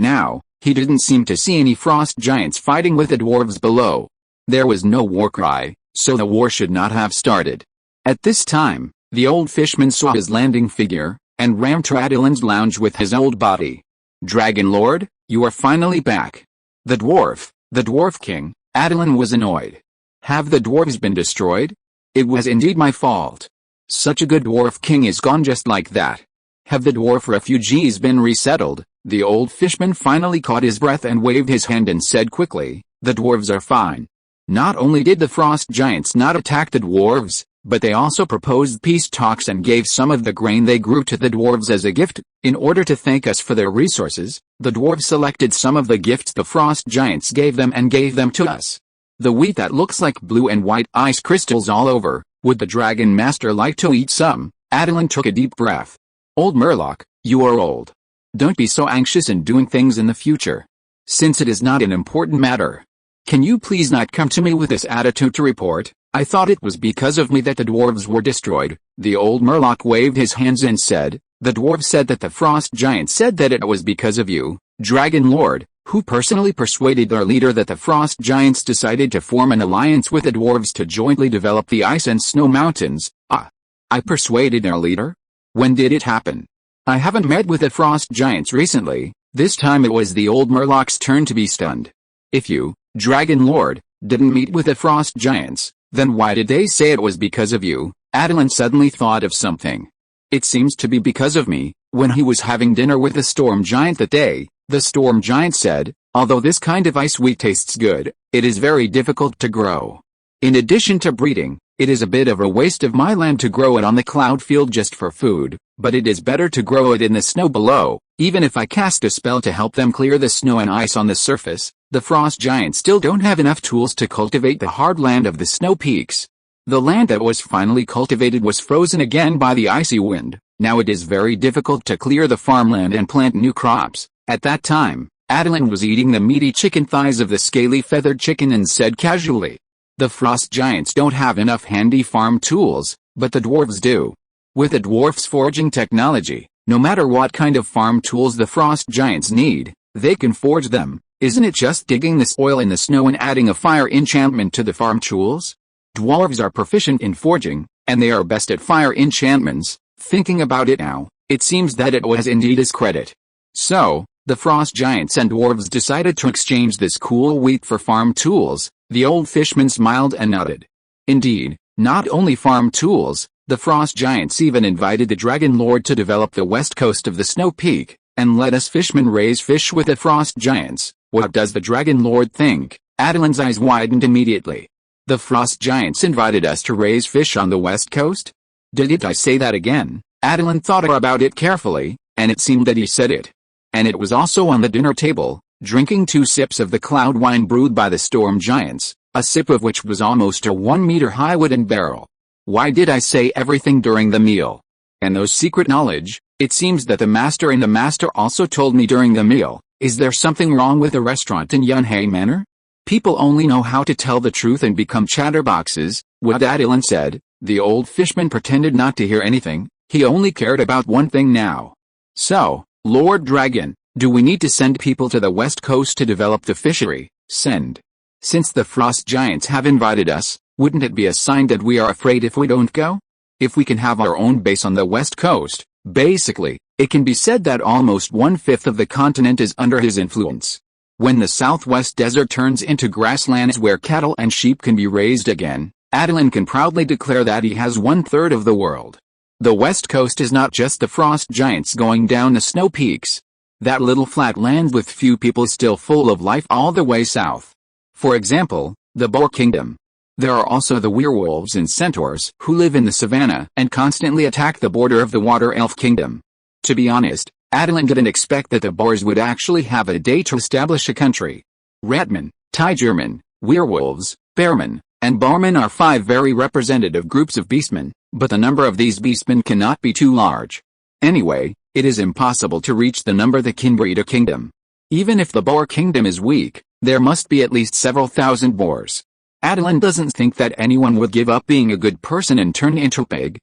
now, he didn't seem to see any frost giants fighting with the dwarves below. There was no war cry, so the war should not have started. At this time, the old fishman saw his landing figure, and ran to Attilan's lounge with his old body. "Dragon Lord, you are finally back." The Dwarf King, Attilan was annoyed. Have the dwarves been destroyed? It was indeed my fault. Such a good Dwarf King is gone just like that. Have the dwarf refugees been resettled? The old fishman finally caught his breath and waved his hand and said quickly, "The dwarves are fine." Not only did the frost giants not attack the dwarves, but they also proposed peace talks and gave some of the grain they grew to the dwarves as a gift. In order to thank us for their resources, the dwarves selected some of the gifts the frost giants gave them and gave them to us. The wheat that looks like blue and white ice crystals all over. Would the dragon master like to eat some? Attilan took a deep breath. Old Murloc, you are old. Don't be so anxious in doing things in the future. Since it is not an important matter. Can you please not come to me with this attitude to report? I thought it was because of me that the dwarves were destroyed. The old Murloc waved his hands and said, "The dwarf said that the frost giant said that it was because of you, Dragon Lord, who personally persuaded their leader that the frost giants decided to form an alliance with the dwarves to jointly develop the ice and snow mountains." Ah, I persuaded their leader? When did it happen? I haven't met with the frost giants recently. This time it was the old Murloc's turn to be stunned. If you, Dragon Lord, didn't meet with the frost giants, then why did they say it was because of you? Attilan suddenly thought of something. It seems to be because of me. When he was having dinner with the storm giant that day, the storm giant said, although this kind of ice wheat tastes good, it is very difficult to grow. In addition to breeding, it is a bit of a waste of my land to grow it on the cloud field just for food, but it is better to grow it in the snow below. Even if I cast a spell to help them clear the snow and ice on the surface, the frost giants still don't have enough tools to cultivate the hard land of the snow peaks. The land that was finally cultivated was frozen again by the icy wind. Now it is very difficult to clear the farmland and plant new crops. At that time, Attilan was eating the meaty chicken thighs of the scaly feathered chicken and said casually, "The frost giants don't have enough handy farm tools, but the dwarves do. With the dwarfs' forging technology, no matter what kind of farm tools the frost giants need, they can forge them. Isn't it just digging the soil in the snow and adding a fire enchantment to the farm tools? Dwarves are proficient in forging, and they are best at fire enchantments." Thinking about it now, it seems that it was indeed his credit. So, the frost giants and dwarves decided to exchange this cool wheat for farm tools. The old fishman smiled and nodded. Indeed, not only farm tools, the frost giants even invited the Dragon Lord to develop the west coast of the snow peak, and let us fishermen raise fish with the frost giants. What does the Dragon Lord think? Attilan's eyes widened immediately. The frost giants invited us to raise fish on the west coast? Did I say that again? Attilan thought about it carefully, and it seemed that he said it. And it was also on the dinner table, drinking 2 sips of the cloud wine brewed by the storm giants, a sip of which was almost a 1-meter-high wooden barrel. Why did I say everything during the meal? And those secret knowledge, it seems that the master also told me during the meal. Is there something wrong with the restaurant in Yunhei Manor? People only know how to tell the truth and become chatterboxes. What Attilan said. The old fishman pretended not to hear anything. He only cared about one thing now. So, Lord Dragon, do we need to send people to the west coast to develop the fishery? Send. Since the frost giants have invited us, wouldn't it be a sign that we are afraid if we don't go? If we can have our own base on the west coast, basically, it can be said that almost 1/5 of the continent is under his influence. When the southwest desert turns into grasslands where cattle and sheep can be raised again, Attilan can proudly declare that he has 1/3 of the world. The west coast is not just the frost giants going down the snow peaks. That little flat land with few people is still full of life all the way south. For example, the Boar Kingdom. There are also the werewolves and centaurs who live in the savannah and constantly attack the border of the Water Elf Kingdom. To be honest, Attilan didn't expect that the boars would actually have a day to establish a country. Ratmen, Tigermen, werewolves, bearmen, and barmen are 5 very representative groups of beastmen, but the number of these beastmen cannot be too large. Anyway, it is impossible to reach the number that can breed a kingdom. Even if the Boar Kingdom is weak, there must be at least several thousand boars. Attilan doesn't think that anyone would give up being a good person and turn into a pig.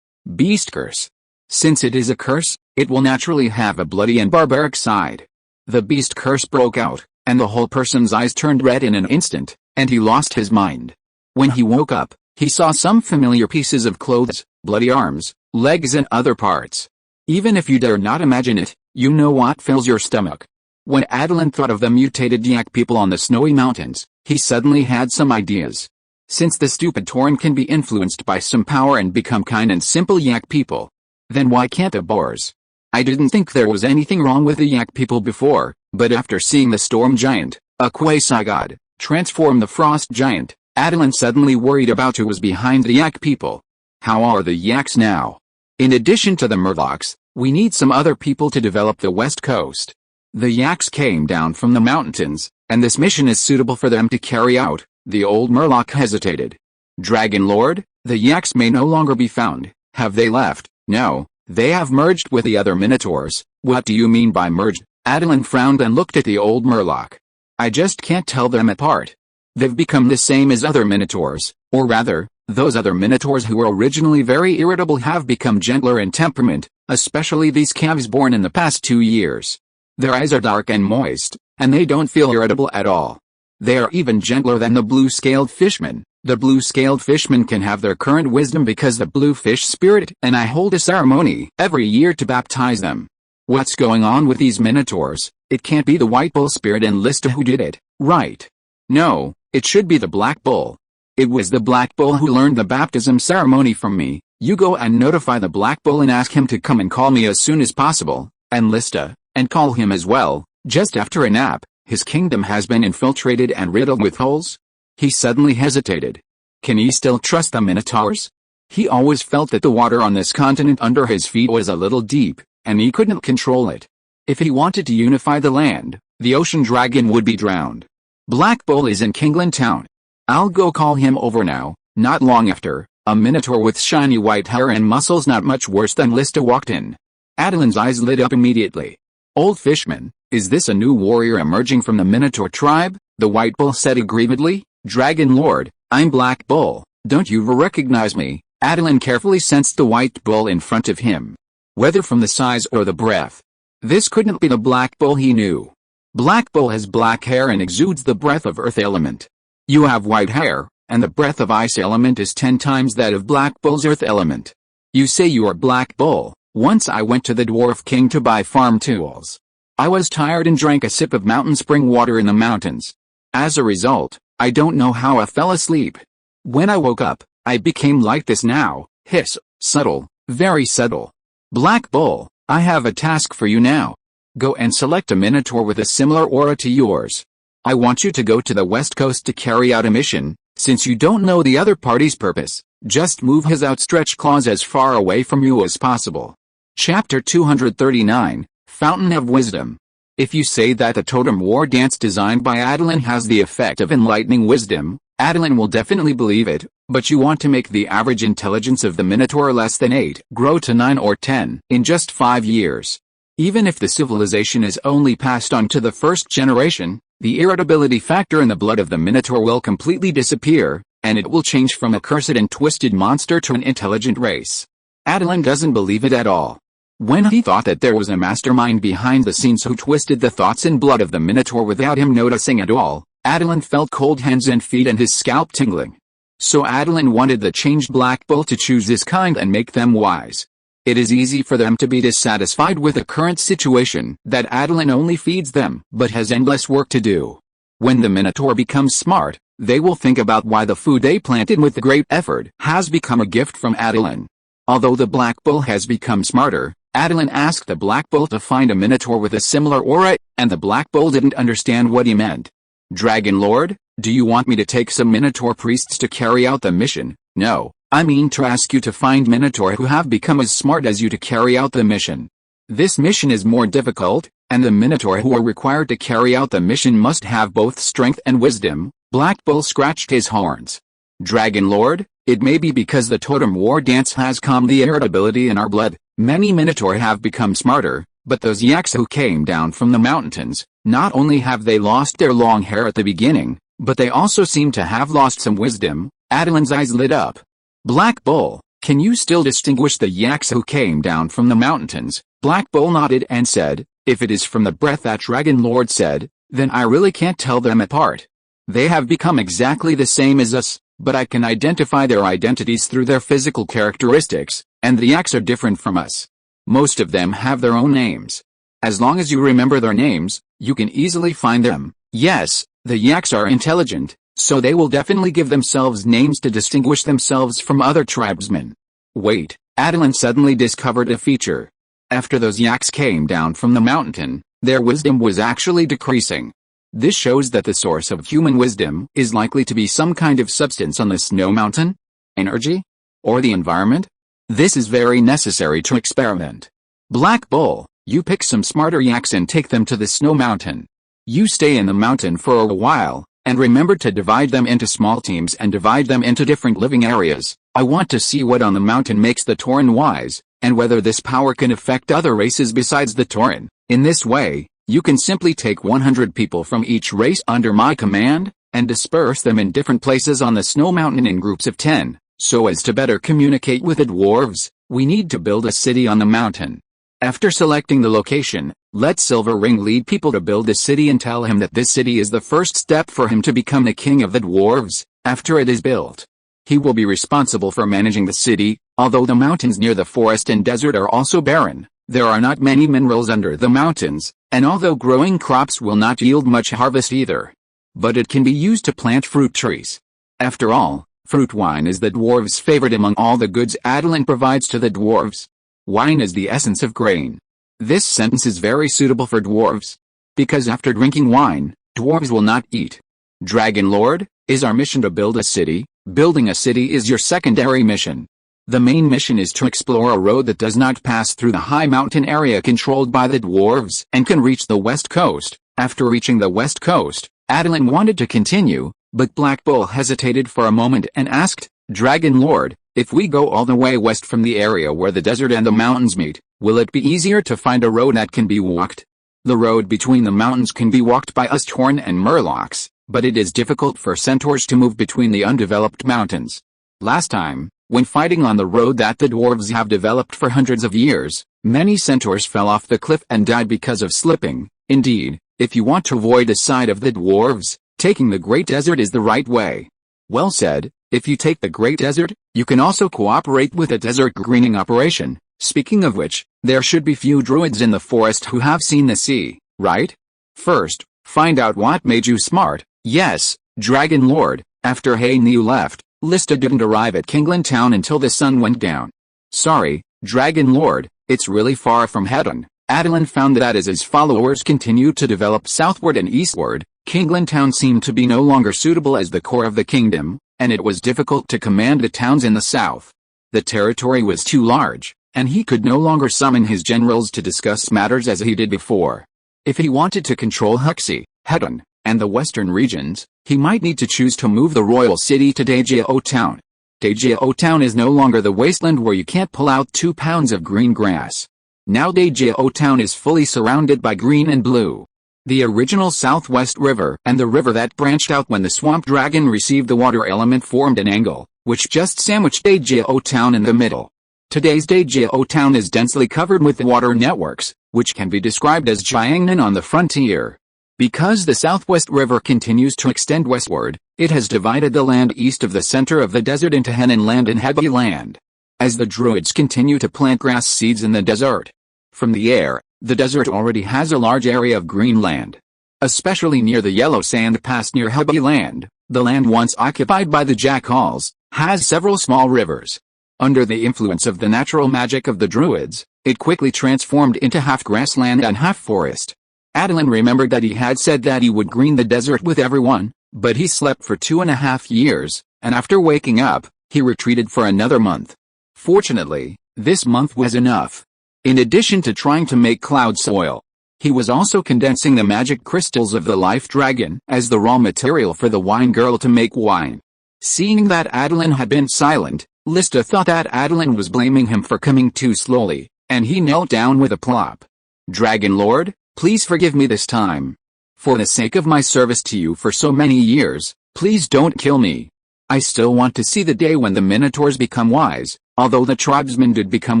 Beast curse. Since it is a curse, it will naturally have a bloody and barbaric side. The beast curse broke out, and the whole person's eyes turned red in an instant, and he lost his mind. When he woke up, he saw some familiar pieces of clothes, bloody arms, legs and other parts. Even if you dare not imagine it, you know what fills your stomach. When Attilan thought of the mutated yak people on the snowy mountains, he suddenly had some ideas. Since the stupid Tauren can be influenced by some power and become kind and simple yak people, then why can't the boars? I didn't think there was anything wrong with the yak people before, but after seeing the storm giant, a quasi-god, transform the frost giant, Attilan suddenly worried about who was behind the yak people. How are the yaks now? In addition to the Murlocs, we need some other people to develop the west coast. The yaks came down from the mountains, and this mission is suitable for them to carry out. The old Murloc hesitated. Dragon Lord, the yaks may no longer be found. Have they left? No, they have merged with the other minotaurs. What do you mean by merged? Attilan frowned and looked at the old Murloc. I just can't tell them apart. They've become the same as other minotaurs, or rather, those other minotaurs who were originally very irritable have become gentler in temperament, especially these calves born in the past 2 years. Their eyes are dark and moist, and they don't feel irritable at all. They are even gentler than the blue-scaled fishmen. The blue-scaled fishmen can have their current wisdom because the blue fish spirit and I hold a ceremony every year to baptize them. What's going on with these minotaurs? It can't be the white bull spirit and Lista who did it, right? No, it should be the black bull. It was the black bull who learned the baptism ceremony from me. You go and notify the black bull and ask him to come and call me as soon as possible, and Lista, and call him as well. Just after a nap, his kingdom has been infiltrated and riddled with holes. He suddenly hesitated. Can he still trust the minotaurs? He always felt that the water on this continent under his feet was a little deep, and he couldn't control it. If he wanted to unify the land, the ocean dragon would be drowned. Black Bull is in Kingland Town. I'll go call him over now. Not long after, a minotaur with shiny white hair and muscles not much worse than Lista walked in. Attilan's eyes lit up immediately. Old Fishman, is this a new warrior emerging from the minotaur tribe? The white bull said aggrievedly. Dragon Lord, I'm Black Bull, don't you recognize me? Attilan carefully sensed the white bull in front of him. Whether from the size or the breath, this couldn't be the black bull he knew. Black Bull has black hair and exudes the breath of earth element. You have white hair, and the breath of ice element is 10 times that of Black Bull's earth element. You say you are Black Bull. Once I went to the Dwarf King to buy farm tools. I was tired and drank a sip of mountain spring water in the mountains. As a result, I don't know how I fell asleep. When I woke up, I became like this now. Hiss, subtle, very subtle. Black Bull, I have a task for you now. Go and select a minotaur with a similar aura to yours. I want you to go to the west coast to carry out a mission. Since you don't know the other party's purpose, just move his outstretched claws as far away from you as possible. Chapter 239, Fountain of Wisdom. If you say that the totem war dance designed by Attilan has the effect of enlightening wisdom, Attilan will definitely believe it, but you want to make the average intelligence of the minotaur less than 8 grow to 9 or 10 in just 5 years. Even if the civilization is only passed on to the first generation, the irritability factor in the blood of the minotaur will completely disappear, and it will change from a cursed and twisted monster to an intelligent race. Attilan doesn't believe it at all. When he thought that there was a mastermind behind the scenes who twisted the thoughts and blood of the minotaur without him noticing at all, Attilan felt cold hands and feet and his scalp tingling. So Attilan wanted the changed Black Bull to choose his kind and make them wise. It is easy for them to be dissatisfied with the current situation that Attilan only feeds them but has endless work to do. When the minotaur becomes smart, they will think about why the food they planted with great effort has become a gift from Attilan. Although the Black Bull has become smarter, Attilan asked the Black Bull to find a minotaur with a similar aura, and the Black Bull didn't understand what he meant. Dragon Lord, do you want me to take some minotaur priests to carry out the mission? No, I mean to ask you to find minotaur who have become as smart as you to carry out the mission. This mission is more difficult, and the minotaur who are required to carry out the mission must have both strength and wisdom. Black Bull scratched his horns. Dragon Lord, it may be because the totem war dance has calmed the irritability in our blood. Many minotaur have become smarter, but those yaks who came down from the mountains, not only have they lost their long hair at the beginning, but they also seem to have lost some wisdom. Attilan's eyes lit up. Black Bull, can you still distinguish the yaks who came down from the mountains? Black Bull nodded and said, if it is from the breath that Dragon Lord said, then I really can't tell them apart. They have become exactly the same as us, but I can identify their identities through their physical characteristics, and the yaks are different from us. Most of them have their own names. As long as you remember their names, you can easily find them. Yes, the yaks are intelligent, so they will definitely give themselves names to distinguish themselves from other tribesmen. Wait, Attilan suddenly discovered a feature. After those yaks came down from the mountain, their wisdom was actually decreasing. This shows that the source of human wisdom is likely to be some kind of substance on the snow mountain? Energy? Or the environment? This is very necessary to experiment. Black Bull, you pick some smarter yaks and take them to the snow mountain. You stay in the mountain for a while, and remember to divide them into small teams and divide them into different living areas. I want to see what on the mountain makes the Tauren wise, and whether this power can affect other races besides the Tauren. In this way, you can simply take 100 people from each race under my command, and disperse them in different places on the snow mountain in groups of 10, so as to better communicate with the dwarves. We need to build a city on the mountain. After selecting the location, let Silver Ring lead people to build the city and tell him that this city is the first step for him to become the king of the dwarves. After it is built, he will be responsible for managing the city. Although the mountains near the forest and desert are also barren, There are not many minerals under the mountains, and although growing crops will not yield much harvest either. But it can be used to plant fruit trees. After all, fruit wine is the dwarves' favorite among all the goods Attilan provides to the dwarves. Wine is the essence of grain. This sentence is very suitable for dwarves. Because after drinking wine, dwarves will not eat. Dragon Lord, is our mission to build a city? Building a city is your secondary mission. The main mission is to explore a road that does not pass through the high mountain area controlled by the dwarves and can reach the west coast. After reaching the west coast, Attilan wanted to continue, but Black Bull hesitated for a moment and asked, Dragon Lord, if we go all the way west from the area where the desert and the mountains meet, will it be easier to find a road that can be walked? The road between the mountains can be walked by us Torn and Murlocs, but it is difficult for centaurs to move between the undeveloped mountains. Last time, when fighting on the road that the dwarves have developed for hundreds of years, many centaurs fell off the cliff and died because of slipping. Indeed, if you want to avoid the side of the dwarves, taking the Great Desert is the right way. Well said, if you take the Great Desert, you can also cooperate with a desert greening operation. Speaking of which, there should be few druids in the forest who have seen the sea, right? First, find out what made you smart. Yes, Dragon Lord, after Haynew left, Lista didn't arrive at Kingland Town until the sun went down. Sorry, Dragon Lord, it's really far from Hedon. Attilan found that as his followers continued to develop southward and eastward, Kingland Town seemed to be no longer suitable as the core of the kingdom, and it was difficult to command the towns in the south. The territory was too large, and he could no longer summon his generals to discuss matters as he did before. If he wanted to control Huxi, Hedon, and the western regions, he might need to choose to move the royal city to Dajao Town. Dajao Town is no longer the wasteland where you can't pull out 2 pounds of green grass. Now Dajao Town is fully surrounded by green and blue. The original Southwest River and the river that branched out when the swamp dragon received the water element formed an angle, which just sandwiched Dajao Town in the middle. Today's Dajao Town is densely covered with water networks, which can be described as Jiangnan on the frontier. Because the Southwest River continues to extend westward, it has divided the land east of the center of the desert into Henan land and Hebi land. As the druids continue to plant grass seeds in the desert, from the air, the desert already has a large area of green land. Especially near the yellow sand pass near Hebi land, the land once occupied by the jackals, has several small rivers. Under the influence of the natural magic of the druids, it quickly transformed into half grassland and half forest. Attilan remembered that he had said that he would green the desert with everyone, but he slept for 2.5 years, and after waking up, he retreated for another month. Fortunately, this month was enough. In addition to trying to make cloud soil, he was also condensing the magic crystals of the life dragon as the raw material for the wine girl to make wine. Seeing that Attilan had been silent, Lista thought that Attilan was blaming him for coming too slowly, and he knelt down with a plop. Dragon Lord, please forgive me this time. For the sake of my service to you for so many years, please don't kill me. I still want to see the day when the Minotaurs become wise. Although the tribesmen did become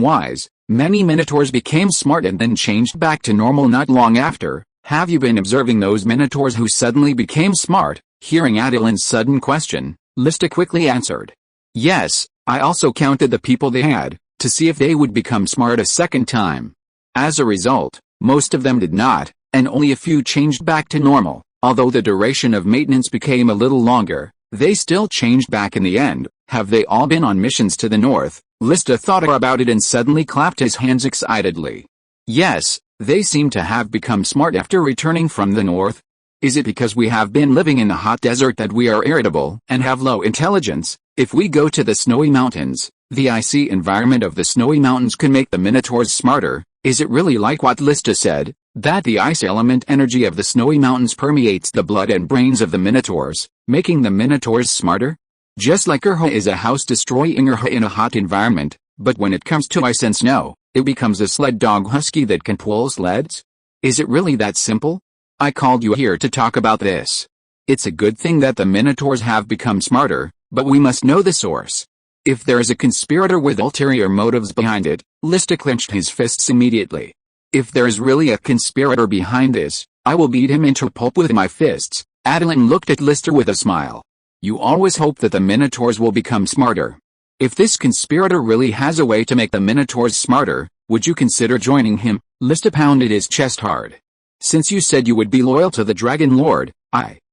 wise, many Minotaurs became smart and then changed back to normal not long after. Have you been observing those Minotaurs who suddenly became smart? Hearing Attilan's sudden question, Lista quickly answered. Yes, I also counted the people they had, to see if they would become smart a second time. As a result, most of them did not, and only a few changed back to normal. Although the duration of maintenance became a little longer, they still changed back in the end. Have they all been on missions to the north? Lista thought about it and suddenly clapped his hands excitedly. Yes, they seem to have become smart after returning from the north. Is it because we have been living in the hot desert that we are irritable and have low intelligence? If we go to the snowy mountains, the icy environment of the snowy mountains can make the Minotaurs smarter. Is it really like what Lista said, that the ice element energy of the snowy mountains permeates the blood and brains of the Minotaurs, making the Minotaurs smarter? Just like Urha is a house destroying Urha in a hot environment, but when it comes to ice and snow, it becomes a sled dog husky that can pull sleds? Is it really that simple? I called you here to talk about this. It's a good thing that the Minotaurs have become smarter, but we must know the source. If there is a conspirator with ulterior motives behind it, Lista clenched his fists immediately. If there is really a conspirator behind this, I will beat him into pulp with my fists. Attilan looked at Lista with a smile. You always hope that the Minotaurs will become smarter. If this conspirator really has a way to make the Minotaurs smarter, Would you consider joining him? Lista pounded his chest hard. Since you said you would be loyal to the Dragon Lord,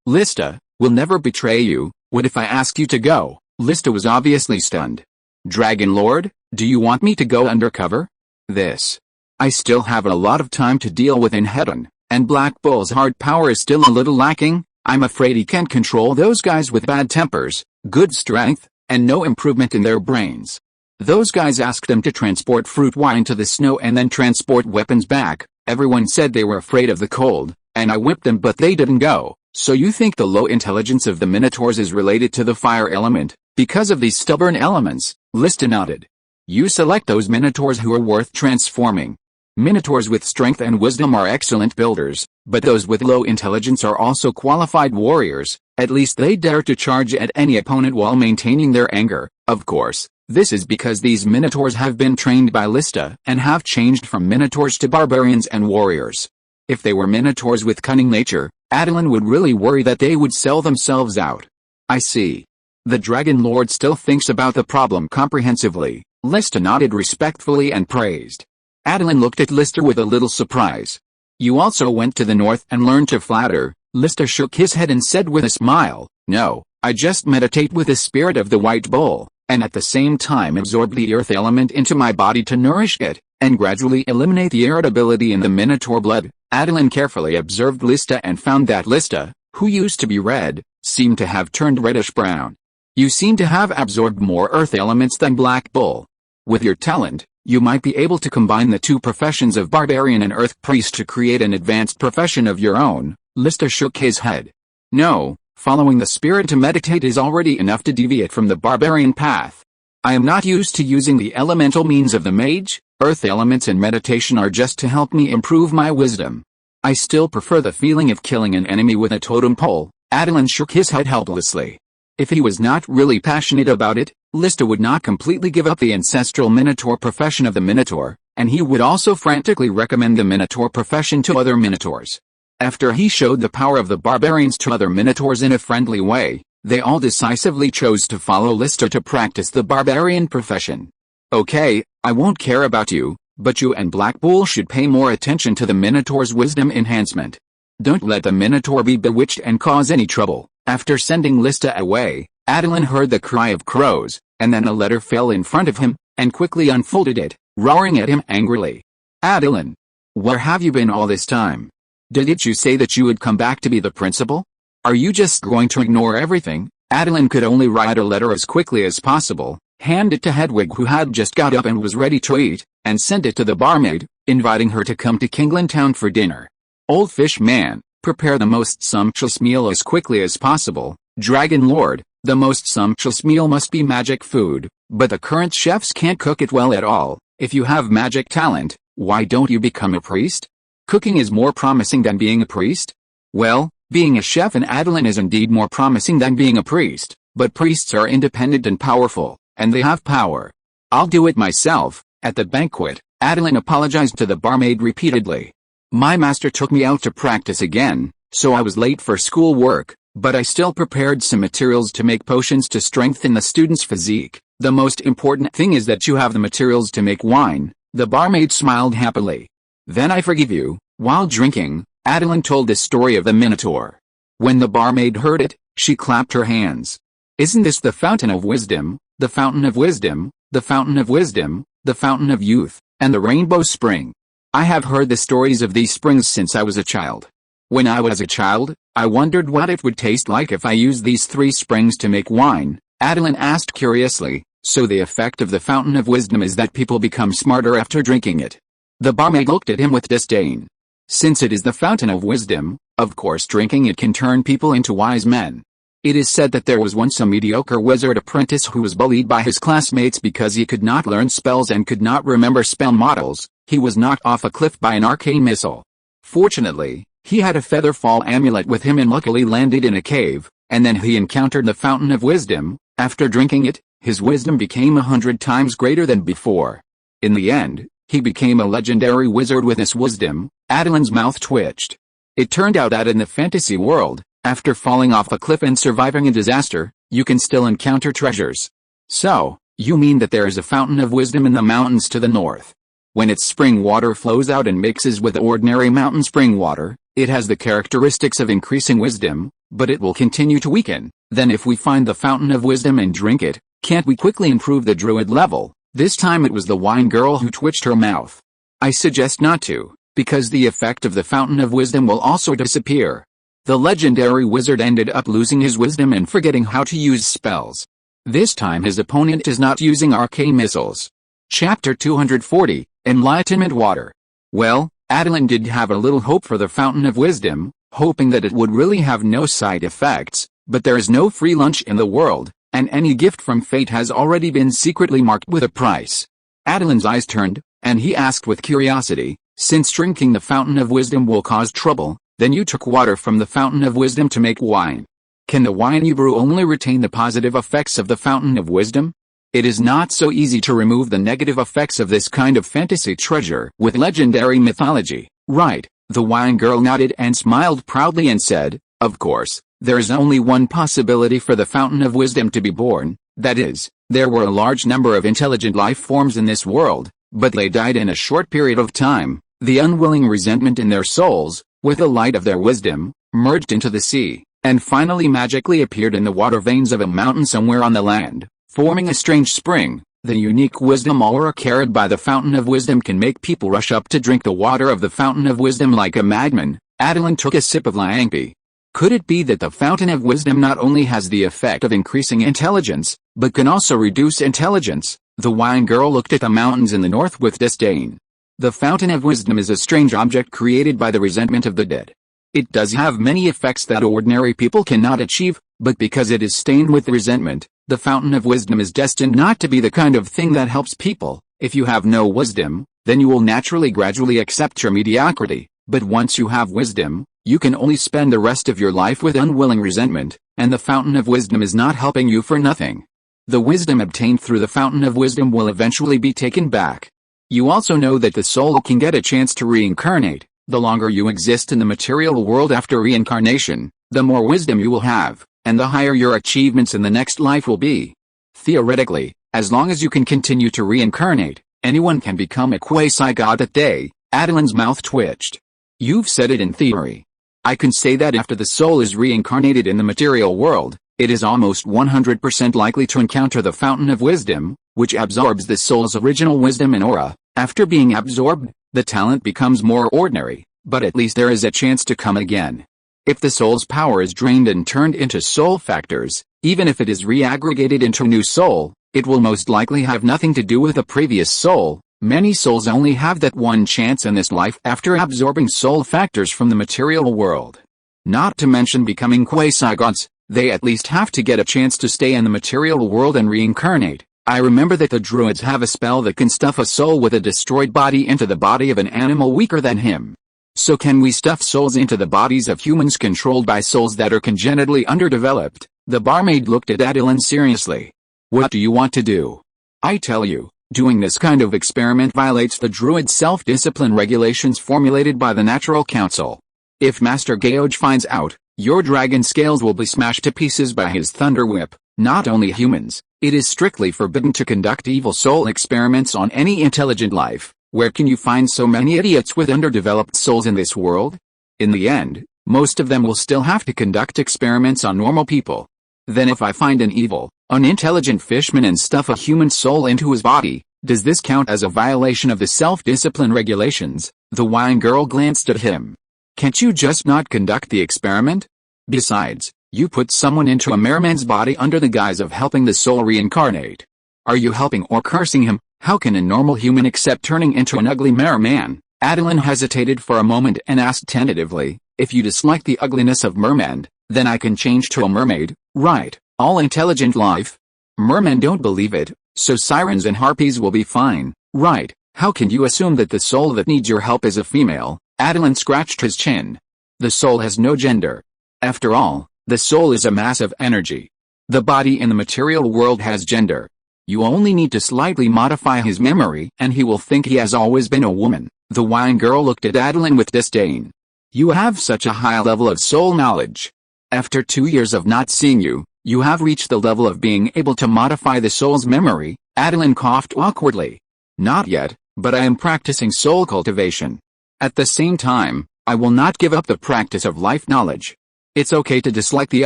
Lista, will never betray you. What if I ask you to go? Lista was obviously stunned. Dragon Lord, do you want me to go undercover? I still have a lot of time to deal with in Hedon, and Black Bull's hard power is still a little lacking. I'm afraid he can't control those guys with bad tempers, good strength, and no improvement in their brains. Those guys asked him to transport fruit wine to the snow and then transport weapons back. Everyone said they were afraid of the cold, and I whipped them but they didn't go. So you think the low intelligence of the Minotaurs is related to the fire element, because of these stubborn elements? Lista nodded. You select those Minotaurs who are worth transforming. Minotaurs with strength and wisdom are excellent builders, but those with low intelligence are also qualified warriors. At least they dare to charge at any opponent while maintaining their anger. Of course, this is because these Minotaurs have been trained by Lista and have changed from Minotaurs to barbarians and warriors. If they were Minotaurs with cunning nature, Attilan would really worry that they would sell themselves out. I see. The Dragon Lord still thinks about the problem comprehensively. Lista nodded respectfully and praised. Attilan looked at Lista with a little surprise. You also went to the north and learned to flatter. Lista shook his head and said with a smile, No, I just meditate with the spirit of the white bull, and at the same time absorb the earth element into my body to nourish it, and gradually eliminate the irritability in the Minotaur blood. Attilan carefully observed Lista and found that Lista, who used to be red, seemed to have turned reddish-brown. You seem to have absorbed more earth elements than Black Bull. With your talent, you might be able to combine the two professions of barbarian and earth priest to create an advanced profession of your own. Lista shook his head. No, following the spirit to meditate is already enough to deviate from the barbarian path. I am not used to using the elemental means of the mage. Earth elements and meditation are just to help me improve my wisdom. I still prefer the feeling of killing an enemy with a totem pole. Attilan shook his head helplessly. If he was not really passionate about it, Lista would not completely give up the ancestral Minotaur profession of the Minotaur, and he would also frantically recommend the Minotaur profession to other Minotaurs. After he showed the power of the barbarians to other Minotaurs in a friendly way, they all decisively chose to follow Lista to practice the barbarian profession. Okay, I won't care about you, but you and Black Bull should pay more attention to the Minotaur's wisdom enhancement. Don't let the Minotaur be bewitched and cause any trouble. After sending Lista away, Attilan heard the cry of crows, and then a letter fell in front of him, and quickly unfolded it, roaring at him angrily. Attilan! Where have you been all this time? Didn't you say that you would come back to be the principal? Are you just going to ignore everything? Attilan could only write a letter as quickly as possible, hand it to Hedwig who had just got up and was ready to eat, and send it to the barmaid, inviting her to come to Kingland Town for dinner. Old Fish Man, prepare the most sumptuous meal as quickly as possible. Dragon Lord, the most sumptuous meal must be magic food, but the current chefs can't cook it well at all. If you have magic talent, why don't you become a priest? Cooking is more promising than being a priest? Well, being a chef in Attilan is indeed more promising than being a priest, but priests are independent and powerful, and they have power. I'll do it myself. At the banquet, Attilan apologized to the barmaid repeatedly. My master took me out to practice again, so I was late for school work, but I still prepared some materials to make potions to strengthen the student's physique. The most important thing is that you have the materials to make wine. The barmaid smiled happily. Then I forgive you. While drinking, Attilan told the story of the Minotaur. When the barmaid heard it, she clapped her hands. Isn't this the fountain of wisdom, the fountain of wisdom, the fountain of wisdom, the fountain of youth, and the rainbow spring? I have heard the stories of these springs since I was a child. When I was a child, I wondered what it would taste like if I used these 3 springs to make wine. Attilan asked curiously, so the effect of the fountain of wisdom is that people become smarter after drinking it? The barmaid looked at him with disdain. Since it is the fountain of wisdom, of course drinking it can turn people into wise men. It is said that there was once a mediocre wizard apprentice who was bullied by his classmates because he could not learn spells and could not remember spell models. He was knocked off a cliff by an arcane missile. Fortunately, he had a feather fall amulet with him and luckily landed in a cave, and then he encountered the fountain of wisdom. After drinking it, his wisdom became 100 times greater than before. In the end, he became a legendary wizard with this wisdom. Attilan's mouth twitched. It turned out that in the fantasy world, after falling off a cliff and surviving a disaster, you can still encounter treasures. So, you mean that there is a fountain of wisdom in the mountains to the north? When its spring water flows out and mixes with ordinary mountain spring water, it has the characteristics of increasing wisdom, but it will continue to weaken. Then if we find the fountain of wisdom and drink it, can't we quickly improve the druid level? This time it was the wine girl who twitched her mouth. I suggest not to, because the effect of the fountain of wisdom will also disappear. The legendary wizard ended up losing his wisdom and forgetting how to use spells. This time his opponent is not using arcane missiles. Chapter 240, Enlightenment Water. Well, Attilan did have a little hope for the fountain of wisdom, hoping that it would really have no side effects, but there is no free lunch in the world, and any gift from fate has already been secretly marked with a price. Attilan's eyes turned, and he asked with curiosity, since drinking the fountain of wisdom will cause trouble, then you took water from the fountain of wisdom to make wine. Can the wine you brew only retain the positive effects of the fountain of wisdom? It is not so easy to remove the negative effects of this kind of fantasy treasure with legendary mythology, right? The wine girl nodded and smiled proudly and said, of course, there is only one possibility for the fountain of wisdom to be born, that is, there were a large number of intelligent life forms in this world, but they died in a short period of time. The unwilling resentment in their souls, with the light of their wisdom, merged into the sea, and finally magically appeared in the water veins of a mountain somewhere on the land, forming a strange spring. The unique wisdom aura carried by the fountain of wisdom can make people rush up to drink the water of the fountain of wisdom like a madman. Attilan took a sip of Liangpi. Could it be that the fountain of wisdom not only has the effect of increasing intelligence, but can also reduce intelligence? The wine girl looked at the mountains in the north with disdain. The fountain of wisdom is a strange object created by the resentment of the dead. It does have many effects that ordinary people cannot achieve, but because it is stained with resentment, the fountain of wisdom is destined not to be the kind of thing that helps people. If you have no wisdom, then you will naturally gradually accept your mediocrity, but once you have wisdom, you can only spend the rest of your life with unwilling resentment, and the fountain of wisdom is not helping you for nothing. The wisdom obtained through the fountain of wisdom will eventually be taken back. You also know that the soul can get a chance to reincarnate. The longer you exist in the material world after reincarnation, the more wisdom you will have, and the higher your achievements in the next life will be. Theoretically, as long as you can continue to reincarnate, anyone can become a quasi-god that day. Attilan's mouth twitched. You've said it in theory. I can say that after the soul is reincarnated in the material world, it is almost 100% likely to encounter the fountain of wisdom, which absorbs the soul's original wisdom and aura. After being absorbed, the talent becomes more ordinary, but at least there is a chance to come again. If the soul's power is drained and turned into soul factors, even if it is reaggregated into a new soul, it will most likely have nothing to do with the previous soul. Many souls only have that one chance in this life after absorbing soul factors from the material world. Not to mention becoming quasi-gods, they at least have to get a chance to stay in the material world and reincarnate. I remember that the druids have a spell that can stuff a soul with a destroyed body into the body of an animal weaker than him. So can we stuff souls into the bodies of humans controlled by souls that are congenitally underdeveloped? The barmaid looked at Attilan seriously. What do you want to do? I tell you, doing this kind of experiment violates the druid self-discipline regulations formulated by the Natural Council. If Master Geoj finds out, your dragon scales will be smashed to pieces by his thunder whip. Not only humans, it is strictly forbidden to conduct evil soul experiments on any intelligent life. Where can you find so many idiots with underdeveloped souls in this world? In the end, most of them will still have to conduct experiments on normal people. Then if I find an evil, unintelligent fishman and stuff a human soul into his body, does this count as a violation of the self-discipline regulations? The wine girl glanced at him. Can't you just not conduct the experiment? Besides, you put someone into a merman's body under the guise of helping the soul reincarnate. Are you helping or cursing him? How can a normal human accept turning into an ugly merman? Attilan hesitated for a moment and asked tentatively, if you dislike the ugliness of merman, then I can change to a mermaid, right? All intelligent life? Mermen don't believe it, so sirens and harpies will be fine, right? How can you assume that the soul that needs your help is a female? Attilan scratched his chin. The soul has no gender. After all, the soul is a mass of energy. The body in the material world has gender. You only need to slightly modify his memory and he will think he has always been a woman. The wine girl looked at Attilan with disdain. You have such a high level of soul knowledge. After 2 years of not seeing you, you have reached the level of being able to modify the soul's memory. Attilan coughed awkwardly. Not yet, but I am practicing soul cultivation. At the same time, I will not give up the practice of life knowledge. It's okay to dislike the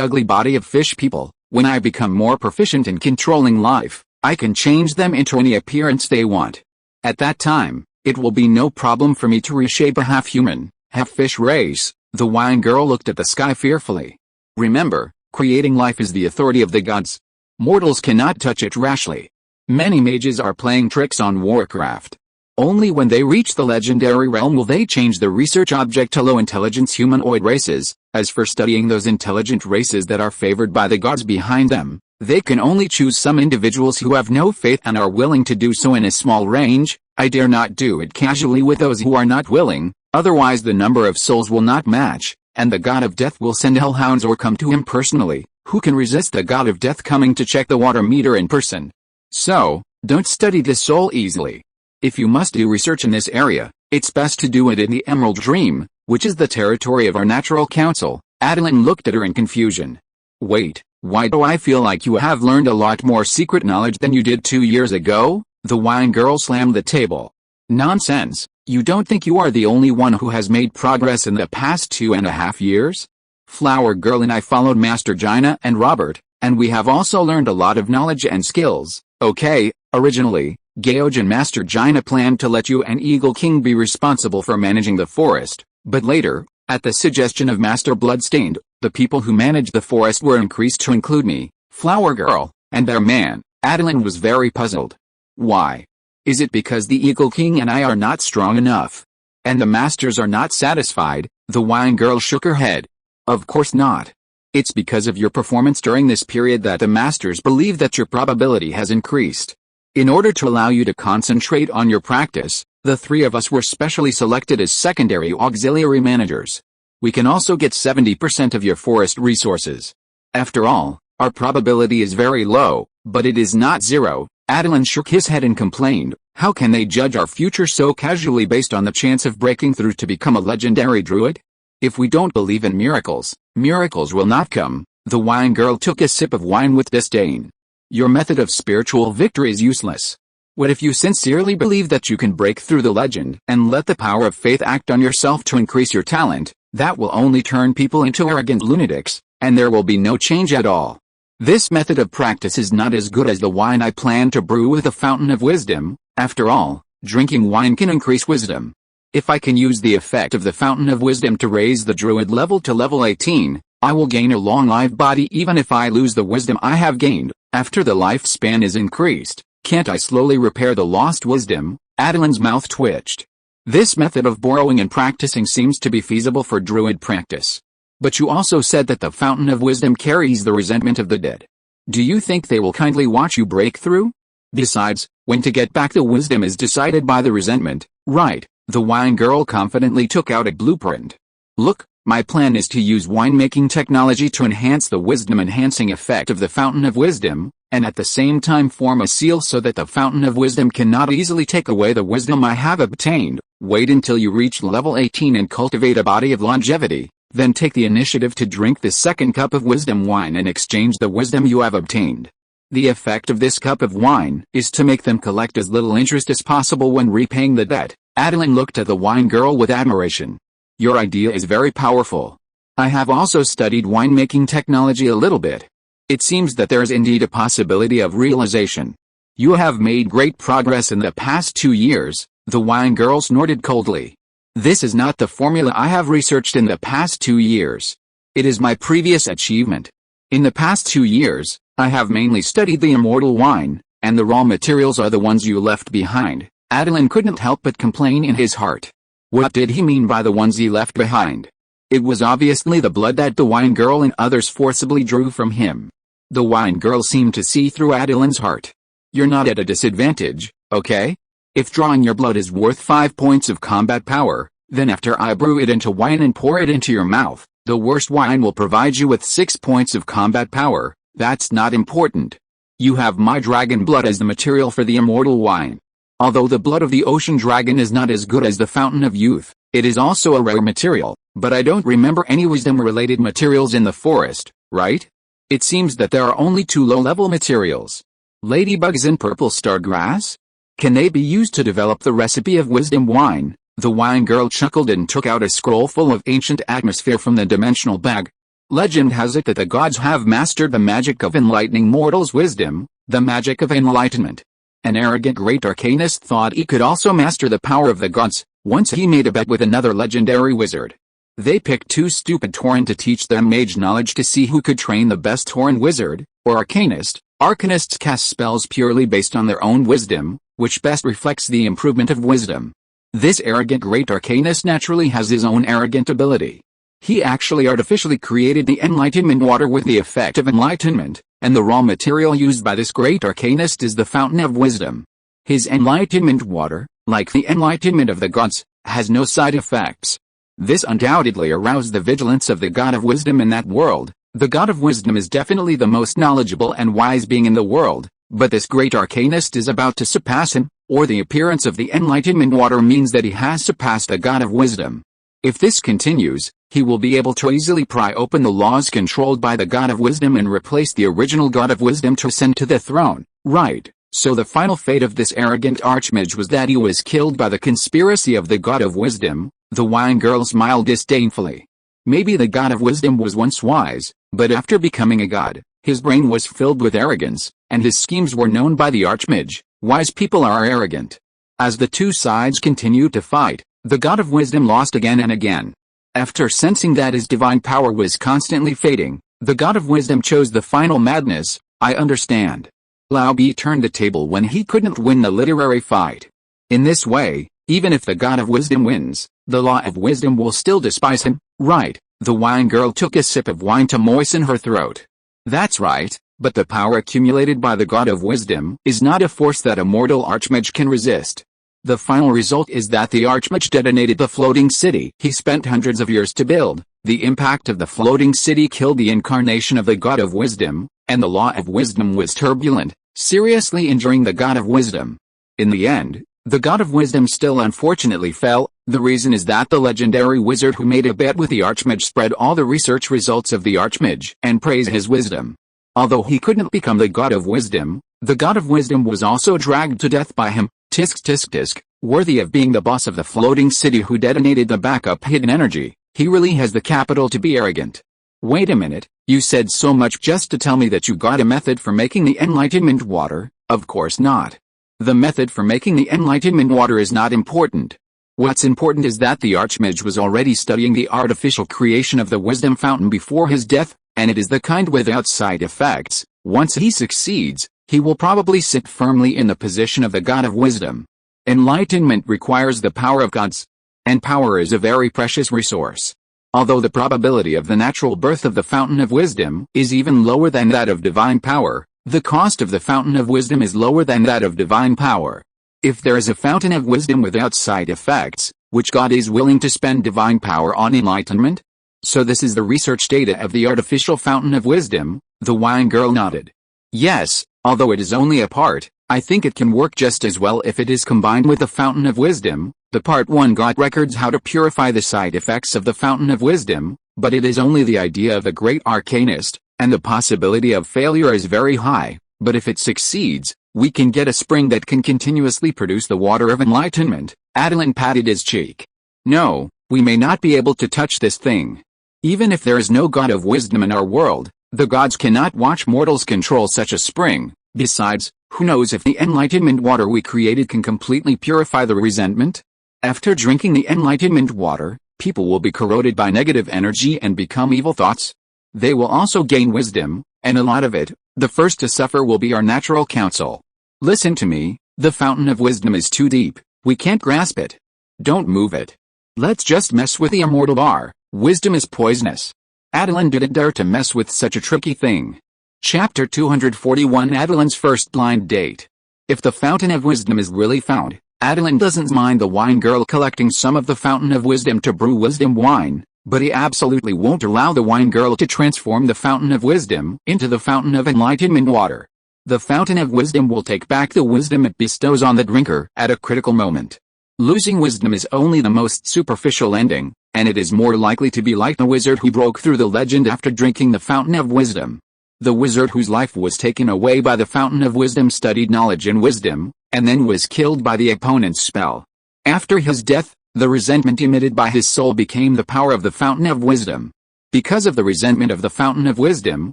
ugly body of fish people. When I become more proficient in controlling life, I can change them into any appearance they want. At that time, it will be no problem for me to reshape a half-human, half-fish race. The wine girl looked at the sky fearfully. Remember, creating life is the authority of the gods. Mortals cannot touch it rashly. Many mages are playing tricks on Warcraft. Only when they reach the legendary realm will they change the research object to low-intelligence humanoid races. As for studying those intelligent races that are favored by the gods behind them, they can only choose some individuals who have no faith and are willing to do so in a small range. I dare not do it casually with those who are not willing, otherwise the number of souls will not match, and the god of death will send hellhounds or come to him personally. Who can resist the god of death coming to check the water meter in person? So, don't study this soul easily. If you must do research in this area, it's best to do it in the Emerald Dream, which is the territory of our natural council. Attilan looked at her in confusion. Wait, why do I feel like you have learned a lot more secret knowledge than you did 2 years ago? The wine girl slammed the table. Nonsense, you don't think you are the only one who has made progress in the past 2.5 years? Flower Girl and I followed Master Jaina and Robert, and we have also learned a lot of knowledge and skills. Okay, originally, George and Master Jaina planned to let you and Eagle King be responsible for managing the forest, but later, at the suggestion of Master Bloodstained, the people who managed the forest were increased to include me, Flower Girl, and their man. Attilan was very puzzled. Why? Is it because the Eagle King and I are not strong enough? And the masters are not satisfied? The wine girl shook her head. Of course not. It's because of your performance during this period that the masters believe that your probability has increased. In order to allow you to concentrate on your practice, the 3 of us were specially selected as secondary auxiliary managers. We can also get 70% of your forest resources. After all, our probability is very low, but it is not zero. Attilan shook his head and complained, how can they judge our future so casually based on the chance of breaking through to become a legendary druid? If we don't believe in miracles, miracles will not come. The wine girl took a sip of wine with disdain. Your method of spiritual victory is useless. What if you sincerely believe that you can break through the legend and let the power of faith act on yourself to increase your talent? That will only turn people into arrogant lunatics, and there will be no change at all. This method of practice is not as good as the wine I plan to brew with the fountain of wisdom. After all, drinking wine can increase wisdom. If I can use the effect of the fountain of wisdom to raise the druid level to level 18, I will gain a long life body even if I lose the wisdom I have gained. After the lifespan is increased, can't I slowly repair the lost wisdom? Attilan's mouth twitched. This method of borrowing and practicing seems to be feasible for druid practice. But you also said that the fountain of wisdom carries the resentment of the dead. Do you think they will kindly watch you break through? Besides, when to get back the wisdom is decided by the resentment, right? The wine girl confidently took out a blueprint. Look, my plan is to use winemaking technology to enhance the wisdom-enhancing effect of the fountain of wisdom, and at the same time form a seal so that the fountain of wisdom cannot easily take away the wisdom I have obtained. Wait until you reach level 18 and cultivate a body of longevity, then take the initiative to drink the second cup of wisdom wine and exchange the wisdom you have obtained. The effect of this cup of wine is to make them collect as little interest as possible when repaying the debt. Attilan looked at the wine girl with admiration. Your idea is very powerful. I have also studied winemaking technology a little bit. It seems that there is indeed a possibility of realization. You have made great progress in the past 2 years, the wine girl snorted coldly. This is not the formula I have researched in the past 2 years. It is my previous achievement. In the past 2 years, I have mainly studied the immortal wine, and the raw materials are the ones you left behind. Attilan couldn't help but complain in his heart. What did he mean by the ones he left behind? It was obviously the blood that the wine girl and others forcibly drew from him. The wine girl seemed to see through Attilan's heart. You're not at a disadvantage, okay? If drawing your blood is worth 5 points of combat power, then after I brew it into wine and pour it into your mouth, the worst wine will provide you with 6 points of combat power. That's not important. You have my dragon blood as the material for the immortal wine. Although the blood of the ocean dragon is not as good as the fountain of youth, it is also a rare material, but I don't remember any wisdom-related materials in the forest, right? It seems that there are only 2 low-level materials. Ladybugs and purple star grass? Can they be used to develop the recipe of wisdom wine? The wine girl chuckled and took out a scroll full of ancient atmosphere from the dimensional bag. Legend has it that the gods have mastered the magic of enlightening mortals' wisdom, the magic of enlightenment. An arrogant great arcanist thought he could also master the power of the gods. Once he made a bet with another legendary wizard. They picked two stupid Tauren to teach them mage knowledge to see who could train the best Tauren wizard, or arcanist. Arcanists cast spells purely based on their own wisdom, which best reflects the improvement of wisdom. This arrogant great arcanist naturally has his own arrogant ability. He actually artificially created the enlightenment water with the effect of enlightenment, and the raw material used by this great arcanist is the fountain of wisdom. His enlightenment water, like the enlightenment of the gods, has no side effects. This undoubtedly aroused the vigilance of the god of wisdom in that world. The god of wisdom is definitely the most knowledgeable and wise being in the world, but this great arcanist is about to surpass him, or the appearance of the enlightenment water means that he has surpassed the god of wisdom. If this continues, he will be able to easily pry open the laws controlled by the god of wisdom and replace the original god of wisdom to ascend to the throne. Right, so the final fate of this arrogant archmage was that he was killed by the conspiracy of the god of wisdom. The wine girl smiled disdainfully. Maybe the god of wisdom was once wise, but after becoming a god, his brain was filled with arrogance, and his schemes were known by the archmage. Wise people are arrogant. As the two sides continued to fight, the god of wisdom lost again and again. After sensing that his divine power was constantly fading, the god of wisdom chose the final madness. I understand. Lao Bi turned the table when he couldn't win the literary fight. In this way, even if the god of wisdom wins, the law of wisdom will still despise him. Right, the wine girl took a sip of wine to moisten her throat. That's right, but the power accumulated by the god of wisdom is not a force that a mortal archmage can resist. The final result is that the archmage detonated the floating city he spent hundreds of years to build. The impact of the floating city killed the incarnation of the god of wisdom, and the law of wisdom was turbulent, seriously injuring the god of wisdom. In the end, the god of wisdom still unfortunately fell. The reason is that the legendary wizard who made a bet with the archmage spread all the research results of the archmage and praised his wisdom. Although he couldn't become the god of wisdom, the god of wisdom was also dragged to death by him. Tisk tisk tisk, worthy of being the boss of the floating city who detonated the backup hidden energy, he really has the capital to be arrogant. Wait a minute, you said so much just to tell me that you got a method for making the enlightenment water? Of course not. The method for making the enlightenment water is not important. What's important is that the archmage was already studying the artificial creation of the wisdom fountain before his death, and it is the kind without side effects. Once he succeeds, he will probably sit firmly in the position of the god of wisdom. Enlightenment requires the power of gods, and power is a very precious resource. Although the probability of the natural birth of the fountain of wisdom is even lower than that of divine power, the cost of the fountain of wisdom is lower than that of divine power. If there is a fountain of wisdom without side effects, which god is willing to spend divine power on enlightenment? So this is the research data of the artificial fountain of wisdom. The wine girl nodded. Yes, although it is only a part, I think it can work just as well if it is combined with the fountain of wisdom. The part 1 got records how to purify the side effects of the fountain of wisdom, but it is only the idea of a great arcanist, and the possibility of failure is very high. But if it succeeds, we can get a spring that can continuously produce the water of enlightenment. Attilan patted his cheek. No, we may not be able to touch this thing. Even if there is no god of wisdom in our world, the gods cannot watch mortals control such a spring. Besides, who knows if the enlightenment water we created can completely purify the resentment? After drinking the enlightenment water, people will be corroded by negative energy and become evil thoughts. They will also gain wisdom, and a lot of it. The first to suffer will be our natural council. Listen to me, the fountain of wisdom is too deep, we can't grasp it. Don't move it. Let's just mess with the immortal bar. Wisdom is poisonous. Attilan didn't dare to mess with such a tricky thing. Chapter 241 Attilan's first blind date. If the fountain of wisdom is really found, Attilan doesn't mind the wine girl collecting some of the fountain of wisdom to brew wisdom wine, but he absolutely won't allow the wine girl to transform the fountain of wisdom into the fountain of enlightenment water. The fountain of wisdom will take back the wisdom it bestows on the drinker at a critical moment. Losing wisdom is only the most superficial ending, and it is more likely to be like the wizard who broke through the legend after drinking the fountain of wisdom. The wizard whose life was taken away by the fountain of wisdom studied knowledge and wisdom, and then was killed by the opponent's spell. After his death, the resentment emitted by his soul became the power of the Fountain of Wisdom. Because of the resentment of the Fountain of Wisdom,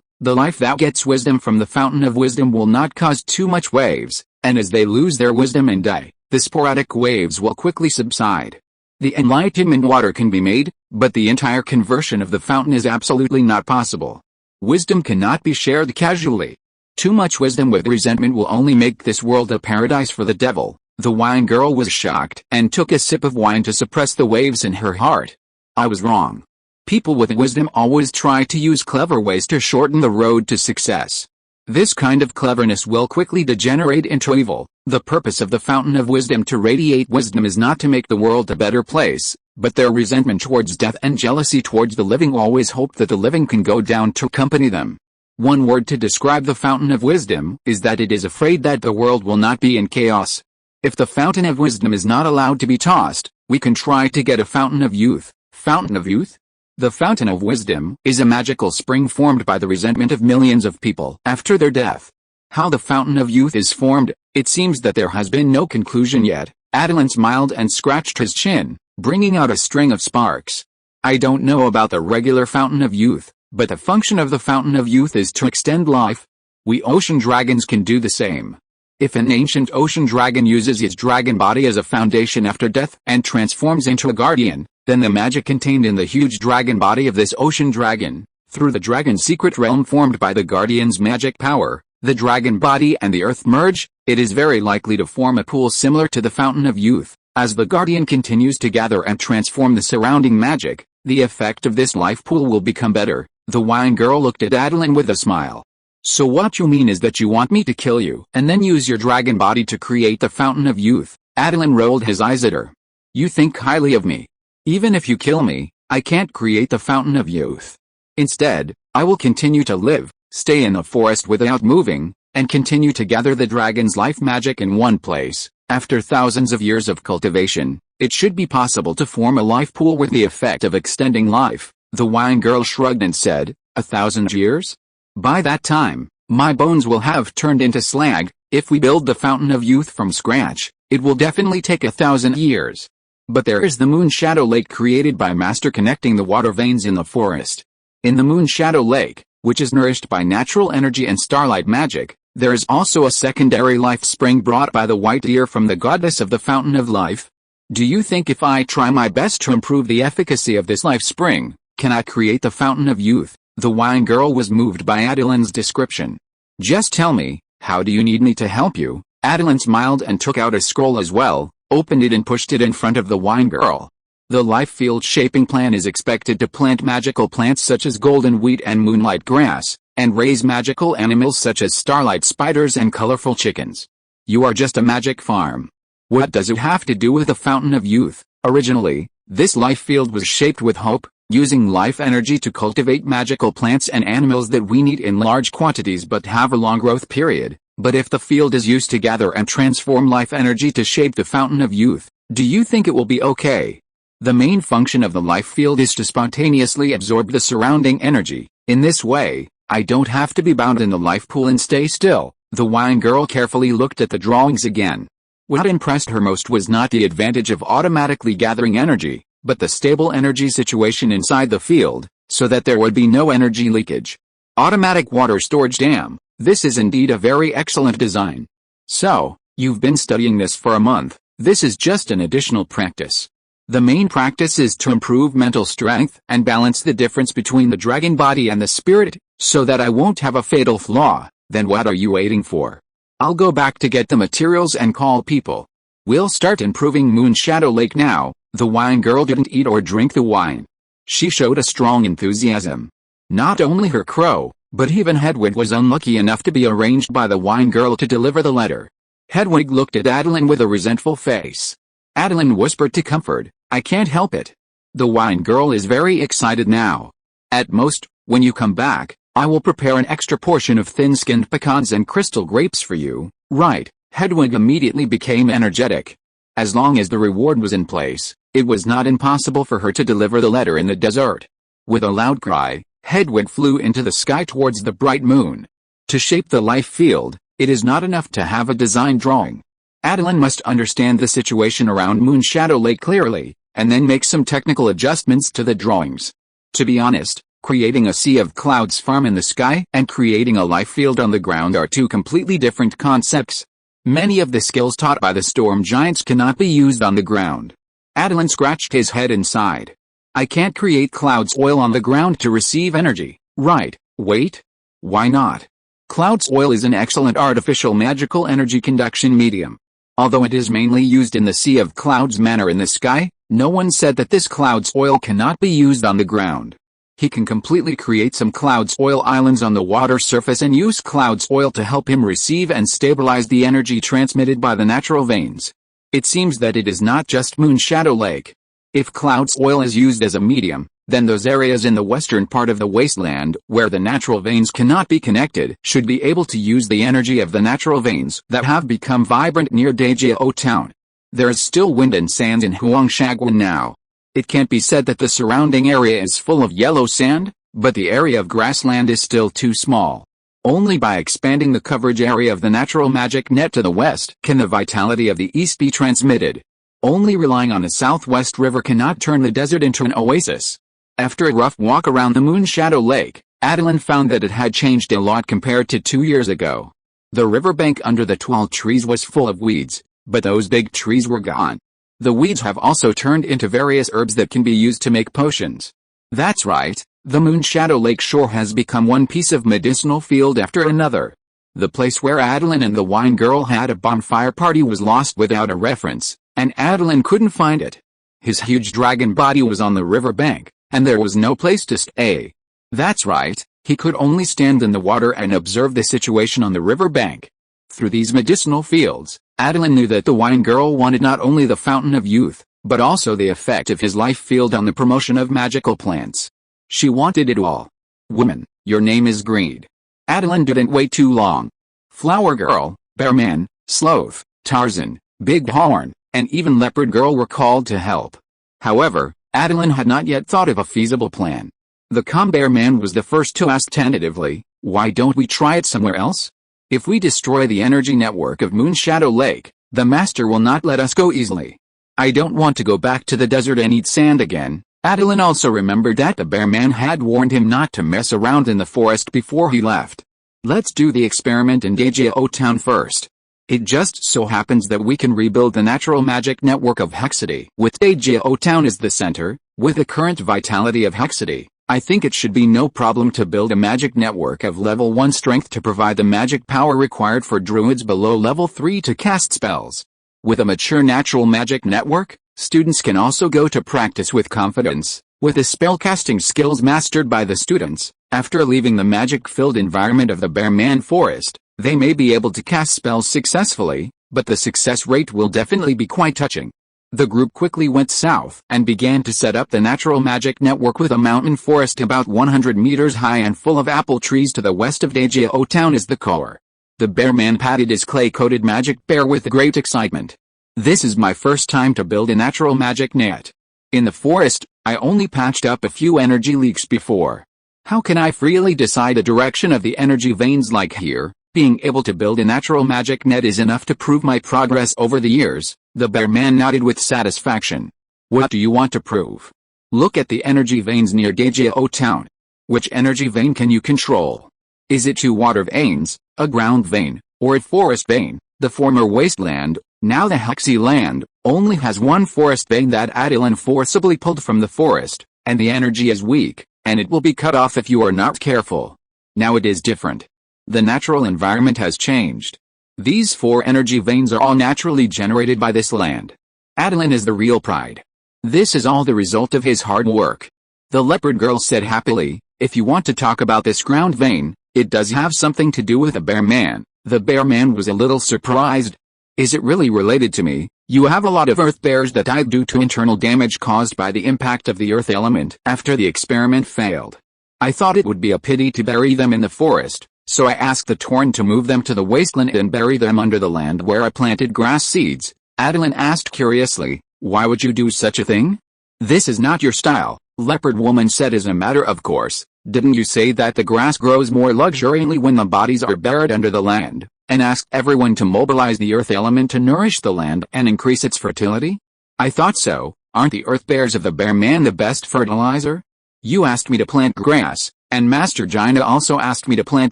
the life that gets wisdom from the Fountain of Wisdom will not cause too much waves, and as they lose their wisdom and die, the sporadic waves will quickly subside. The enlightenment water can be made, but the entire conversion of the fountain is absolutely not possible. Wisdom cannot be shared casually. Too much wisdom with resentment will only make this world a paradise for the devil. The wine girl was shocked and took a sip of wine to suppress the waves in her heart. I was wrong. People with wisdom always try to use clever ways to shorten the road to success. This kind of cleverness will quickly degenerate into evil. The purpose of the Fountain of Wisdom to radiate wisdom is not to make the world a better place, but their resentment towards death and jealousy towards the living always hope that the living can go down to accompany them. One word to describe the Fountain of Wisdom is that it is afraid that the world will not be in chaos. If the Fountain of Wisdom is not allowed to be tossed, we can try to get a Fountain of Youth. Fountain of Youth? The Fountain of Wisdom is a magical spring formed by the resentment of millions of people after their death. How the Fountain of Youth is formed, it seems that there has been no conclusion yet. Attilan smiled and scratched his chin, bringing out a string of sparks. I don't know about the regular Fountain of Youth, but the function of the Fountain of Youth is to extend life. We ocean dragons can do the same. If an ancient ocean dragon uses its dragon body as a foundation after death and transforms into a guardian, then the magic contained in the huge dragon body of this ocean dragon, through the dragon's secret realm formed by the guardian's magic power, the dragon body and the earth merge, it is very likely to form a pool similar to the Fountain of Youth. As the guardian continues to gather and transform the surrounding magic, the effect of this life pool will become better. The wine girl looked at Attilan with a smile. So what you mean is that you want me to kill you and then use your dragon body to create the Fountain of Youth? Attilan rolled his eyes at her. You think highly of me. Even if you kill me, I can't create the Fountain of Youth. Instead, I will continue to live, stay in the forest without moving, and continue to gather the dragon's life magic in one place. After thousands of years of cultivation, it should be possible to form a life pool with the effect of extending life. The wine girl shrugged and said, 1,000 years? By that time, my bones will have turned into slag. If we build the Fountain of Youth from scratch, it will definitely take 1,000 years. But there is the Moon Shadow Lake created by Master connecting the water veins in the forest. In the Moon Shadow Lake, which is nourished by natural energy and starlight magic, there is also a secondary life spring brought by the white deer from the goddess of the Fountain of Life. Do you think if I try my best to improve the efficacy of this life spring, can I create the Fountain of Youth? The wine girl was moved by Attilan's description. Just tell me, how do you need me to help you? Attilan smiled and took out a scroll as well, opened it and pushed it in front of the wine girl. The life field shaping plan is expected to plant magical plants such as golden wheat and moonlight grass, and raise magical animals such as starlight spiders and colorful chickens. You are just a magic farm. What does it have to do with the Fountain of Youth? Originally, this life field was shaped with hope, using life energy to cultivate magical plants and animals that we need in large quantities but have a long growth period. But if the field is used to gather and transform life energy to shape the Fountain of Youth, do you think it will be okay? The main function of the life field is to spontaneously absorb the surrounding energy. In this way, I don't have to be bound in the life pool and stay still. The wine girl carefully looked at the drawings again. What impressed her most was not the advantage of automatically gathering energy, but the stable energy situation inside the field, so that there would be no energy leakage. Automatic water storage dam. This is indeed a very excellent design. So, you've been studying this for a month. This is just an additional practice. The main practice is to improve mental strength and balance the difference between the dragon body and the spirit, so that I won't have a fatal flaw. Then what are you waiting for? I'll go back to get the materials and call people. We'll start improving Moon Shadow Lake now. The wine girl didn't eat or drink the wine. She showed a strong enthusiasm. Not only her crow, but even Hedwig was unlucky enough to be arranged by the wine girl to deliver the letter. Hedwig looked at Attilan with a resentful face. Attilan whispered to comfort, I can't help it. The wine girl is very excited now. At most, when you come back, I will prepare an extra portion of thin-skinned pecans and crystal grapes for you. Right, Hedwig immediately became energetic. As long as the reward was in place, it was not impossible for her to deliver the letter in the desert. With a loud cry, Hedwig flew into the sky towards the bright moon. To shape the life field, it is not enough to have a design drawing. Attilan must understand the situation around Moonshadow Lake clearly, and then make some technical adjustments to the drawings. To be honest, creating a sea of clouds farm in the sky and creating a life field on the ground are two completely different concepts. Many of the skills taught by the storm giants cannot be used on the ground. Attilan scratched his head and sighed. I can't create clouds oil on the ground to receive energy, right? Wait. Why not? Clouds oil is an excellent artificial magical energy conduction medium. Although it is mainly used in the sea of clouds manner in the sky, no one said that this clouds oil cannot be used on the ground. He can completely create some clouds oil islands on the water surface and use clouds oil to help him receive and stabilize the energy transmitted by the natural veins. It seems that it is not just Moonshadow Lake. If clouds oil is used as a medium, then those areas in the western part of the wasteland where the natural veins cannot be connected should be able to use the energy of the natural veins that have become vibrant near Dajao town. There is still wind and sand in Huangshaguan now. It can't be said that the surrounding area is full of yellow sand, but the area of grassland is still too small. Only by expanding the coverage area of the natural magic net to the west can the vitality of the east be transmitted. Only relying on the southwest river cannot turn the desert into an oasis. After a rough walk around the Moonshadow Lake, Attilan found that it had changed a lot compared to 2 years ago. The riverbank under the tall trees was full of weeds, but those big trees were gone. The weeds have also turned into various herbs that can be used to make potions. That's right, the Moonshadow Lake shore has become one piece of medicinal field after another. The place where Attilan and the wine girl had a bonfire party was lost without a reference, and Attilan couldn't find it. His huge dragon body was on the riverbank, and there was no place to stay. That's right, he could only stand in the water and observe the situation on the riverbank. Through these medicinal fields, Attilan knew that the wine girl wanted not only the fountain of youth, but also the effect of his life field on the promotion of magical plants. She wanted it all. Woman, your name is Greed. Attilan didn't wait too long. Flower Girl, Bearman, Sloth, Tarzan, Big Horn, and even Leopard Girl were called to help. However, Attilan had not yet thought of a feasible plan. The calm Bearman was the first to ask tentatively, why don't we try it somewhere else? If we destroy the energy network of Moonshadow Lake, the master will not let us go easily. I don't want to go back to the desert and eat sand again. Attilan also remembered that the Bearman had warned him not to mess around in the forest before he left. Let's do the experiment in Dajao town first. It just so happens that we can rebuild the natural magic network of Hexity. With Dajao town as the center, with the current vitality of Hexity, I think it should be no problem to build a magic network of level 1 strength to provide the magic power required for druids below level 3 to cast spells. With a mature natural magic network, students can also go to practice with confidence. With the spellcasting skills mastered by the students, after leaving the magic-filled environment of the Bearman Forest, they may be able to cast spells successfully, but the success rate will definitely be quite touching. The group quickly went south and began to set up the natural magic network with a mountain forest about 100 meters high and full of apple trees to the west of Dajao town as the core. The Bearman patted his clay-coated magic bear with great excitement. This is my first time to build a natural magic net. In the forest, I only patched up a few energy leaks before. How can I freely decide the direction of the energy veins like here? Being able to build a natural magic net is enough to prove my progress over the years. The Bearman nodded with satisfaction. What do you want to prove? Look at the energy veins near Dajao town. Which energy vein can you control? Is it 2 water veins, a ground vein, or a forest vein? The former wasteland, now the Hexy land, only has 1 forest vein that Attilan forcibly pulled from the forest, and the energy is weak, and it will be cut off if you are not careful. Now it is different. The natural environment has changed. These 4 energy veins are all naturally generated by this land. Attilan is the real pride. This is all the result of his hard work. The leopard girl said happily, if you want to talk about this ground vein, it does have something to do with a Bearman. The Bearman was a little surprised. Is it really related to me? You have a lot of earth bears that died due to internal damage caused by the impact of the earth element after the experiment failed. I thought it would be a pity to bury them in the forest. So I asked the Torn to move them to the wasteland and bury them under the land where I planted grass seeds. Attilan asked curiously, why would you do such a thing? This is not your style, Leopard Woman said as a matter of course. Didn't you say that the grass grows more luxuriantly when the bodies are buried under the land? and asked everyone to mobilize the earth element to nourish the land and increase its fertility? I thought so. Aren't the earth bears of the bear man the best fertilizer? You asked me to plant grass, and Master Jaina also asked me to plant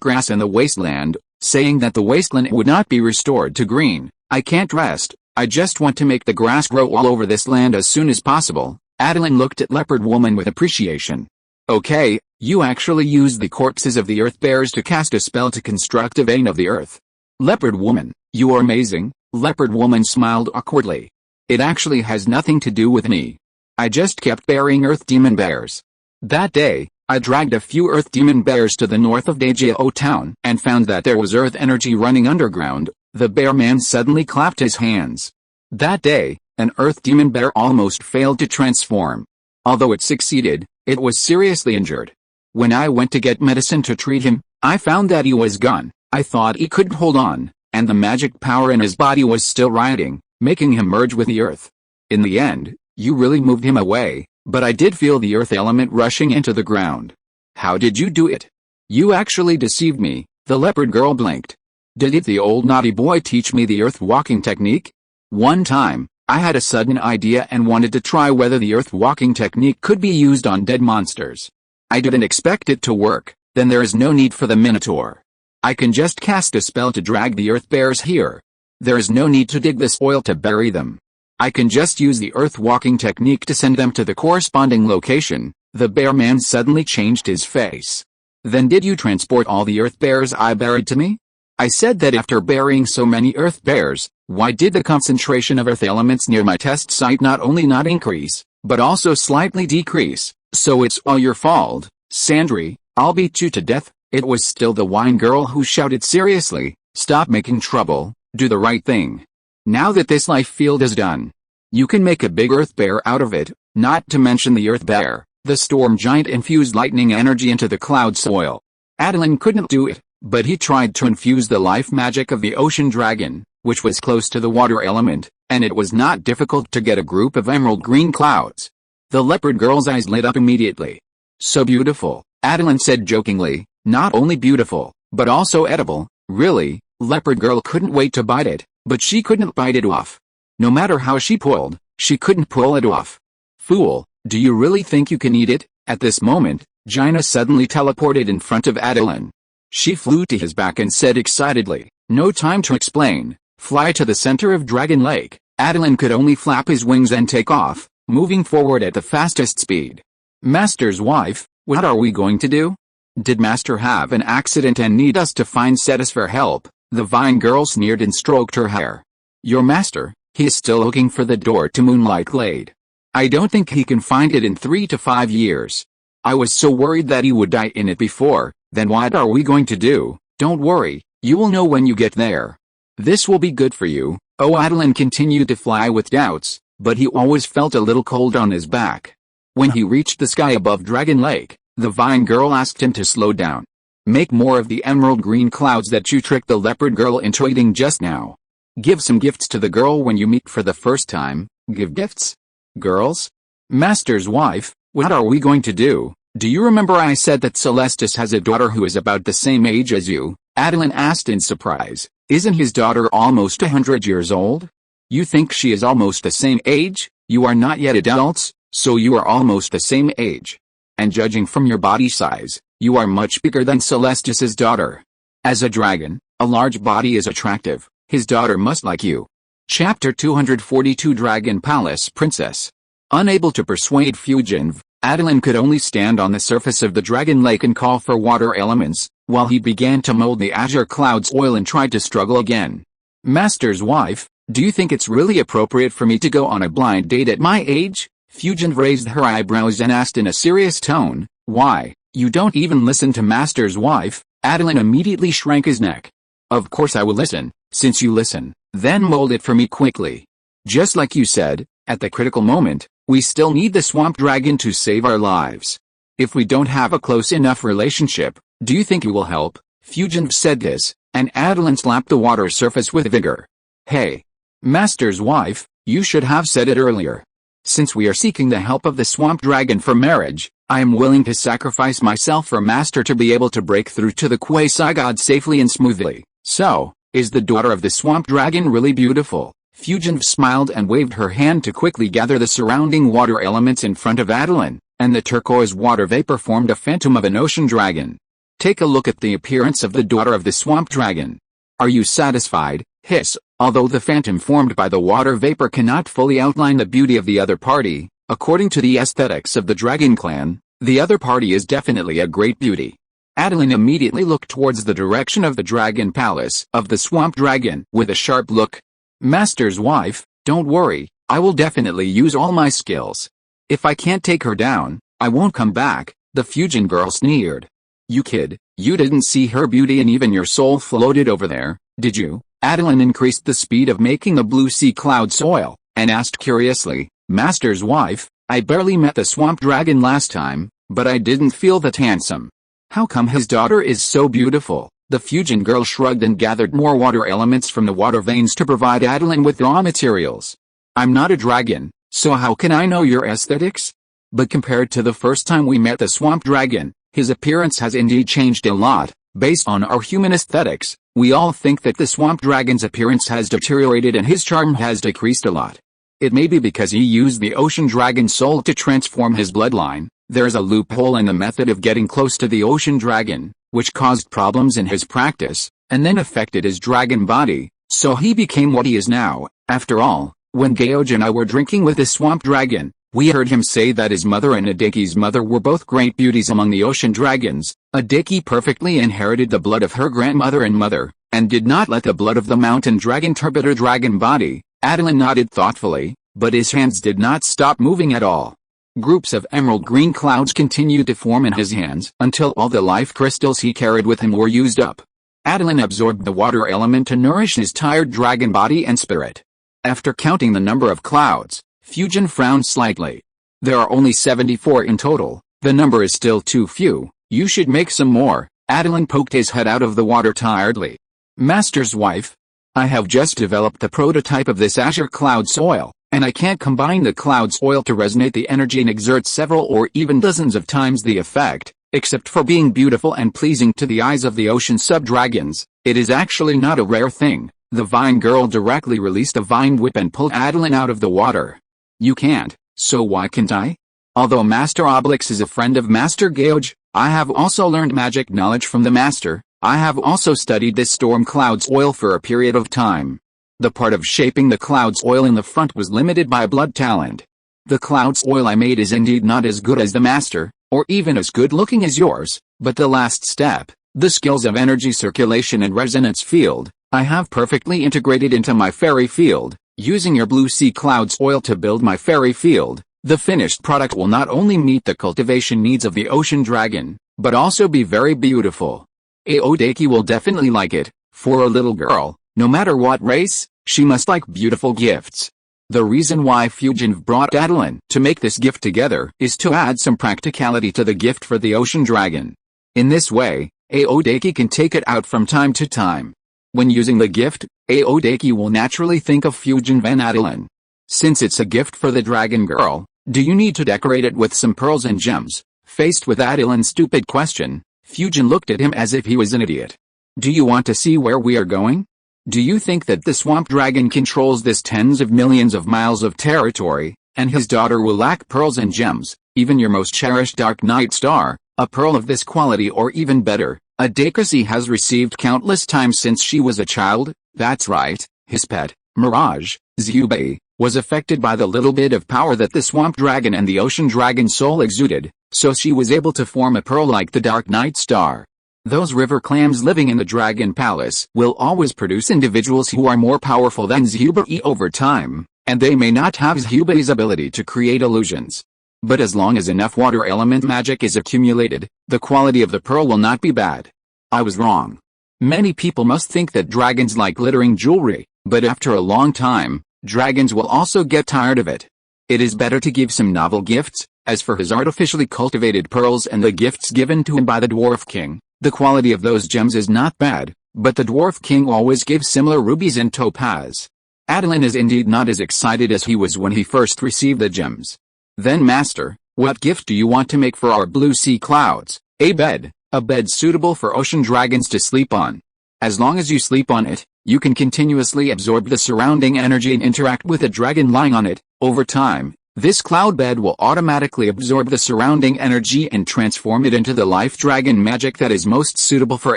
grass in the wasteland, saying that the wasteland would not be restored to green. I can't rest. I just want to make the grass grow all over this land as soon as possible. Attilan looked at Leopard Woman with appreciation. Okay, you actually used the corpses of the earth bears to cast a spell to construct a vein of the earth. Leopard Woman, you are amazing. Leopard Woman smiled awkwardly. It actually has nothing to do with me. I just kept burying earth demon bears. That day, I dragged a few earth demon bears to the north of Dajao town and found that there was earth energy running underground. The bear man suddenly clapped his hands. That day, an earth demon bear almost failed to transform. Although it succeeded, it was seriously injured. When I went to get medicine to treat him, I found that he was gone. I thought he couldn't hold on, and the magic power in his body was still rioting, making him merge with the earth. In the end, you really moved him away, but I did feel the earth element rushing into the ground. How did you do it? You actually deceived me. The leopard girl blinked. Did the old naughty boy teach me the earth walking technique? One time, I had a sudden idea and wanted to try whether the earth walking technique could be used on dead monsters. I didn't expect it to work. Then there is no need for the Minotaur. I can just cast a spell to drag the earth bears here. There is no need to dig the soil to bury them. I can just use the earth walking technique to send them to the corresponding location. The bear man suddenly changed his face. Then did you transport all the earth bears I buried to me? I said that after burying so many earth bears, why did the concentration of earth elements near my test site not only not increase, but also slightly decrease? So it's all your fault, Sandri. I'll beat you to death. It was still the wine girl who shouted seriously, stop making trouble, do the right thing. Now that this life field is done, you can make a big earth bear out of it, not to mention the earth bear. The storm giant infused lightning energy into the cloud soil. Attilan couldn't do it, but he tried to infuse the life magic of the ocean dragon, which was close to the water element, and it was not difficult to get a group of emerald green clouds. The leopard girl's eyes lit up immediately. So beautiful, Attilan said jokingly, not only beautiful, but also edible. Really, leopard girl couldn't wait to bite it, but she couldn't bite it off. No matter how she pulled, she couldn't pull it off. Fool, do you really think you can eat it? At this moment, Jaina suddenly teleported in front of Attilan. She flew to his back and said excitedly, no time to explain, fly to the center of Dragon Lake. Attilan could only flap his wings and take off, moving forward at the fastest speed. Master's wife, what are we going to do? Did Master have an accident and need us to find Cetus for help? The vine girl sneered and stroked her hair. Your master, he is still looking for the door to Moonlight Glade. I don't think he can find it in 3 to 5 years. I was so worried that he would die in it before. Then what are we going to do? Don't worry, you will know when you get there. This will be good for you. Oh, Attilan continued to fly with doubts, but he always felt a little cold on his back. When he reached the sky above Dragon Lake, the vine girl asked him to slow down. Make more of the emerald green clouds that you tricked the leopard girl into eating just now. Give some gifts to the girl when you meet for the first time. Give gifts? Girls? Master's wife, what are we going to do? Do you remember I said that Celestis has a daughter who is about the same age as you? Attilan asked in surprise. Isn't his daughter almost 100 years old? You think she is almost the same age? You are not yet adults, so you are almost the same age. And judging from your body size, you are much bigger than Celestis's daughter. As a dragon, a large body is attractive. His daughter must like you. Chapter 242 Dragon Palace Princess. Unable to persuade Fujinv, Attilan could only stand on the surface of the Dragon Lake and call for water elements, while he began to mold the azure cloud's oil and tried to struggle again. Master's wife, do you think it's really appropriate for me to go on a blind date at my age? Fujinv raised her eyebrows and asked in a serious tone, why, you don't even listen to Master's wife? Attilan immediately shrank his neck. Of course I will listen, since you listen, then mold it for me quickly. Just like you said, at the critical moment, we still need the swamp dragon to save our lives. If we don't have a close enough relationship, do you think you will help? Fujinv said this, and Attilan slapped the water surface with vigor. Hey! Master's wife, you should have said it earlier. Since we are seeking the help of the swamp dragon for marriage, I am willing to sacrifice myself for Master to be able to break through to the quasi-god safely and smoothly. So, Is the daughter of the swamp dragon really beautiful? Fugitive smiled and waved her hand to quickly gather the surrounding water elements in front of Attilan, and the turquoise water vapor formed a phantom of an ocean dragon. Take a look at the appearance of the daughter of the swamp dragon. Are you satisfied? Hiss. Although the phantom formed by the water vapor cannot fully outline the beauty of the other party, according to the aesthetics of the dragon clan, the other party is definitely a great beauty. Attilan immediately looked towards the direction of the dragon palace of the swamp dragon with a sharp look. Master's wife, don't worry, I will definitely use all my skills. If I can't take her down, I won't come back, the Fusion girl sneered. You kid, you didn't see her beauty and even your soul floated over there, did you? Attilan increased the speed of making the blue sea cloud soil, and asked curiously, Master's wife, I barely met the swamp dragon last time, but I didn't feel that handsome. How come his daughter is so beautiful? The Fusion girl shrugged and gathered more water elements from the water veins to provide Attilan with raw materials. I'm not a dragon, so how can I know your aesthetics? But compared to the first time we met the swamp dragon, his appearance has indeed changed a lot. Based on our human aesthetics, we all think that the swamp dragon's appearance has deteriorated and his charm has decreased a lot. It may be because he used the ocean dragon soul to transform his bloodline. There's a loophole in the method of getting close to the ocean dragon, which caused problems in his practice, and then affected his dragon body, so he became what he is now. After all, when Geoj and I were drinking with the swamp dragon, we heard him say that his mother and Adaki's mother were both great beauties among the ocean dragons. Adaki perfectly inherited the blood of her grandmother and mother, and did not let the blood of the mountain dragon turbid her dragon body. Attilan nodded thoughtfully, but his hands did not stop moving at all. Groups of emerald green clouds continued to form in his hands until all the life crystals he carried with him were used up. Attilan absorbed the water element to nourish his tired dragon body and spirit. After counting the number of clouds, Fusion frowned slightly. There are only 74 in total. The number is still too few. You should make some more. Attilan poked his head out of the water tiredly. Master's wife, I have just developed the prototype of this azure cloud soil, and I can't combine the cloud soil to resonate the energy and exert several or even dozens of times the effect, except for being beautiful and pleasing to the eyes of the ocean sub-dragons. It is actually not a rare thing. The vine girl directly released a vine whip and pulled Attilan out of the water. You can't, so why can't I? Although Master Obelix is a friend of Master Geoj, I have also learned magic knowledge from the Master. I have also studied this storm cloud's oil for a period of time. The part of shaping the cloud's oil in the front was limited by blood talent. The cloud's oil I made is indeed not as good as the Master, or even as good looking as yours, but the last step, the skills of energy circulation and resonance field, I have perfectly integrated into my fairy field. Using your blue sea clouds oil to build my fairy field, the finished product will not only meet the cultivation needs of the ocean dragon, but also be very beautiful. Aodaki will definitely like it. For a little girl, no matter what race, she must like beautiful gifts. The reason why Fusion brought Attilan to make this gift together is to add some practicality to the gift for the ocean dragon. In this way, Aodaki can take it out from time to time. When using the gift, Aodaki will naturally think of Fusion and Attilan. Since it's a gift for the dragon girl, do you need to decorate it with some pearls and gems? Faced with Attilan's stupid question, Fusion looked at him as if he was an idiot. Do you want to see where we are going? Do you think that the swamp dragon controls this tens of millions of miles of territory, and his daughter will lack pearls and gems, even your most cherished dark night star, a pearl of this quality or even better? Adakasi has received countless times since she was a child. That's right, his pet, Mirage, Zubei, was affected by the little bit of power that the swamp dragon and the ocean dragon soul exuded, so she was able to form a pearl like the dark night star. Those river clams living in the dragon palace will always produce individuals who are more powerful than Zubei over time, and they may not have Zubei's ability to create illusions. But as long as enough water element magic is accumulated, the quality of the pearl will not be bad. I was wrong. Many people must think that dragons like glittering jewelry, but after a long time, dragons will also get tired of it. It is better to give some novel gifts. As for his artificially cultivated pearls and the gifts given to him by the Dwarf King, the quality of those gems is not bad, but the Dwarf King always gives similar rubies and topaz. Attilan is indeed not as excited as he was when he first received the gems. Then Master, what gift do you want to make for our blue sea clouds? A bed suitable for ocean dragons to sleep on. As long as you sleep on it, You can continuously absorb the surrounding energy and interact with a dragon lying on it. Over time, this cloud bed will automatically absorb the surrounding energy and transform it into the life dragon magic that is most suitable for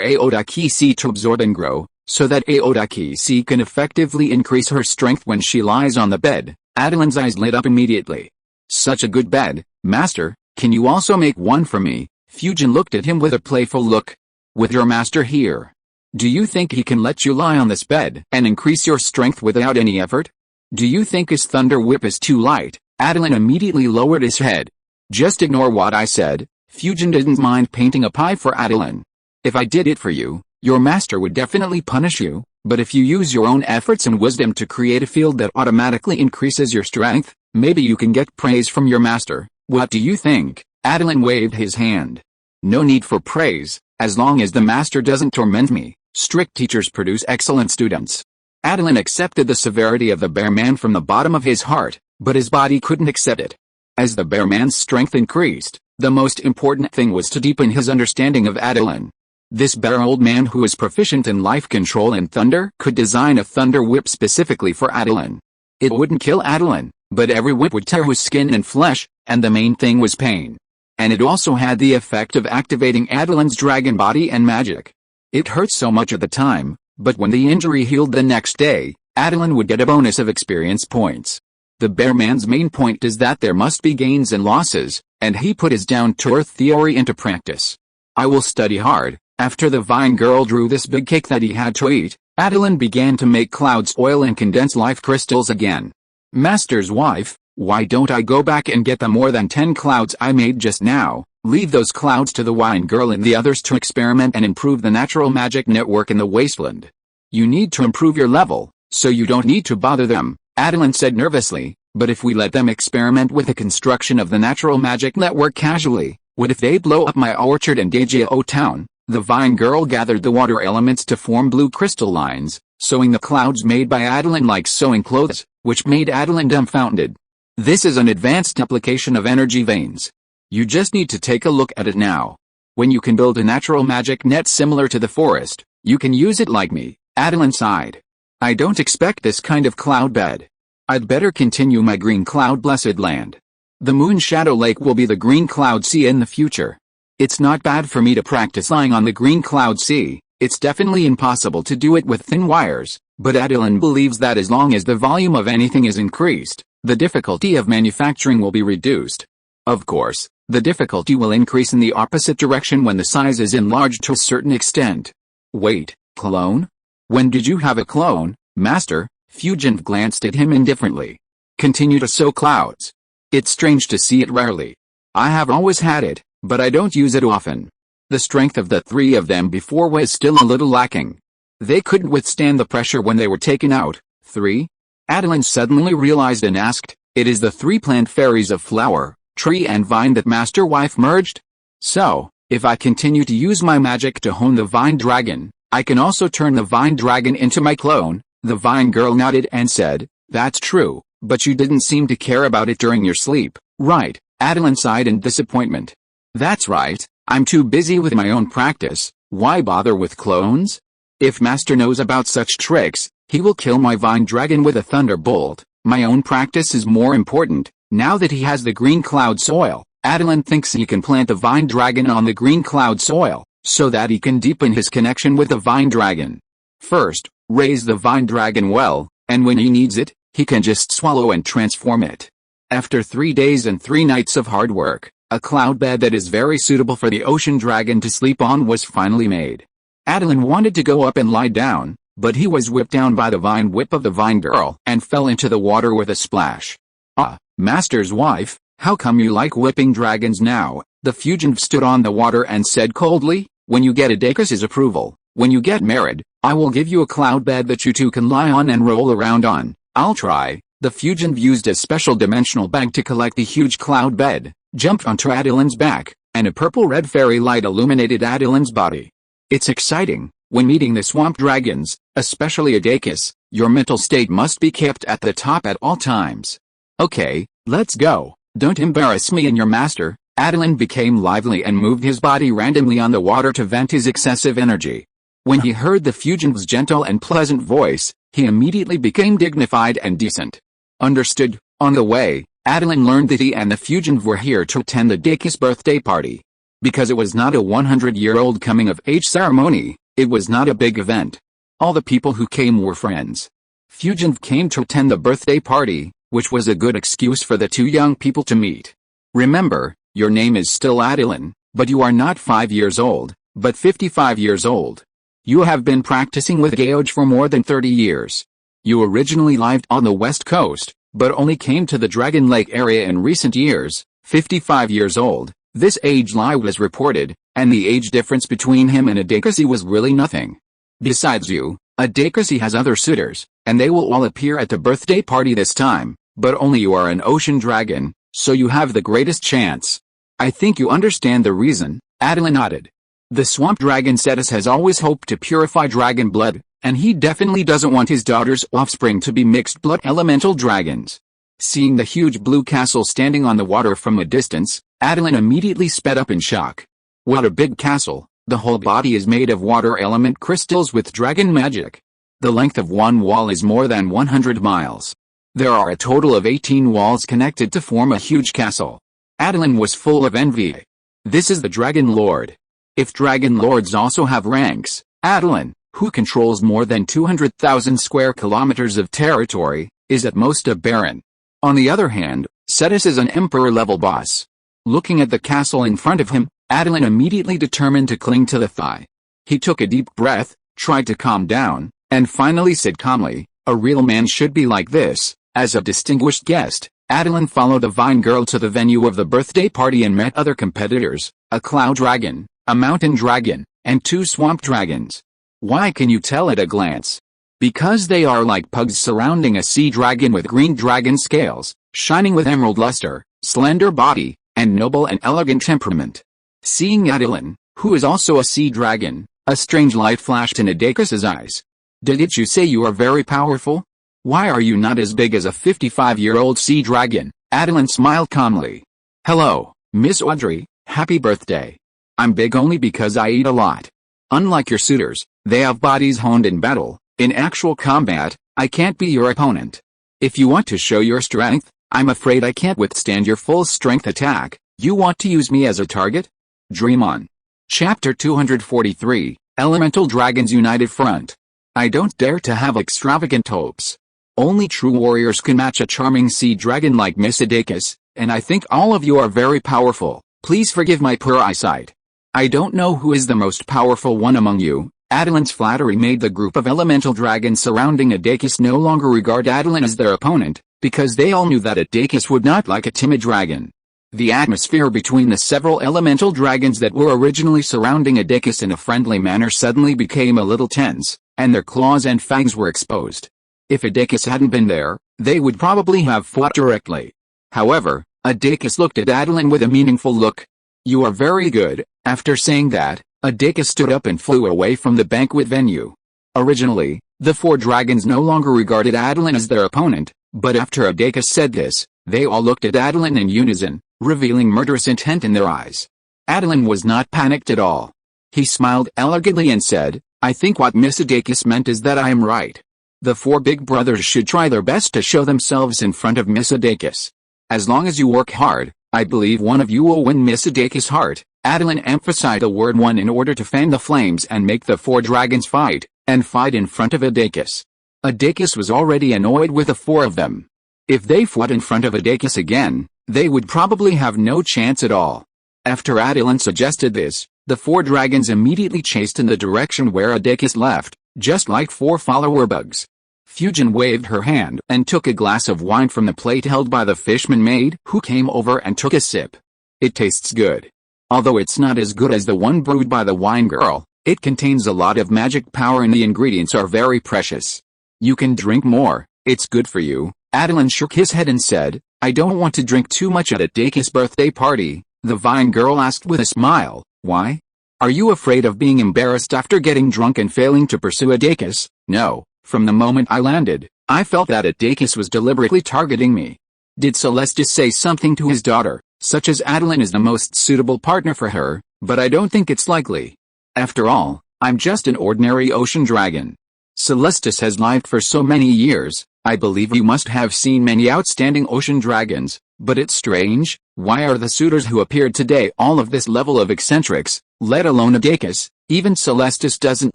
Aodaki to absorb and grow, so that Aodaki can effectively increase her strength when she lies on the bed. Attilan's eyes lit up immediately. Such a good bed, Master. Can you also make one for me? Fujin looked at him with a playful look. With your master here, do you think he can let you lie on this bed and increase your strength without any effort? Do you think his thunder whip is too light? Attilan immediately lowered his head. Just ignore what I said. Fujin didn't mind painting a pie for Attilan. If I did it for you, your master would definitely punish you, but if you use your own efforts and wisdom to create a field that automatically increases your strength, maybe you can get praise from your master. What do you think? Attilan waved his hand. No need for praise, as long as the master doesn't torment me. Strict teachers produce excellent students. Attilan accepted the severity of the bear man from the bottom of his heart, but his body couldn't accept it. As the bear man's strength increased, the most important thing was to deepen his understanding of Attilan. This bear old man who was proficient in life control and thunder could design a thunder whip specifically for Attilan. It wouldn't kill Attilan, but every whip would tear his skin and flesh, and the main thing was pain. And it also had the effect of activating Attilan's dragon body and magic. It hurt so much at the time, but when the injury healed the next day, Attilan would get a bonus of experience points. The bear man's main point is that there must be gains and losses, and he put his down-to-earth theory into practice. I will study hard. After the vine girl drew this big cake that he had to eat, Attilan began to make clouds oil and condense life crystals again. Master's wife, why don't I go back and get the more than 10 clouds I made just now? Leave those clouds to the wine girl and the others to experiment and improve the natural magic network in the wasteland. You need to improve your level, so you don't need to bother them, Attilan said nervously, but if we let them experiment with the construction of the natural magic network casually, what if they blow up my orchard and Dajio town? The vine girl gathered the water elements to form blue crystal lines, sewing the clouds made by Attilan like sewing clothes, which made Attilan dumbfounded. This is an advanced application of energy veins. You just need to take a look at it now. When you can build a natural magic net similar to the forest, you can use it like me, Attilan sighed. I don't expect this kind of cloud bed. I'd better continue my green cloud blessed land. The moon shadow lake will be the green cloud sea in the future. It's not bad for me to practice lying on the green cloud sea. It's definitely impossible to do it with thin wires, but Attilan believes that as long as the volume of anything is increased, the difficulty of manufacturing will be reduced. Of course, the difficulty will increase in the opposite direction when the size is enlarged to a certain extent. Wait, clone? When did you have a clone, Master? Fujin glanced at him indifferently. Continue to sew clouds. It's strange to see it rarely. I have always had it, but I don't use it often. The strength of the three of them before was still a little lacking. They couldn't withstand the pressure when they were taken out. 3? Attilan suddenly realized and asked, it is the three plant fairies of flower, tree and vine that Master Wife merged? So, if I continue to use my magic to hone the vine dragon, I can also turn the vine dragon into my clone. The vine girl nodded and said, that's true, but you didn't seem to care about it during your sleep, right? Attilan sighed in disappointment. That's right, I'm too busy with my own practice. Why bother with clones? If Master knows about such tricks, he will kill my vine dragon with a thunderbolt. My own practice is more important. Now that he has the green cloud soil, Attilan thinks he can plant the vine dragon on the green cloud soil, so that he can deepen his connection with the vine dragon. First, raise the vine dragon well, and when he needs it, he can just swallow and transform it. After 3 days and 3 nights of hard work, a cloud bed that is very suitable for the ocean dragon to sleep on was finally made. Attilan wanted to go up and lie down, but he was whipped down by the vine whip of the vine girl and fell into the water with a splash. Ah, Master's wife, how come you like whipping dragons now? The fugitive stood on the water and said coldly, when you get Adakis's approval, when you get married, I will give you a cloud bed that you two can lie on and roll around on. I'll try. The fugitive used a special dimensional bag to collect the huge cloud bed, jumped onto Attilan's back, and a purple-red fairy light illuminated Attilan's body. It's exciting. When meeting the swamp dragons, especially Adakis, your mental state must be kept at the top at all times. Okay, let's go. Don't embarrass me and your master. Attilan became lively and moved his body randomly on the water to vent his excessive energy. When he heard the fugitive's gentle and pleasant voice, he immediately became dignified and decent. Understood. On the way, Attilan learned that he and the fugitive were here to attend the Dacus birthday party. Because it was not a 100-year-old coming-of-age ceremony, it was not a big event. All the people who came were friends. Fugitive came to attend the birthday party, which was a good excuse for the two young people to meet. Remember, your name is still Attilan, but you are not 5 years old, but 55 years old. You have been practicing with Geoj for more than 30 years. You originally lived on the west coast, but only came to the Dragon Lake area in recent years. 55 years old, this age lie was reported, and the age difference between him and Adakasi was really nothing. Besides you, Adakasi has other suitors, and they will all appear at the birthday party this time, but only you are an ocean dragon, so you have the greatest chance. I think you understand the reason, Attilan nodded. The swamp dragon Cetus has always hoped to purify dragon blood, and he definitely doesn't want his daughter's offspring to be mixed blood elemental dragons. Seeing the huge blue castle standing on the water from a distance, Attilan immediately sped up in shock. What a big castle! The whole body is made of water element crystals with dragon magic. The length of one wall is more than 100 miles. There are a total of 18 walls connected to form a huge castle. Attilan was full of envy. This is the Dragon Lord. If Dragon Lords also have ranks, Attilan, who controls more than 200,000 square kilometers of territory, is at most a baron. On the other hand, Cetus is an emperor-level boss. Looking at the castle in front of him, Attilan immediately determined to cling to the thigh. He took a deep breath, tried to calm down, and finally said calmly, "A real man should be like this." As a distinguished guest, Attilan followed the Vine Girl to the venue of the birthday party and met other competitors, a cloud dragon, a mountain dragon, and 2 swamp dragons. Why can you tell at a glance? Because they are like pugs surrounding a sea dragon with green dragon scales, shining with emerald luster, slender body, and noble and elegant temperament. Seeing Attilan, who is also a sea dragon, a strange light flashed in Adakas's eyes. Didn't you say you are very powerful? Why are you not as big as a 55-year-old sea dragon? Attilan smiled calmly. Hello, Miss Audrey, happy birthday. I'm big only because I eat a lot. Unlike your suitors, they have bodies honed in battle. In actual combat, I can't be your opponent. If you want to show your strength, I'm afraid I can't withstand your full strength attack. You want to use me as a target? Dream on. Chapter 243, Elemental Dragons United Front. I don't dare to have extravagant hopes. Only true warriors can match a charming sea dragon like Miss Adakis, and I think all of you are very powerful. Please forgive my poor eyesight. I don't know who is the most powerful one among you. Attilan's flattery made the group of elemental dragons surrounding Adakis no longer regard Attilan as their opponent, because they all knew that Adakis would not like a timid dragon. The atmosphere between the several elemental dragons that were originally surrounding Adakis in a friendly manner suddenly became a little tense, and their claws and fangs were exposed. If Adakis hadn't been there, they would probably have fought directly. However, Adakis looked at Attilan with a meaningful look. You are very good. After saying that, Adakis stood up and flew away from the banquet venue. Originally, the 4 dragons no longer regarded Attilan as their opponent, but after Adakis said this, they all looked at Attilan in unison, revealing murderous intent in their eyes. Attilan was not panicked at all. He smiled elegantly and said, I think what Miss Adakis meant is that I am right. The 4 big brothers should try their best to show themselves in front of Miss Adakis. As long as you work hard, I believe one of you will win Miss Adakis' heart. Attilan emphasized the word one in order to fan the flames and make the 4 dragons fight in front of Adakis. Adakis was already annoyed with the 4 of them. If they fought in front of Adakis again, they would probably have no chance at all. After Attilan suggested this, the 4 dragons immediately chased in the direction where Adakis left, just like 4 follower bugs. Fujin waved her hand and took a glass of wine from the plate held by the fishman maid, who came over and took a sip. It tastes good. Although it's not as good as the one brewed by the wine girl, it contains a lot of magic power and the ingredients are very precious. You can drink more, it's good for you. Attilan shook his head and said, I don't want to drink too much at Adakis' birthday party. The vine girl asked with a smile, why? Are you afraid of being embarrassed after getting drunk and failing to pursue Adakis? No, from the moment I landed, I felt that Adakis was deliberately targeting me. Did Celestis say something to his daughter, such as Attilan is the most suitable partner for her, but I don't think it's likely. After all, I'm just an ordinary ocean dragon. Celestis has lived for so many years, I believe you must have seen many outstanding ocean dragons, but it's strange, why are the suitors who appeared today all of this level of eccentrics, let alone Awakens? Even Celestis doesn't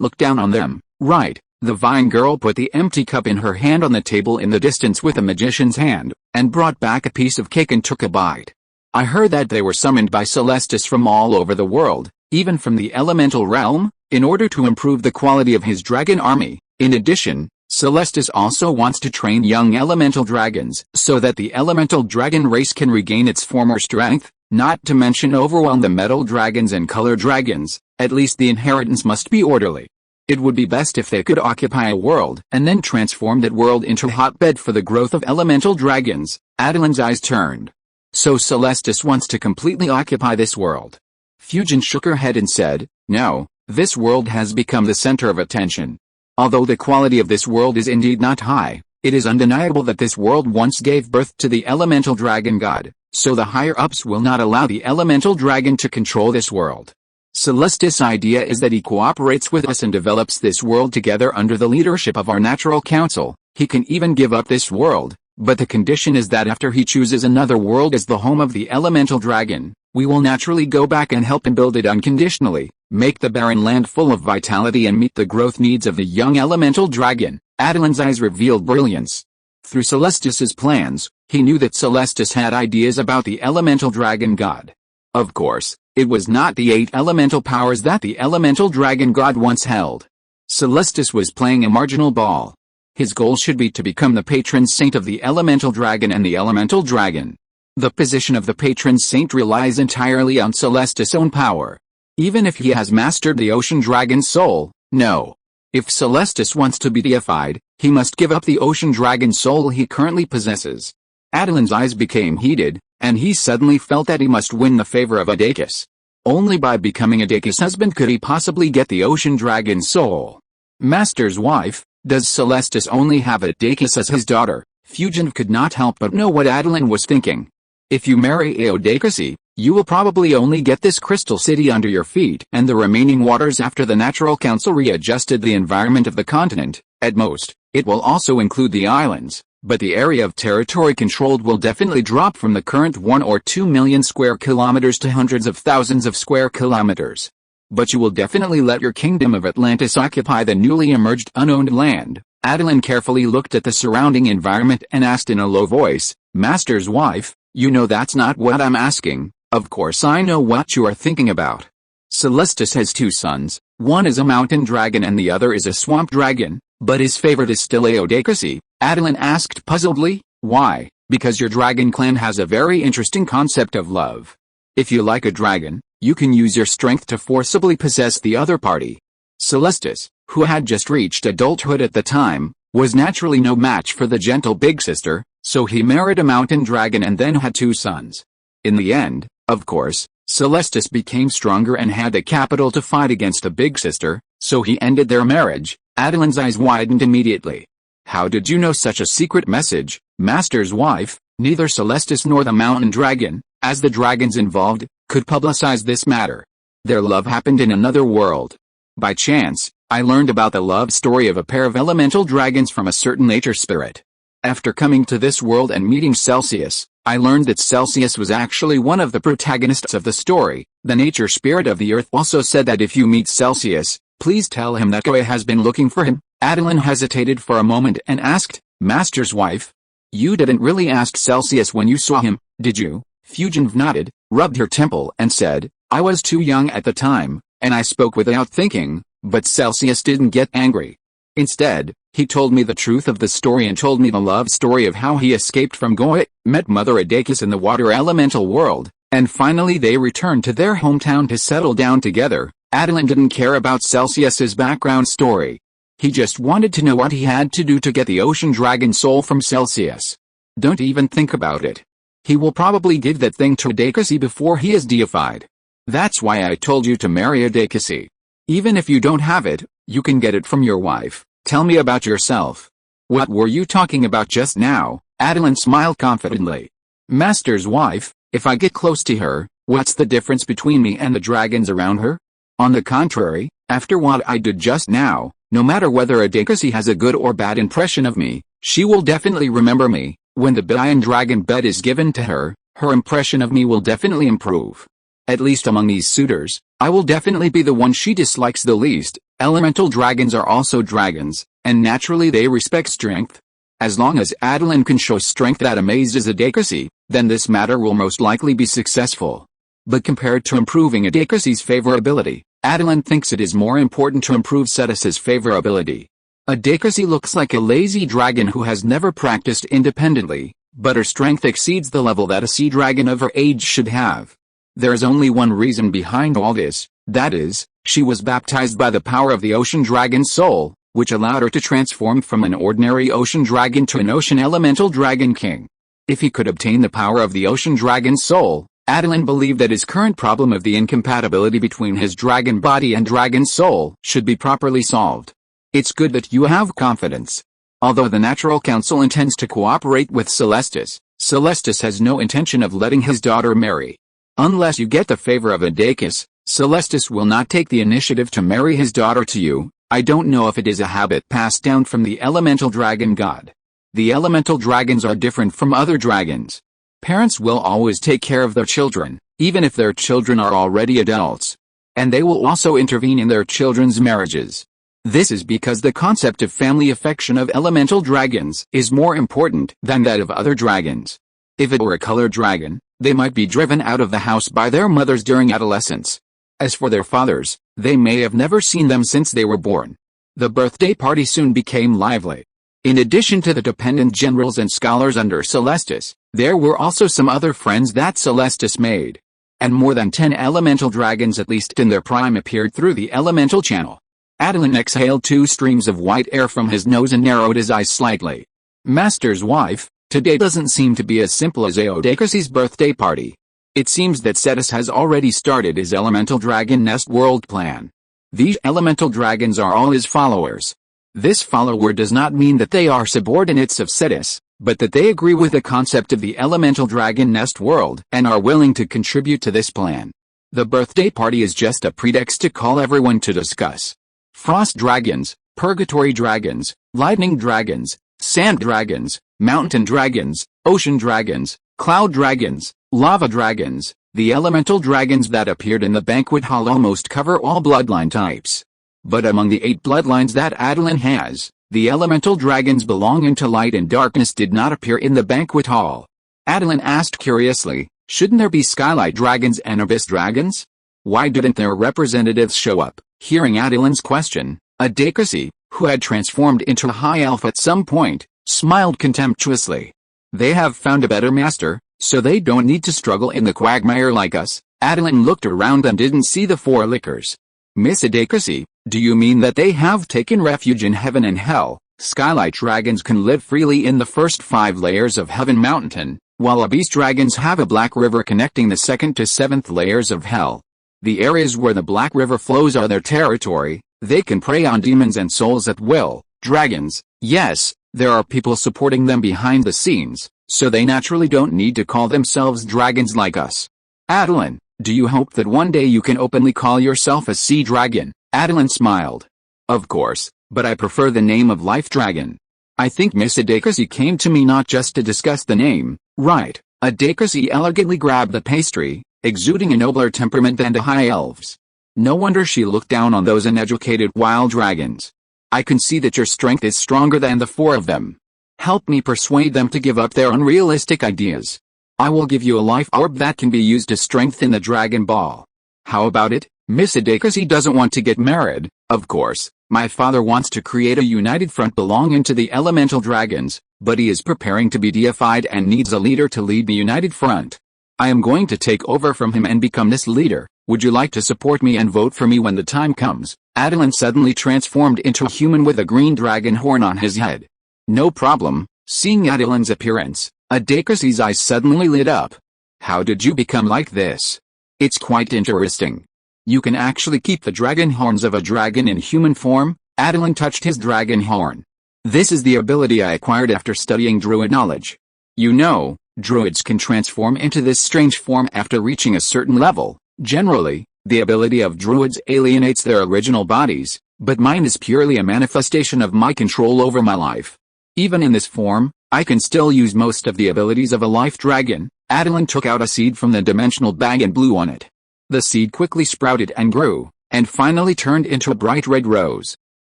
look down on them, right? The vine girl put the empty cup in her hand on the table in the distance with a magician's hand, and brought back a piece of cake and took a bite. I heard that they were summoned by Celestis from all over the world, even from the elemental realm, in order to improve the quality of his dragon army. In addition, Celestis also wants to train young elemental dragons so that the elemental dragon race can regain its former strength, not to mention overwhelm the metal dragons and color dragons. At least the inheritance must be orderly. It would be best if they could occupy a world and then transform that world into a hotbed for the growth of elemental dragons. Attilan's eyes turned. So Celestis wants to completely occupy this world. Fusion shook her head and said, no, this world has become the center of attention. Although the quality of this world is indeed not high, it is undeniable that this world once gave birth to the elemental dragon god, so the higher-ups will not allow the elemental dragon to control this world. Celestis' idea is that he cooperates with us and develops this world together under the leadership of our natural council. He can even give up this world, but the condition is that after he chooses another world as the home of the elemental dragon, we will naturally go back and help him build it unconditionally, make the barren land full of vitality and meet the growth needs of the young elemental dragon. Attilan's eyes revealed brilliance. Through Celestis' plans, he knew that Celestis had ideas about the elemental dragon god. Of course, it was not the 8 elemental powers that the elemental dragon god once held. Celestis was playing a marginal ball. His goal should be to become the patron saint of the elemental dragon and the elemental dragon. The position of the patron saint relies entirely on Celestis' own power. Even if he has mastered the ocean dragon's soul, no. If Celestis wants to be deified, he must give up the ocean dragon soul he currently possesses. Attilan's eyes became heated, and he suddenly felt that he must win the favor of Awakens. Only by becoming Awakens' husband could he possibly get the ocean dragon's soul. Master's wife, does Celestis only have Awakens as his daughter? Fusion could not help but know what Attilan was thinking. If you marry Awakens, you will probably only get this crystal city under your feet and the remaining waters after the Natural Council readjusted the environment of the continent. At most, it will also include the islands, but the area of territory controlled will definitely drop from the current 1 or 2 million square kilometers to hundreds of thousands of square kilometers. But you will definitely let your kingdom of Atlantis occupy the newly emerged unowned land. Attilan carefully looked at the surrounding environment and asked in a low voice, Master's wife, you know that's not what I'm asking. Of course I know what you are thinking about. Celestis has 2 sons, one is a mountain dragon and the other is a swamp dragon, but his favorite is still Awakens. Attilan asked puzzledly, why? Because your dragon clan has a very interesting concept of love. If you like a dragon, you can use your strength to forcibly possess the other party. Celestis, who had just reached adulthood at the time, was naturally no match for the gentle big sister, so he married a mountain dragon and then had 2 sons. In the end, of course, Celestis became stronger and had the capital to fight against the big sister, so he ended their marriage. Attilan's eyes widened immediately. How did you know such a secret message, Master's wife? Neither Celestis nor the mountain dragon, as the dragons involved, could publicize this matter. Their love happened in another world. By chance, I learned about the love story of a pair of elemental dragons from a certain nature spirit. After coming to this world and meeting Celsius, I learned that Celsius was actually one of the protagonists of the story. The nature spirit of the earth also said that if you meet Celsius, please tell him that Goa has been looking for him. Attilan hesitated for a moment and asked, Master's wife? You didn't really ask Celsius when you saw him, did you? Fusion nodded, rubbed her temple and said, I was too young at the time, and I spoke without thinking, but Celsius didn't get angry. Instead, he told me the truth of the story and told me the love story of how he escaped from Goa, met Mother Awakens in the water elemental world, and finally they returned to their hometown to settle down together. Attilan didn't care about Celsius's background story. He just wanted to know what he had to do to get the ocean dragon soul from Celsius. Don't even think about it. He will probably give that thing to Awakens before he is deified. That's why I told you to marry Awakens. Even if you don't have it, you can get it from your wife. Tell me about yourself. What were you talking about just now? Attilan smiled confidently. Master's wife, if I get close to her, what's the difference between me and the dragons around her? On the contrary, After what I did just now, no matter whether Adakasi has a good or bad impression of me, she will definitely remember me. When the Iron Dragon bed is given to her, her impression of me will definitely improve. At least among these suitors, I will definitely be the one she dislikes the least. Elemental dragons are also dragons, and naturally they respect strength. As long as Attilan can show strength that amazes Adakasi, then this matter will most likely be successful. But compared to improving Adakasi's favorability, Attilan thinks it is more important to improve Cetus's favorability. Adakasi looks like a lazy dragon who has never practiced independently, but her strength exceeds the level that a sea dragon of her age should have. There is only one reason behind all this, that is, she was baptized by the power of the ocean dragon's soul, which allowed her to transform from an ordinary ocean dragon to an ocean elemental dragon king. If he could obtain the power of the ocean dragon's soul, Attilan believed that his current problem of the incompatibility between his dragon body and dragon soul should be properly solved. It's good that you have confidence. Although the Natural Council intends to cooperate with Celestis, Celestis has no intention of letting his daughter marry. Unless you get the favor of Adakis, Celestis will not take the initiative to marry his daughter to you. I don't know if it is a habit passed down from the elemental dragon god. The elemental dragons are different from other dragons. Parents will always take care of their children, even if their children are already adults. And they will also intervene in their children's marriages. This is because the concept of family affection of elemental dragons is more important than that of other dragons. If it were a colored dragon, they might be driven out of the house by their mothers during adolescence. As for their fathers, they may have never seen them since they were born. The birthday party soon became lively. In addition to the dependent generals and scholars under Celestis, there were also some other friends that Celestis made. And more than 10 elemental dragons at least in their prime appeared through the elemental channel. Attilan exhaled 2 streams of white air from his nose and narrowed his eyes slightly. Master's wife, today doesn't seem to be as simple as Adakasi's birthday party. It seems that Cetus has already started his elemental dragon nest world plan. These elemental dragons are all his followers. This follower does not mean that they are subordinates of Cetus, but that they agree with the concept of the elemental dragon nest world and are willing to contribute to this plan. The birthday party is just a pretext to call everyone to discuss. Frost dragons, purgatory dragons, lightning dragons, sand dragons, mountain dragons, ocean dragons, cloud dragons, lava dragons, the elemental dragons that appeared in the banquet hall almost cover all bloodline types. But among the 8 bloodlines that Attilan has, the elemental dragons belonging to light and darkness did not appear in the banquet hall. Attilan asked curiously, shouldn't there be skylight dragons and abyss dragons? Why didn't their representatives show up? Hearing Attilan's question, Adakasi, who had transformed into a high elf at some point, smiled contemptuously. They have found a better master, so they don't need to struggle in the quagmire like us. Attilan looked around and didn't see the 4 lickers. Miss Adakasi, do you mean that they have taken refuge in heaven and hell? Skylight dragons can live freely in the first 5 layers of Heaven Mountain, while abyss dragons have a black river connecting the 2nd to 7th layers of hell. The areas where the Black River flows are their territory. They can prey on demons and souls at will. Dragons, yes, there are people supporting them behind the scenes, so they naturally don't need to call themselves dragons like us. Attilan, do you hope that one day you can openly call yourself a sea dragon? Attilan smiled. Of course, but I prefer the name of Life Dragon. I think Miss Adakasi came to me not just to discuss the name, right? Adakasi elegantly grabbed the pastry, exuding a nobler temperament than the high elves. No wonder she looked down on those uneducated wild dragons. I can see that your strength is stronger than the 4 of them. Help me persuade them to give up their unrealistic ideas. I will give you a life orb that can be used to strengthen the Dragon Ball. How about it? Miss Adakasi doesn't want to get married, of course. My father wants to create a united front belonging to the elemental dragons, but he is preparing to be deified and needs a leader to lead the united front. I am going to take over from him and become this leader. Would you like to support me and vote for me when the time comes? Attilan suddenly transformed into a human with a green dragon horn on his head. No problem. Seeing Attilan's appearance, Adakasi's eyes suddenly lit up. How did you become like this? It's quite interesting. You can actually keep the dragon horns of a dragon in human form? Attilan touched his dragon horn. This is the ability I acquired after studying druid knowledge. You know, druids can transform into this strange form after reaching a certain level. Generally, The ability of druids alienates their original bodies, but mine is purely a manifestation of my control over my life. Even in this form, I can still use most of the abilities of a life dragon. Attilan took out a seed from the dimensional bag and blew on it. The seed quickly sprouted and grew, and finally turned into a bright red rose.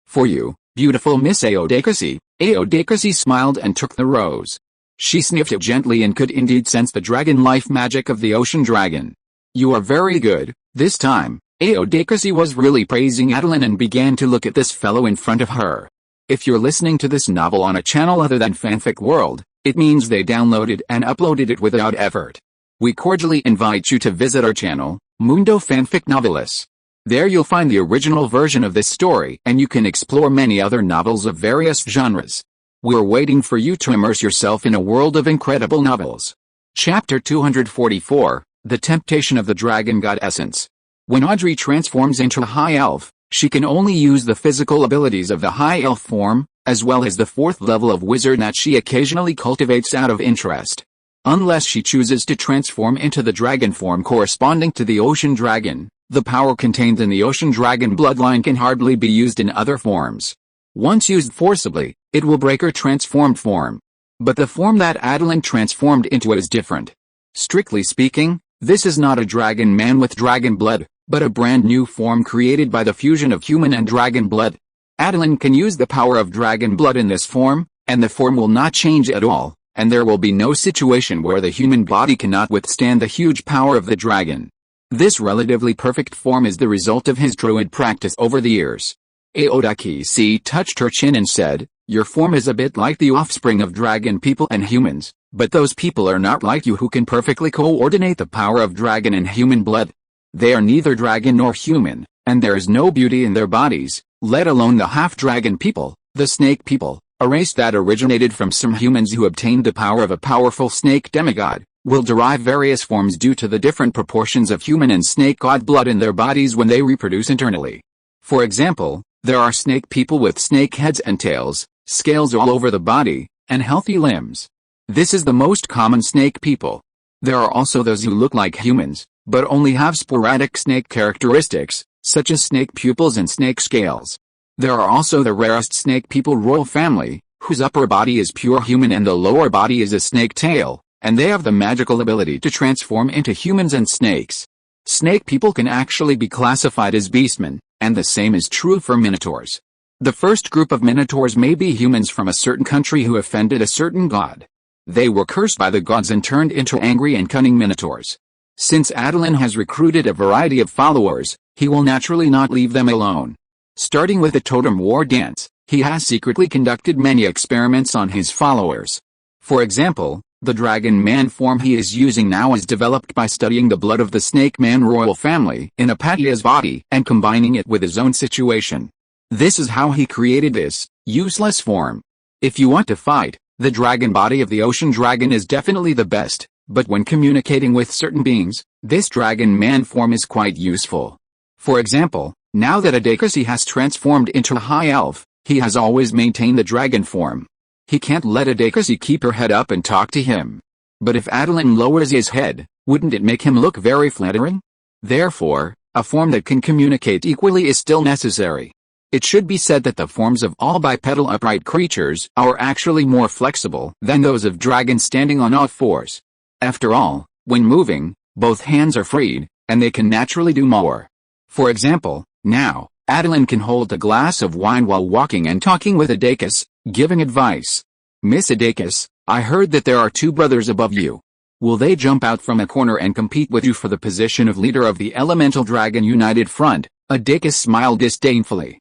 For you, beautiful Miss Aodakasi. Aodakasi smiled and took the rose. She sniffed it gently and could indeed sense the dragon life magic of the ocean dragon. You are very good, this time. Aodakasi was really praising Attilan and began to look at this fellow in front of her. If you're listening to this novel on a channel other than Fanfic World, it means they downloaded and uploaded it without effort. We cordially invite you to visit our channel, Mundo Fanfic Novelis. There you'll find the original version of this story and you can explore many other novels of various genres. We're waiting for you to immerse yourself in a world of incredible novels. Chapter 244, The Temptation of the Dragon God Essence. When Audrey transforms into a high elf, she can only use the physical abilities of the high elf form, as well as the 4th level of wizard that she occasionally cultivates out of interest. Unless she chooses to transform into the dragon form corresponding to the ocean dragon, the power contained in the ocean dragon bloodline can hardly be used in other forms. Once used forcibly, it will break her transformed form. But the form that Attilan transformed into is different. Strictly speaking, this is not a dragon man with dragon blood, but a brand new form created by the fusion of human and dragon blood. Attilan can use the power of dragon blood in this form, and the form will not change at all, and there will be no situation where the human body cannot withstand the huge power of the dragon. This relatively perfect form is the result of his druid practice over the years. Aodakasi touched her chin and said, "Your form is a bit like the offspring of dragon people and humans, but those people are not like you who can perfectly coordinate the power of dragon and human blood. They are neither dragon nor human, and there is no beauty in their bodies, let alone the half-dragon people, the snake people, a race that originated from some humans who obtained the power of a powerful snake demigod, will derive various forms due to the different proportions of human and snake god blood in their bodies when they reproduce internally. For example, there are snake people with snake heads and tails, scales all over the body, and healthy limbs. This is the most common snake people. There are also those who look like humans, but only have sporadic snake characteristics, such as snake pupils and snake scales. There are also the rarest snake people royal family, whose upper body is pure human and the lower body is a snake tail, and they have the magical ability to transform into humans and snakes. Snake people can actually be classified as beastmen, and the same is true for minotaurs. The first group of minotaurs may be humans from a certain country who offended a certain god. They were cursed by the gods and turned into angry and cunning minotaurs. Since Attilan has recruited a variety of followers, he will naturally not leave them alone. Starting with the totem war dance, he has secretly conducted many experiments on his followers. For example, the dragon man form he is using now is developed by studying the blood of the snake man royal family in Apatia's body and combining it with his own situation. This is how he created this useless form. If you want to fight, the dragon body of the ocean dragon is definitely the best, but when communicating with certain beings, this dragon man form is quite useful. For example, now that Aodakasi has transformed into a high elf, he has always maintained the dragon form. He can't let Aodakasi keep her head up and talk to him. But if Attilan lowers his head, wouldn't it make him look very flattering? Therefore, a form that can communicate equally is still necessary. It should be said that the forms of all bipedal upright creatures are actually more flexible than those of dragons standing on all fours. After all, when moving, both hands are freed, and they can naturally do more. For example, now, Attilan can hold a glass of wine while walking and talking with Aodakasi, giving advice. "Miss Aodakasi, I heard that there are 2 brothers above you. Will they jump out from a corner and compete with you for the position of leader of the Elemental Dragon United Front?" Aodakasi smiled disdainfully.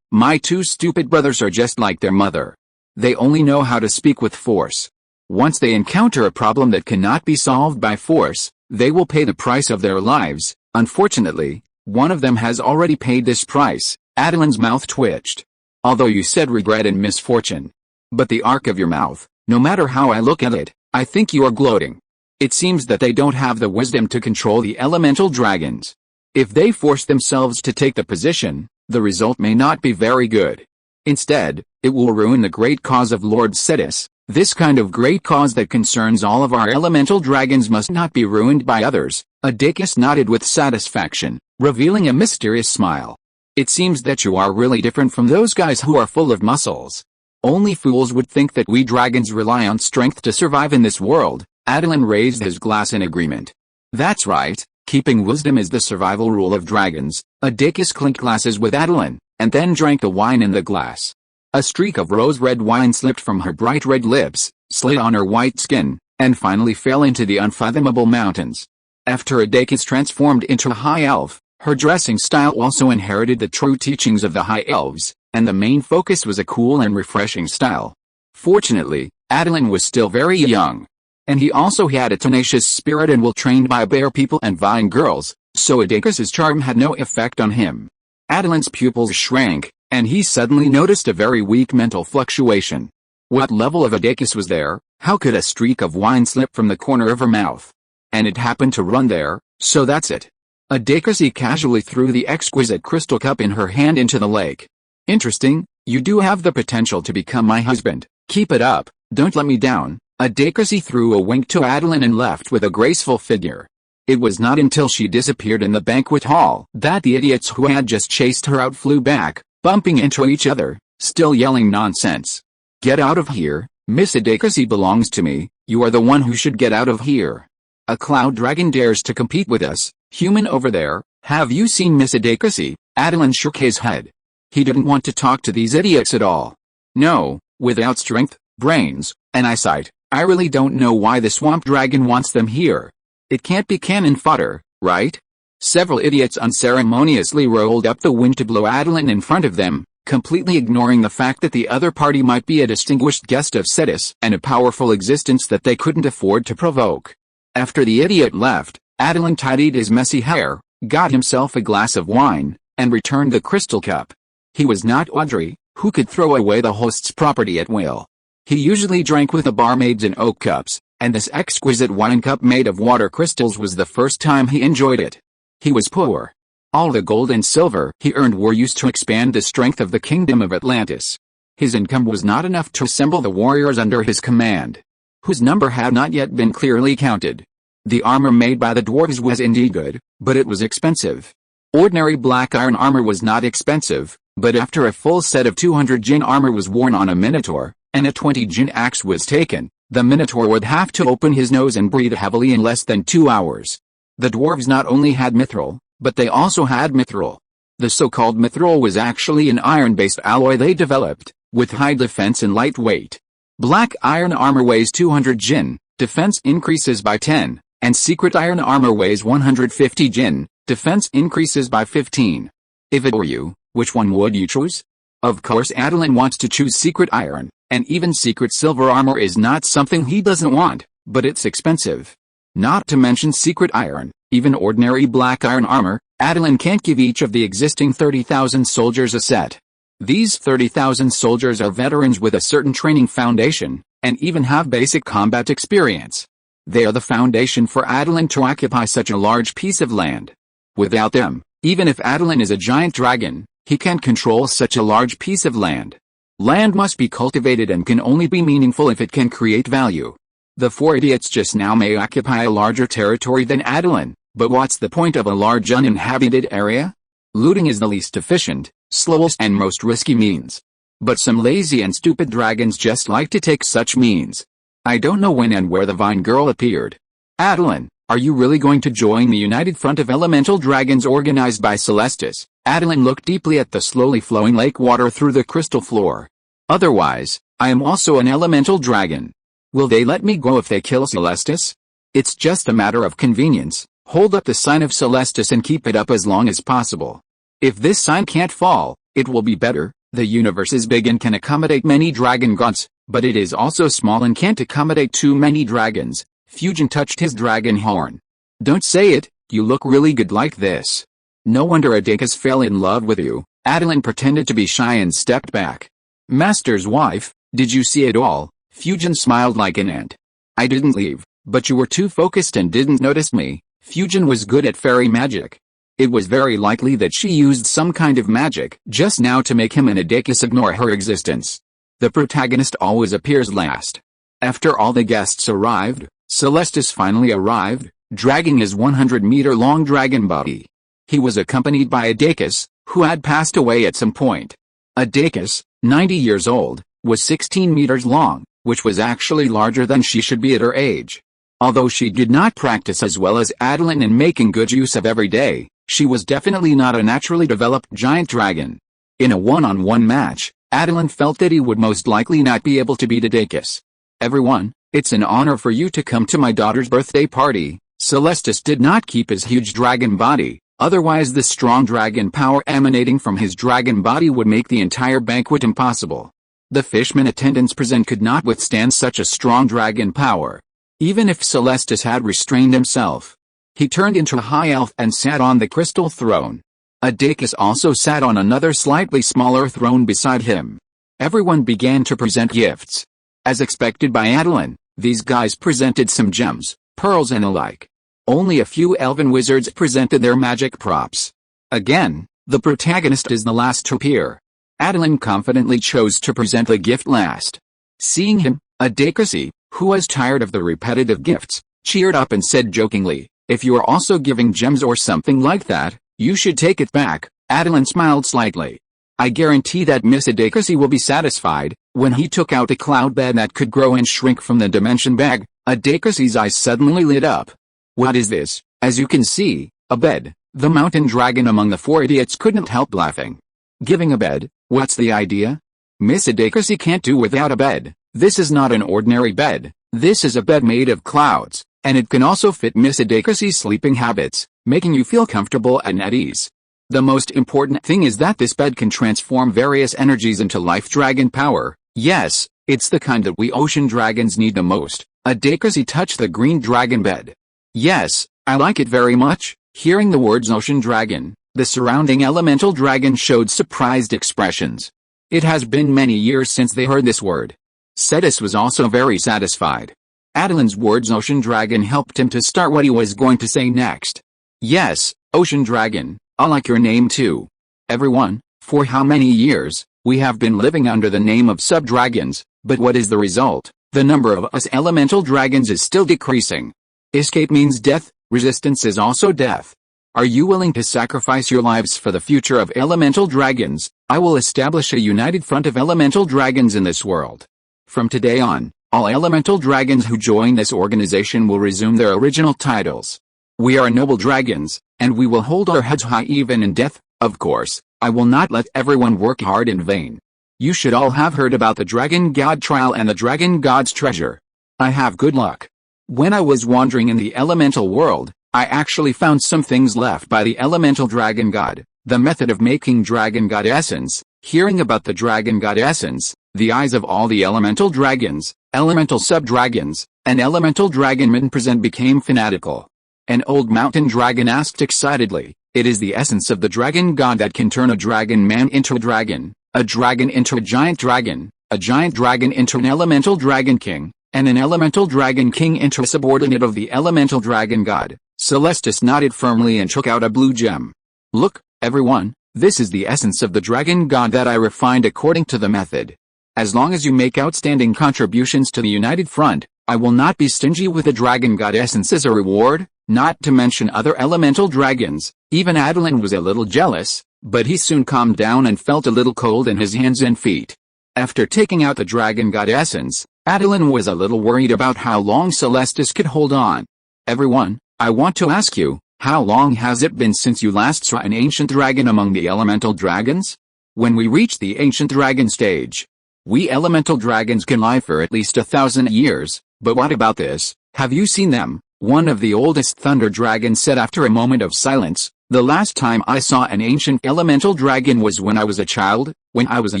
My 2 stupid brothers are just like their mother. They only know how to speak with force. Once they encounter a problem that cannot be solved by force, they will pay the price of their lives. Unfortunately, one of them has already paid this price. Attilan's mouth twitched. Although you said regret and misfortune. But the arc of your mouth, no matter how I look at it, I think you are gloating. It seems that they don't have the wisdom to control the elemental dragons. If they force themselves to take the position, the result may not be very good. Instead, it will ruin the great cause of Lord Cetus. This kind of great cause that concerns all of our elemental dragons must not be ruined by others. Adakis nodded with satisfaction, revealing a mysterious smile. It seems that you are really different from those guys who are full of muscles. Only fools would think that we dragons rely on strength to survive in this world. Attilan raised his glass in agreement. That's right, keeping wisdom is the survival rule of dragons. Adakis clinked glasses with Attilan, and then drank the wine in the glass. A streak of rose-red wine slipped from her bright red lips, slid on her white skin, and finally fell into the unfathomable mountains. After Adakis transformed into a high elf, her dressing style also inherited the true teachings of the high elves, and the main focus was a cool and refreshing style. Fortunately, Attilan was still very young. And he also had a tenacious spirit and well-trained by bear people and vine girls, so Adakis's charm had no effect on him. Attilan's pupils shrank, and he suddenly noticed a very weak mental fluctuation. What level of Adakis was there? How could a streak of wine slip from the corner of her mouth? And it happened to run there, so that's it. Adakis casually threw the exquisite crystal cup in her hand into the lake. Interesting, you do have the potential to become my husband. Keep it up, don't let me down. Adakis threw a wink to Attilan and left with a graceful figure. It was not until she disappeared in the banquet hall that the idiots who had just chased her out flew back, bumping into each other, still yelling nonsense. Get out of here, Miss Adakis belongs to me, you are the one who should get out of here. A cloud dragon dares to compete with us, human over there, have you seen Miss Adakis? Attilan shook his head. He didn't want to talk to these idiots at all. No, without strength, brains, and eyesight, I really don't know why the swamp dragon wants them here. It can't be cannon fodder, right? Several idiots unceremoniously rolled up the wind to blow Attilan in front of them, completely ignoring the fact that the other party might be a distinguished guest of Cetus and a powerful existence that they couldn't afford to provoke. After the idiot left, Attilan tidied his messy hair, got himself a glass of wine, and returned the crystal cup. He was not Audrey, who could throw away the host's property at will. He usually drank with the barmaids in oak cups, and this exquisite wine cup made of water crystals was the first time he enjoyed it. He was poor. All the gold and silver he earned were used to expand the strength of the kingdom of Atlantis. His income was not enough to assemble the warriors under his command, whose number had not yet been clearly counted. The armor made by the dwarves was indeed good, but it was expensive. Ordinary black iron armor was not expensive, but after a full set of 200 jinn armor was worn on a minotaur, and a 20 jinn axe was taken, the minotaur would have to open his nose and breathe heavily in less than 2 hours. The dwarves not only had mithril, but they also had mithril. The so-called mithril was actually an iron-based alloy they developed, with high defense and light weight. Black iron armor weighs 200 jinn, defense increases by 10, and secret iron armor weighs 150 jinn, defense increases by 15. If it were you, which one would you choose? Of course Attilan wants to choose secret iron, and even secret silver armor is not something he doesn't want, but it's expensive. Not to mention secret iron, even ordinary black iron armor, Attilan can't give each of the existing 30,000 soldiers a set. These 30,000 soldiers are veterans with a certain training foundation, and even have basic combat experience. They are the foundation for Attilan to occupy such a large piece of land. Without them, even if Attilan is a giant dragon, he can't control such a large piece of land. Land must be cultivated and can only be meaningful if it can create value. The 4 idiots just now may occupy a larger territory than Attilan, but what's the point of a large uninhabited area? Looting is the least efficient, slowest and most risky means. But some lazy and stupid dragons just like to take such means. I don't know when and where the Vine Girl appeared. Attilan, are you really going to join the United Front of Elemental Dragons organized by Celestis? Attilan looked deeply at the slowly flowing lake water through the crystal floor. Otherwise, I am also an elemental dragon. Will they let me go if they kill Celestis? It's just a matter of convenience. Hold up the sign of Celestis and keep it up as long as possible. If this sign can't fall, it will be better. The universe is big and can accommodate many dragon gods, but it is also small and can't accommodate too many dragons. Fusion touched his dragon horn. Don't say it, you look really good like this. No wonder Adakis fell in love with you. Attilan pretended to be shy and stepped back. Master's wife, did you see it all? Fusion smiled like an ant. I didn't leave, but you were too focused and didn't notice me. Fusion was good at fairy magic. It was very likely that she used some kind of magic just now to make him and Adakis ignore her existence. The protagonist always appears last. After all the guests arrived, Celestis finally arrived, dragging his 100-meter-long dragon body. He was accompanied by Awakens, who had passed away at some point. Awakens, 90 years old, was 16 meters long, which was actually larger than she should be at her age. Although she did not practice as well as Attilan in making good use of every day, she was definitely not a naturally developed giant dragon. In a one-on-one match, Attilan felt that he would most likely not be able to beat Awakens. Everyone, it's an honor for you to come to my daughter's birthday party. Celestis did not keep his huge dragon body, otherwise the strong dragon power emanating from his dragon body would make the entire banquet impossible. The fishmen attendants present could not withstand such a strong dragon power. Even if Celestis had restrained himself, he turned into a high elf and sat on the crystal throne. Awakens also sat on another slightly smaller throne beside him. Everyone began to present gifts. As expected by Attilan, these guys presented some gems, pearls and alike. Only a few elven wizards presented their magic props. Again, the protagonist is the last to appear. Attilan confidently chose to present the gift last. Seeing him, Awakens, who was tired of the repetitive gifts, cheered up and said jokingly, "If you are also giving gems or something like that, you should take it back." Attilan smiled slightly. "I guarantee that Miss Awakens will be satisfied." When he took out a cloud bed that could grow and shrink from the dimension bag, Awakens' eyes suddenly lit up. "What is this?" "As you can see, a bed." The mountain dragon among the four idiots couldn't help laughing. "Giving a bed? What's the idea?" "Miss Awakens can't do without a bed. This is not an ordinary bed. This is a bed made of clouds, and it can also fit Miss Awakens' sleeping habits, making you feel comfortable and at ease. The most important thing is that this bed can transform various energies into life dragon power. Yes, it's the kind that we ocean dragons need the most." Awakens touched the green dragon bed. "Yes, I like it very much." Hearing the words ocean dragon, the surrounding elemental dragon showed surprised expressions. It has been many years since they heard this word. Cetus was also very satisfied. Attilan's words ocean dragon helped him to start what he was going to say next. "Yes, ocean dragon, I like your name too. Everyone, for how many years, we have been living under the name of sub-dragons, but what is the result? The number of us elemental dragons is still decreasing. Escape means death, resistance is also death. Are you willing to sacrifice your lives for the future of elemental dragons? I will establish a united front of elemental dragons in this world. From today on, all elemental dragons who join this organization will resume their original titles. We are noble dragons, and we will hold our heads high even in death. Of course, I will not let everyone work hard in vain. You should all have heard about the Dragon God trial and the Dragon God's treasure. I have good luck. When I was wandering in the elemental world, I actually found some things left by the elemental dragon god. The method of making dragon god essence." Hearing about the dragon god essence, the eyes of all the elemental dragons, elemental sub-dragons, and elemental dragonmen present became fanatical. An old mountain dragon asked excitedly, "It is the essence of the dragon god that can turn a dragon man into a dragon into a giant dragon into an elemental dragon king, and an elemental dragon king into a subordinate of the elemental dragon god." Celestis nodded firmly and took out a blue gem. "Look, everyone, this is the essence of the dragon god that I refined according to the method. As long as you make outstanding contributions to the united front, I will not be stingy with the dragon god essence as a reward." Not to mention other elemental dragons. Even Attilan was a little jealous, but he soon calmed down and felt a little cold in his hands and feet. After taking out the dragon god essence, Attilan was a little worried about how long Celestis could hold on. "Everyone, I want to ask you, how long has it been since you last saw an ancient dragon among the elemental dragons?" "When we reach the ancient dragon stage. We elemental dragons can live for at least 1,000 years, but what about this? Have you seen them?" One of the oldest thunder dragons said after a moment of silence. "The last time I saw an ancient elemental dragon was when I was a child, when I was a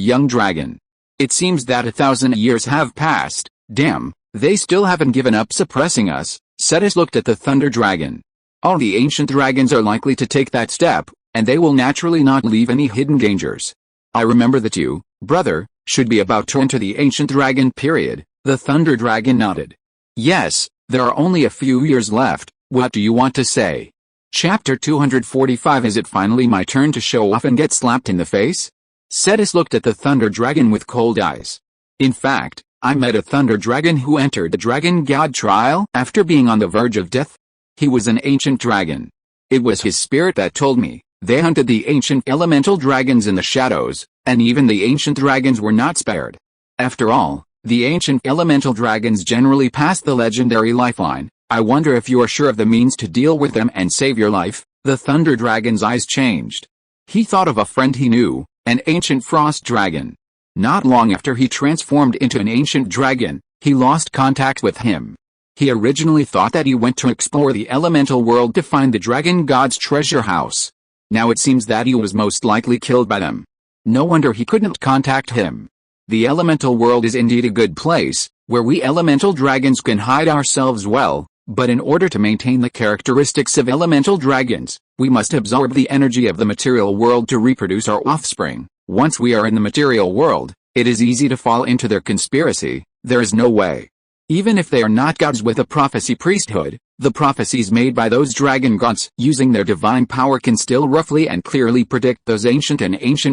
young dragon. It seems that 1,000 years have passed. Damn, they still haven't given up suppressing us." Cetus looked at the thunder dragon. "All the ancient dragons are likely to take that step, and they will naturally not leave any hidden dangers. I remember that you, brother, should be about to enter the ancient dragon period." The thunder dragon nodded. "Yes, there are only a few years left. What do you want to say?" Chapter 245. Is it finally my turn to show off and get slapped in the face? Cetus looked at the thunder dragon with cold eyes. "In fact, I met a thunder dragon who entered the dragon god trial after being on the verge of death. He was an ancient dragon. It was his spirit that told me. They hunted the ancient elemental dragons in the shadows, and even the ancient dragons were not spared. After all, the ancient elemental dragons generally pass the legendary lifeline. I wonder if you are sure of the means to deal with them and save your life. The thunder dragon's eyes changed. He thought of a friend he knew, an ancient frost dragon. Not long after he transformed into an ancient dragon, he lost contact with him. He originally thought that he went to explore the elemental world to find the dragon god's treasure house. Now it seems that he was most likely killed by them. No wonder he couldn't contact him. The elemental world is indeed a good place, where we elemental dragons can hide ourselves well, but in order to maintain the characteristics of elemental dragons, we must absorb the energy of the material world to reproduce our offspring. Once we are in the material world, it is easy to fall into their conspiracy. There is no way. Even if they are not gods with a prophecy priesthood, the prophecies made by those dragon gods using their divine power can still roughly and clearly predict those ancient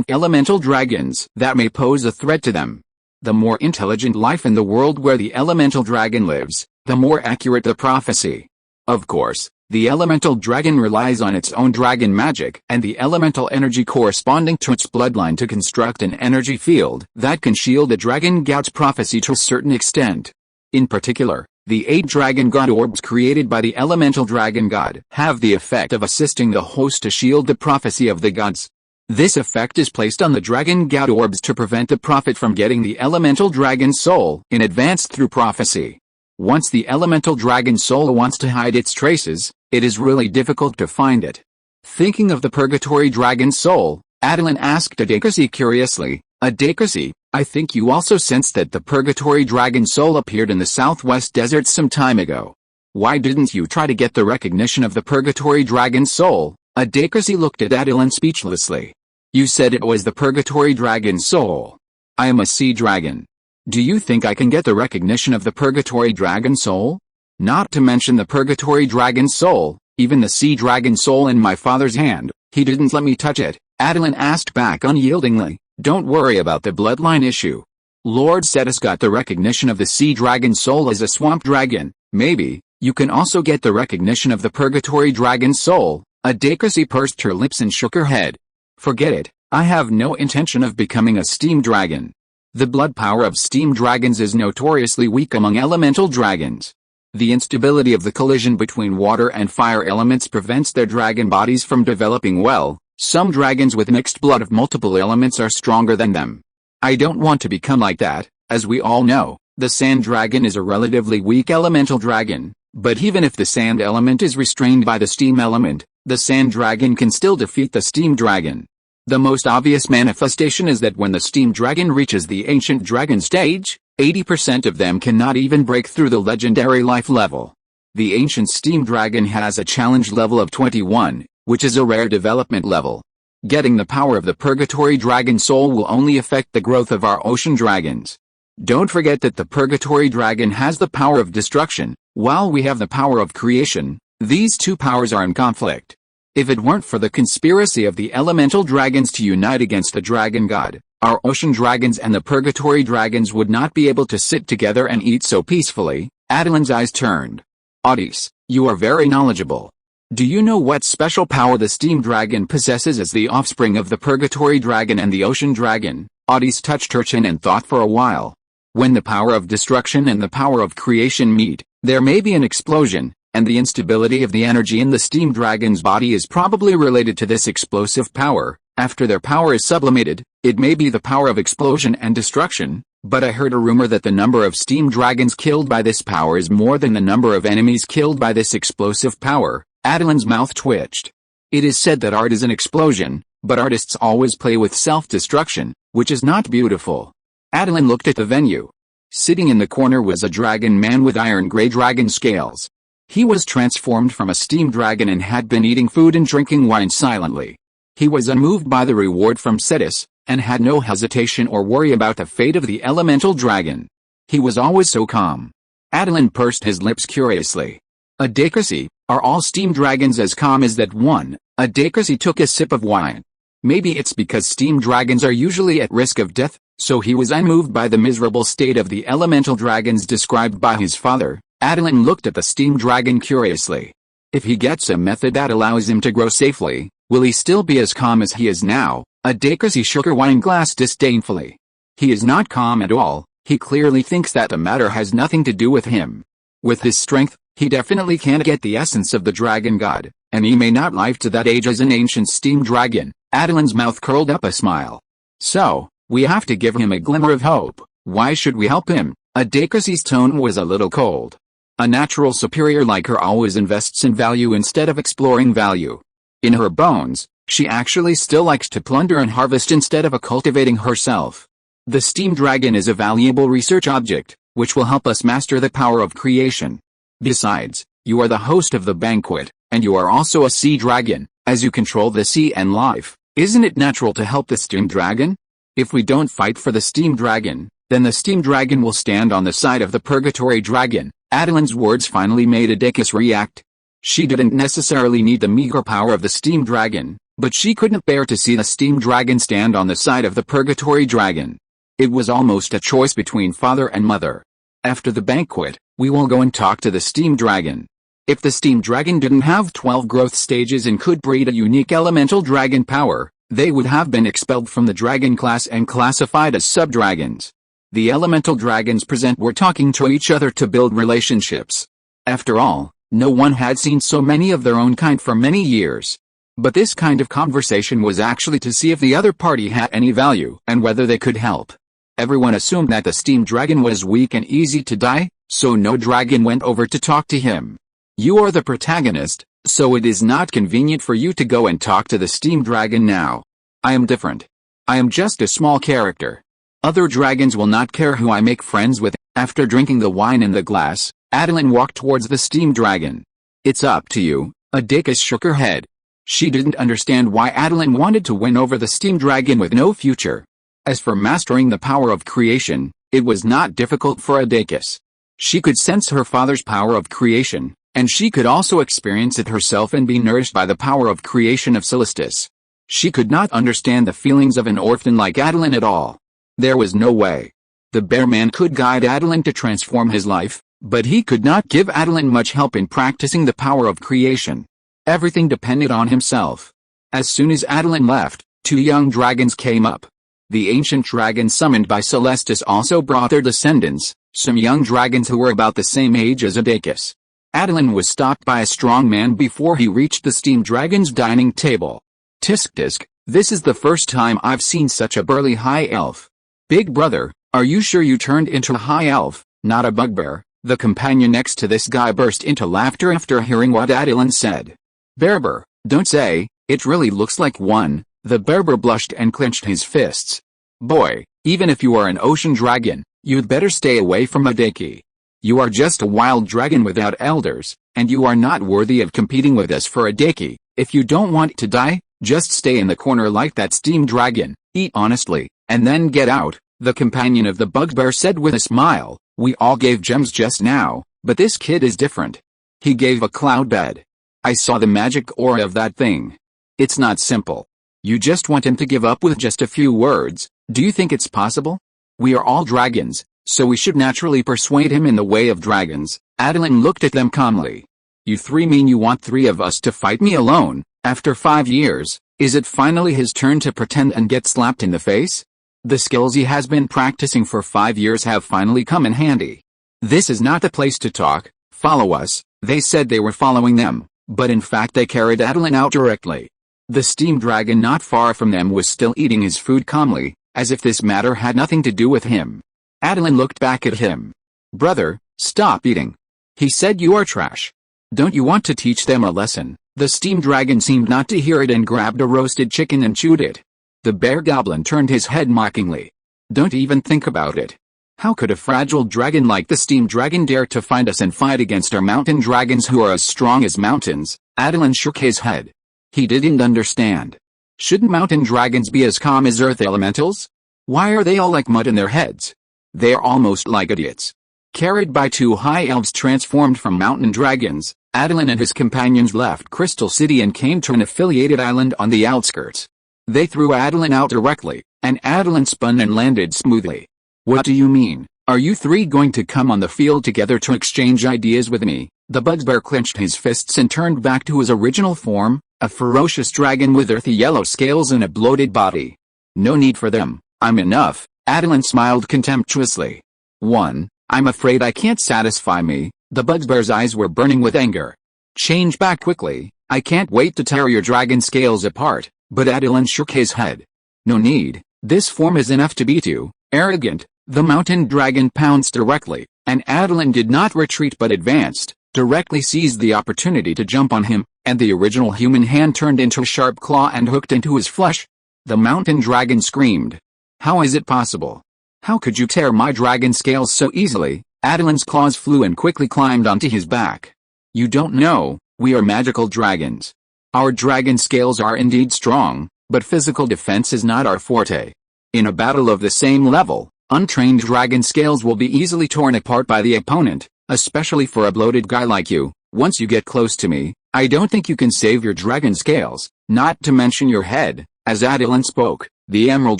elemental dragons that may pose a threat to them. The more intelligent life in the world where the elemental dragon lives, the more accurate the prophecy. Of course, the elemental dragon relies on its own dragon magic and the elemental energy corresponding to its bloodline to construct an energy field that can shield the dragon god's prophecy to a certain extent. In particular, the 8 dragon god orbs created by the elemental dragon god have the effect of assisting the host to shield the prophecy of the gods. This effect is placed on the dragon god orbs to prevent the prophet from getting the elemental dragon soul in advance through prophecy. Once the elemental dragon soul wants to hide its traces, it is really difficult to find it. Thinking of the purgatory dragon soul, Attilan asked Adakasi curiously, Adakasi, I think you also sensed that the purgatory dragon soul appeared in the southwest desert some time ago. Why didn't you try to get the recognition of the purgatory dragon soul? Adakasi looked at Attilan speechlessly. You said it was the purgatory dragon soul. I am a sea dragon. Do you think I can get the recognition of the purgatory dragon soul? Not to mention the purgatory dragon soul, even the sea dragon soul in my father's hand, he didn't let me touch it. Attilan asked back unyieldingly. Don't worry about the bloodline issue. Lord Cetus got the recognition of the sea dragon soul as a swamp dragon. Maybe you can also get the recognition of the purgatory dragon soul. Adakasi pursed her lips and shook her head. Forget it, I have no intention of becoming a steam dragon. The blood power of steam dragons is notoriously weak among elemental dragons. The instability of the collision between water and fire elements prevents their dragon bodies from developing well. Some dragons with mixed blood of multiple elements are stronger than them. I don't want to become like that. As we all know, the sand dragon is a relatively weak elemental dragon, but even if the sand element is restrained by the steam element, the sand dragon can still defeat the steam dragon. The most obvious manifestation is that when the steam dragon reaches the ancient dragon stage, 80% of them cannot even break through the legendary life level. The ancient steam dragon has a challenge level of 21, which is a rare development level. Getting the power of the purgatory dragon soul will only affect the growth of our ocean dragons. Don't forget that the purgatory dragon has the power of destruction, while we have the power of creation. These two powers are in conflict. If it weren't for the conspiracy of the elemental dragons to unite against the dragon god, our ocean dragons and the purgatory dragons would not be able to sit together and eat so peacefully. Attilan's eyes turned. Audis, you are very knowledgeable. Do you know what special power the steam dragon possesses as the offspring of the purgatory dragon and the ocean dragon? Audis touched her chin and thought for a while. When the power of destruction and the power of creation meet, there may be an explosion, and the instability of the energy in the steam dragon's body is probably related to this explosive power. After their power is sublimated, it may be the power of explosion and destruction, but I heard a rumor that the number of steam dragons killed by this power is more than the number of enemies killed by this explosive power. Attilan's mouth twitched. It is said that art is an explosion, but artists always play with self-destruction, which is not beautiful. Attilan looked at the venue. Sitting in the corner was a dragon man with iron-gray dragon scales. He was transformed from a steam dragon and had been eating food and drinking wine silently. He was unmoved by the reward from Cetus, and had no hesitation or worry about the fate of the elemental dragon. He was always so calm. Attilan pursed his lips curiously. Adakasi, are all steam dragons as calm as that one? Adakasi took a sip of wine. Maybe it's because steam dragons are usually at risk of death, so he was unmoved by the miserable state of the elemental dragons described by his father. Attilan looked at the steam dragon curiously. If he gets a method that allows him to grow safely, will he still be as calm as he is now? Adakasi shook her wine glass disdainfully. He is not calm at all. He clearly thinks that the matter has nothing to do with him. With his strength, he definitely can't get the essence of the dragon god, and he may not live to that age as an ancient steam dragon. Attilan's mouth curled up a smile. So, we have to give him a glimmer of hope. Why should we help him? Adakasi's tone was a little cold. A natural superior like her always invests in value instead of exploring value. In her bones, she actually still likes to plunder and harvest instead of cultivating herself. The steam dragon is a valuable research object, which will help us master the power of creation. Besides, you are the host of the banquet, and you are also a sea dragon, as you control the sea and life. Isn't it natural to help the steam dragon? If we don't fight for the steam dragon, then the steam dragon will stand on the side of the purgatory dragon. Attilan's words finally made Adakis react. She didn't necessarily need the meager power of the steam dragon, but she couldn't bear to see the steam dragon stand on the side of the purgatory dragon. It was almost a choice between father and mother. After the banquet, we will go and talk to the steam dragon. If the steam dragon didn't have 12 growth stages and could breed a unique elemental dragon power, they would have been expelled from the dragon class and classified as sub-dragons. The elemental dragons present were talking to each other to build relationships. After all, no one had seen so many of their own kind for many years. But this kind of conversation was actually to see if the other party had any value and whether they could help. Everyone assumed that the steam dragon was weak and easy to die, so no dragon went over to talk to him. You are the protagonist, so it is not convenient for you to go and talk to the steam dragon now. I am different. I am just a small character. Other dragons will not care who I make friends with. After drinking the wine in the glass, Attilan walked towards the steam dragon. It's up to you. Adakis shook her head. She didn't understand why Attilan wanted to win over the steam dragon with no future. As for mastering the power of creation, it was not difficult for Adakis. She could sense her father's power of creation, and she could also experience it herself and be nourished by the power of creation of Celestis. She could not understand the feelings of an orphan like Attilan at all. There was no way. The bear man could guide Attilan to transform his life, but he could not give Attilan much help in practicing the power of creation. Everything depended on himself. As soon as Attilan left, 2 young dragons came up. The ancient dragons summoned by Celestis also brought their descendants, some young dragons who were about the same age as Adakis. Attilan was stopped by a strong man before he reached the steam dragon's dining table. Tisk tisk, this is the first time I've seen such a burly high elf. Big brother, are you sure you turned into a high elf, not a bugbear? The companion next to this guy burst into laughter after hearing what Attilan said. Berber, don't say, it really looks like one. The Berber blushed and clenched his fists. Boy, even if you are an ocean dragon, you'd better stay away from Adaki. You are just a wild dragon without elders, and you are not worthy of competing with us for Adaki. If you don't want to die, just stay in the corner like that steam dragon, eat honestly, and then get out, the companion of the bugbear said with a smile. We all gave gems just now, but this kid is different. He gave a cloud bed. I saw the magic aura of that thing. It's not simple. You just want him to give up with just a few words. Do you think it's possible? We are all dragons, so we should naturally persuade him in the way of dragons. Attilan looked at them calmly. You 3 mean you want 3 of us to fight me alone? After 5 years, is it finally his turn to pretend and get slapped in the face? The skills he has been practicing for 5 years have finally come in handy. This is not the place to talk. Follow us. They said they were following them, but in fact they carried Attilan out directly. The steam dragon not far from them was still eating his food calmly, as if this matter had nothing to do with him. Attilan looked back at him. Brother, stop eating. He said you are trash. Don't you want to teach them a lesson? The steam dragon seemed not to hear it and grabbed a roasted chicken and chewed it. The bear goblin turned his head mockingly. Don't even think about it. How could a fragile dragon like the steam dragon dare to find us and fight against our mountain dragons who are as strong as mountains? Attilan shook his head. He didn't understand. Shouldn't mountain dragons be as calm as earth elementals? Why are they all like mud in their heads? They are almost like idiots. Carried by 2 high elves transformed from mountain dragons, Attilan and his companions left Crystal City and came to an affiliated island on the outskirts. They threw Attilan out directly, and Attilan spun and landed smoothly. What do you mean? Are you 3 going to come on the field together to exchange ideas with me? The bugbear clenched his fists and turned back to his original form, a ferocious dragon with earthy yellow scales and a bloated body. No need for them, I'm enough, Attilan smiled contemptuously. I'm afraid I can't satisfy me. The bugbear's eyes were burning with anger. Change back quickly, I can't wait to tear your dragon scales apart, but Attilan shook his head. No need, this form is enough to beat you, arrogant. The mountain dragon pounced directly, and Attilan did not retreat but advanced, directly seized the opportunity to jump on him, and the original human hand turned into a sharp claw and hooked into his flesh. The mountain dragon screamed. How is it possible? How could you tear my dragon scales so easily? Attilan's claws flew and quickly climbed onto his back. You don't know, we are magical dragons. Our dragon scales are indeed strong, but physical defense is not our forte. In a battle of the same level, untrained dragon scales will be easily torn apart by the opponent, especially for a bloated guy like you. Once you get close to me, I don't think you can save your dragon scales, not to mention your head. As Attilan spoke, the emerald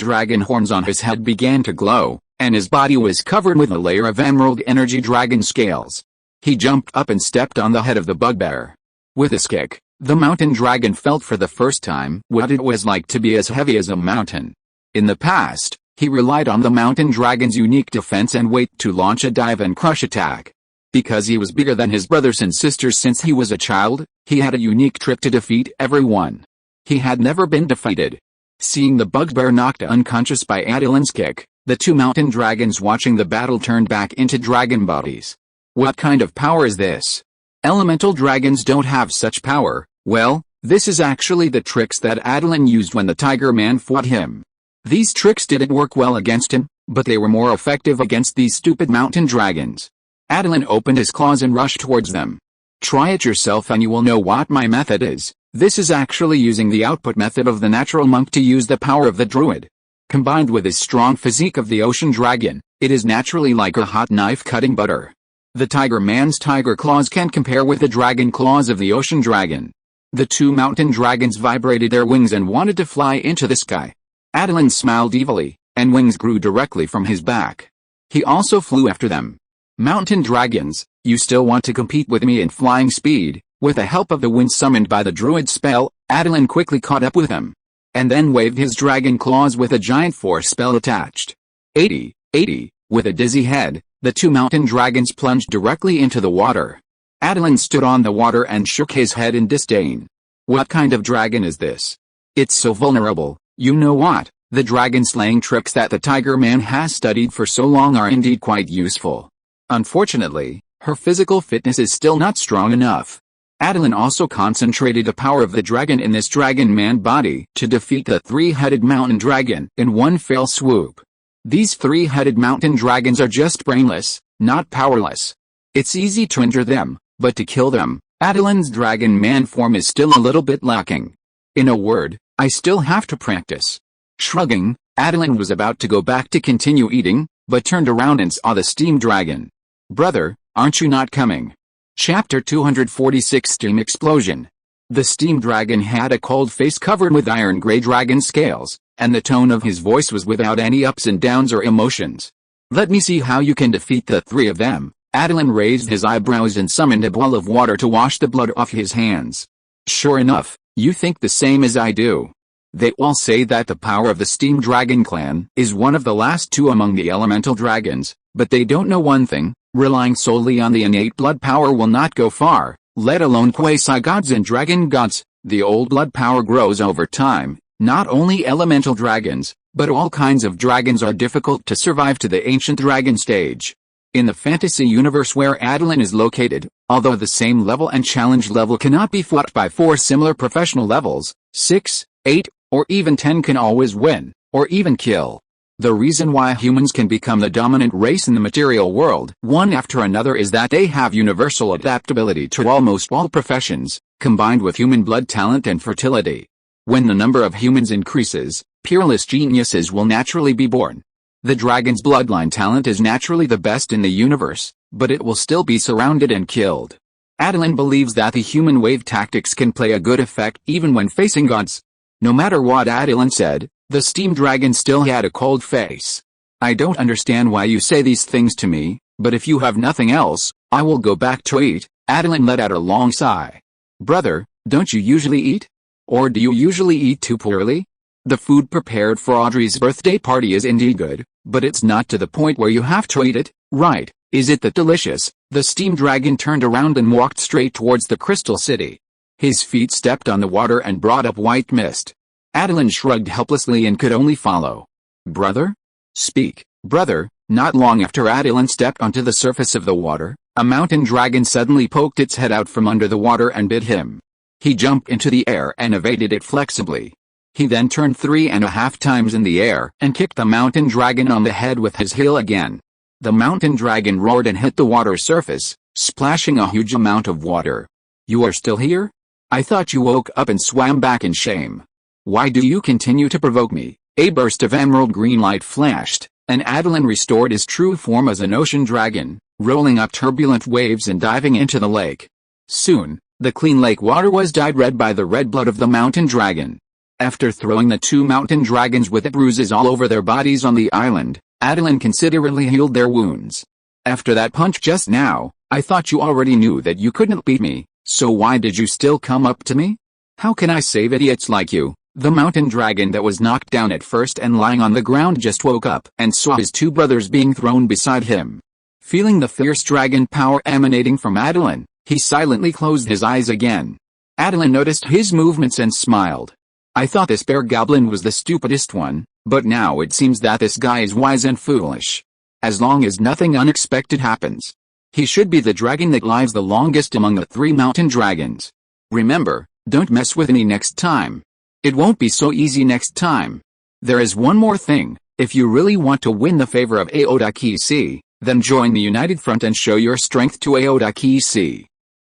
dragon horns on his head began to glow, and his body was covered with a layer of emerald energy dragon scales. He jumped up and stepped on the head of the bugbear. With his kick, the mountain dragon felt for the first time what it was like to be as heavy as a mountain. In the past, he relied on the mountain dragon's unique defense and weight to launch a dive and crush attack. Because he was bigger than his brothers and sisters since he was a child, he had a unique trick to defeat everyone. He had never been defeated. Seeing the bugbear knocked unconscious by Attilan's kick, the two mountain dragons watching the battle turned back into dragon bodies. What kind of power is this? Elemental dragons don't have such power. Well, this is actually the tricks that Attilan used when the Tiger Man fought him. These tricks didn't work well against him, but they were more effective against these stupid mountain dragons. Attilan opened his claws and rushed towards them. Try it yourself and you will know what my method is. This is actually using the output method of the natural monk to use the power of the druid. Combined with his strong physique of the ocean dragon, it is naturally like a hot knife cutting butter. The Tiger Man's tiger claws can't compare with the dragon claws of the ocean dragon. The two mountain dragons vibrated their wings and wanted to fly into the sky. Attilan smiled evilly, and wings grew directly from his back. He also flew after them. Mountain dragons, you still want to compete with me in flying speed? With the help of the wind summoned by the druid spell, Attilan quickly caught up with him. And then waved his dragon claws with a giant force spell attached. 80. With a dizzy head, the two mountain dragons plunged directly into the water. Attilan stood on the water and shook his head in disdain. What kind of dragon is this? It's so vulnerable. You know what? The dragon-slaying tricks that the Tiger Man has studied for so long are indeed quite useful. Unfortunately, her physical fitness is still not strong enough. Attilan also concentrated the power of the dragon in this dragon man body to defeat the three-headed mountain dragon in one fell swoop. These three-headed mountain dragons are just brainless, not powerless. It's easy to injure them, but to kill them, Attilan's dragon man form is still a little bit lacking. In a word, I still have to practice. Shrugging, Attilan was about to go back to continue eating, but turned around and saw the steam dragon. Brother, aren't you not coming? Chapter 246 Steam Explosion. The steam dragon had a cold face covered with iron-gray dragon scales, and the tone of his voice was without any ups and downs or emotions. Let me see how you can defeat the three of them. Attilan raised his eyebrows and summoned a bowl of water to wash the blood off his hands. Sure enough, you think the same as I do. They all say that the power of the Steam Dragon clan is one of the last two among the elemental dragons, but they don't know one thing, relying solely on the innate blood power will not go far, let alone quasi-gods and dragon gods. The old blood power grows over time. Not only elemental dragons, but all kinds of dragons are difficult to survive to the ancient dragon stage. In the fantasy universe where Attilan is located, although the same level and challenge level cannot be fought by 4 similar professional levels, 6, 8, or even 10 can always win, or even kill. The reason why humans can become the dominant race in the material world, one after another, is that they have universal adaptability to almost all professions, combined with human blood talent and fertility. When the number of humans increases, peerless geniuses will naturally be born. The dragon's bloodline talent is naturally the best in the universe, but it will still be surrounded and killed. Attilan believes that the human wave tactics can play a good effect even when facing gods. No matter what Attilan said, the steam dragon still had a cold face. I don't understand why you say these things to me, but if you have nothing else, I will go back to eat. Attilan let out a long sigh. Brother, don't you usually eat? Or do you usually eat too poorly? The food prepared for Audrey's birthday party is indeed good, but it's not to the point where you have to eat it, right? Is it that delicious? The steam dragon turned around and walked straight towards the crystal city. His feet stepped on the water and brought up white mist. Attilan shrugged helplessly and could only follow. Brother? Speak, brother. Not long after Attilan stepped onto the surface of the water, a mountain dragon suddenly poked its head out from under the water and bit him. He jumped into the air and evaded it flexibly. He then turned 3.5 times in the air and kicked the mountain dragon on the head with his heel again. The mountain dragon roared and hit the water surface, splashing a huge amount of water. You are still here? I thought you woke up and swam back in shame. Why do you continue to provoke me? A burst of emerald green light flashed, and Attilan restored his true form as an ocean dragon, rolling up turbulent waves and diving into the lake. Soon, the clean lake water was dyed red by the red blood of the mountain dragon. After throwing the two mountain dragons with bruises all over their bodies on the island, Attilan considerably healed their wounds. After that punch just now, I thought you already knew that you couldn't beat me, so why did you still come up to me? How can I save idiots like you? The mountain dragon that was knocked down at first and lying on the ground just woke up and saw his two brothers being thrown beside him. Feeling the fierce dragon power emanating from Attilan, he silently closed his eyes again. Attilan noticed his movements and smiled. I thought this bear goblin was the stupidest one, but now it seems that this guy is wise and foolish. As long as nothing unexpected happens, he should be the dragon that lives the longest among the 3 mountain dragons. Remember, don't mess with me next time. It won't be so easy next time. There is one more thing. If you really want to win the favor of awakens, then join the United Front and show your strength to awakens.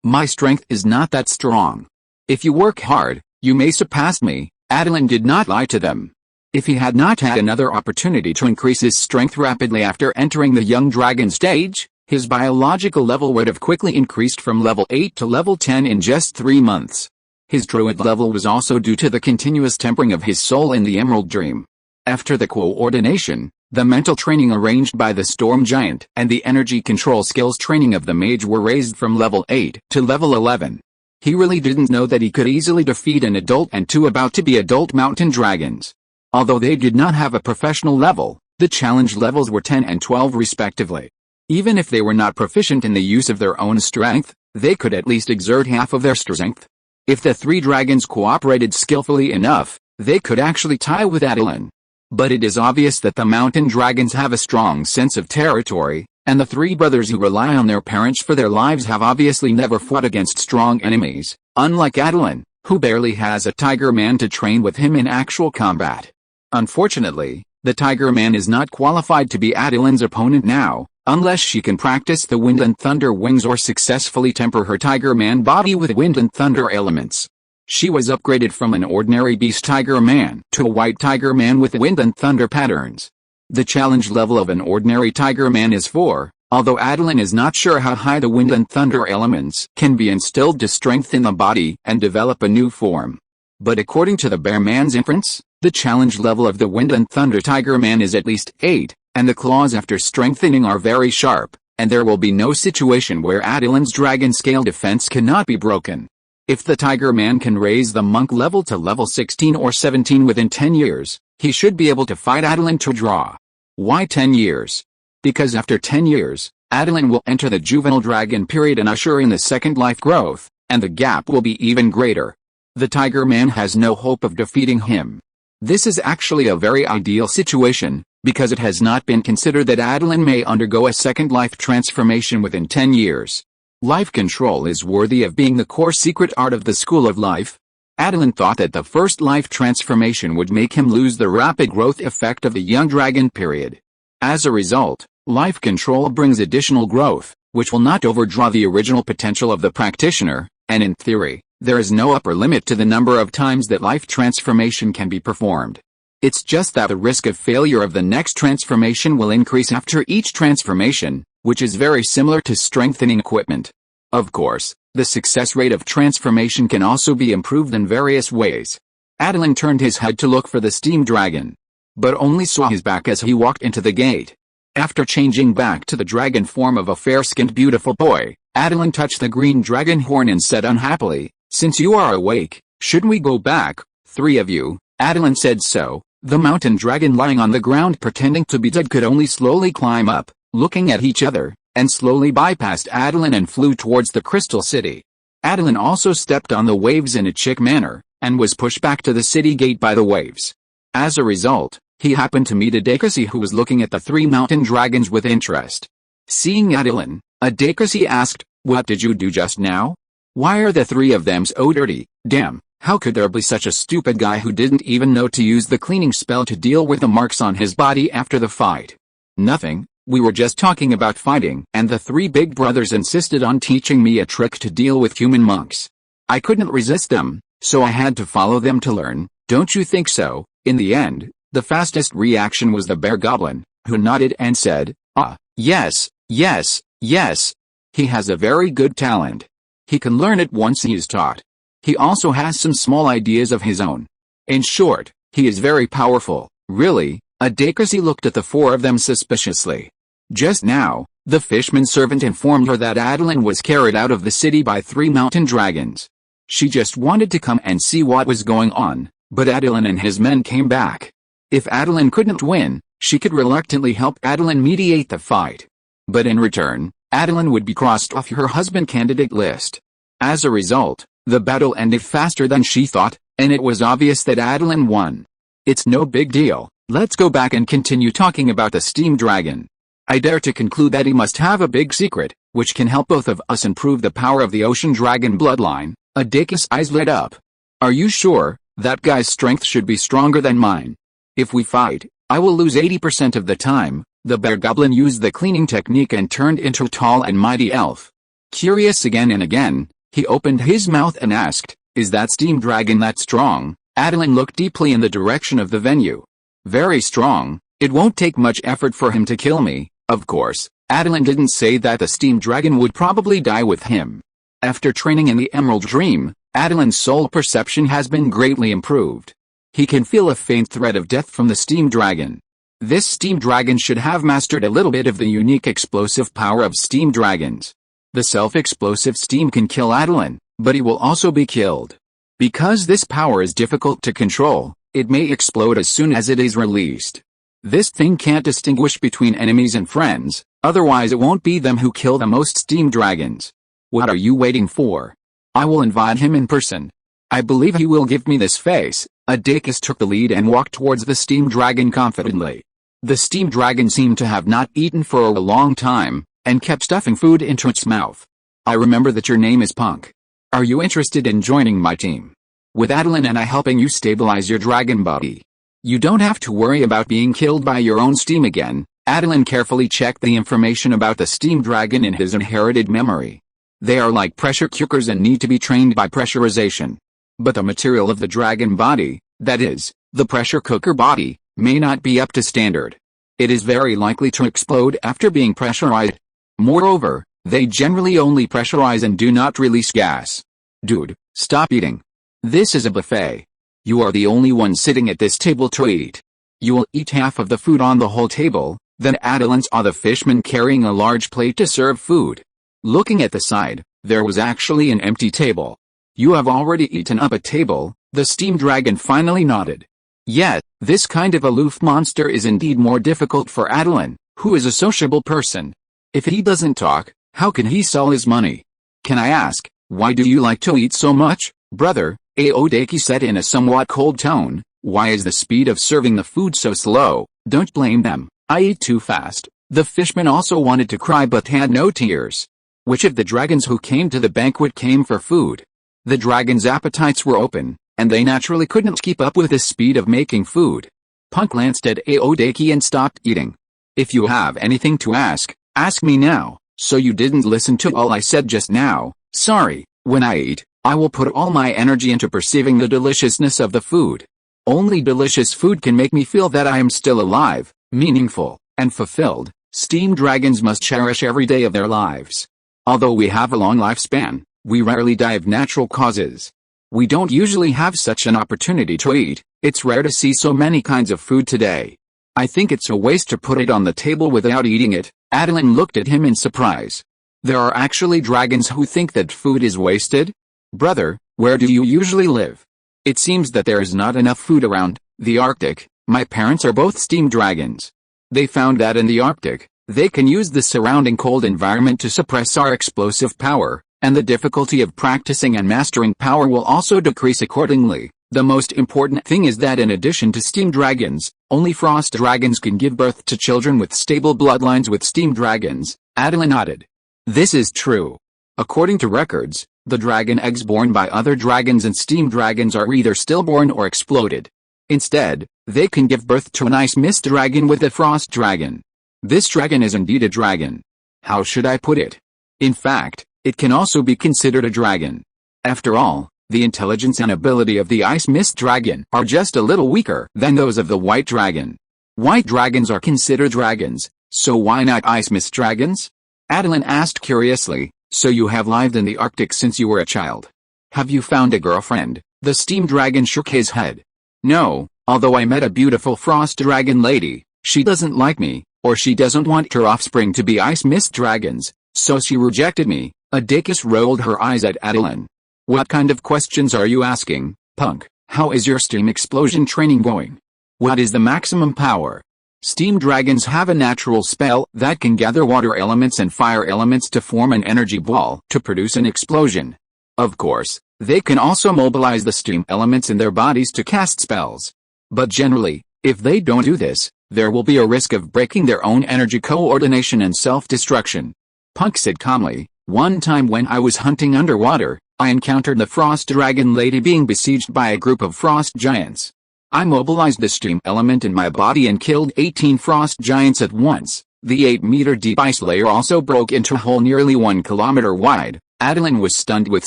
My strength is not that strong. If you work hard, you may surpass me. Attilan did not lie to them. If he had not had another opportunity to increase his strength rapidly after entering the young dragon stage, his biological level would have quickly increased from level 8 to level 10 in just 3 months. His druid level was also due to the continuous tempering of his soul in the Emerald Dream. After the coordination, the mental training arranged by the Storm Giant and the energy control skills training of the Mage were raised from level 8 to level 11. He really didn't know that he could easily defeat an adult and 2 about-to-be adult mountain dragons. Although they did not have a professional level, the challenge levels were 10 and 12 respectively. Even if they were not proficient in the use of their own strength, they could at least exert half of their strength. If the 3 dragons cooperated skillfully enough, they could actually tie with Attilan. But it is obvious that the mountain dragons have a strong sense of territory, and the 3 brothers who rely on their parents for their lives have obviously never fought against strong enemies, unlike Attilan, who barely has a tiger man to train with him in actual combat. Unfortunately, the tiger man is not qualified to be Attilan's opponent now, unless she can practice the wind and thunder wings or successfully temper her tiger man body with wind and thunder elements. She was upgraded from an ordinary beast tiger man to a white tiger man with wind and thunder patterns. The challenge level of an ordinary tiger man is 4, although Attilan is not sure how high the wind and thunder elements can be instilled to strengthen the body and develop a new form. But according to the bear man's inference, the challenge level of the wind and thunder tiger man is at least 8, and the claws after strengthening are very sharp, and there will be no situation where Attilan's dragon scale defense cannot be broken. If the tiger man can raise the monk level to level 16 or 17 within 10 years, he should be able to fight Attilan to draw. Why 10 years? Because after 10 years, Attilan will enter the juvenile dragon period and usher in the second life growth, and the gap will be even greater. The tiger man has no hope of defeating him. This is actually a very ideal situation, because it has not been considered that Attilan may undergo a second life transformation within 10 years. Life control is worthy of being the core secret art of the School of Life. Attilan thought that the first life transformation would make him lose the rapid growth effect of the young dragon period. As a result, life control brings additional growth, which will not overdraw the original potential of the practitioner, and in theory, there is no upper limit to the number of times that life transformation can be performed. It's just that the risk of failure of the next transformation will increase after each transformation, which is very similar to strengthening equipment. Of course, the success rate of transformation can also be improved in various ways. Attilan turned his head to look for the steam dragon, but only saw his back as he walked into the gate. After changing back to the dragon form of a fair-skinned beautiful boy, Attilan touched the green dragon horn and said unhappily, "Since you are awake, shouldn't we go back, three of you?" Attilan said so. The mountain dragon lying on the ground pretending to be dead could only slowly climb up, looking at each other, and slowly bypassed Attilan and flew towards the crystal city. Attilan also stepped on the waves in a chick manner, and was pushed back to the city gate by the waves. As a result, he happened to meet Adakasi, who was looking at the three mountain dragons with interest. Seeing Attilan, Adakasi asked, "What did you do just now? Why are the three of them so dirty? Damn, how could there be such a stupid guy who didn't even know to use the cleaning spell to deal with the marks on his body after the fight?" "Nothing, we were just talking about fighting, and the three big brothers insisted on teaching me a trick to deal with human monks. I couldn't resist them, so I had to follow them to learn, don't you think so?" In the end, the fastest reaction was the bear goblin, who nodded and said, "Ah, yes, yes, yes. He has a very good talent. He can learn it once he is taught. He also has some small ideas of his own. In short, he is very powerful." "Really?" Adakasi looked at the four of them suspiciously. Just now, the fishman servant informed her that Attilan was carried out of the city by three mountain dragons. She just wanted to come and see what was going on, but Attilan and his men came back. If Attilan couldn't win, she could reluctantly help Attilan mediate the fight. But in return, Attilan would be crossed off her husband candidate list. As a result, the battle ended faster than she thought, and it was obvious that Attilan won. "It's no big deal, let's go back and continue talking about the steam dragon. I dare to conclude that he must have a big secret, which can help both of us improve the power of the ocean dragon bloodline." Adakis' eyes lit up. "Are you sure? That guy's strength should be stronger than mine. If we fight, I will lose 80% of the time." The bear goblin used the cleaning technique and turned into a tall and mighty elf. Curious again and again, he opened his mouth and asked, "Is that steam dragon that strong?" Attilan looked deeply in the direction of the venue. "Very strong. It won't take much effort for him to kill me." Of course, Attilan didn't say that the steam dragon would probably die with him. After training in the Emerald Dream, Attilan's soul perception has been greatly improved. He can feel a faint threat of death from the steam dragon. This steam dragon should have mastered a little bit of the unique explosive power of steam dragons. The self-explosive steam can kill Attilan, but he will also be killed. Because this power is difficult to control, it may explode as soon as it is released. This thing can't distinguish between enemies and friends, otherwise it won't be them who kill the most steam dragons. What are you waiting for? I will invite him in person. I believe he will give me this face." Adakis took the lead and walked towards the steam dragon confidently. The steam dragon seemed to have not eaten for a long time, and kept stuffing food into its mouth. "I remember that your name is Punk. Are you interested in joining my team? With Attilan and I helping you stabilize your dragon body, you don't have to worry about being killed by your own steam again." Attilan carefully checked the information about the steam dragon in his inherited memory. They are like pressure cookers and need to be trained by pressurization. But the material of the dragon body, that is, the pressure cooker body, may not be up to standard. It is very likely to explode after being pressurized. Moreover, they generally only pressurize and do not release gas. Dude, stop eating. This is a buffet. You are the only one sitting at this table to eat. You will eat half of the food on the whole table." Then Attilan saw the fishman carrying a large plate to serve food. Looking at the side, there was actually an empty table. "You have already eaten up a table?" The steam dragon finally nodded. "Yes, this kind of aloof monster is indeed more difficult for Attilan, who is a sociable person. If he doesn't talk, how can he sell his money? Can I ask, why do you like to eat so much, brother?" Aodaki said in a somewhat cold tone. "Why is the speed of serving the food so slow?" "Don't blame them, I eat too fast." The fishman also wanted to cry but had no tears. Which of the dragons who came to the banquet came for food? The dragons' appetites were open, and they naturally couldn't keep up with the speed of making food. Punk glanced at Aodaki and stopped eating. "If you have anything to ask me now." "So you didn't listen to all I said just now?" "Sorry, when I eat, I will put all my energy into perceiving the deliciousness of the food. Only delicious food can make me feel that I am still alive, meaningful, and fulfilled. Steam dragons must cherish every day of their lives. Although we have a long lifespan, we rarely die of natural causes. We don't usually have such an opportunity to eat. It's rare to see so many kinds of food today. I think it's a waste to put it on the table without eating it. Attilan looked at him in surprise. There are actually dragons who think that food is wasted? Brother, where do you usually live? It seems that there is not enough food around the Arctic. My parents are both steam dragons. They found that in the Arctic, they can use the surrounding cold environment to suppress our explosive power, and the difficulty of practicing and mastering power will also decrease accordingly. The most important thing is that in addition to steam dragons, only frost dragons can give birth to children with stable bloodlines with steam dragons, Attilan nodded. This is true. According to records, the dragon eggs born by other dragons and steam dragons are either stillborn or exploded. Instead, they can give birth to an ice mist dragon with a frost dragon. This dragon is indeed a dragon. How should I put it? In fact, it can also be considered a dragon. After all, the intelligence and ability of the ice mist dragon are just a little weaker than those of the white dragon. White dragons are considered dragons, so why not ice mist dragons? Attilan asked curiously, so you have lived in the Arctic since you were a child. Have you found a girlfriend? The steam dragon shook his head. No, although I met a beautiful frost dragon lady, she doesn't like me, or she doesn't want her offspring to be ice mist dragons, so she rejected me. Awakens rolled her eyes at Attilan. What kind of questions are you asking, punk? How is your steam explosion training going? What is the maximum power? Steam dragons have a natural spell that can gather water elements and fire elements to form an energy ball to produce an explosion. Of course, they can also mobilize the steam elements in their bodies to cast spells. But generally, if they don't do this, there will be a risk of breaking their own energy coordination and self-destruction. Punk said calmly, one time when I was hunting underwater, I encountered the frost dragon lady being besieged by a group of frost giants. I mobilized the steam element in my body and killed 18 frost giants at once. The 8-meter deep ice layer also broke into a hole nearly 1 kilometer wide. Attilan was stunned with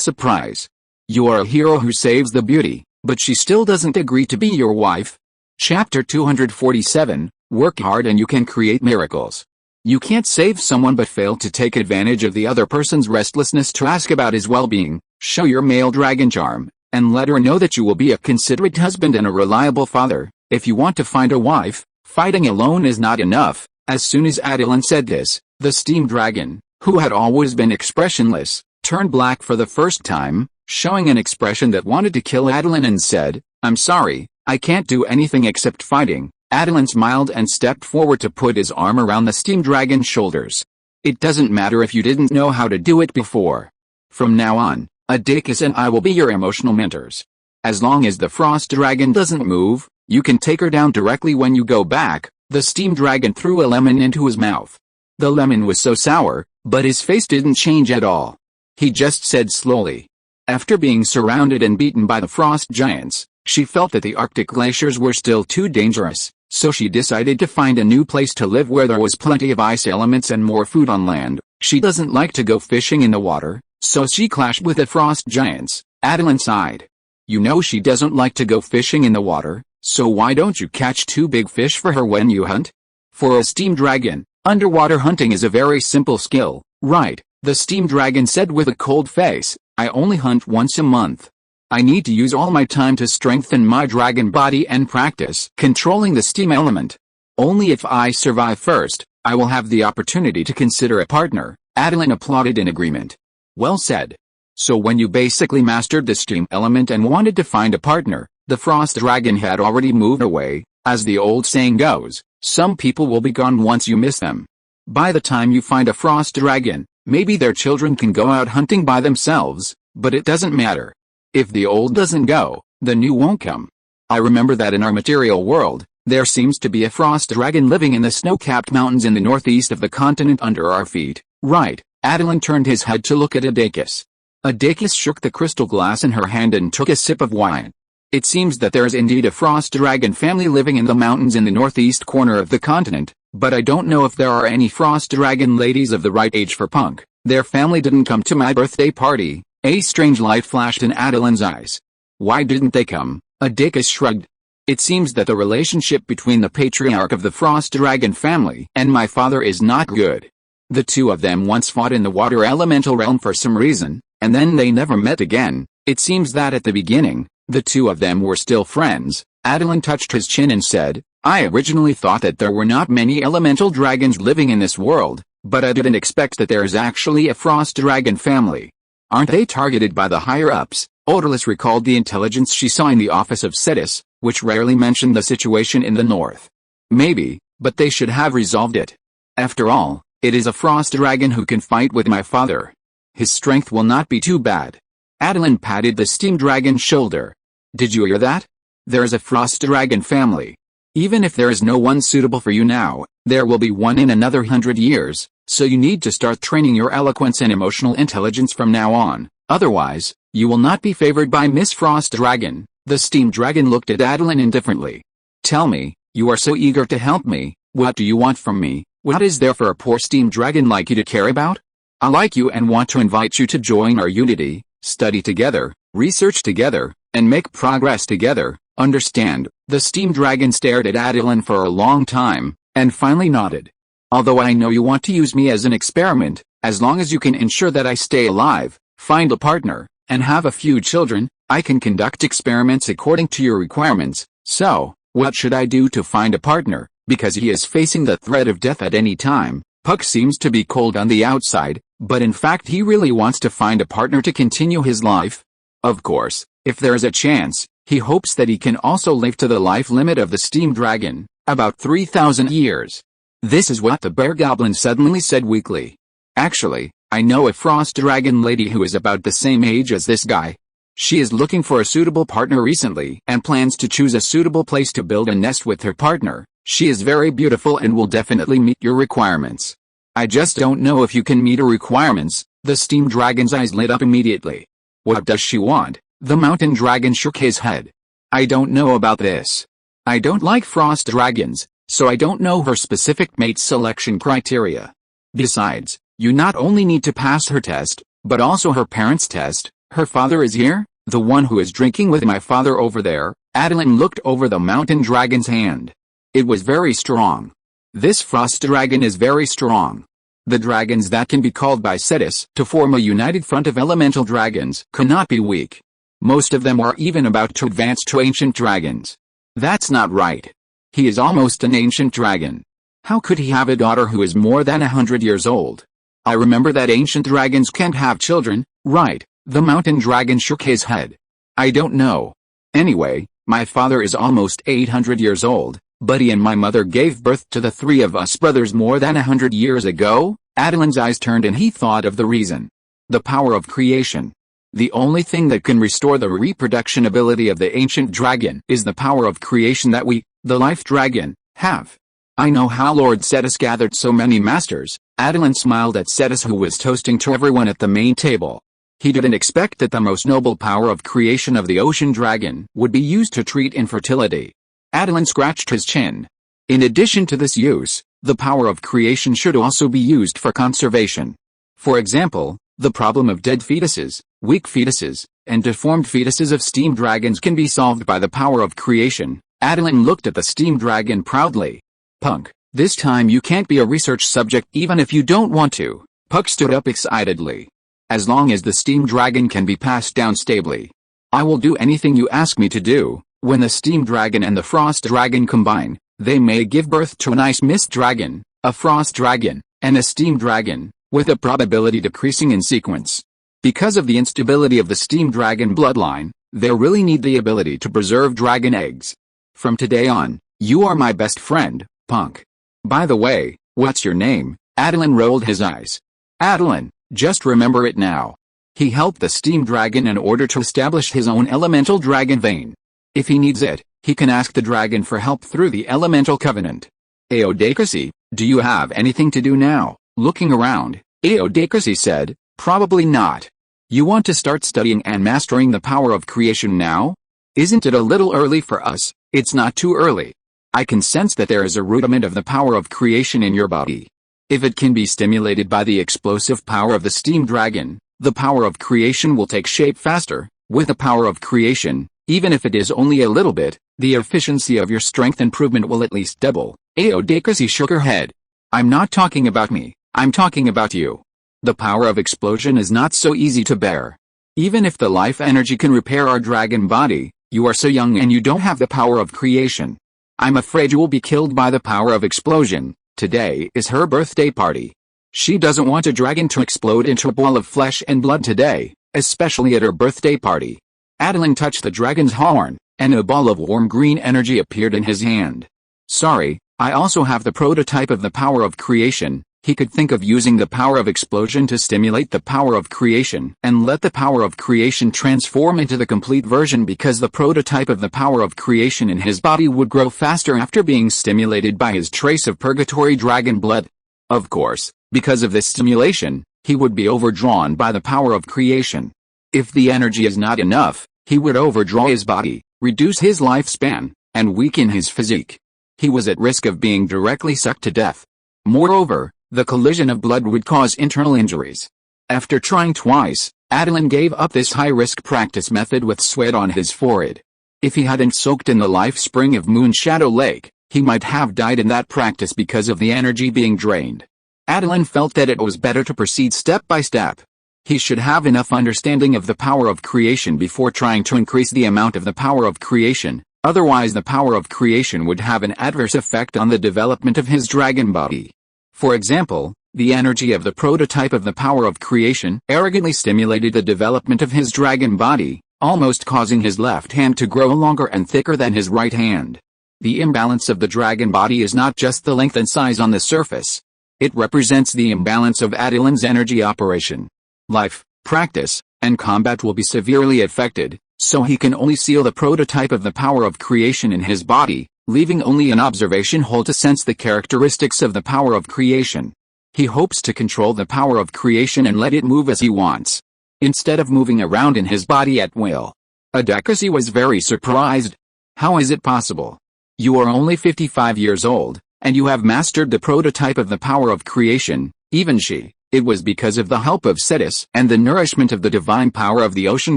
surprise. You are a hero who saves the beauty, but she still doesn't agree to be your wife. Chapter 247, Work hard and you can create miracles. You can't save someone but fail to take advantage of the other person's restlessness to ask about his well-being. Show your male dragon charm, and let her know that you will be a considerate husband and a reliable father. If you want to find a wife, fighting alone is not enough. As soon as Attilan said this, the steam dragon, who had always been expressionless, turned black for the first time, showing an expression that wanted to kill Attilan and said, I'm sorry, I can't do anything except fighting. Attilan smiled and stepped forward to put his arm around the steam dragon's shoulders. It doesn't matter if you didn't know how to do it before. From now on, Awakens and I will be your emotional mentors. As long as the frost dragon doesn't move, you can take her down directly when you go back. The steam dragon threw a lemon into his mouth. The lemon was so sour, but his face didn't change at all. He just said slowly. After being surrounded and beaten by the frost giants, she felt that the Arctic glaciers were still too dangerous, so she decided to find a new place to live where there was plenty of ice elements and more food on land. She doesn't like to go fishing in the water, so she clashed with the frost giants. Attilan sighed. You know she doesn't like to go fishing in the water, so why don't you catch 2 big fish for her when you hunt? For a steam dragon, underwater hunting is a very simple skill, right? The steam dragon said with a cold face. I only hunt once a month. I need to use all my time to strengthen my dragon body and practice controlling the steam element. Only if I survive first, I will have the opportunity to consider a partner. Attilan applauded in agreement. Well said. So when you basically mastered the steam element and wanted to find a partner, the frost dragon had already moved away. As the old saying goes, some people will be gone once you miss them. By the time you find a frost dragon, maybe their children can go out hunting by themselves, but it doesn't matter. If the old doesn't go, the new won't come. I remember that in our material world, there seems to be a frost dragon living in the snow-capped mountains in the northeast of the continent under our feet. Right. Attilan turned his head to look at Awakens. Awakens shook the crystal glass in her hand and took a sip of wine. It seems that there is indeed a frost dragon family living in the mountains in the northeast corner of the continent, but I don't know if there are any frost dragon ladies of the right age for punk. Their family didn't come to my birthday party. A strange light flashed in Attilan's eyes. Why didn't they come? Awakens shrugged. It seems that the relationship between the patriarch of the frost dragon family and my father is not good. The two of them once fought in the water elemental realm for some reason, and then they never met again. It seems that at the beginning, the two of them were still friends. Attilan touched his chin and said, I originally thought that there were not many elemental dragons living in this world, but I didn't expect that there is actually a frost dragon family. Aren't they targeted by the higher-ups? Odalys recalled the intelligence she saw in the office of Cetus, which rarely mentioned the situation in the north. Maybe, but they should have resolved it. After all, it is a frost dragon who can fight with my father. His strength will not be too bad. Attilan patted the steam dragon's shoulder. Did you hear that? There is a frost dragon family. Even if there is no one suitable for you now, there will be one in another 100 years, so you need to start training your eloquence and emotional intelligence from now on, otherwise, you will not be favored by Miss Frost Dragon. The steam dragon looked at Attilan indifferently. Tell me, you are so eager to help me, what do you want from me? What is there for a poor steam dragon like you to care about? I like you and want to invite you to join our unity, study together, research together, and make progress together. Understand? The steam dragon stared at Attilan for a long time, and finally nodded. Although I know you want to use me as an experiment, as long as you can ensure that I stay alive, find a partner, and have a few children, I can conduct experiments according to your requirements. So, what should I do to find a partner? Because he is facing the threat of death at any time. Puck seems to be cold on the outside, but in fact he really wants to find a partner to continue his life. Of course, if there is a chance, he hopes that he can also live to the life limit of the steam dragon, about 3,000 years. This is what the bear goblin suddenly said weakly. Actually, I know a frost dragon lady who is about the same age as this guy. She is looking for a suitable partner recently and plans to choose a suitable place to build a nest with her partner. She is very beautiful and will definitely meet your requirements. I just don't know if you can meet her requirements. The steam dragon's eyes lit up immediately. What does she want? The mountain dragon shook his head. I don't know about this. I don't like frost dragons, so I don't know her specific mate selection criteria. Besides, you not only need to pass her test, but also her parents' test. Her father is here, the one who is drinking with my father over there. Attilan looked over the mountain dragon's hand. It was very strong. This frost dragon is very strong. The dragons that can be called by Cetus to form a united front of elemental dragons cannot be weak. Most of them are even about to advance to ancient dragons. That's not right. He is almost an ancient dragon. How could he have a daughter who is more than 100 years old? I remember that ancient dragons can't have children, right? The mountain dragon shook his head. I don't know. Anyway, my father is almost 800 years old, but he and my mother gave birth to the three of us brothers more than 100 years ago. Attilan's eyes turned and he thought of the reason. The power of creation. The only thing that can restore the reproduction ability of the ancient dragon is the power of creation that we, the life dragon, have. I know how Lord Cetus gathered so many masters. Attilan smiled at Cetus, who was toasting to everyone at the main table. He didn't expect that the most noble power of creation of the ocean dragon would be used to treat infertility. Attilan scratched his chin. In addition to this use, the power of creation should also be used for conservation. For example, the problem of dead fetuses, weak fetuses, and deformed fetuses of steam dragons can be solved by the power of creation. Attilan looked at the steam dragon proudly. Punk, this time you can't be a research subject even if you don't want to. Puck stood up excitedly. As long as the steam dragon can be passed down stably, I will do anything you ask me to do. When the steam dragon and the frost dragon combine, they may give birth to an ice mist dragon, a frost dragon, and a steam dragon, with a probability decreasing in sequence. Because of the instability of the steam dragon bloodline, they really need the ability to preserve dragon eggs. From today on, you are my best friend, Punk. By the way, what's your name? Attilan rolled his eyes. Attilan, just remember it now. He helped the steam dragon in order to establish his own elemental dragon vein. If he needs it, he can ask the dragon for help through the elemental covenant. Aodakasi, do you have anything to do now? Looking around, Aodakasi said, probably not. You want to start studying and mastering the power of creation now? Isn't it a little early for us? It's not too early. I can sense that there is a rudiment of the power of creation in your body. If it can be stimulated by the explosive power of the steam dragon, the power of creation will take shape faster. With the power of creation, even if it is only a little bit, the efficiency of your strength improvement will at least double. Aodakasi shook her head. I'm not talking about me, I'm talking about you. The power of explosion is not so easy to bear. Even if the life energy can repair our dragon body, you are so young and you don't have the power of creation. I'm afraid you will be killed by the power of explosion. Today is her birthday party. She doesn't want a dragon to explode into a ball of flesh and blood today, especially at her birthday party. Attilan touched the dragon's horn, and a ball of warm green energy appeared in his hand. Sorry, I also have the prototype of the power of creation. He could think of using the power of explosion to stimulate the power of creation and let the power of creation transform into the complete version because the prototype of the power of creation in his body would grow faster after being stimulated by his trace of purgatory dragon blood. Of course, because of this stimulation, he would be overdrawn by the power of creation. If the energy is not enough, he would overdraw his body, reduce his lifespan, and weaken his physique. He was at risk of being directly sucked to death. Moreover, the collision of blood would cause internal injuries. After trying twice, Attilan gave up this high-risk practice method with sweat on his forehead. If he hadn't soaked in the life spring of Moonshadow Lake, he might have died in that practice because of the energy being drained. Attilan felt that it was better to proceed step by step. He should have enough understanding of the power of creation before trying to increase the amount of the power of creation, otherwise the power of creation would have an adverse effect on the development of his dragon body. For example, the energy of the prototype of the power of creation arrogantly stimulated the development of his dragon body, almost causing his left hand to grow longer and thicker than his right hand. The imbalance of the dragon body is not just the length and size on the surface. It represents the imbalance of Attilan's energy operation. Life, practice, and combat will be severely affected, so he can only seal the prototype of the power of creation in his body, leaving only an observation hole to sense the characteristics of the power of creation. He hopes to control the power of creation and let it move as he wants, instead of moving around in his body at will. Adekasi was very surprised. How is it possible? You are only 55 years old, and you have mastered the prototype of the power of creation. Even she, it was because of the help of Cetus and the nourishment of the divine power of the ocean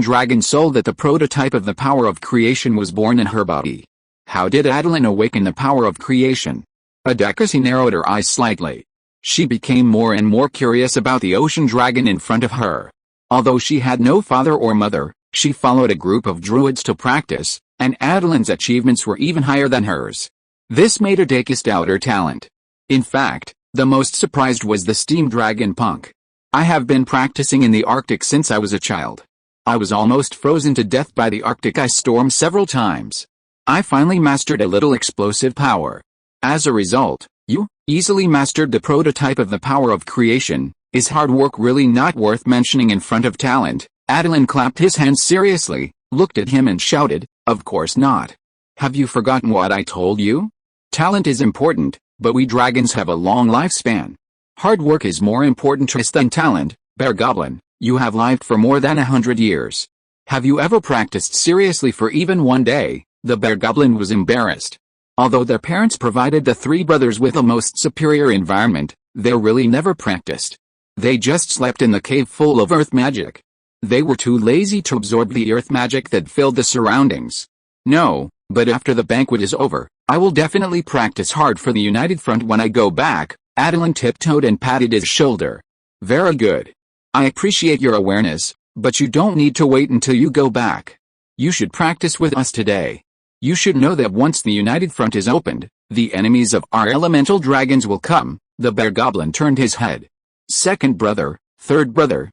dragon soul that the prototype of the power of creation was born in her body. How did Attilan awaken the power of creation? Adekasi narrowed her eyes slightly. She became more and more curious about the ocean dragon in front of her. Although she had no father or mother, she followed a group of druids to practice, and Attilan's achievements were even higher than hers. This made Adekasi doubt her talent. In fact, the most surprised was the steam dragon Punk. I have been practicing in the Arctic since I was a child. I was almost frozen to death by the Arctic ice storm several times. I finally mastered a little explosive power. As a result, you easily mastered the prototype of the power of creation. Is hard work really not worth mentioning in front of talent? Attilan clapped his hands seriously, looked at him and shouted, "Of course not. Have you forgotten what I told you? Talent is important, but we dragons have a long lifespan. Hard work is more important to us than talent." Bear Goblin, you have lived for more than 100 years. Have you ever practiced seriously for even one day? The Bear Goblin was embarrassed. Although their parents provided the three brothers with a most superior environment, they really never practiced. They just slept in the cave full of earth magic. They were too lazy to absorb the earth magic that filled the surroundings. No, but after the banquet is over, I will definitely practice hard for the United Front when I go back. Attilan tiptoed and patted his shoulder. Very good. I appreciate your awareness, but you don't need to wait until you go back. You should practice with us today. You should know that once the United Front is opened, the enemies of our elemental dragons will come. The Bear Goblin turned his head. Second brother, third brother,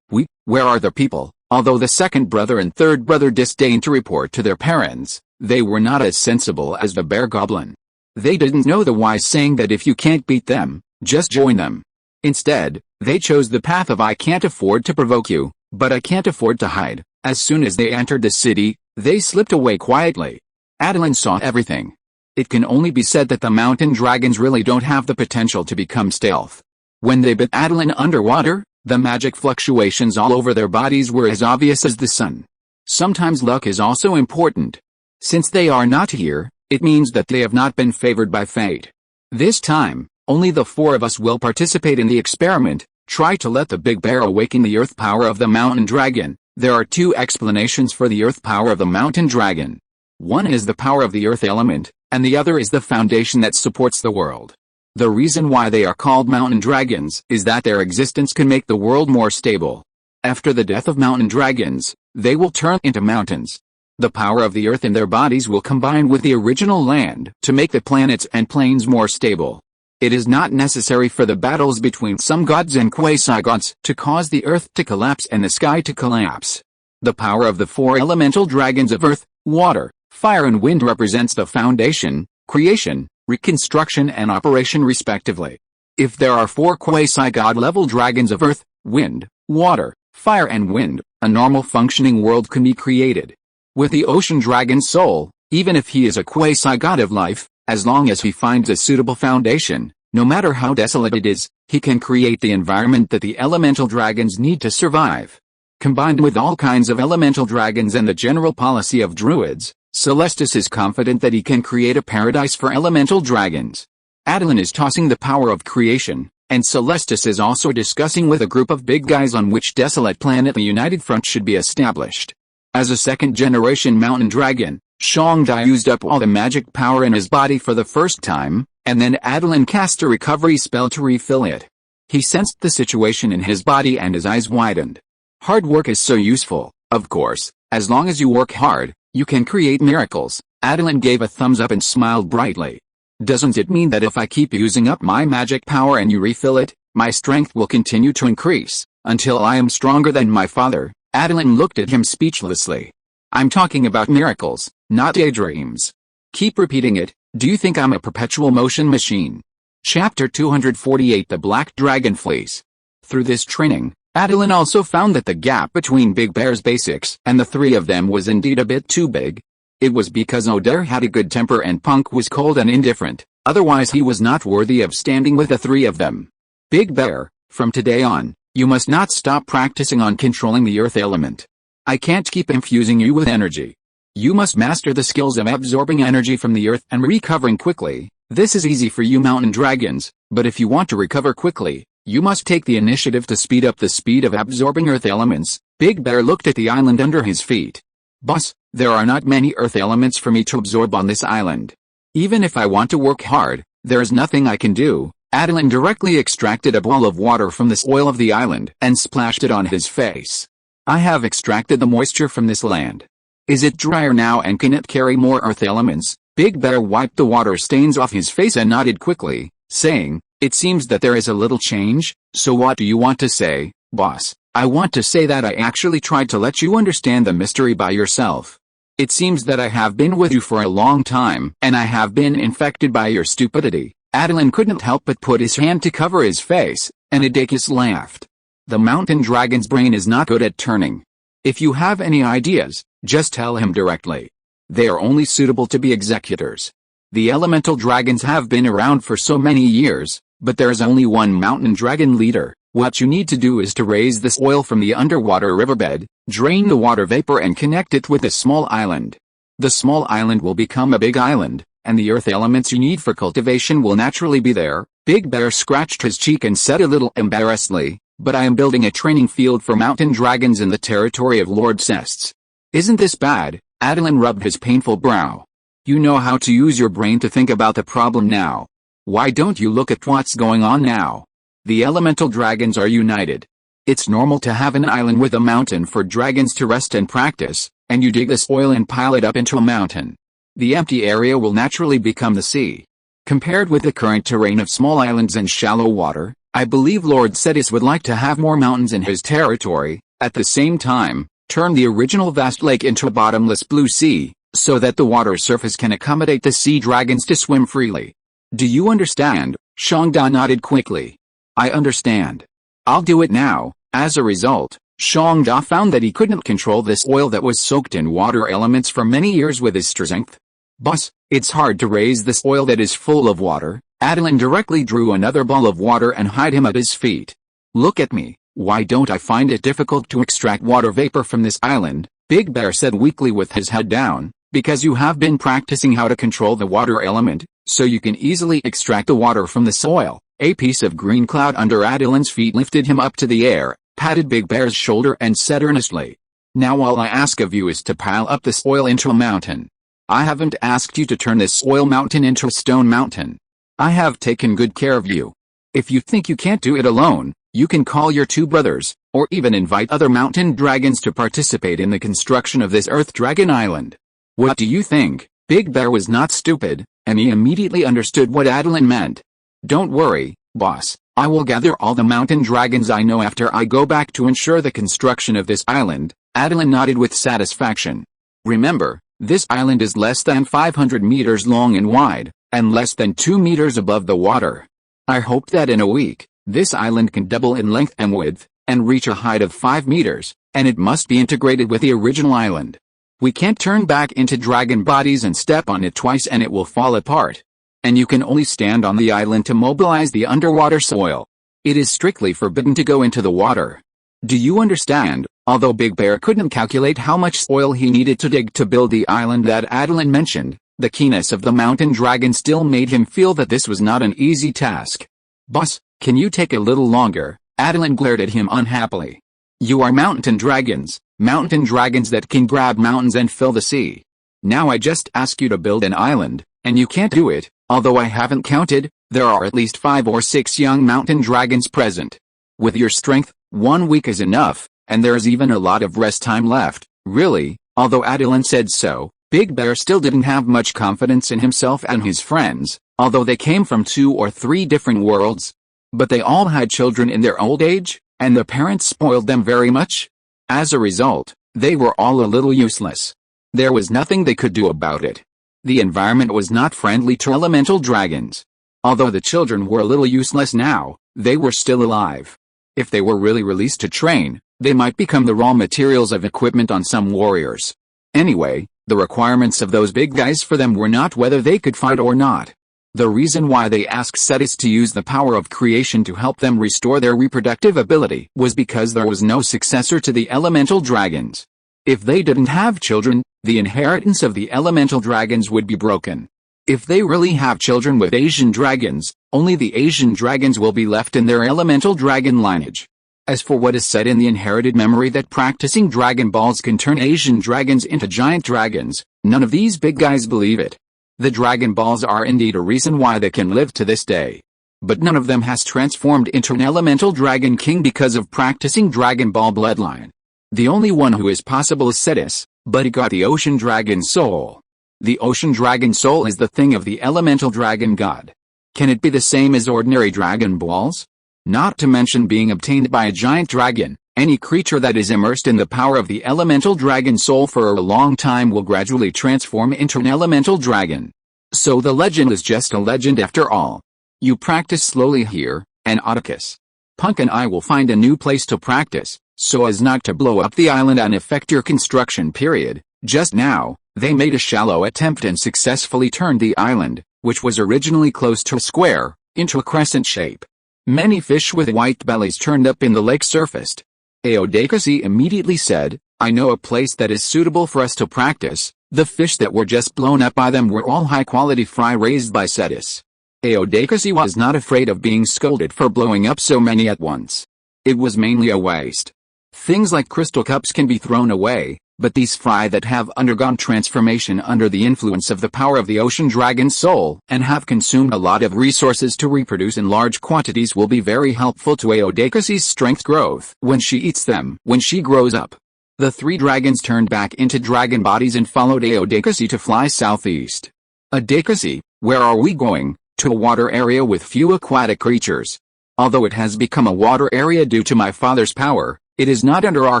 where are the people? Although the second brother and third brother disdained to report to their parents, they were not as sensible as the Bear Goblin. They didn't know the wise saying that if you can't beat them, just join them. Instead, they chose the path of I can't afford to provoke you, but I can't afford to hide. As soon as they entered the city, they slipped away quietly. Attilan saw everything. It can only be said that the mountain dragons really don't have the potential to become stealth. When they bit Attilan underwater, the magic fluctuations all over their bodies were as obvious as the sun. Sometimes luck is also important. Since they are not here, it means that they have not been favored by fate. This time, only the four of us will participate in the experiment. Try to let the big bear awaken the earth power of the mountain dragon. There are two explanations for the earth power of the mountain dragon. One is the power of the earth element, and the other is the foundation that supports the world. The reason why they are called mountain dragons is that their existence can make the world more stable. After the death of mountain dragons, they will turn into mountains. The power of the earth in their bodies will combine with the original land to make the planets and planes more stable. It is not necessary for the battles between some gods and quasi-gods to cause the earth to collapse and the sky to collapse. The power of the four elemental dragons of earth, water, fire and wind represents the foundation, creation, reconstruction and operation respectively. If there are four quasi-god level dragons of earth, wind, water, fire and wind, a normal functioning world can be created. With the ocean dragon's soul, even if he is a quasi-god of life, as long as he finds a suitable foundation, no matter how desolate it is, he can create the environment that the elemental dragons need to survive. Combined with all kinds of elemental dragons and the general policy of druids, Celestis is confident that he can create a paradise for elemental dragons. Attilan is tossing the power of creation, and Celestis is also discussing with a group of big guys on which desolate planet the United Front should be established. As a second-generation mountain dragon, Shangda used up all the magic power in his body for the first time, and then Attilan cast a recovery spell to refill it. He sensed the situation in his body and his eyes widened. Hard work is so useful, of course, as long as you work hard, you can create miracles. Attilan gave a thumbs up and smiled brightly. Doesn't it mean that if I keep using up my magic power and you refill it, my strength will continue to increase, until I am stronger than my father? Attilan looked at him speechlessly. I'm talking about miracles, not daydreams. Keep repeating it. Do you think I'm a perpetual motion machine? Chapter 248 The Black Dragon Fleece. Through this training, Attilan also found that the gap between Big Bear's basics and the three of them was indeed a bit too big. It was because Oder had a good temper and Punk was cold and indifferent, otherwise he was not worthy of standing with the three of them. Big Bear, from today on, you must not stop practicing on controlling the earth element. I can't keep infusing you with energy. You must master the skills of absorbing energy from the earth and recovering quickly. This is easy for you mountain dragons, but if you want to recover quickly, you must take the initiative to speed up the speed of absorbing earth elements. Big Bear looked at the island under his feet. Boss, there are not many earth elements for me to absorb on this island. Even if I want to work hard, there is nothing I can do. Attilan directly extracted a ball of water from the soil of the island and splashed it on his face. I have extracted the moisture from this land. Is it drier now and can it carry more earth elements? Big Bear wiped the water stains off his face and nodded quickly, saying, it seems that there is a little change. So what do you want to say, boss? I want to say that I actually tried to let you understand the mystery by yourself. It seems that I have been with you for a long time, and I have been infected by your stupidity. Attilan couldn't help but put his hand to cover his face, and Adakis laughed. The mountain dragon's brain is not good at turning. If you have any ideas, just tell him directly. They are only suitable to be executors. The elemental dragons have been around for so many years, but there is only one mountain dragon leader. What you need to do is to raise this oil from the underwater riverbed, drain the water vapor and connect it with a small island. The small island will become a big island, and the earth elements you need for cultivation will naturally be there. Big Bear scratched his cheek and said a little embarrassedly, but I am building a training field for mountain dragons in the territory of Lord Sests. Isn't this bad? Attilan rubbed his painful brow. You know how to use your brain to think about the problem now. Why don't you look at what's going on now? The elemental dragons are united. It's normal to have an island with a mountain for dragons to rest and practice, and you dig this oil and pile it up into a mountain. The empty area will naturally become the sea. Compared with the current terrain of small islands and shallow water, I believe Lord Setis would like to have more mountains in his territory. At the same time, turn the original vast lake into a bottomless blue sea, so that the water surface can accommodate the sea dragons to swim freely. Do you understand? Shangda nodded quickly. I understand. I'll do it now. As a result, Shangda found that he couldn't control this oil that was soaked in water elements for many years with his strength. Boss, it's hard to raise this oil that is full of water. Attilan directly drew another ball of water and hid him at his feet. Look at me. Why don't I find it difficult to extract water vapor from this island? Big Bear said weakly with his head down. Because you have been practicing how to control the water element, so you can easily extract the water from the soil. A piece of green cloud under Attilan's feet lifted him up to the air, patted Big Bear's shoulder and said earnestly, now all I ask of you is to pile up this oil into a mountain. I haven't asked you to turn this oil mountain into a stone mountain. I have taken good care of you. If you think you can't do it alone, you can call your two brothers. or even invite other mountain dragons to participate in the construction of this Earth Dragon Island. What do you think? Big Bear was not stupid, and he immediately understood what Attilan meant. Don't worry, boss, I will gather all the mountain dragons I know after I go back to ensure the construction of this island. Attilan nodded with satisfaction. Remember, this island is less than 500 meters long and wide, and less than 2 meters above the water. I hope that in a week, this island can double in length and width, and reach a height of 5 meters, and it must be integrated with the original island. We can't turn back into dragon bodies and step on it twice and it will fall apart. And you can only stand on the island to mobilize the underwater soil. It is strictly forbidden to go into the water. Do you understand? Although Big Bear couldn't calculate how much soil he needed to dig to build the island that Attilan mentioned, the keenness of the mountain dragon still made him feel that this was not an easy task. Boss, can you take a little longer? Attilan glared at him unhappily. You are mountain dragons that can grab mountains and fill the sea. Now I just ask you to build an island, and you can't do it. Although I haven't counted, there are at least 5 or 6 young mountain dragons present. With your strength, 1 week is enough, and there's even a lot of rest time left. Really, although Attilan said so, Big Bear still didn't have much confidence in himself and his friends, although they came from 2 or 3 different worlds. But they all had children in their old age, and their parents spoiled them very much. As a result, they were all a little useless. There was nothing they could do about it. The environment was not friendly to elemental dragons. Although the children were a little useless now, they were still alive. If they were really released to train, they might become the raw materials of equipment on some warriors. Anyway, the requirements of those big guys for them were not whether they could fight or not. The reason why they asked Cetus to use the power of creation to help them restore their reproductive ability was because there was no successor to the elemental dragons. If they didn't have children, the inheritance of the elemental dragons would be broken. If they really have children with Asian dragons, only the Asian dragons will be left in their elemental dragon lineage. As for what is said in the inherited memory that practicing Dragon Balls can turn Asian dragons into giant dragons, none of these big guys believe it. The Dragon Balls are indeed a reason why they can live to this day. But none of them has transformed into an elemental dragon king because of practicing Dragon Ball bloodline. The only one who is possible is Cetus, but he got the Ocean Dragon Soul. The Ocean Dragon Soul is the thing of the elemental dragon god. Can it be the same as ordinary Dragon Balls? Not to mention being obtained by a giant dragon, any creature that is immersed in the power of the elemental dragon soul for a long time will gradually transform into an elemental dragon. So the legend is just a legend after all. You practice slowly here, and Atticus. Punk and I will find a new place to practice, so as not to blow up the island and affect your construction period. Just now, they made a shallow attempt and successfully turned the island, which was originally close to a square, into a crescent shape. Many fish with white bellies turned up in the lake surfaced. Aodakasi immediately said, I know a place that is suitable for us to practice. The fish that were just blown up by them were all high-quality fry raised by Cetus. Aodakasi was not afraid of being scolded for blowing up so many at once. It was mainly a waste. Things like crystal cups can be thrown away, but these fry that have undergone transformation under the influence of the power of the ocean dragon soul and have consumed a lot of resources to reproduce in large quantities will be very helpful to Aodakasi's strength growth when she eats them when she grows up. The 3 dragons turned back into dragon bodies and followed Aodakasi to fly southeast. Aodakasi, where are we going? To a water area with few aquatic creatures. Although it has become a water area due to my father's power, it is not under our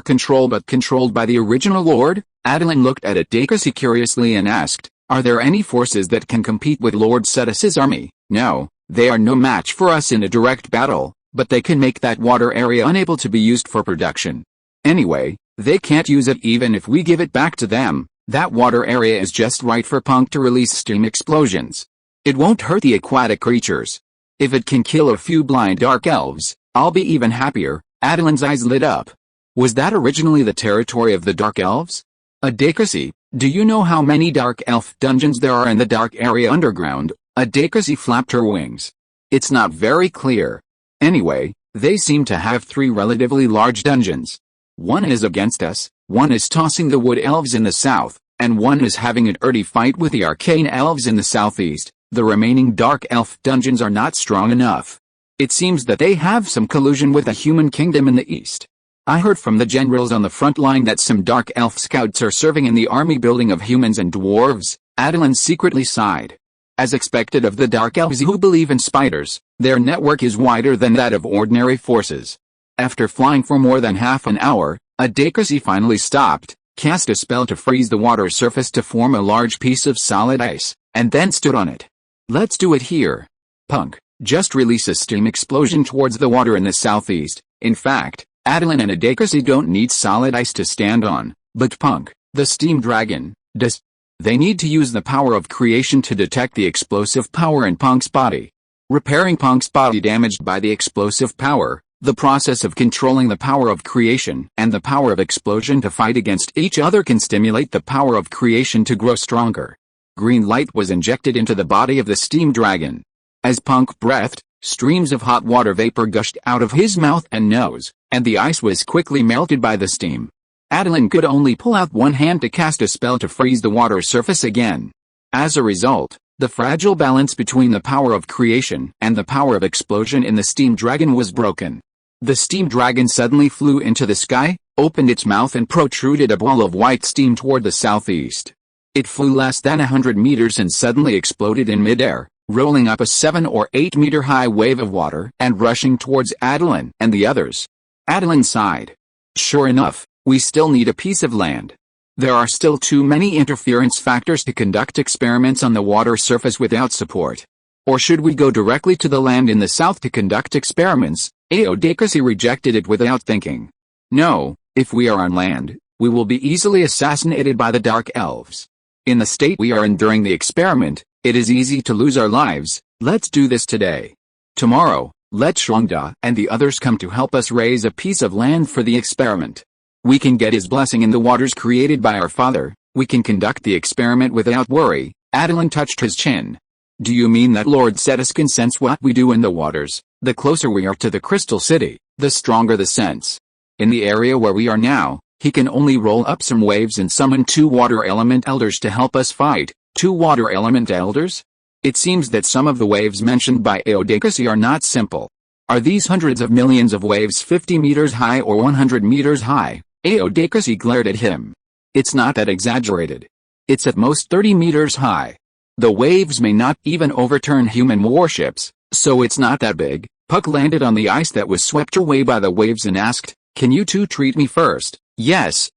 control but controlled by the original Lord. Attilan looked at Aodakasi curiously and asked, are there any forces that can compete with Lord Cetus's army? No, they are no match for us in a direct battle, but they can make that water area unable to be used for production. Anyway, they can't use it even if we give it back to them. That water area is just right for Punk to release steam explosions. It won't hurt the aquatic creatures. If it can kill a few blind dark elves, I'll be even happier. Attilan's eyes lit up. Was that originally the territory of the dark elves? Aodakasi, do you know how many dark elf dungeons there are in the dark area underground? Aodakasi flapped her wings. It's not very clear. Anyway, they seem to have 3 relatively large dungeons. One is against us, one is tossing the wood elves in the south, and one is having an early fight with the arcane elves in the southeast. The remaining dark elf dungeons are not strong enough. It seems that they have some collusion with the human kingdom in the east. I heard from the generals on the front line that some dark elf scouts are serving in the army building of humans and dwarves. Attilan secretly sighed. As expected of the dark elves who believe in spiders, their network is wider than that of ordinary forces. After flying for more than half an hour, Adakasi finally stopped, cast a spell to freeze the water surface to form a large piece of solid ice, and then stood on it. Let's do it here. Punk, just release a steam explosion towards the water in the southeast. In fact, Attilan and Adakasi don't need solid ice to stand on, but Punk, the steam dragon, does. They need to use the power of creation to detect the explosive power in Punk's body. Repairing Punk's body damaged by the explosive power, the process of controlling the power of creation and the power of explosion to fight against each other can stimulate the power of creation to grow stronger. Green light was injected into the body of the steam dragon. As Punk breathed, streams of hot water vapor gushed out of his mouth and nose, and the ice was quickly melted by the steam. Attilan could only pull out one hand to cast a spell to freeze the water surface again. As a result, the fragile balance between the power of creation and the power of explosion in the steam dragon was broken. The steam dragon suddenly flew into the sky, opened its mouth and protruded a ball of white steam toward the southeast. It flew less than 100 meters and suddenly exploded in midair, rolling up a 7 or 8 meter high wave of water and rushing towards Attilan and the others. Attilan sighed. Sure enough, we still need a piece of land. There are still too many interference factors to conduct experiments on the water surface without support. Or should we go directly to the land in the south to conduct experiments? Adakasi rejected it without thinking. No, if we are on land, we will be easily assassinated by the dark elves. In the state we are in during the experiment, it is easy to lose our lives. Let's do this today. Tomorrow, let Shrongda and the others come to help us raise a piece of land for the experiment. We can get his blessing in the waters created by our father. We can conduct the experiment without worry. Attilan touched his chin. Do you mean that Lord Cetus can sense what we do in the waters? The closer we are to the Crystal City, the stronger the sense. In the area where we are now, he can only roll up some waves and summon 2 water element elders to help us fight. 2 water element elders? It seems that some of the waves mentioned by Adakasi are not simple. Are these hundreds of millions of waves 50 meters high or 100 meters high? Adakasi glared at him. It's not that exaggerated. It's at most 30 meters high. The waves may not even overturn human warships, so it's not that big. Puck landed on the ice that was swept away by the waves and asked, "Can you two treat me first?" Yes,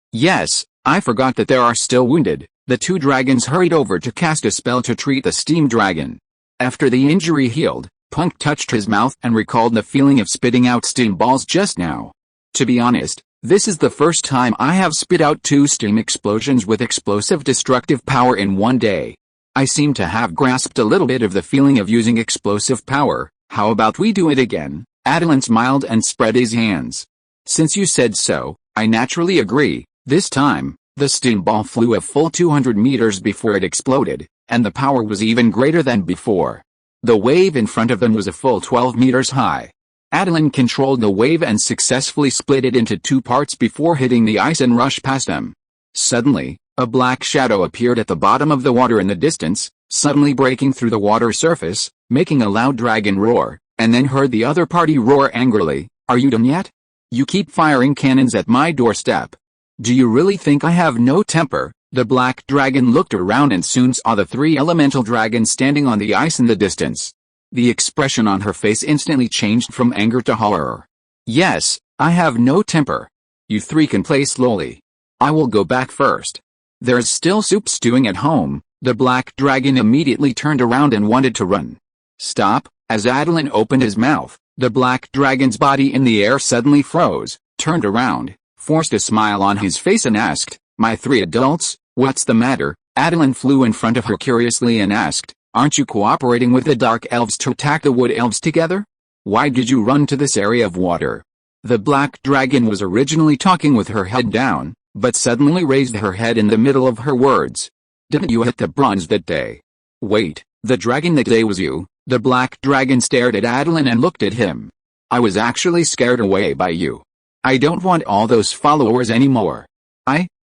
I forgot that there are still wounded." The 2 dragons hurried over to cast a spell to treat the steam dragon. After the injury healed, Punk touched his mouth and recalled the feeling of spitting out steam balls just now. To be honest, this is the first time I have spit out 2 steam explosions with explosive destructive power in one day. I seem to have grasped a little bit of the feeling of using explosive power. How about we do it again? Attilan smiled and spread his hands. Since you said so, I naturally agree. This time, the steam ball flew a full 200 meters before it exploded, and the power was even greater than before. The wave in front of them was a full 12 meters high. Attilan controlled the wave and successfully split it into 2 parts before hitting the ice and rushed past them. Suddenly, a black shadow appeared at the bottom of the water in the distance, suddenly breaking through the water surface, making a loud dragon roar, and then heard the other party roar angrily, "Are you done yet? You keep firing cannons at my doorstep. Do you really think I have no temper?" The black dragon looked around and soon saw the 3 elemental dragons standing on the ice in the distance. The expression on her face instantly changed from anger to horror. "Yes, I have no temper. You 3 can play slowly. I will go back first. There's still soup stewing at home." The black dragon immediately turned around and wanted to run. "Stop!" As Attilan opened his mouth, the black dragon's body in the air suddenly froze, turned around, forced a smile on his face and asked, "My 3 adults, what's the matter?" Attilan flew in front of her curiously and asked, "Aren't you cooperating with the dark elves to attack the wood elves together? Why did you run to this area of water?" The black dragon was originally talking with her head down, but suddenly raised her head in the middle of her words. "Didn't you hit the bronze that day?" "Wait, the dragon that day was you?" The black dragon stared at Attilan and looked at him. "I was actually scared away by you. I don't want all those followers anymore."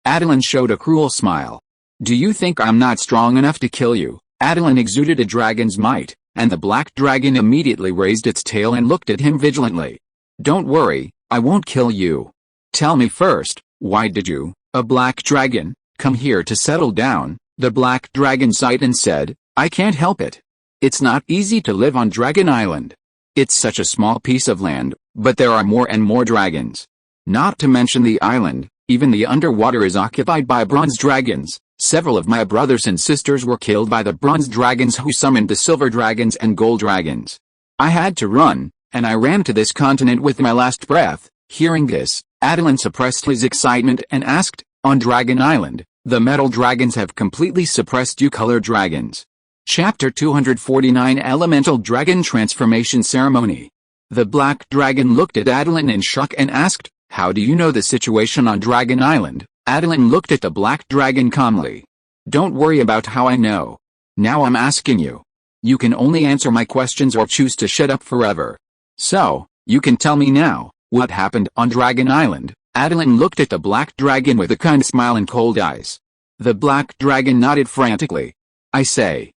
Attilan showed a cruel smile. "Do you think I'm not strong enough to kill you?" Attilan exuded a dragon's might, and the black dragon immediately raised its tail and looked at him vigilantly. "Don't worry, I won't kill you. Tell me first, why did you, a black dragon, come here to settle down? The black dragon sighed and said, I can't help it. It's not easy to live on Dragon Island. It's such a small piece of land, but there are more and more dragons. Not to mention the island, even the underwater is occupied by bronze dragons. Several of my brothers and sisters were killed by the bronze dragons who summoned the silver dragons and gold dragons. I had to run, and I ran to this continent with my last breath. Hearing this, Attilan suppressed his excitement and asked, on Dragon Island, the metal dragons have completely suppressed you color dragons. Chapter 249 Elemental Dragon Transformation Ceremony. The black dragon looked at Attilan in shock and asked, how do you know the situation on Dragon Island? Attilan looked at the black dragon calmly. Don't worry about how I know. Now I'm asking you. You can only answer my questions or choose to shut up forever. So, you can tell me now, what happened on Dragon Island? Attilan looked at the black dragon with a kind smile and cold eyes. The black dragon nodded frantically. I say.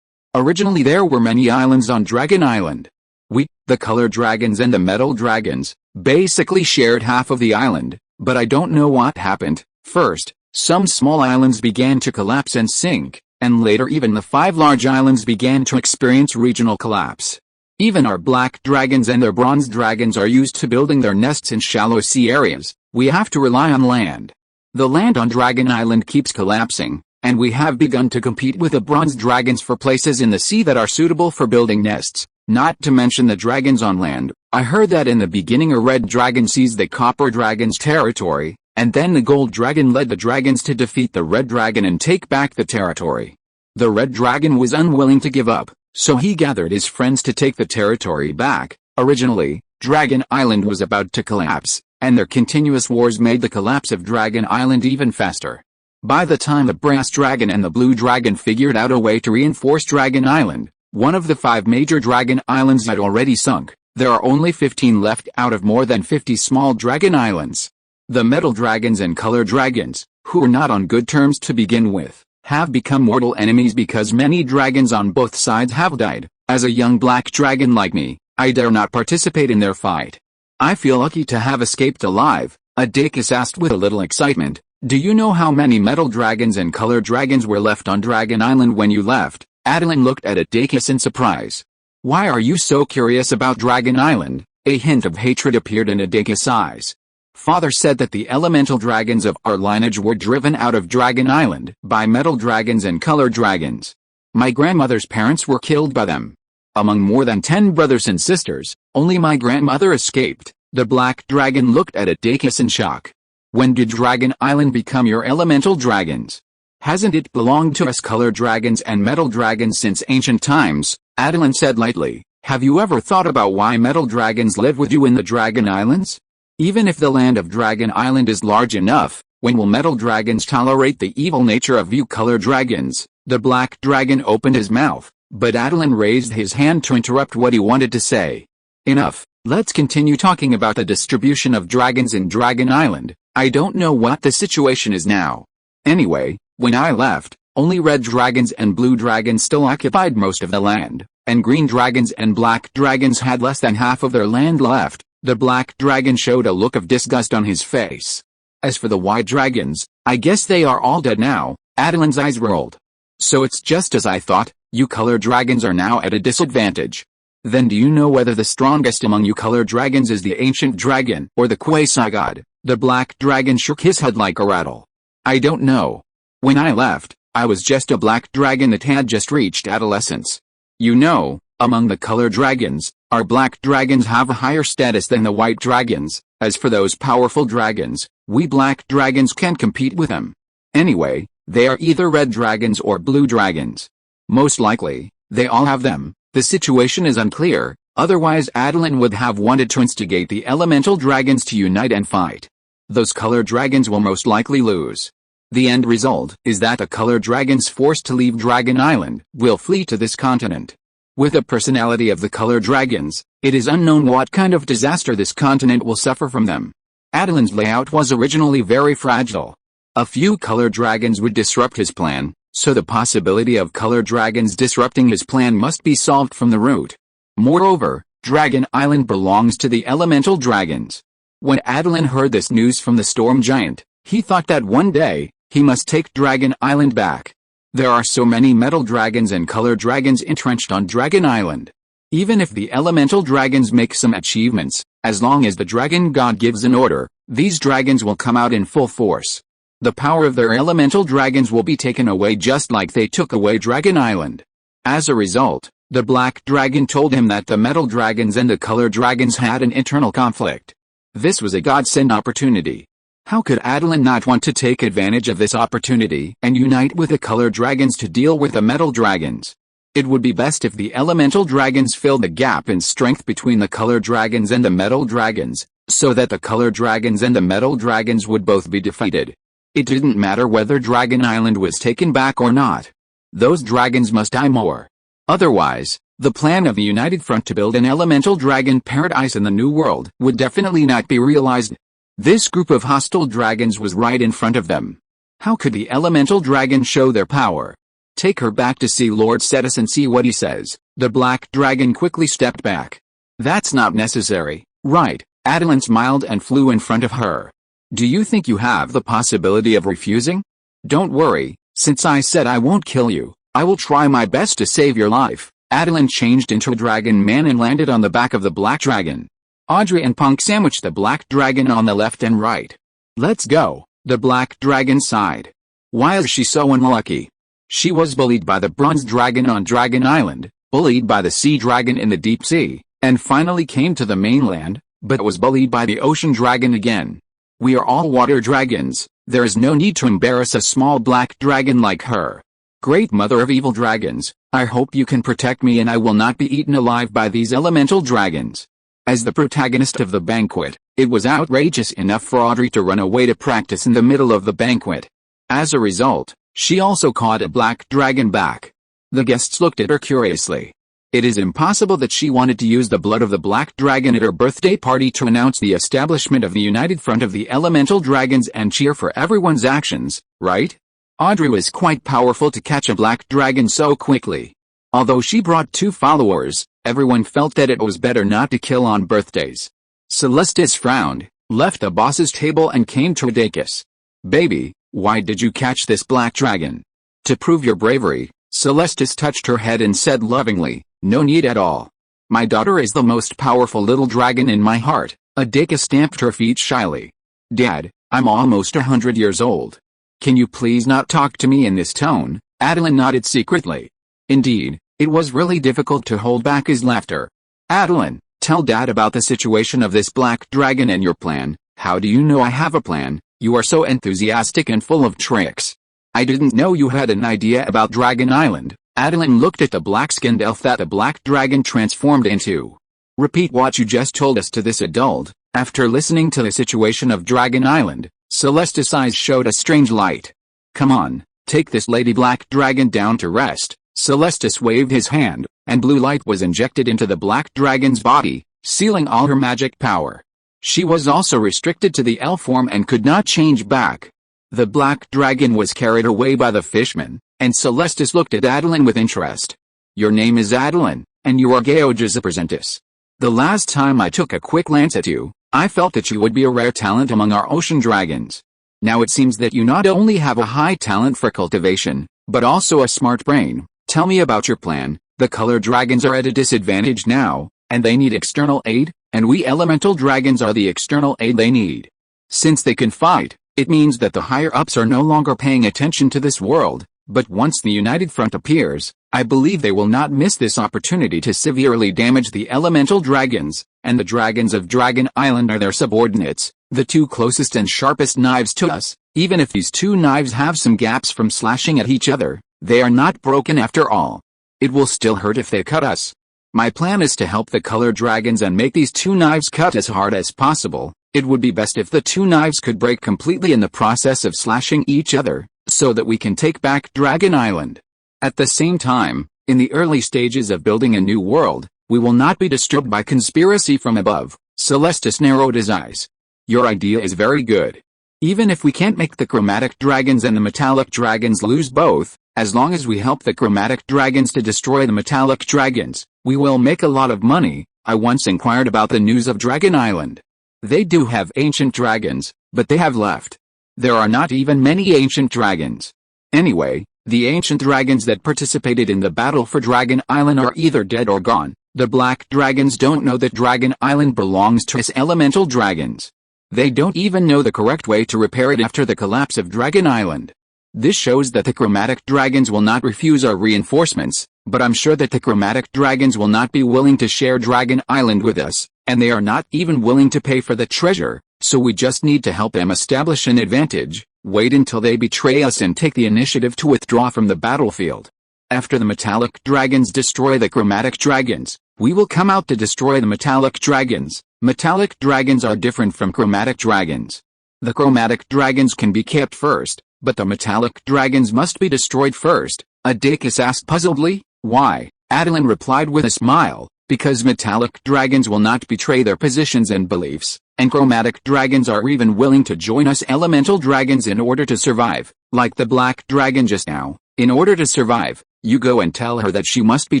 Originally there were many islands on Dragon Island. We, the color dragons and the metal dragons, basically shared half of the island, but I don't know what happened. First, some small islands began to collapse and sink, and later even the 5 large islands began to experience regional collapse. Even our black dragons and their bronze dragons are used to building their nests in shallow sea areas. We have to rely on land. The land on Dragon Island keeps collapsing, and we have begun to compete with the bronze dragons for places in the sea that are suitable for building nests, not to mention the dragons on land. I heard that in the beginning a red dragon seized the copper dragon's territory, and then the gold dragon led the dragons to defeat the red dragon and take back the territory. The red dragon was unwilling to give up, so he gathered his friends to take the territory back. Originally, Dragon Island was about to collapse, and their continuous wars made the collapse of Dragon Island even faster. By the time the brass dragon and the blue dragon figured out a way to reinforce Dragon Island, one of the 5 major dragon islands had already sunk. There are only 15 left out of more than 50 small dragon islands. The metal dragons and color dragons, who were not on good terms to begin with, have become mortal enemies because many dragons on both sides have died. As a young black dragon like me, I dare not participate in their fight. I feel lucky to have escaped alive. Adakis asked with a little excitement. Do you know how many metal dragons and color dragons were left on Dragon Island when you left? Attilan looked at Adakis in surprise. Why are you so curious about Dragon Island? A hint of hatred appeared in Adakis' eyes. Father said that the elemental dragons of our lineage were driven out of Dragon Island by metal dragons and color dragons. My grandmother's parents were killed by them. Among more than 10 brothers and sisters, only my grandmother escaped. The black dragon looked at Adakis in shock. When did Dragon Island become your elemental dragons? Hasn't it belonged to us color dragons and metal dragons since ancient times? Attilan said lightly. Have you ever thought about why metal dragons live with you in the Dragon Islands? Even if the land of Dragon Island is large enough, when will metal dragons tolerate the evil nature of you color dragons? The black dragon opened his mouth, but Attilan raised his hand to interrupt what he wanted to say. Enough, let's continue talking about the distribution of dragons in Dragon Island. I don't know what the situation is now. Anyway, when I left, only red dragons and blue dragons still occupied most of the land, and green dragons and black dragons had less than half of their land left. The black dragon showed a look of disgust on his face. As for the white dragons, I guess they are all dead now. Attilan's eyes rolled. So it's just as I thought, you color dragons are now at a disadvantage. Then do you know whether the strongest among you color dragons is the ancient dragon or the quasi-god? The black dragon shook his head like a rattle. I don't know. When I left, I was just a black dragon that had just reached adolescence. You know, among the color dragons, our black dragons have a higher status than the white dragons. As for those powerful dragons, we black dragons can't compete with them. Anyway, they are either red dragons or blue dragons. Most likely, they all have them. The situation is unclear, otherwise Attilan would have wanted to instigate the elemental dragons to unite and fight. Those color dragons will most likely lose. The end result is that the color dragons forced to leave Dragon Island will flee to this continent. With the personality of the color dragons, it is unknown what kind of disaster this continent will suffer from them. Attilan's layout was originally very fragile. A few color dragons would disrupt his plan, so the possibility of color dragons disrupting his plan must be solved from the root. Moreover, Dragon Island belongs to the elemental dragons. When Attilan heard this news from the storm giant, he thought that one day, he must take Dragon Island back. There are so many metal dragons and color dragons entrenched on Dragon Island. Even if the elemental dragons make some achievements, as long as the dragon god gives an order, these dragons will come out in full force. The power of their elemental dragons will be taken away just like they took away Dragon Island. As a result, the black dragon told him that the metal dragons and the color dragons had an internal conflict. This was a godsend opportunity. How could Attilan not want to take advantage of this opportunity and unite with the color dragons to deal with the metal dragons? It would be best if the elemental dragons filled the gap in strength between the color dragons and the metal dragons, so that the color dragons and the metal dragons would both be defeated. It didn't matter whether Dragon Island was taken back or not. Those dragons must die more. Otherwise, the plan of the United Front to build an elemental dragon paradise in the New World would definitely not be realized. This group of hostile dragons was right in front of them. How could the elemental dragon show their power? Take her back to see Lord Cetus and see what he says. The black dragon quickly stepped back. That's not necessary, right? Attilan smiled and flew in front of her. Do you think you have the possibility of refusing? Don't worry, since I said I won't kill you, I will try my best to save your life. Attilan changed into a dragon man and landed on the back of the black dragon. Audrey and Punk sandwiched the black dragon on the left and right. Let's go, the black dragon sighed. Why is she so unlucky? She was bullied by the bronze dragon on Dragon Island, bullied by the sea dragon in the deep sea, and finally came to the mainland, but was bullied by the ocean dragon again. We are all water dragons, there is no need to embarrass a small black dragon like her. Great mother of evil dragons, I hope you can protect me and I will not be eaten alive by these elemental dragons. As the protagonist of the banquet, it was outrageous enough for Audrey to run away to practice in the middle of the banquet. As a result, she also caught a black dragon back. The guests looked at her curiously. It is impossible that she wanted to use the blood of the black dragon at her birthday party to announce the establishment of the United Front of the Elemental Dragons and cheer for everyone's actions, right? Audrey was quite powerful to catch a black dragon so quickly. Although she brought 2 followers, everyone felt that it was better not to kill on birthdays. Celestis frowned, left the boss's table and came to Adakis. Baby, why did you catch this black dragon? To prove your bravery, Celestis touched her head and said lovingly, no need at all. My daughter is the most powerful little dragon in my heart. Adakis stamped her feet shyly. Dad, I'm almost 100 years old. Can you please not talk to me in this tone? Attilan nodded secretly. Indeed, it was really difficult to hold back his laughter. Attilan, tell Dad about the situation of this black dragon and your plan. How do you know I have a plan? You are so enthusiastic and full of tricks. I didn't know you had an idea about Dragon Island. Attilan looked at the black-skinned elf that the black dragon transformed into. Repeat what you just told us to this adult. After listening to the situation of Dragon Island, Celestis' eyes showed a strange light. Come on, take this lady black dragon down to rest. Celestis waved his hand, and blue light was injected into the black dragon's body, sealing all her magic power. She was also restricted to the elf form and could not change back. The black dragon was carried away by the fishman, and Celestis looked at Attilan with interest. Your name is Attilan, and you are Geoge's apprentice. The last time I took a quick glance at you, I felt that you would be a rare talent among our ocean dragons. Now it seems that you not only have a high talent for cultivation, but also a smart brain. Tell me about your plan. The color dragons are at a disadvantage now, and they need external aid, and we elemental dragons are the external aid they need. Since they can fight, it means that the higher-ups are no longer paying attention to this world, but once the United Front appears, I believe they will not miss this opportunity to severely damage the elemental dragons, and the dragons of Dragon Island are their subordinates, the 2 closest and sharpest knives to us. Even if these 2 knives have some gaps from slashing at each other, they are not broken after all. It will still hurt if they cut us. My plan is to help the color dragons and make these 2 knives cut as hard as possible. It would be best if the 2 knives could break completely in the process of slashing each other, so that we can take back Dragon Island. At the same time, in the early stages of building a new world, we will not be disturbed by conspiracy from above. Celestis narrowed his eyes. Your idea is very good. Even if we can't make the chromatic dragons and the metallic dragons lose both, as long as we help the chromatic dragons to destroy the metallic dragons, we will make a lot of money. I once inquired about the news of Dragon Island. They do have ancient dragons, but they have left. There are not even many ancient dragons. Anyway, the ancient dragons that participated in the battle for Dragon Island are either dead or gone. The black dragons don't know that Dragon Island belongs to us elemental dragons. They don't even know the correct way to repair it after the collapse of Dragon Island. This shows that the chromatic dragons will not refuse our reinforcements, but I'm sure that the chromatic dragons will not be willing to share Dragon Island with us, and they are not even willing to pay for the treasure, so we just need to help them establish an advantage, wait until they betray us and take the initiative to withdraw from the battlefield. After the metallic dragons destroy the chromatic dragons, we will come out to destroy the metallic dragons. Metallic dragons are different from chromatic dragons. The chromatic dragons can be kept first, but the metallic dragons must be destroyed first. Awakens asked puzzledly. Why? Attilan replied with a smile, because metallic dragons will not betray their positions and beliefs, and chromatic dragons are even willing to join us elemental dragons in order to survive, like the black dragon just now. In order to survive, you go and tell her that she must be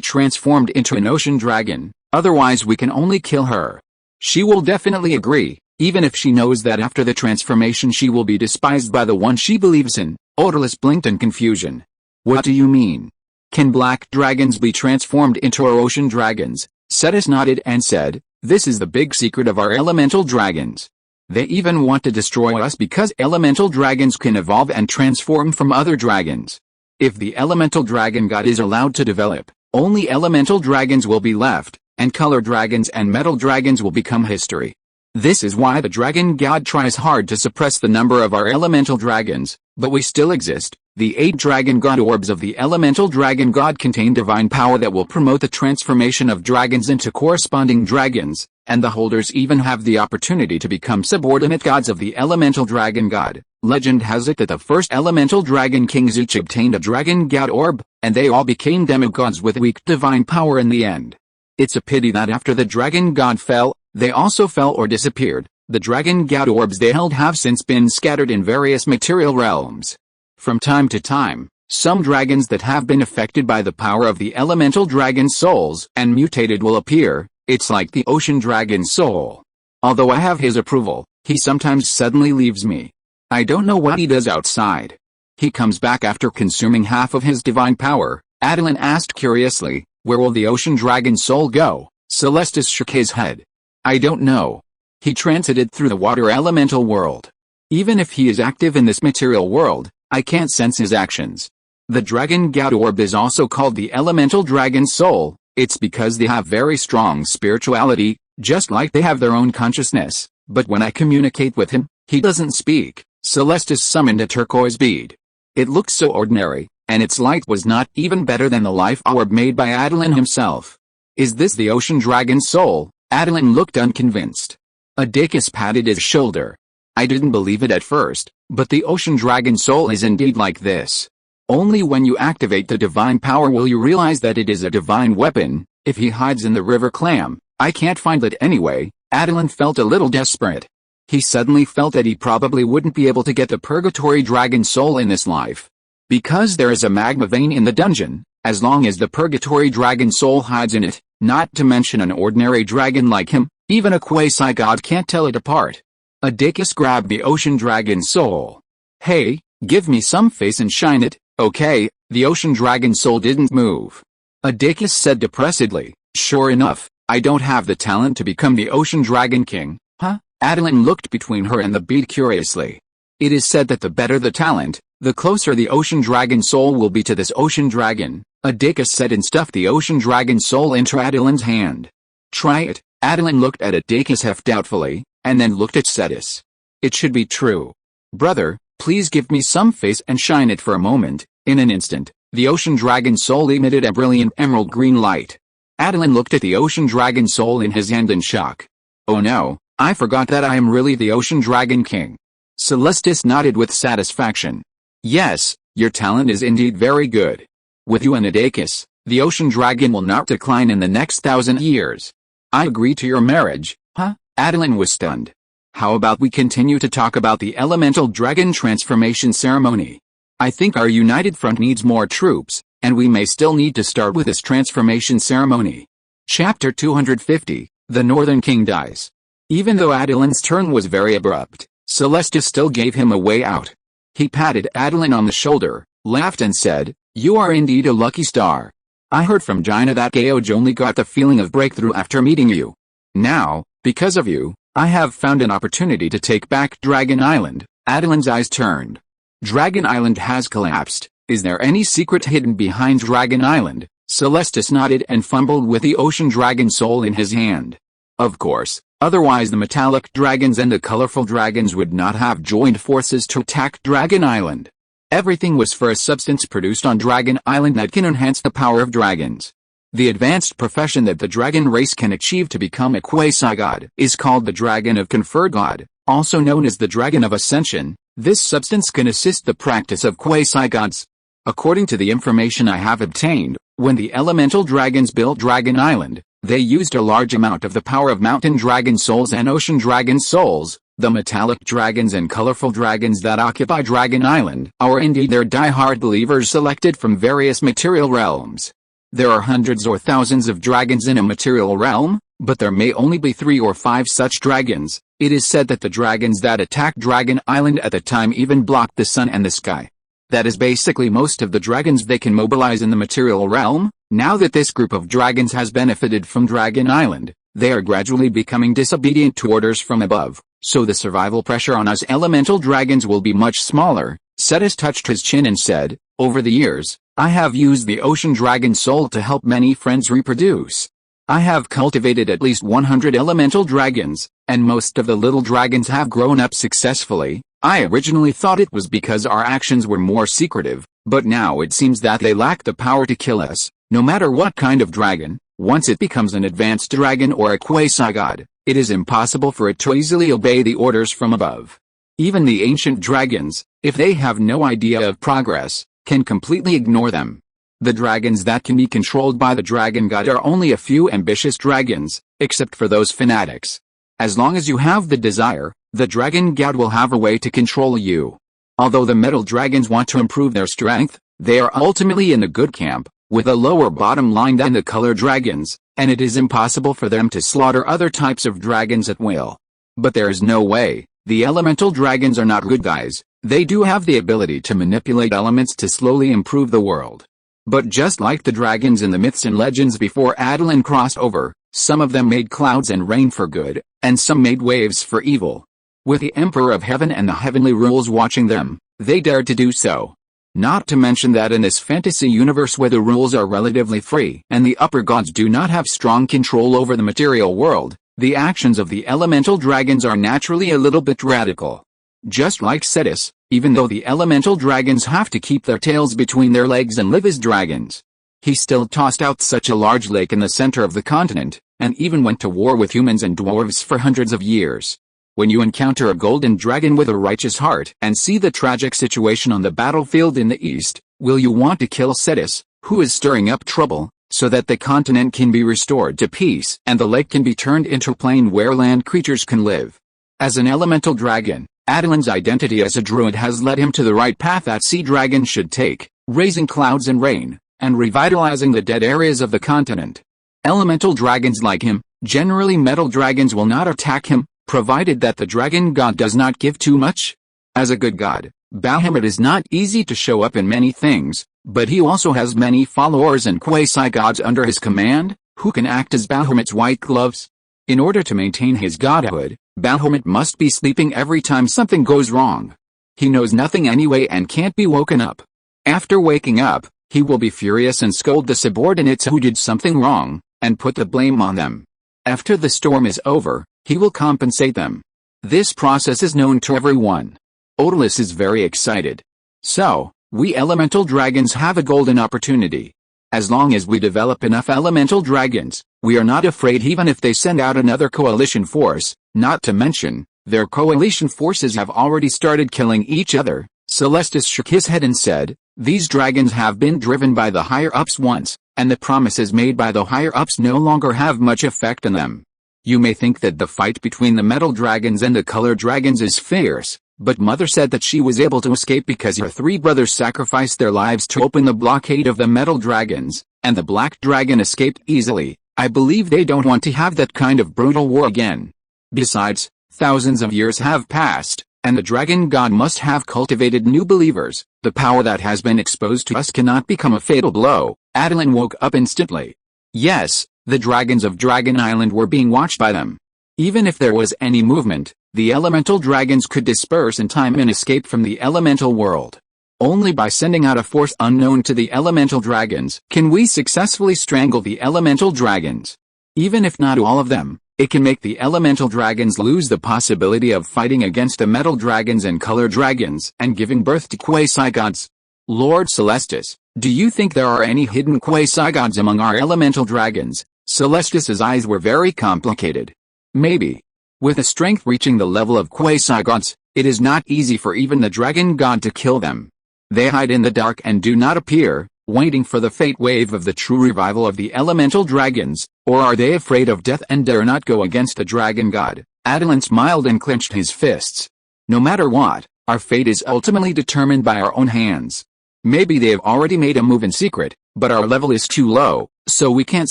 transformed into an ocean dragon, otherwise we can only kill her. She will definitely agree, even if she knows that after the transformation she will be despised by the one she believes in. Attilan blinked in confusion. What do you mean? Can black dragons be transformed into our ocean dragons? SYNOPSIS nodded and said, this is the big secret of our elemental dragons. They even want to destroy us because elemental dragons can evolve and transform from other dragons. If the elemental dragon god is allowed to develop, only elemental dragons will be left, and color dragons and metal dragons will become history. This is why the dragon god tries hard to suppress the number of our elemental dragons, but we still exist. The 8 dragon god orbs of the elemental dragon god contain divine power that will promote the transformation of dragons into corresponding dragons, and the holders even have the opportunity to become subordinate gods of the elemental dragon god. Legend has it that the first elemental dragon kings each obtained a dragon god orb, and they all became demigods with weak divine power in the end. It's a pity that after the dragon god fell, they also fell or disappeared. The dragon god orbs they held have since been scattered in various material realms. From time to time, some dragons that have been affected by the power of the elemental dragon souls and mutated will appear. It's like the ocean dragon soul. Although I have his approval, he sometimes suddenly leaves me. I don't know what he does outside. He comes back after consuming half of his divine power. Attilan asked curiously, where will the ocean dragon soul go? SYNOPSIS shook his head. I don't know. He transited through the water elemental world. Even if he is active in this material world, I can't sense his actions. The dragon god orb is also called the elemental dragon soul. It's because they have very strong spirituality, just like they have their own consciousness. But when I communicate with him, he doesn't speak. SYNOPSIS summoned a turquoise bead. It looked so ordinary, and its light was not even better than the life orb made by Attilan himself. Is this the ocean dragon soul? Attilan looked unconvinced. Awakens patted his shoulder. I didn't believe it at first, but the ocean dragon soul is indeed like this. Only when you activate the divine power will you realize that it is a divine weapon. If he hides in the river clam, I can't find it anyway. Attilan felt a little desperate. He suddenly felt that he probably wouldn't be able to get the purgatory dragon soul in this life. Because there is a magma vein in the dungeon, as long as the purgatory dragon soul hides in it, not to mention an ordinary dragon like him, even a quasi-god can't tell it apart. Awakens grabbed the ocean dragon soul. Hey, give me some face and shine it, okay? The ocean dragon soul didn't move. Awakens said depressedly, sure enough, I don't have the talent to become the ocean dragon king. Huh? Attilan looked between her and the bead curiously. It is said that the better the talent, the closer the ocean dragon soul will be to this ocean dragon. Awakens said and stuffed the ocean dragon soul into Attilan's hand. Try it. Attilan looked at Awakens half doubtfully, and then looked at SYNOPSIS. It should be true. Brother, please give me some face and shine it for a moment. In an instant, the ocean dragon soul emitted a brilliant emerald green light. Attilan looked at the ocean dragon soul in his hand in shock. Oh no, I forgot that I am really the ocean dragon king. SYNOPSIS nodded with satisfaction. Yes, your talent is indeed very good. With you and Awakens, the ocean dragon will not decline in the next 1,000 years. I agree to your marriage. Huh? Attilan was stunned. How about we continue to talk about the elemental dragon transformation ceremony? I think our united front needs more troops, and we may still need to start with this transformation ceremony. Chapter 250, The Northern King Dies. Even though Attilan's turn was very abrupt, Celestis still gave him a way out. He patted Attilan on the shoulder, laughed and said, "You are indeed a lucky star. I heard from Jaina that Geoj only got the feeling of breakthrough after meeting you. Now, because of you, I have found an opportunity to take back Dragon Island." Attilan's eyes turned. Dragon Island has collapsed. Is there any secret hidden behind Dragon Island? Celestis nodded and fumbled with the ocean dragon soul in his hand. Of course, otherwise the metallic dragons and the colorful dragons would not have joined forces to attack Dragon Island. Everything was for a substance produced on Dragon Island that can enhance the power of dragons. The advanced profession that the dragon race can achieve to become a quasi-god is called the Dragon of Conferred God, also known as the Dragon of Ascension. This substance can assist the practice of quasi-gods. According to the information I have obtained, when the elemental dragons built Dragon Island, they used a large amount of the power of mountain dragon souls and ocean dragon souls. The metallic dragons and colorful dragons that occupy Dragon Island are indeed their die-hard believers selected from various material realms. There are hundreds or thousands of dragons in a material realm, but there may only be 3 or 5 such dragons. It is said that the dragons that attacked Dragon Island at the time even blocked the sun and the sky. That is basically most of the dragons they can mobilize in the material realm. Now that this group of dragons has benefited from Dragon Island, they are gradually becoming disobedient to orders from above, so the survival pressure on us elemental dragons will be much smaller. Cetus touched his chin and said, "Over the years, I have used the ocean dragon soul to help many friends reproduce. I have cultivated at least 100 elemental dragons, and most of the little dragons have grown up successfully. I originally thought it was because our actions were more secretive, but now it seems that they lack the power to kill us. No matter what kind of dragon, once it becomes an advanced dragon or a quasi-god, it is impossible for it to easily obey the orders from above. Even the ancient dragons, if they have no idea of progress, can completely ignore them. The dragons that can be controlled by the dragon god are only a few ambitious dragons, except for those fanatics. As long as you have the desire, the dragon god will have a way to control you. Although the metal dragons want to improve their strength, they are ultimately in a good camp, with a lower bottom line than the color dragons, and it is impossible for them to slaughter other types of dragons at will. But there is no way. The elemental dragons are not good guys. They do have the ability to manipulate elements to slowly improve the world. But just like the dragons in the myths and legends before Attilan crossed over, some of them made clouds and rain for good, and some made waves for evil. With the Emperor of Heaven and the heavenly rules watching them, they dared to do so. Not to mention that in this fantasy universe where the rules are relatively free and the upper gods do not have strong control over the material world, the actions of the elemental dragons are naturally a little bit radical. Just like Cetus, even though the elemental dragons have to keep their tails between their legs and live as dragons, he still tossed out such a large lake in the center of the continent, and even went to war with humans and dwarves for hundreds of years. When you encounter a golden dragon with a righteous heart and see the tragic situation on the battlefield in the east, will you want to kill Cetus, who is stirring up trouble, so that the continent can be restored to peace and the lake can be turned into a plain where land creatures can live? As an elemental dragon, Attilan's identity as a druid has led him to the right path that sea dragons should take, raising clouds and rain, and revitalizing the dead areas of the continent. Elemental dragons like him, generally metal dragons, will not attack him, provided that the dragon god does not give too much. As a good god, Bahamut is not easy to show up in many things, but he also has many followers and quasi-gods under his command, who can act as Bahamut's white gloves. In order to maintain his godhood, Bahamut must be sleeping every time something goes wrong. He knows nothing anyway and can't be woken up. After waking up, he will be furious and scold the subordinates who did something wrong, and put the blame on them. After the storm is over, he will compensate them. This process is known to everyone. Attilan is very excited. So, we elemental dragons have a golden opportunity. As long as we develop enough elemental dragons, we are not afraid even if they send out another coalition force, not to mention, their coalition forces have already started killing each other. Celestis shook his head and said, "These dragons have been driven by the higher-ups once, and the promises made by the higher-ups no longer have much effect on them. You may think that the fight between the metal dragons and the color dragons is fierce, but Mother said that she was able to escape because her 3 brothers sacrificed their lives to open the blockade of the metal dragons, and the black dragon escaped easily. I believe they don't want to have that kind of brutal war again." Besides, thousands of years have passed, and the dragon god must have cultivated new believers. The power that has been exposed to us cannot become a fatal blow. Attilan woke up instantly. Yes, the dragons of Dragon Island were being watched by them. Even if there was any movement, the elemental dragons could disperse in time and escape from the elemental world. Only by sending out a force unknown to the elemental dragons can we successfully strangle the elemental dragons. Even if not all of them, it can make the elemental dragons lose the possibility of fighting against the metal dragons and color dragons and giving birth to quasi-gods. Lord Celestis, do you think there are any hidden quasi-gods among our elemental dragons? Celestis's eyes were very complicated. Maybe. With a strength reaching the level of quasi-gods, it is not easy for even the dragon god to kill them. They hide in the dark and do not appear, waiting for the fate wave of the true revival of the elemental dragons, or are they afraid of death and dare not go against the dragon god? Attilan smiled and clenched his fists. No matter what, our fate is ultimately determined by our own hands. Maybe they have already made a move in secret, but our level is too low, so we can't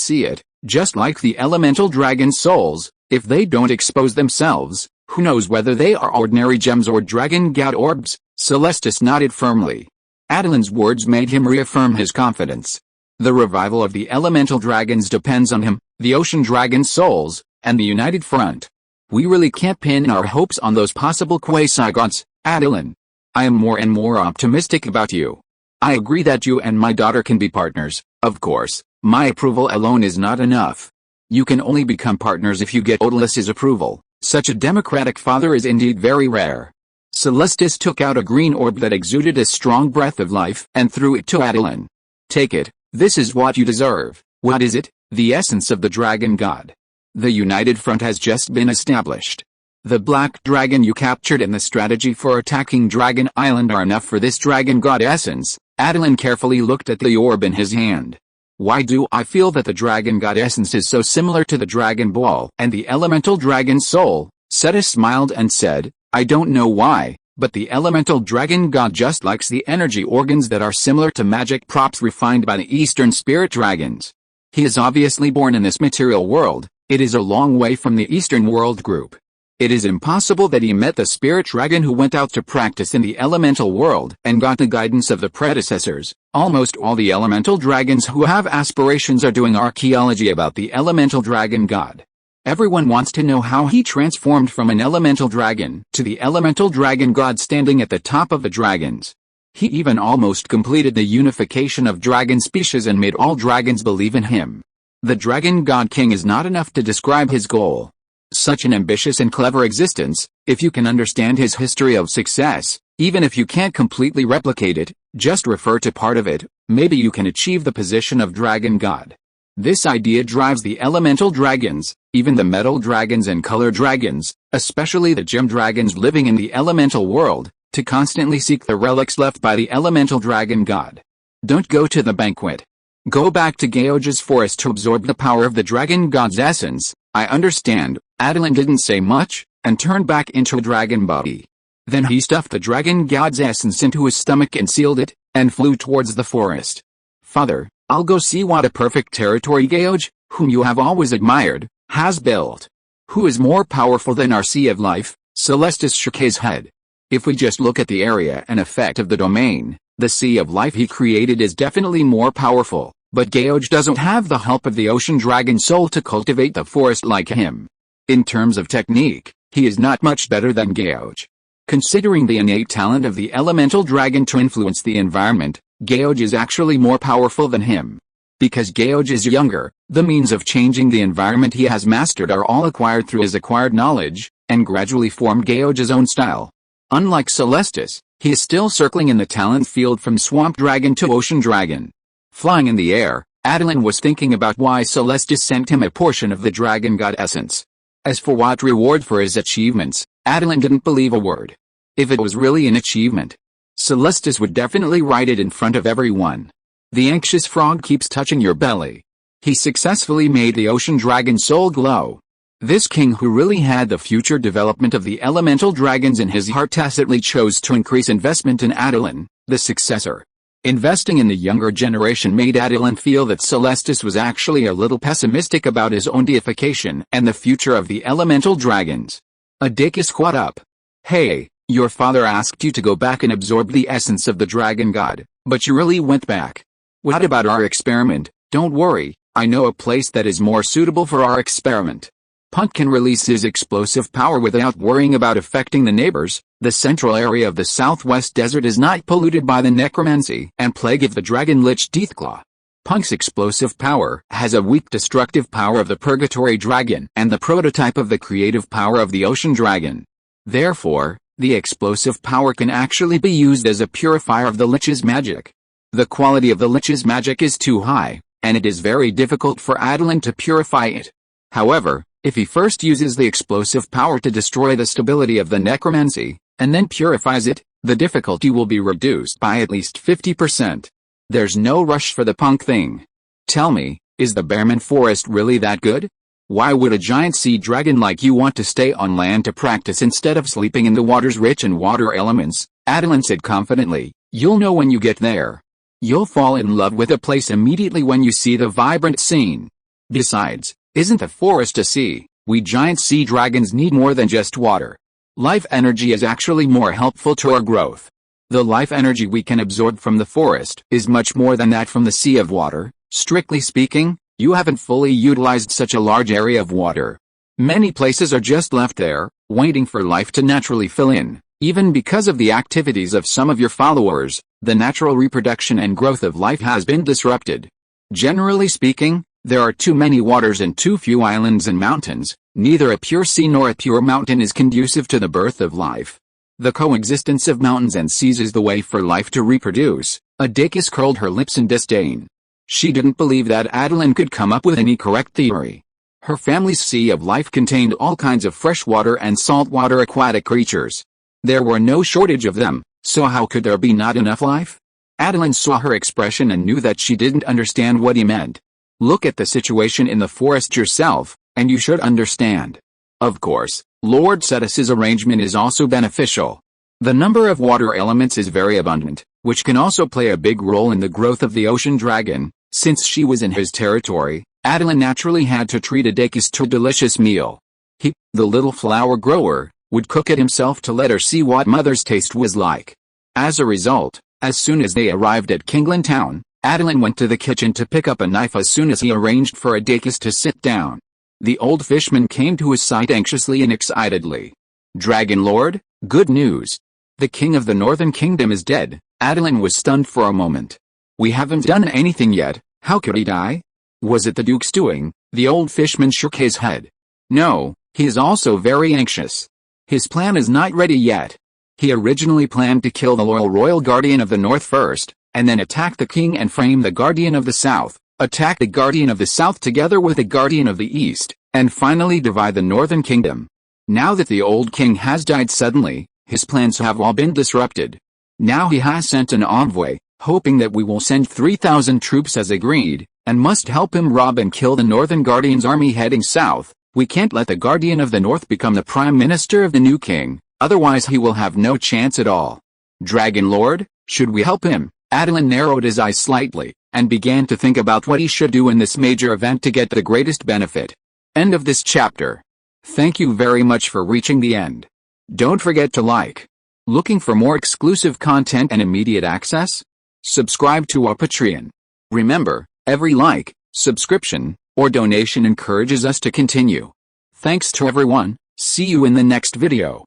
see it. Just like the elemental dragon souls, if they don't expose themselves, who knows whether they are ordinary gems or dragon god orbs? Celestis nodded firmly. Attilan's words made him reaffirm his confidence. The revival of the elemental dragons depends on him, the ocean dragon souls, and the united front. We really can't pin our hopes on those possible quasi-gods, Attilan. I am more and more optimistic about you. I agree that you and my daughter can be partners. Of course, my approval alone is not enough. You can only become partners if you get Odalus's approval. Such a democratic father is indeed very rare. Celestis took out a green orb that exuded a strong breath of life and threw it to Attilan. Take it, this is what you deserve. What is it? The essence of the dragon god. The united front has just been established. The black dragon you captured and the strategy for attacking Dragon Island are enough for this dragon god essence. Attilan carefully looked at the orb in his hand. Why do I feel that the dragon god essence is so similar to the dragon ball and the elemental dragon soul? Seta smiled and said, I don't know why, but the elemental dragon god just likes the energy organs that are similar to magic props refined by the eastern spirit dragons. He is obviously born in this material world. It is a long way from the eastern world group. It is impossible that he met the spirit dragon who went out to practice in the elemental world and got the guidance of the predecessors. Almost all the elemental dragons who have aspirations are doing archaeology about the elemental dragon god. Everyone wants to know how he transformed from an elemental dragon to the elemental dragon god standing at the top of the dragons. He even almost completed the unification of dragon species and made all dragons believe in him. The dragon god king is not enough to describe his goal. Such an ambitious and clever existence, if you can understand his history of success, even if you can't completely replicate it, just refer to part of it, maybe you can achieve the position of dragon god. This idea drives the elemental dragons, even the metal dragons and color dragons, especially the gem dragons living in the elemental world, to constantly seek the relics left by the elemental dragon god. Don't go to the banquet. Go back to Geoge's forest to absorb the power of the dragon god's essence. I understand. Attilan didn't say much, and turned back into a dragon body. Then he stuffed the dragon god's essence into his stomach and sealed it, and flew towards the forest. Father, I'll go see what a perfect territory Geoge, whom you have always admired, has built. Who is more powerful than our Sea of Life? Celestis shook his head. If we just look at the area and effect of the domain, the Sea of Life he created is definitely more powerful, but Geoge doesn't have the help of the ocean dragon soul to cultivate the forest like him. In terms of technique, he is not much better than Geoge. Considering the innate talent of the elemental dragon to influence the environment, Geoge is actually more powerful than him. Because Geoge is younger, the means of changing the environment he has mastered are all acquired through his acquired knowledge, and gradually formed Geoge's own style. Unlike Celestis, he is still circling in the talent field from swamp dragon to ocean dragon. Flying in the air, Attilan was thinking about why Celestis sent him a portion of the dragon god essence. As for what reward for his achievements, Attilan didn't believe a word. If it was really an achievement, Celestis would definitely write it in front of everyone. The anxious frog keeps touching your belly. He successfully made the ocean dragon soul glow. This king who really had the future development of the elemental dragons in his heart tacitly chose to increase investment in Attilan, the successor. Investing in the younger generation made Attilan feel that Celestis was actually a little pessimistic about his own deification and the future of the elemental dragons. Awakens caught up. Hey, your father asked you to go back and absorb the essence of the dragon god, but you really went back. What about our experiment? Don't worry, I know a place that is more suitable for our experiment. Punk can release his explosive power without worrying about affecting the neighbors. The central area of the southwest desert is not polluted by the necromancy and plague of the dragon lich Deathclaw. Punk's explosive power has a weak destructive power of the purgatory dragon and the prototype of the creative power of the ocean dragon. Therefore, the explosive power can actually be used as a purifier of the lich's magic. The quality of the lich's magic is too high, and it is very difficult for Attilan to purify it. However, if he first uses the explosive power to destroy the stability of the necromancy, and then purifies it, the difficulty will be reduced by at least 50%. There's no rush for the Punk thing. Tell me, is the Bearman Forest really that good? Why would a giant sea dragon like you want to stay on land to practice instead of sleeping in the waters rich in water elements? Attilan said confidently. You'll know when you get there. You'll fall in love with the place immediately when you see the vibrant scene. Besides, isn't the forest a sea? We giant sea dragons need more than just water. Life energy is actually more helpful to our growth. The life energy we can absorb from the forest is much more than that from the sea of water. Strictly speaking, you haven't fully utilized such a large area of water. Many places are just left there, waiting for life to naturally fill in. Even because of the activities of some of your followers, the natural reproduction and growth of life has been disrupted. Generally speaking, there are too many waters and too few islands and mountains. Neither a pure sea nor a pure mountain is conducive to the birth of life. The coexistence of mountains and seas is the way for life to reproduce. Awakens curled her lips in disdain. She didn't believe that Attilan could come up with any correct theory. Her family's sea of life contained all kinds of freshwater and saltwater aquatic creatures. There were no shortage of them, so how could there be not enough life? Attilan saw her expression and knew that she didn't understand what he meant. Look at the situation in the forest yourself, and you should understand. Of course, Lord Cetus's arrangement is also beneficial. The number of water elements is very abundant, which can also play a big role in the growth of the ocean dragon. Since she was in his territory, Attilan naturally had to treat Awakens to a delicious meal. He, the little flower grower, would cook it himself to let her see what mother's taste was like. As a result, as soon as they arrived at Kingland Town, Attilan went to the kitchen to pick up a knife as soon as he arranged for Awakens to sit down. The old fishman came to his side anxiously and excitedly. Dragon Lord, good news. The king of the Northern Kingdom is dead. Attilan was stunned for a moment. We haven't done anything yet, how could he die? Was it the Duke's doing? The old fishman shook his head. No, he is also very anxious. His plan is not ready yet. He originally planned to kill the loyal royal guardian of the North first, and then attack the king and frame the guardian of the South. Attack the guardian of the South together with the guardian of the East, and finally divide the Northern Kingdom. Now that the old king has died suddenly, his plans have all been disrupted. Now he has sent an envoy, hoping that we will send 3,000 troops as agreed, and must help him rob and kill the Northern Guardian's army heading south. We can't let the Guardian of the North become the Prime Minister of the new king, otherwise he will have no chance at all. Dragon Lord, should we help him? Attilan narrowed his eyes slightly, and began to think about what he should do in this major event to get the greatest benefit. End of this chapter. Thank you very much for reaching the end. Don't forget to like. Looking for more exclusive content and immediate access? Subscribe to our Patreon. Remember, every like, subscription, or donation encourages us to continue. Thanks to everyone, see you in the next video.